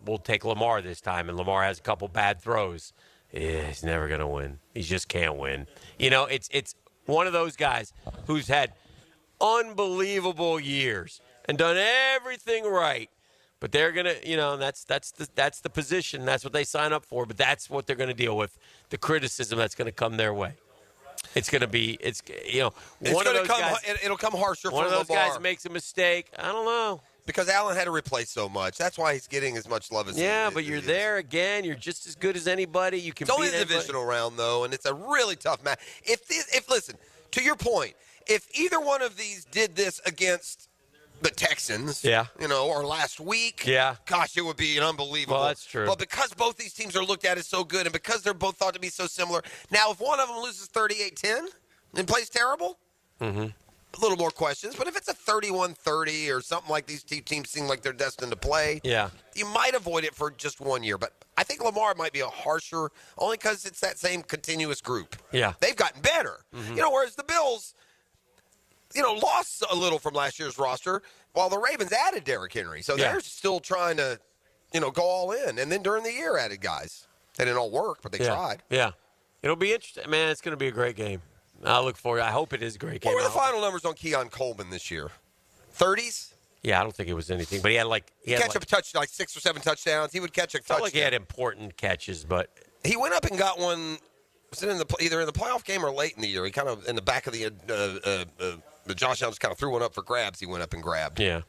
we'll take Lamar this time, and Lamar has a couple bad throws. Yeah, he's never gonna win. He just can't win. You know, it's one of those guys who's had unbelievable years and done everything right, but they're gonna, that's the position. That's what they sign up for. But that's what they're gonna deal with. The criticism that's gonna come their way. It's going to be, one of those guys. It'll come harsher for Lamar. One of those guys makes a mistake. I don't know. Because Allen had to replace so much. That's why he's getting as much love as but you're there again. You're just as good as anybody. You can. It's only the divisional round, though, and it's a really tough match. If listen, to your point, if either one of these did this against the Texans, or last week, gosh, it would be an unbelievable. Well, that's true. But because both these teams are looked at as so good, and because they're both thought to be so similar, now if one of them loses 38-10 and plays terrible, a little more questions. But if it's a 31-30 or something like these two teams seem like they're destined to play, you might avoid it for just 1 year. But I think Lamar might be a harsher, only because it's that same continuous group. Yeah, they've gotten better. Whereas the Bills, lost a little from last year's roster, while the Ravens added Derrick Henry. So they're still trying to, go all in. And then during the year added guys. They didn't all work, but they tried. Yeah. It'll be interesting. Man, it's going to be a great game. I look forward. I hope it is a great game. What were the final numbers on Keon Coleman this year? 30s? Yeah, I don't think it was anything. But he had a touch, like 6 or 7 touchdowns. He would catch a touchdown. Felt like he had important catches, but he went up and got one. Was it either in the playoff game or late in the year? He kind of in the back of the Josh Allen just kind of threw one up for grabs. He went up and grabbed. Yeah.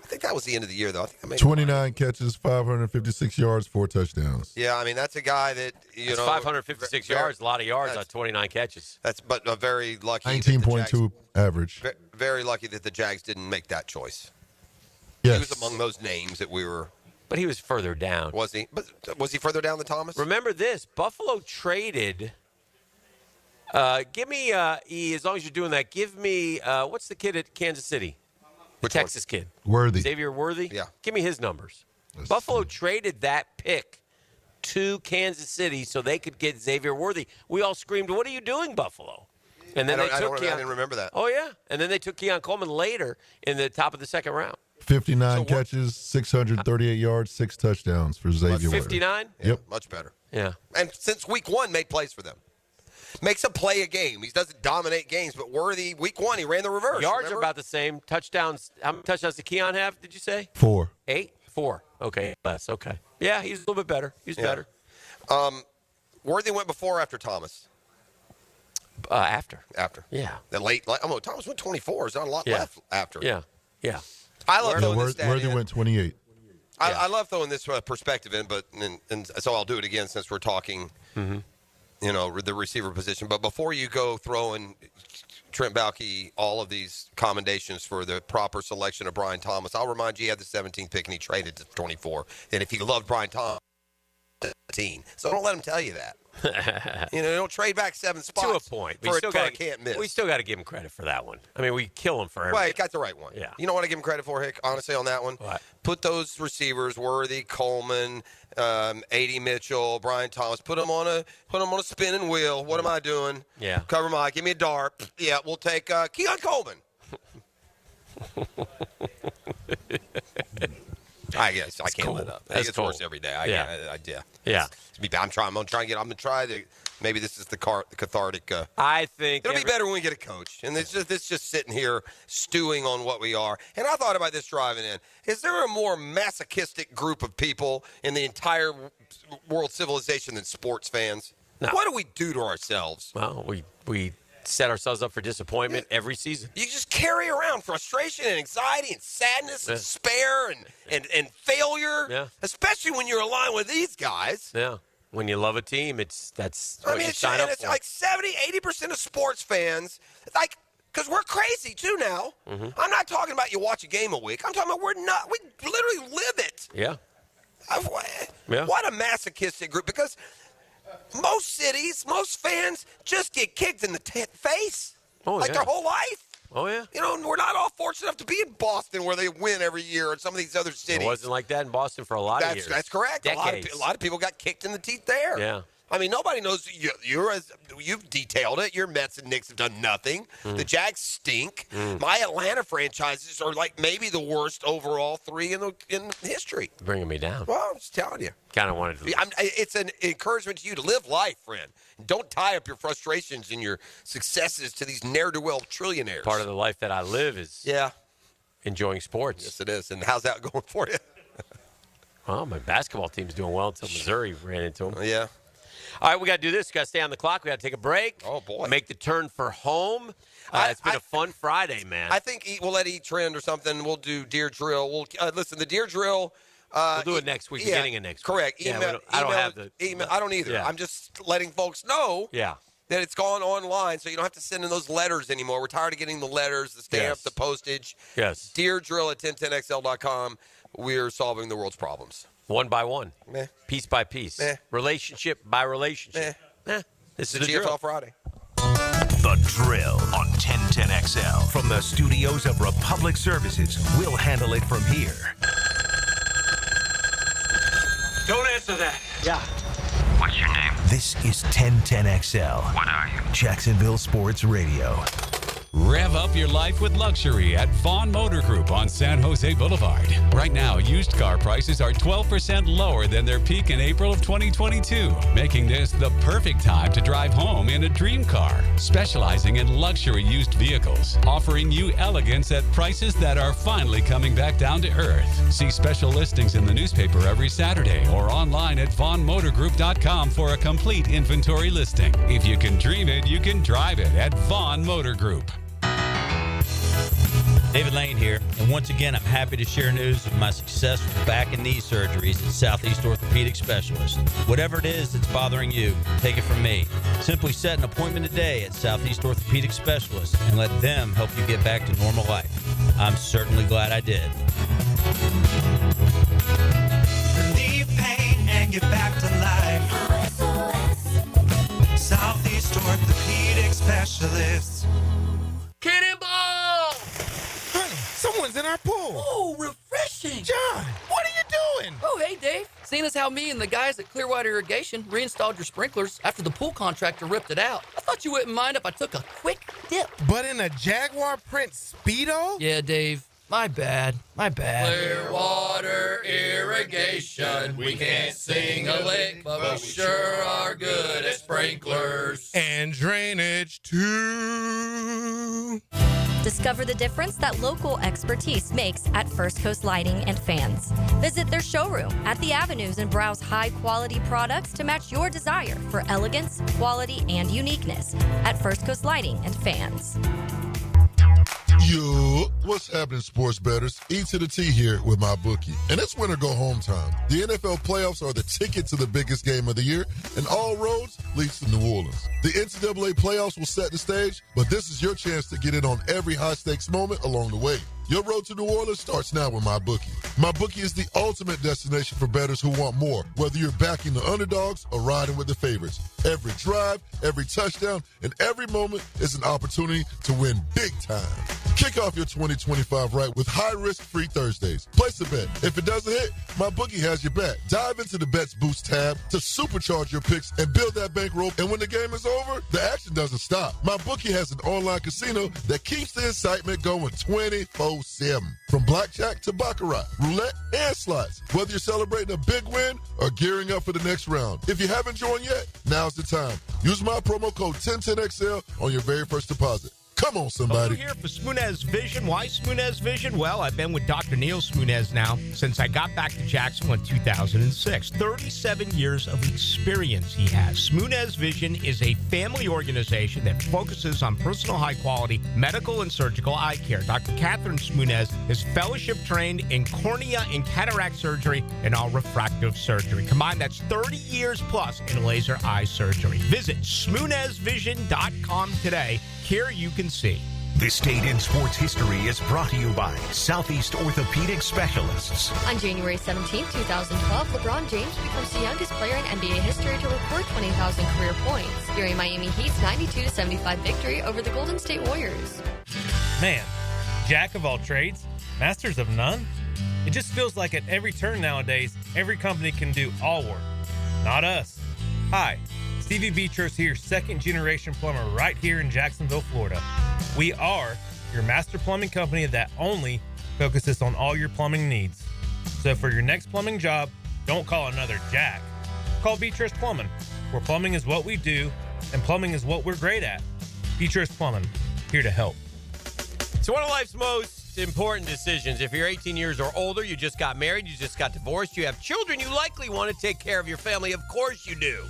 I think that was the end of the year, though. I think I made 29 catches, 556 yards, 4 touchdowns. Yeah, I mean, that's a guy that, That's 556 yards, a lot of yards on 29 catches. But a very lucky. 19.2 average. Very lucky that the Jags didn't make that choice. Yes. He was among those names that we were. But he was further down. Was he? But was he further down than Thomas? Remember this. Buffalo traded. Give me, as long as you're doing that, give me, what's the kid at Kansas City? The Texas kid. Worthy. Xavier Worthy? Yeah. Give me his numbers. Buffalo traded that pick to Kansas City so they could get Xavier Worthy. We all screamed, "What are you doing, Buffalo?" And then I didn't remember that. Oh, yeah. And then they took Keon Coleman later in the top of the second round. 59 catches, 638 yards, 6 touchdowns for Xavier. 59? Yep. Much better. Yeah. And since week 1, made plays for them. Makes a play a game. He doesn't dominate games, but Worthy, week 1, he ran the reverse. Yards are about the same. Touchdowns, how many touchdowns did Keon have, did you say? 4. 8? 4. Okay, less. Okay. Yeah, he's a little bit better. He's better. Worthy went before or after Thomas? After. Yeah. The late. Thomas went 24. There's not a lot left after. Yeah. I love throwing this stat Worthy in. went 28. I love throwing this perspective in, and so I'll do it again since we're talking, the receiver position. But before you go throwing Trent Baalke all of these commendations for the proper selection of Brian Thomas, I'll remind you he had the 17th pick and he traded to 24. And if he loved Brian Thomas, 17. So don't let him tell you that. Don't trade back 7 spots to a point. for a can't miss. We still got to give him credit for that one. I mean, we kill him for everything. Well, he got the right one. Yeah. You know what I give him credit for, Hick, honestly, on that one? What? Put those receivers, Worthy, Coleman, A.D. Mitchell, Brian Thomas, put them on a spinning wheel. What am I doing? Yeah. Cover my eye. Give me a dart. Yeah, we'll take Keon Coleman. I guess I can't let up. It gets worse every day. Yeah. I'm gonna try to. Maybe this is the cathartic. I think it'll be better when we get a coach. And it's just sitting here stewing on what we are. And I thought about this driving in. Is there a more masochistic group of people in the entire world civilization than sports fans? No. What do we do to ourselves? Well, we set ourselves up for disappointment every season. You just carry around frustration and anxiety and sadness and despair and failure. Yeah. Especially when you're aligned with these guys. Yeah. When you love a team, that's what you sign up for. It's like 70-80% of sports fans, because we're crazy too now. Mm-hmm. I'm not talking about you watch a game a week. I'm talking about we literally live it. Yeah. What a masochistic group, because most cities, most fans just get kicked in the face their whole life. Oh, yeah. We're not all fortunate enough to be in Boston where they win every year or some of these other cities. It wasn't like that in Boston for a lot of years. That's correct. Decades. A lot of people got kicked in the teeth there. Yeah. I mean, nobody knows. You've detailed it. Your Mets and Knicks have done nothing. The Jags stink. My Atlanta franchises are like maybe the worst overall 3 in history. Bringing me down. Well, I'm just telling you. Kind of wanted to. It's an encouragement to you to live life, friend. Don't tie up your frustrations and your successes to these ne'er-do-well trillionaires. Part of the life that I live is enjoying sports. Yes, it is. And how's that going for you? Well, my basketball team's doing well until Missouri ran into them. Yeah. All right, we got to do this. We got to stay on the clock. We got to take a break. Oh, boy. Make the turn for home. It's been a fun Friday, man. I think we'll let Eat Trend or something. We'll do Deer Drill. Listen, the Deer Drill. We'll do it next week, beginning of next week. Correct. I don't have the email. I don't either. Yeah. I'm just letting folks know that it's gone online, so you don't have to send in those letters anymore. We're tired of getting the letters, the stamp, the postage. Yes. Deer Drill at 1010XL.com. We're solving the world's problems. One by one. Meh. Piece by piece. Meh. Relationship by relationship. This is the GFL drill. Friday. The Drill on 1010XL. From the studios of Republic Services, we'll handle it from here. Don't answer that. Yeah. What's your name? This is 1010XL. What are you? Jacksonville Sports Radio. Rev up your life with luxury at Vaughn Motor Group on San Jose Boulevard. Right now, used car prices are 12% lower than their peak in April of 2022, making this the perfect time to drive home in a dream car. Specializing in luxury used vehicles, offering you elegance at prices that are finally coming back down to earth. See special listings in the newspaper every Saturday or online at vaughnmotorgroup.com for a complete inventory listing. If you can dream it, you can drive it at Vaughn Motor Group. David Lane here, and once again, I'm happy to share news of my success with back and knee surgeries at Southeast Orthopedic Specialist. Whatever it is that's bothering you, take it from me. Simply set an appointment today at Southeast Orthopedic Specialist and let them help you get back to normal life. I'm certainly glad I did. Relieve pain and get back to life. Southeast Orthopedic Specialists. Cannonball! Honey, someone's in our pool. Oh, refreshing. John, what are you doing? Oh, hey, Dave. Seeing as how me and the guys at Clearwater Irrigation reinstalled your sprinklers after the pool contractor ripped it out, I thought you wouldn't mind if I took a quick dip. But in a Jaguar print Speedo? Yeah, Dave. My bad. Clearwater Irrigation. We can't sing a lick, but we sure are good at sprinklers. And drainage, too. Discover the difference that local expertise makes at First Coast Lighting and Fans. Visit their showroom at the Avenues and browse high-quality products to match your desire for elegance, quality, and uniqueness at First Coast Lighting and Fans. Yo, what's happening, sports bettors? E to the T here with my bookie. And it's winter go home time. The NFL playoffs are the ticket to the biggest game of the year, and all roads leads to New Orleans. The NCAA playoffs will set the stage, but this is your chance to get in on every high-stakes moment along the way. Your road to New Orleans starts now with MyBookie. MyBookie is the ultimate destination for bettors who want more, whether you're backing the underdogs or riding with the favorites. Every drive, every touchdown, and every moment is an opportunity to win big time. Kick off your 2025 right with high-risk free Thursdays. Place a bet. If it doesn't hit, MyBookie has your back. Dive into the Bets Boost tab to supercharge your picks and build that bankroll. And when the game is over, the action doesn't stop. MyBookie has an online casino that keeps the excitement going 24/7. From blackjack to baccarat, roulette, and slots. Whether you're celebrating a big win or gearing up for the next round. If you haven't joined yet, now's the time. Use my promo code 1010XL on your very first deposit. Come on, somebody. Hello here for Smoonez Vision. Why Smoonez Vision? Well, I've been with Dr. Neil Smoonez now since I got back to Jacksonville in 2006. 37 years of experience he has. Smoonez Vision is a family organization that focuses on personal high-quality medical and surgical eye care. Dr. Catherine Smoonez is fellowship-trained in cornea and cataract surgery and all refractive surgery. Combined, that's 30 years plus in laser eye surgery. Visit SmoonezVision.com today. Here you can see. This date in sports history is brought to you by Southeast Orthopedic Specialists. On January 17, 2012, LeBron James becomes the youngest player in NBA history to record 20,000 career points during Miami Heat's 92-75 victory over the Golden State Warriors. Man, jack of all trades, masters of none? It just feels like at every turn nowadays, every company can do all work. Not us. Hi, Stevie Beatrice here, second-generation plumber right here in Jacksonville, Florida. We are your master plumbing company that only focuses on all your plumbing needs. So for your next plumbing job, don't call another Jack. Call Beatrice Plumbing, where plumbing is what we do, and plumbing is what we're great at. Beatrice Plumbing, here to help. So one of life's most important decisions. If you're 18 years or older, you just got married, you just got divorced, you have children, you likely want to take care of your family. Of course you do.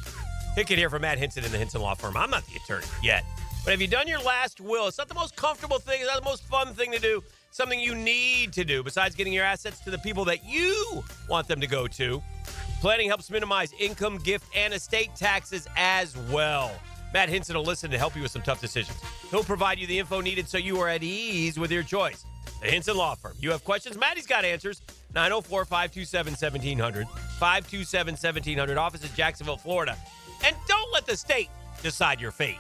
Hicken here from Matt Hinson in the Hinson Law Firm. I'm not the attorney yet. But have you done your last will? It's not the most comfortable thing. It's not the most fun thing to do. Something you need to do besides getting your assets to the people that you want them to go to. Planning helps minimize income, gift, and estate taxes as well. Matt Hinson will listen to help you with some tough decisions. He'll provide you the info needed so you are at ease with your choice. The Hinson Law Firm. You have questions? Maddie's got answers. 904-527-1700. 527-1700. Office in Jacksonville, Florida. And don't let the state decide your fate.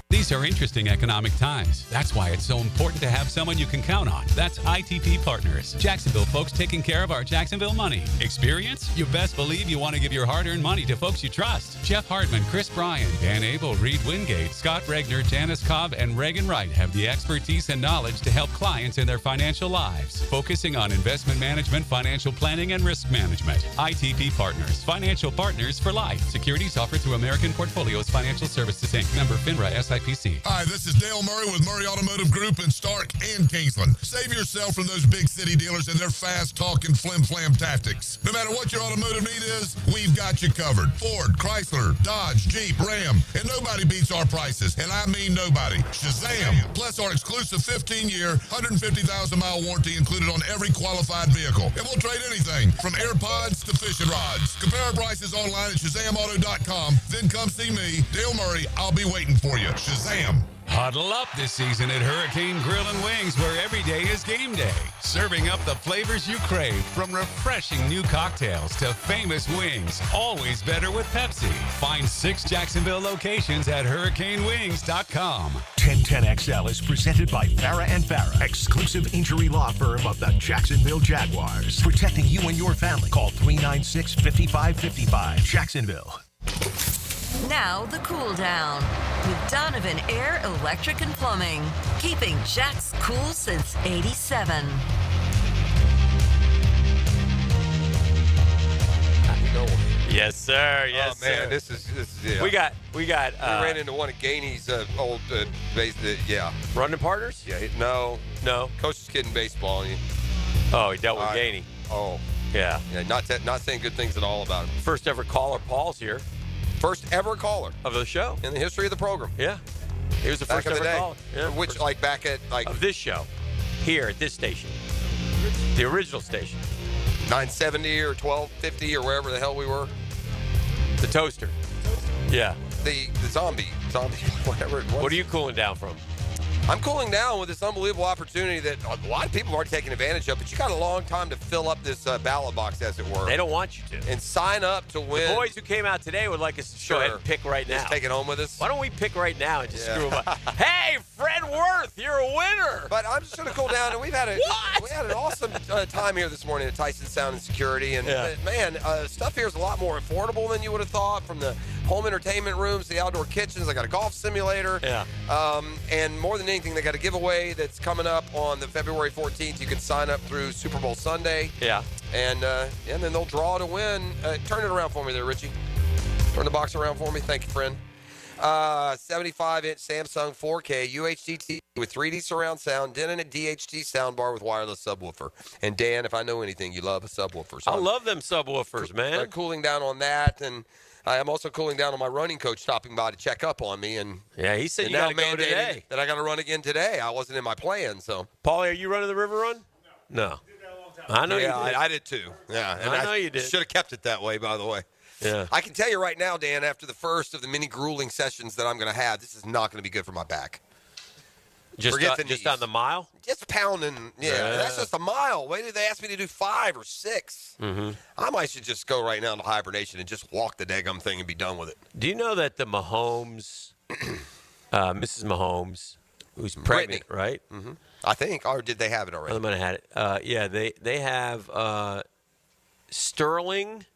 These are interesting economic times. That's why it's so important to have someone you can count on. That's ITP Partners. Jacksonville folks taking care of our Jacksonville money. Experience? You best believe you want to give your hard-earned money to folks you trust. Jeff Hartman, Chris Bryan, Dan Abel, Reed Wingate, Scott Regner, Janice Cobb, and Reagan Wright have the expertise and knowledge to help clients in their financial lives, focusing on investment management, financial planning, and risk management. ITP Partners. Financial partners for life. Securities offered through American Portfolios Financial Services, Inc. Member FINRA, SIPC SIPC. Hi, this is Dale Murray with Murray Automotive Group in Stark and Kingsland. Save yourself from those big city dealers and their fast-talking flim-flam tactics. No matter what your automotive need is, we've got you covered. Ford, Chrysler, Dodge, Jeep, Ram, and nobody beats our prices, and I mean nobody. Shazam! Plus our exclusive 15-year, 150,000-mile warranty included on every qualified vehicle. And we'll trade anything from AirPods to fishing rods. Compare our prices online at ShazamAuto.com. Then come see me, Dale Murray. I'll be waiting for you. Shazam! Huddle up this season at Hurricane Grill and Wings, where every day is game day. Serving up the flavors you crave, from refreshing new cocktails to famous wings. Always better with Pepsi. Find 6 Jacksonville locations at hurricanewings.com. 1010XL is presented by Farah and Farah, exclusive injury law firm of the Jacksonville Jaguars. Protecting you and your family. Call 396-5555. Jacksonville. Now the cool down with Donovan Air, Electric and Plumbing, keeping Jack's cool since '87. Yes, sir. Yes, oh, man, sir. This is yeah. We got. We ran into one of Gainey's old base. Yeah. Running partners? Yeah. No. Coach's kid in baseball. Oh, he dealt with Gainey. Oh. Yeah. Not saying good things at all about him. First ever caller, Paul's here. First ever caller of the show in the history of the program. Yeah, he was the back first ever caller. Yeah, which, like, back at of this show, here at this station, the original station, 970 or 1250 or wherever the hell we were. The toaster. Yeah. The zombie, whatever it was. What are you cooling down from? I'm cooling down with this unbelievable opportunity that a lot of people aren't taking advantage of, but you got a long time to fill up this ballot box, as it were. They don't want you to. And sign up to win. The boys who came out today would like us to go ahead and pick right now. Just take it home with us. Why don't we pick right now and just screw them up? Hey, Fred Worth, you're a winner. But I'm just going to cool down, and we had an awesome time here this morning at Tyson Sound and Security. And man, stuff here is a lot more affordable than you would have thought. From the home entertainment rooms, the outdoor kitchens. I got a golf simulator. Yeah. And more than anything, they got a giveaway that's coming up on the February 14th. You can sign up through Super Bowl Sunday. Yeah. And then they'll draw to win. Turn it around for me there, Richie. Turn the box around for me. Thank you, friend. 75-inch Samsung 4K UHD TV with 3D surround sound, then in a DHT soundbar with wireless subwoofer. And Dan, if I know anything, you love a subwoofer. So I love them subwoofers, man. I'm cooling down on that, and I am also cooling down on my running coach stopping by to check up on me. And yeah, he said you got to go today. That I got to run again today. I wasn't in my plan. So, Paulie, are you running the river run? No. I know you did. I did too. Yeah, and I know you did. Should have kept it that way, by the way. Yeah. I can tell you right now, Dan, after the first of the many grueling sessions that I'm going to have, this is not going to be good for my back. Just on the mile? Just pounding. Yeah, that's just a mile. Wait till they ask me to do 5 or 6. Mm-hmm. I might should just go right now into hibernation and just walk the daggum thing and be done with it. Do you know that the Mahomes, Mrs. Mahomes, who's pregnant, right? Mm-hmm. I think, or did they have it already? I might have had it. Yeah, they have sterling,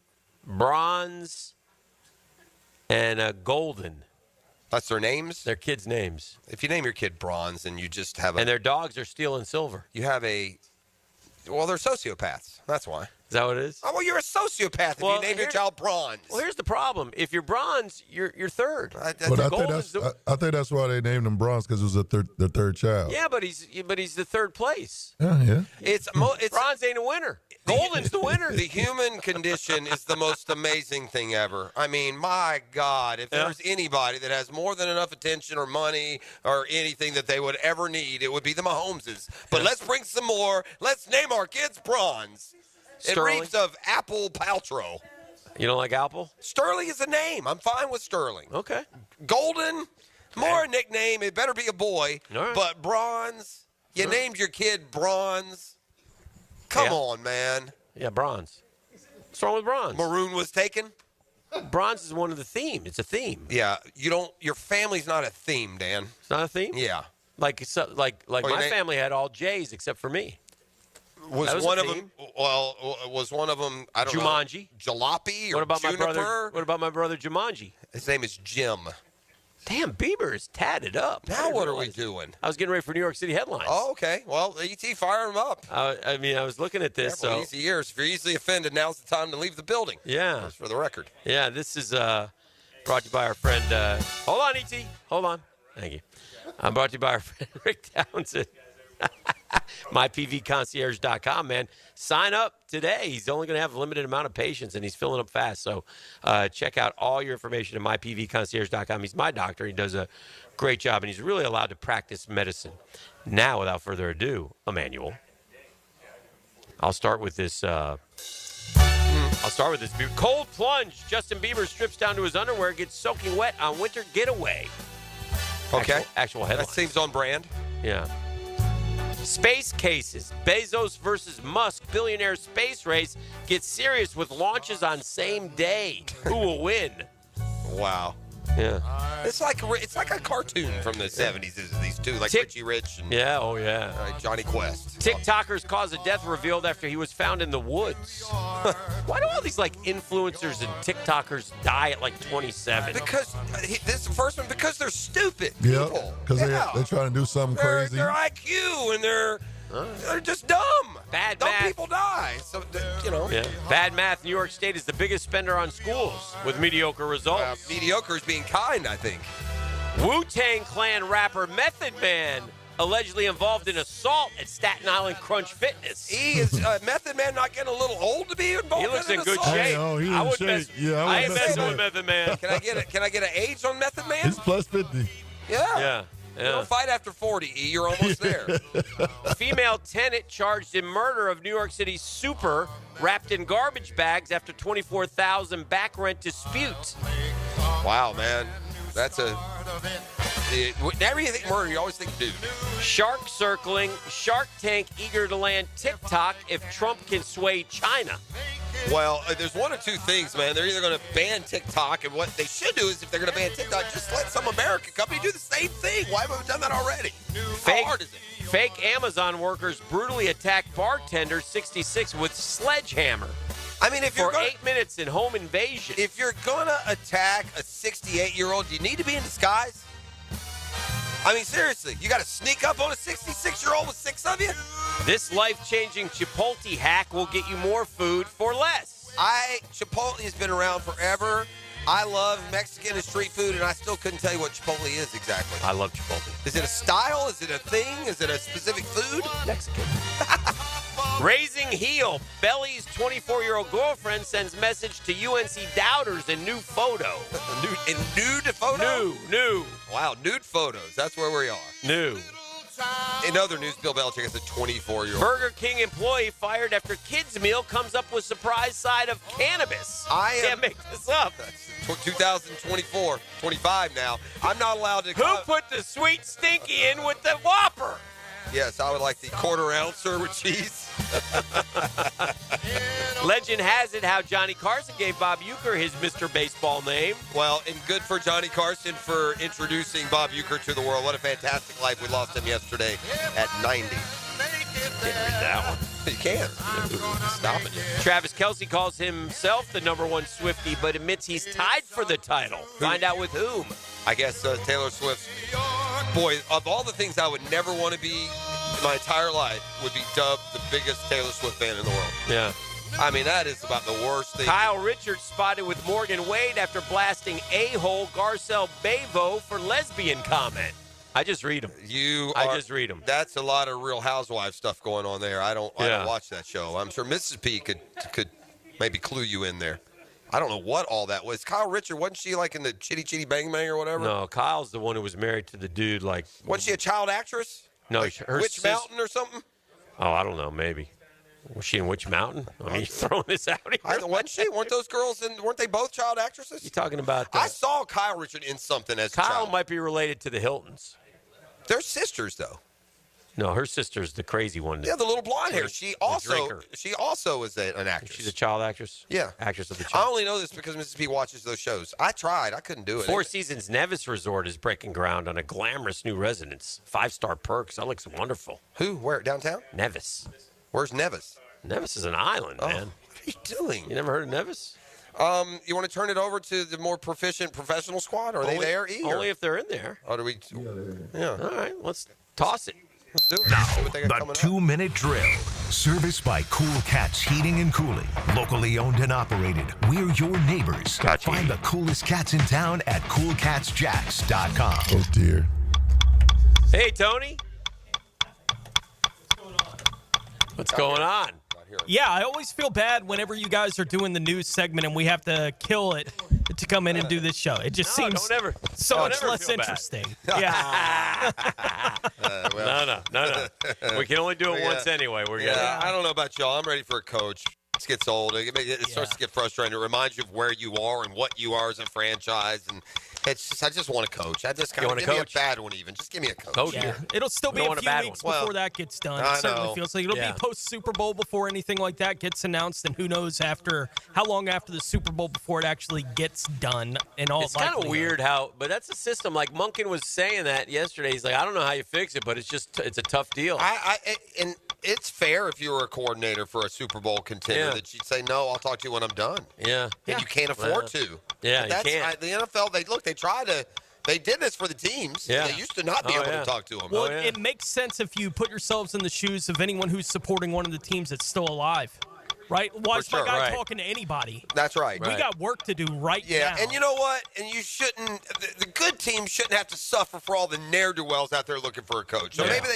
bronze, and golden. That's their names? Their kids' names. If you name your kid bronze and you just have and their dogs are steel and silver. You have well, they're sociopaths. That's why. Is that what it is? Oh, well, you're a sociopath if you name your child bronze. Well, here's the problem. If you're bronze, you're third. But I think that's why they named him bronze, because it was their third child. Yeah, but he's the third place. Yeah. It's bronze ain't a winner. Golden's the winner. The human condition is the most amazing thing ever. I mean, my God, if there's anybody that has more than enough attention or money or anything that they would ever need, it would be the Mahomeses. But let's bring some more. Let's name our kids bronze. Sterling. It reeks of Apple Paltrow. You don't like Apple? Sterling is a name. I'm fine with Sterling. Okay. Golden, more a nickname. It better be a boy. All right. But bronze, you named your kid bronze. Come on, man. Yeah, bronze. What's wrong with bronze? Maroon was taken. Bronze is one of the theme. It's a theme. Yeah, your family's not a theme, Dan. It's not a theme? Yeah. Like my family had all J's except for me. Was one of them? Well, was one of them? I don't Jumanji. know. Jalopy or what about Juniper? my brother? What about my brother Jumanji? His name is Jim. Damn, Bieber is tatted up. Now what are we doing? I was getting ready for New York City headlines. Oh, okay. Well, E.T., fire him up. I was looking at this. Careful, easy years. If you're easily offended, now's the time to leave the building. Yeah. Just for the record. Yeah, this is brought to you by our friend. Hold on, E.T. Hold on. Thank you. I'm brought to you by our friend Rick Townsend. MyPVConcierge.com, man. Sign up today. He's only going to have a limited amount of patients, and he's filling up fast. So check out all your information at MyPVConcierge.com. He's my doctor. He does a great job, and he's really allowed to practice medicine. Now, without further ado, Emmanuel, I'll start with this. Cold plunge. Justin Bieber strips down to his underwear, gets soaking wet on winter getaway. Okay. Actual headline. That seems on brand. Yeah. Space cases. Bezos versus Musk billionaire space race gets serious with launches on same day. Who will win? Wow. Yeah. It's like a cartoon from the 70s, isn't these two? Like Richie Rich and Johnny Quest. TikToker's cause of death revealed after he was found in the woods. Why do all these influencers and TikTokers die at 27? Because this first one, because they're stupid Yep. people. Because they're trying to do something crazy. Their IQ and they're just dumb. Bad Dumb math. people die. So Yeah. Bad math. New York State is the biggest spender on schools with mediocre results. Mediocre is being kind, I think. Wu-Tang Clan rapper Method Man allegedly involved in assault at Staten Island Crunch Fitness. He is Method Man not getting a little old to be involved? He looks in an good assault? shape. Oh, I wouldn't mess. I ain't messing with Method Man. Can I get an age on Method Man? He's plus 50. Yeah. You don't fight after 40, E. You're almost there. Female tenant charged in murder of New York City super wrapped in garbage bags after $24,000 back rent dispute. Wow, man. That's whenever you think murder, you always think dude. Shark circling, Shark Tank eager to land TikTok if Trump can sway China. Well, there's one or two things, man. They're either going to ban TikTok, and what they should do is if they're going to ban TikTok, just let some American company do the same thing. Why haven't we done that already? How hard is it? Fake Amazon workers brutally attack bartender 66 with sledgehammer. I mean, if you're for 8 minutes in home invasion. If you're going to attack a 68-year-old, do you need to be in disguise? I mean, seriously, you got to sneak up on a 66-year-old with 6 of you? This life-changing Chipotle hack will get you more food for less. Chipotle has been around forever. I love Mexican and street food, and I still couldn't tell you what Chipotle is exactly. I love Chipotle. Is it a style? Is it a thing? Is it a specific food? Mexican. Raising heel. Belly's 24-year-old girlfriend sends message to UNC doubters in new photo. Nude photo? New. Wow, nude photos. That's where we are. New. In other news, Bill Belichick is a 24-year-old. Burger King employee fired after kids' meal comes up with surprise side of cannabis. Can't make this up. That's 2024, 25 now. I'm not allowed to. Who put the sweet stinky in with the Whopper? Yes, I would like the quarter ouncer with cheese. Legend has it how Johnny Carson gave Bob Uecker his Mr. Baseball name. Well, and good for Johnny Carson for introducing Bob Uecker to the world. What a fantastic life. We lost him yesterday at 90. Can't read that one. You can't. Stop it. Travis Kelce calls himself the number one Swiftie, but admits he's tied for the title. Find out with whom. I guess Taylor Swift. Boy, of all the things I would never want to be in my entire life, would be dubbed the biggest Taylor Swift fan in the world. Yeah. I mean, that is about the worst thing. Kyle Richards spotted with Morgan Wade after blasting a-hole Garcelle Bevo for lesbian comment. I just read them. I just read them. That's a lot of Real Housewives stuff going on there. I don't watch that show. I'm sure Mrs. P could maybe clue you in there. I don't know what all that was. Kyle Richards, wasn't she like in the Chitty Chitty Bang Bang or whatever? No, Kyle's the one who was married to the dude. Wasn't she a child actress? No, like her Witch Mountain or something? Oh, I don't know. Maybe. Was she in Witch Mountain? I mean, you're throwing this out here. Wasn't she? Weren't those girls weren't they both child actresses? You talking about? I saw Kyle Richards in something as a Kyle child. might be related to the Hiltons. They're sisters, though. No, her sister's the crazy one. Yeah, the little blonde hair. She also is an actress. She's a child actress? Yeah. Actress of the I child. only know this because Mrs. P watches those shows. I tried. I couldn't do it. Four Seasons Nevis Resort is breaking ground on a glamorous new residence. 5-star perks. That looks wonderful. Who? Where? Downtown? Nevis. Where's Nevis? Nevis is an island, man. What are you doing? You never heard of Nevis? You want to turn it over to the more proficient professional squad? Are they there? Only if they're in there. Or do we? Yeah. All right, let's toss it. Let's do it. Now, See what they got the coming up. 2-minute drill. Serviced by Cool Cats Heating and Cooling. Locally owned and operated. We're your neighbors. Gotcha. Find the coolest cats in town at coolcatsjacks.com. Oh, dear. Hey, Tony. What's going on? Yeah, I always feel bad whenever you guys are doing the news segment and we have to kill it to come in and do this show. It just seems so much less interesting. Yeah. No. We can only do it once anyway. I don't know about y'all. I'm ready for a coach. It gets old. It starts to get frustrating. It reminds you of where you are and what you are as a franchise. And it's just, I just want a coach. I just kind of give me a bad one even. Just give me a coach. Yeah. It'll still be a few weeks before that gets done. It certainly feels like it'll be post-Super Bowl before anything like that gets announced. And who knows how long after the Super Bowl before it actually gets done. It's kind of weird but that's a system. Like Munkin was saying that yesterday. He's like, I don't know how you fix it, but it's a tough deal. And it's fair if you were a coordinator for a Super Bowl contender that you'd say, no, I'll talk to you when I'm done. Yeah. And you can't afford to. Yeah, you can't. The NFL, they did this for the teams. Yeah. They used to not be able to talk to them. Well, it makes sense if you put yourselves in the shoes of anyone who's supporting one of the teams that's still alive. Right? Why is my guy talking to anybody? That's right. We got work to do now. Yeah, and you know what? And you shouldn't – the good teams shouldn't have to suffer for all the ne'er-do-wells out there looking for a coach. So maybe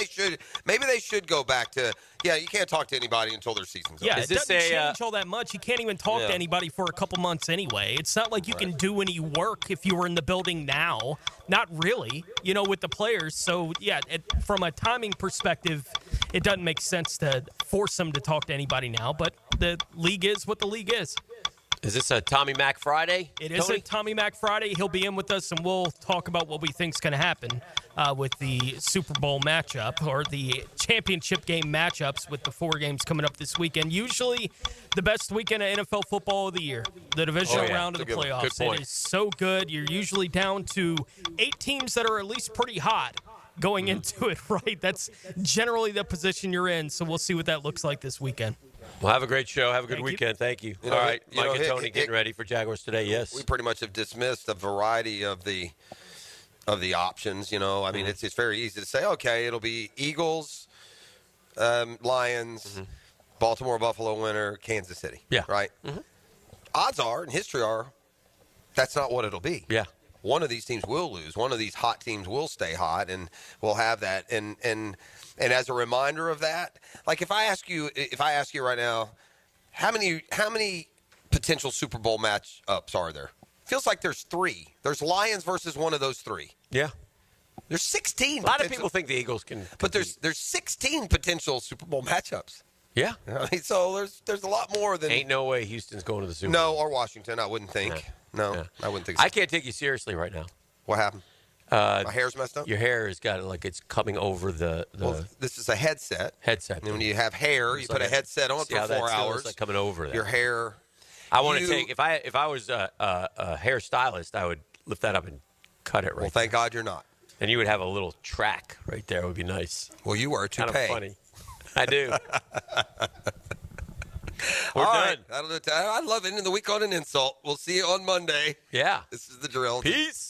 they should go back to – you can't talk to anybody until their season's over. Yeah, it doesn't change all that much. You can't even talk to anybody for a couple months anyway. It's not like you can do any work if you were in the building now. Not really, with the players. So, from a timing perspective, it doesn't make sense to force them to talk to anybody now. But the league is what the league is. Is this a Tommy Mac Friday? It is a Tommy Mac Friday. He'll be in with us, and we'll talk about what we think's going to happen with the Super Bowl matchup or the championship game matchups with the 4 games coming up this weekend. Usually the best weekend of NFL football of the year, the divisional round of the playoffs. Good point. It is so good. You're usually down to 8 teams that are at least pretty hot going into it, right? That's generally the position you're in, so we'll see what that looks like this weekend. Well, have a great show. Have a good weekend. Thank you. All right, Mike and Tony getting ready for Jaguars today. Yes, we pretty much have dismissed a variety of the options. I mean, it's very easy to say, okay, it'll be Eagles, Lions, Baltimore, Buffalo winner, Kansas City. Yeah, right. Odds are, and history are, that's not what it'll be. Yeah. One of these teams will lose. One of these hot teams will stay hot, and we'll have that. And as a reminder of that, like if I ask you right now, how many potential Super Bowl matchups are there? Feels like there's 3. There's Lions versus one of those 3. Yeah. There's 16. A lot of people think the Eagles can compete. But there's 16 potential Super Bowl matchups. Yeah. So there's a lot more than. Ain't no way Houston's going to the Super Bowl. No, or Washington, I wouldn't think. No, I wouldn't think so. I can't take you seriously right now. What happened? My hair's messed up? Your hair has got it's coming over the Well, this is a headset. Headset. And when you have hair, you put a headset on for 4 hours. It's like coming over that. Your hair. I want to take if I was a hairstylist, I would lift that up and cut it right. Well, thank God you're not. And you would have a little track right there. It would be nice. Well, you wear a toupee. Kind of funny. I do. We're All done. right. I love ending the week on an insult. We'll see you on Monday. Yeah. This is the drill. Peace.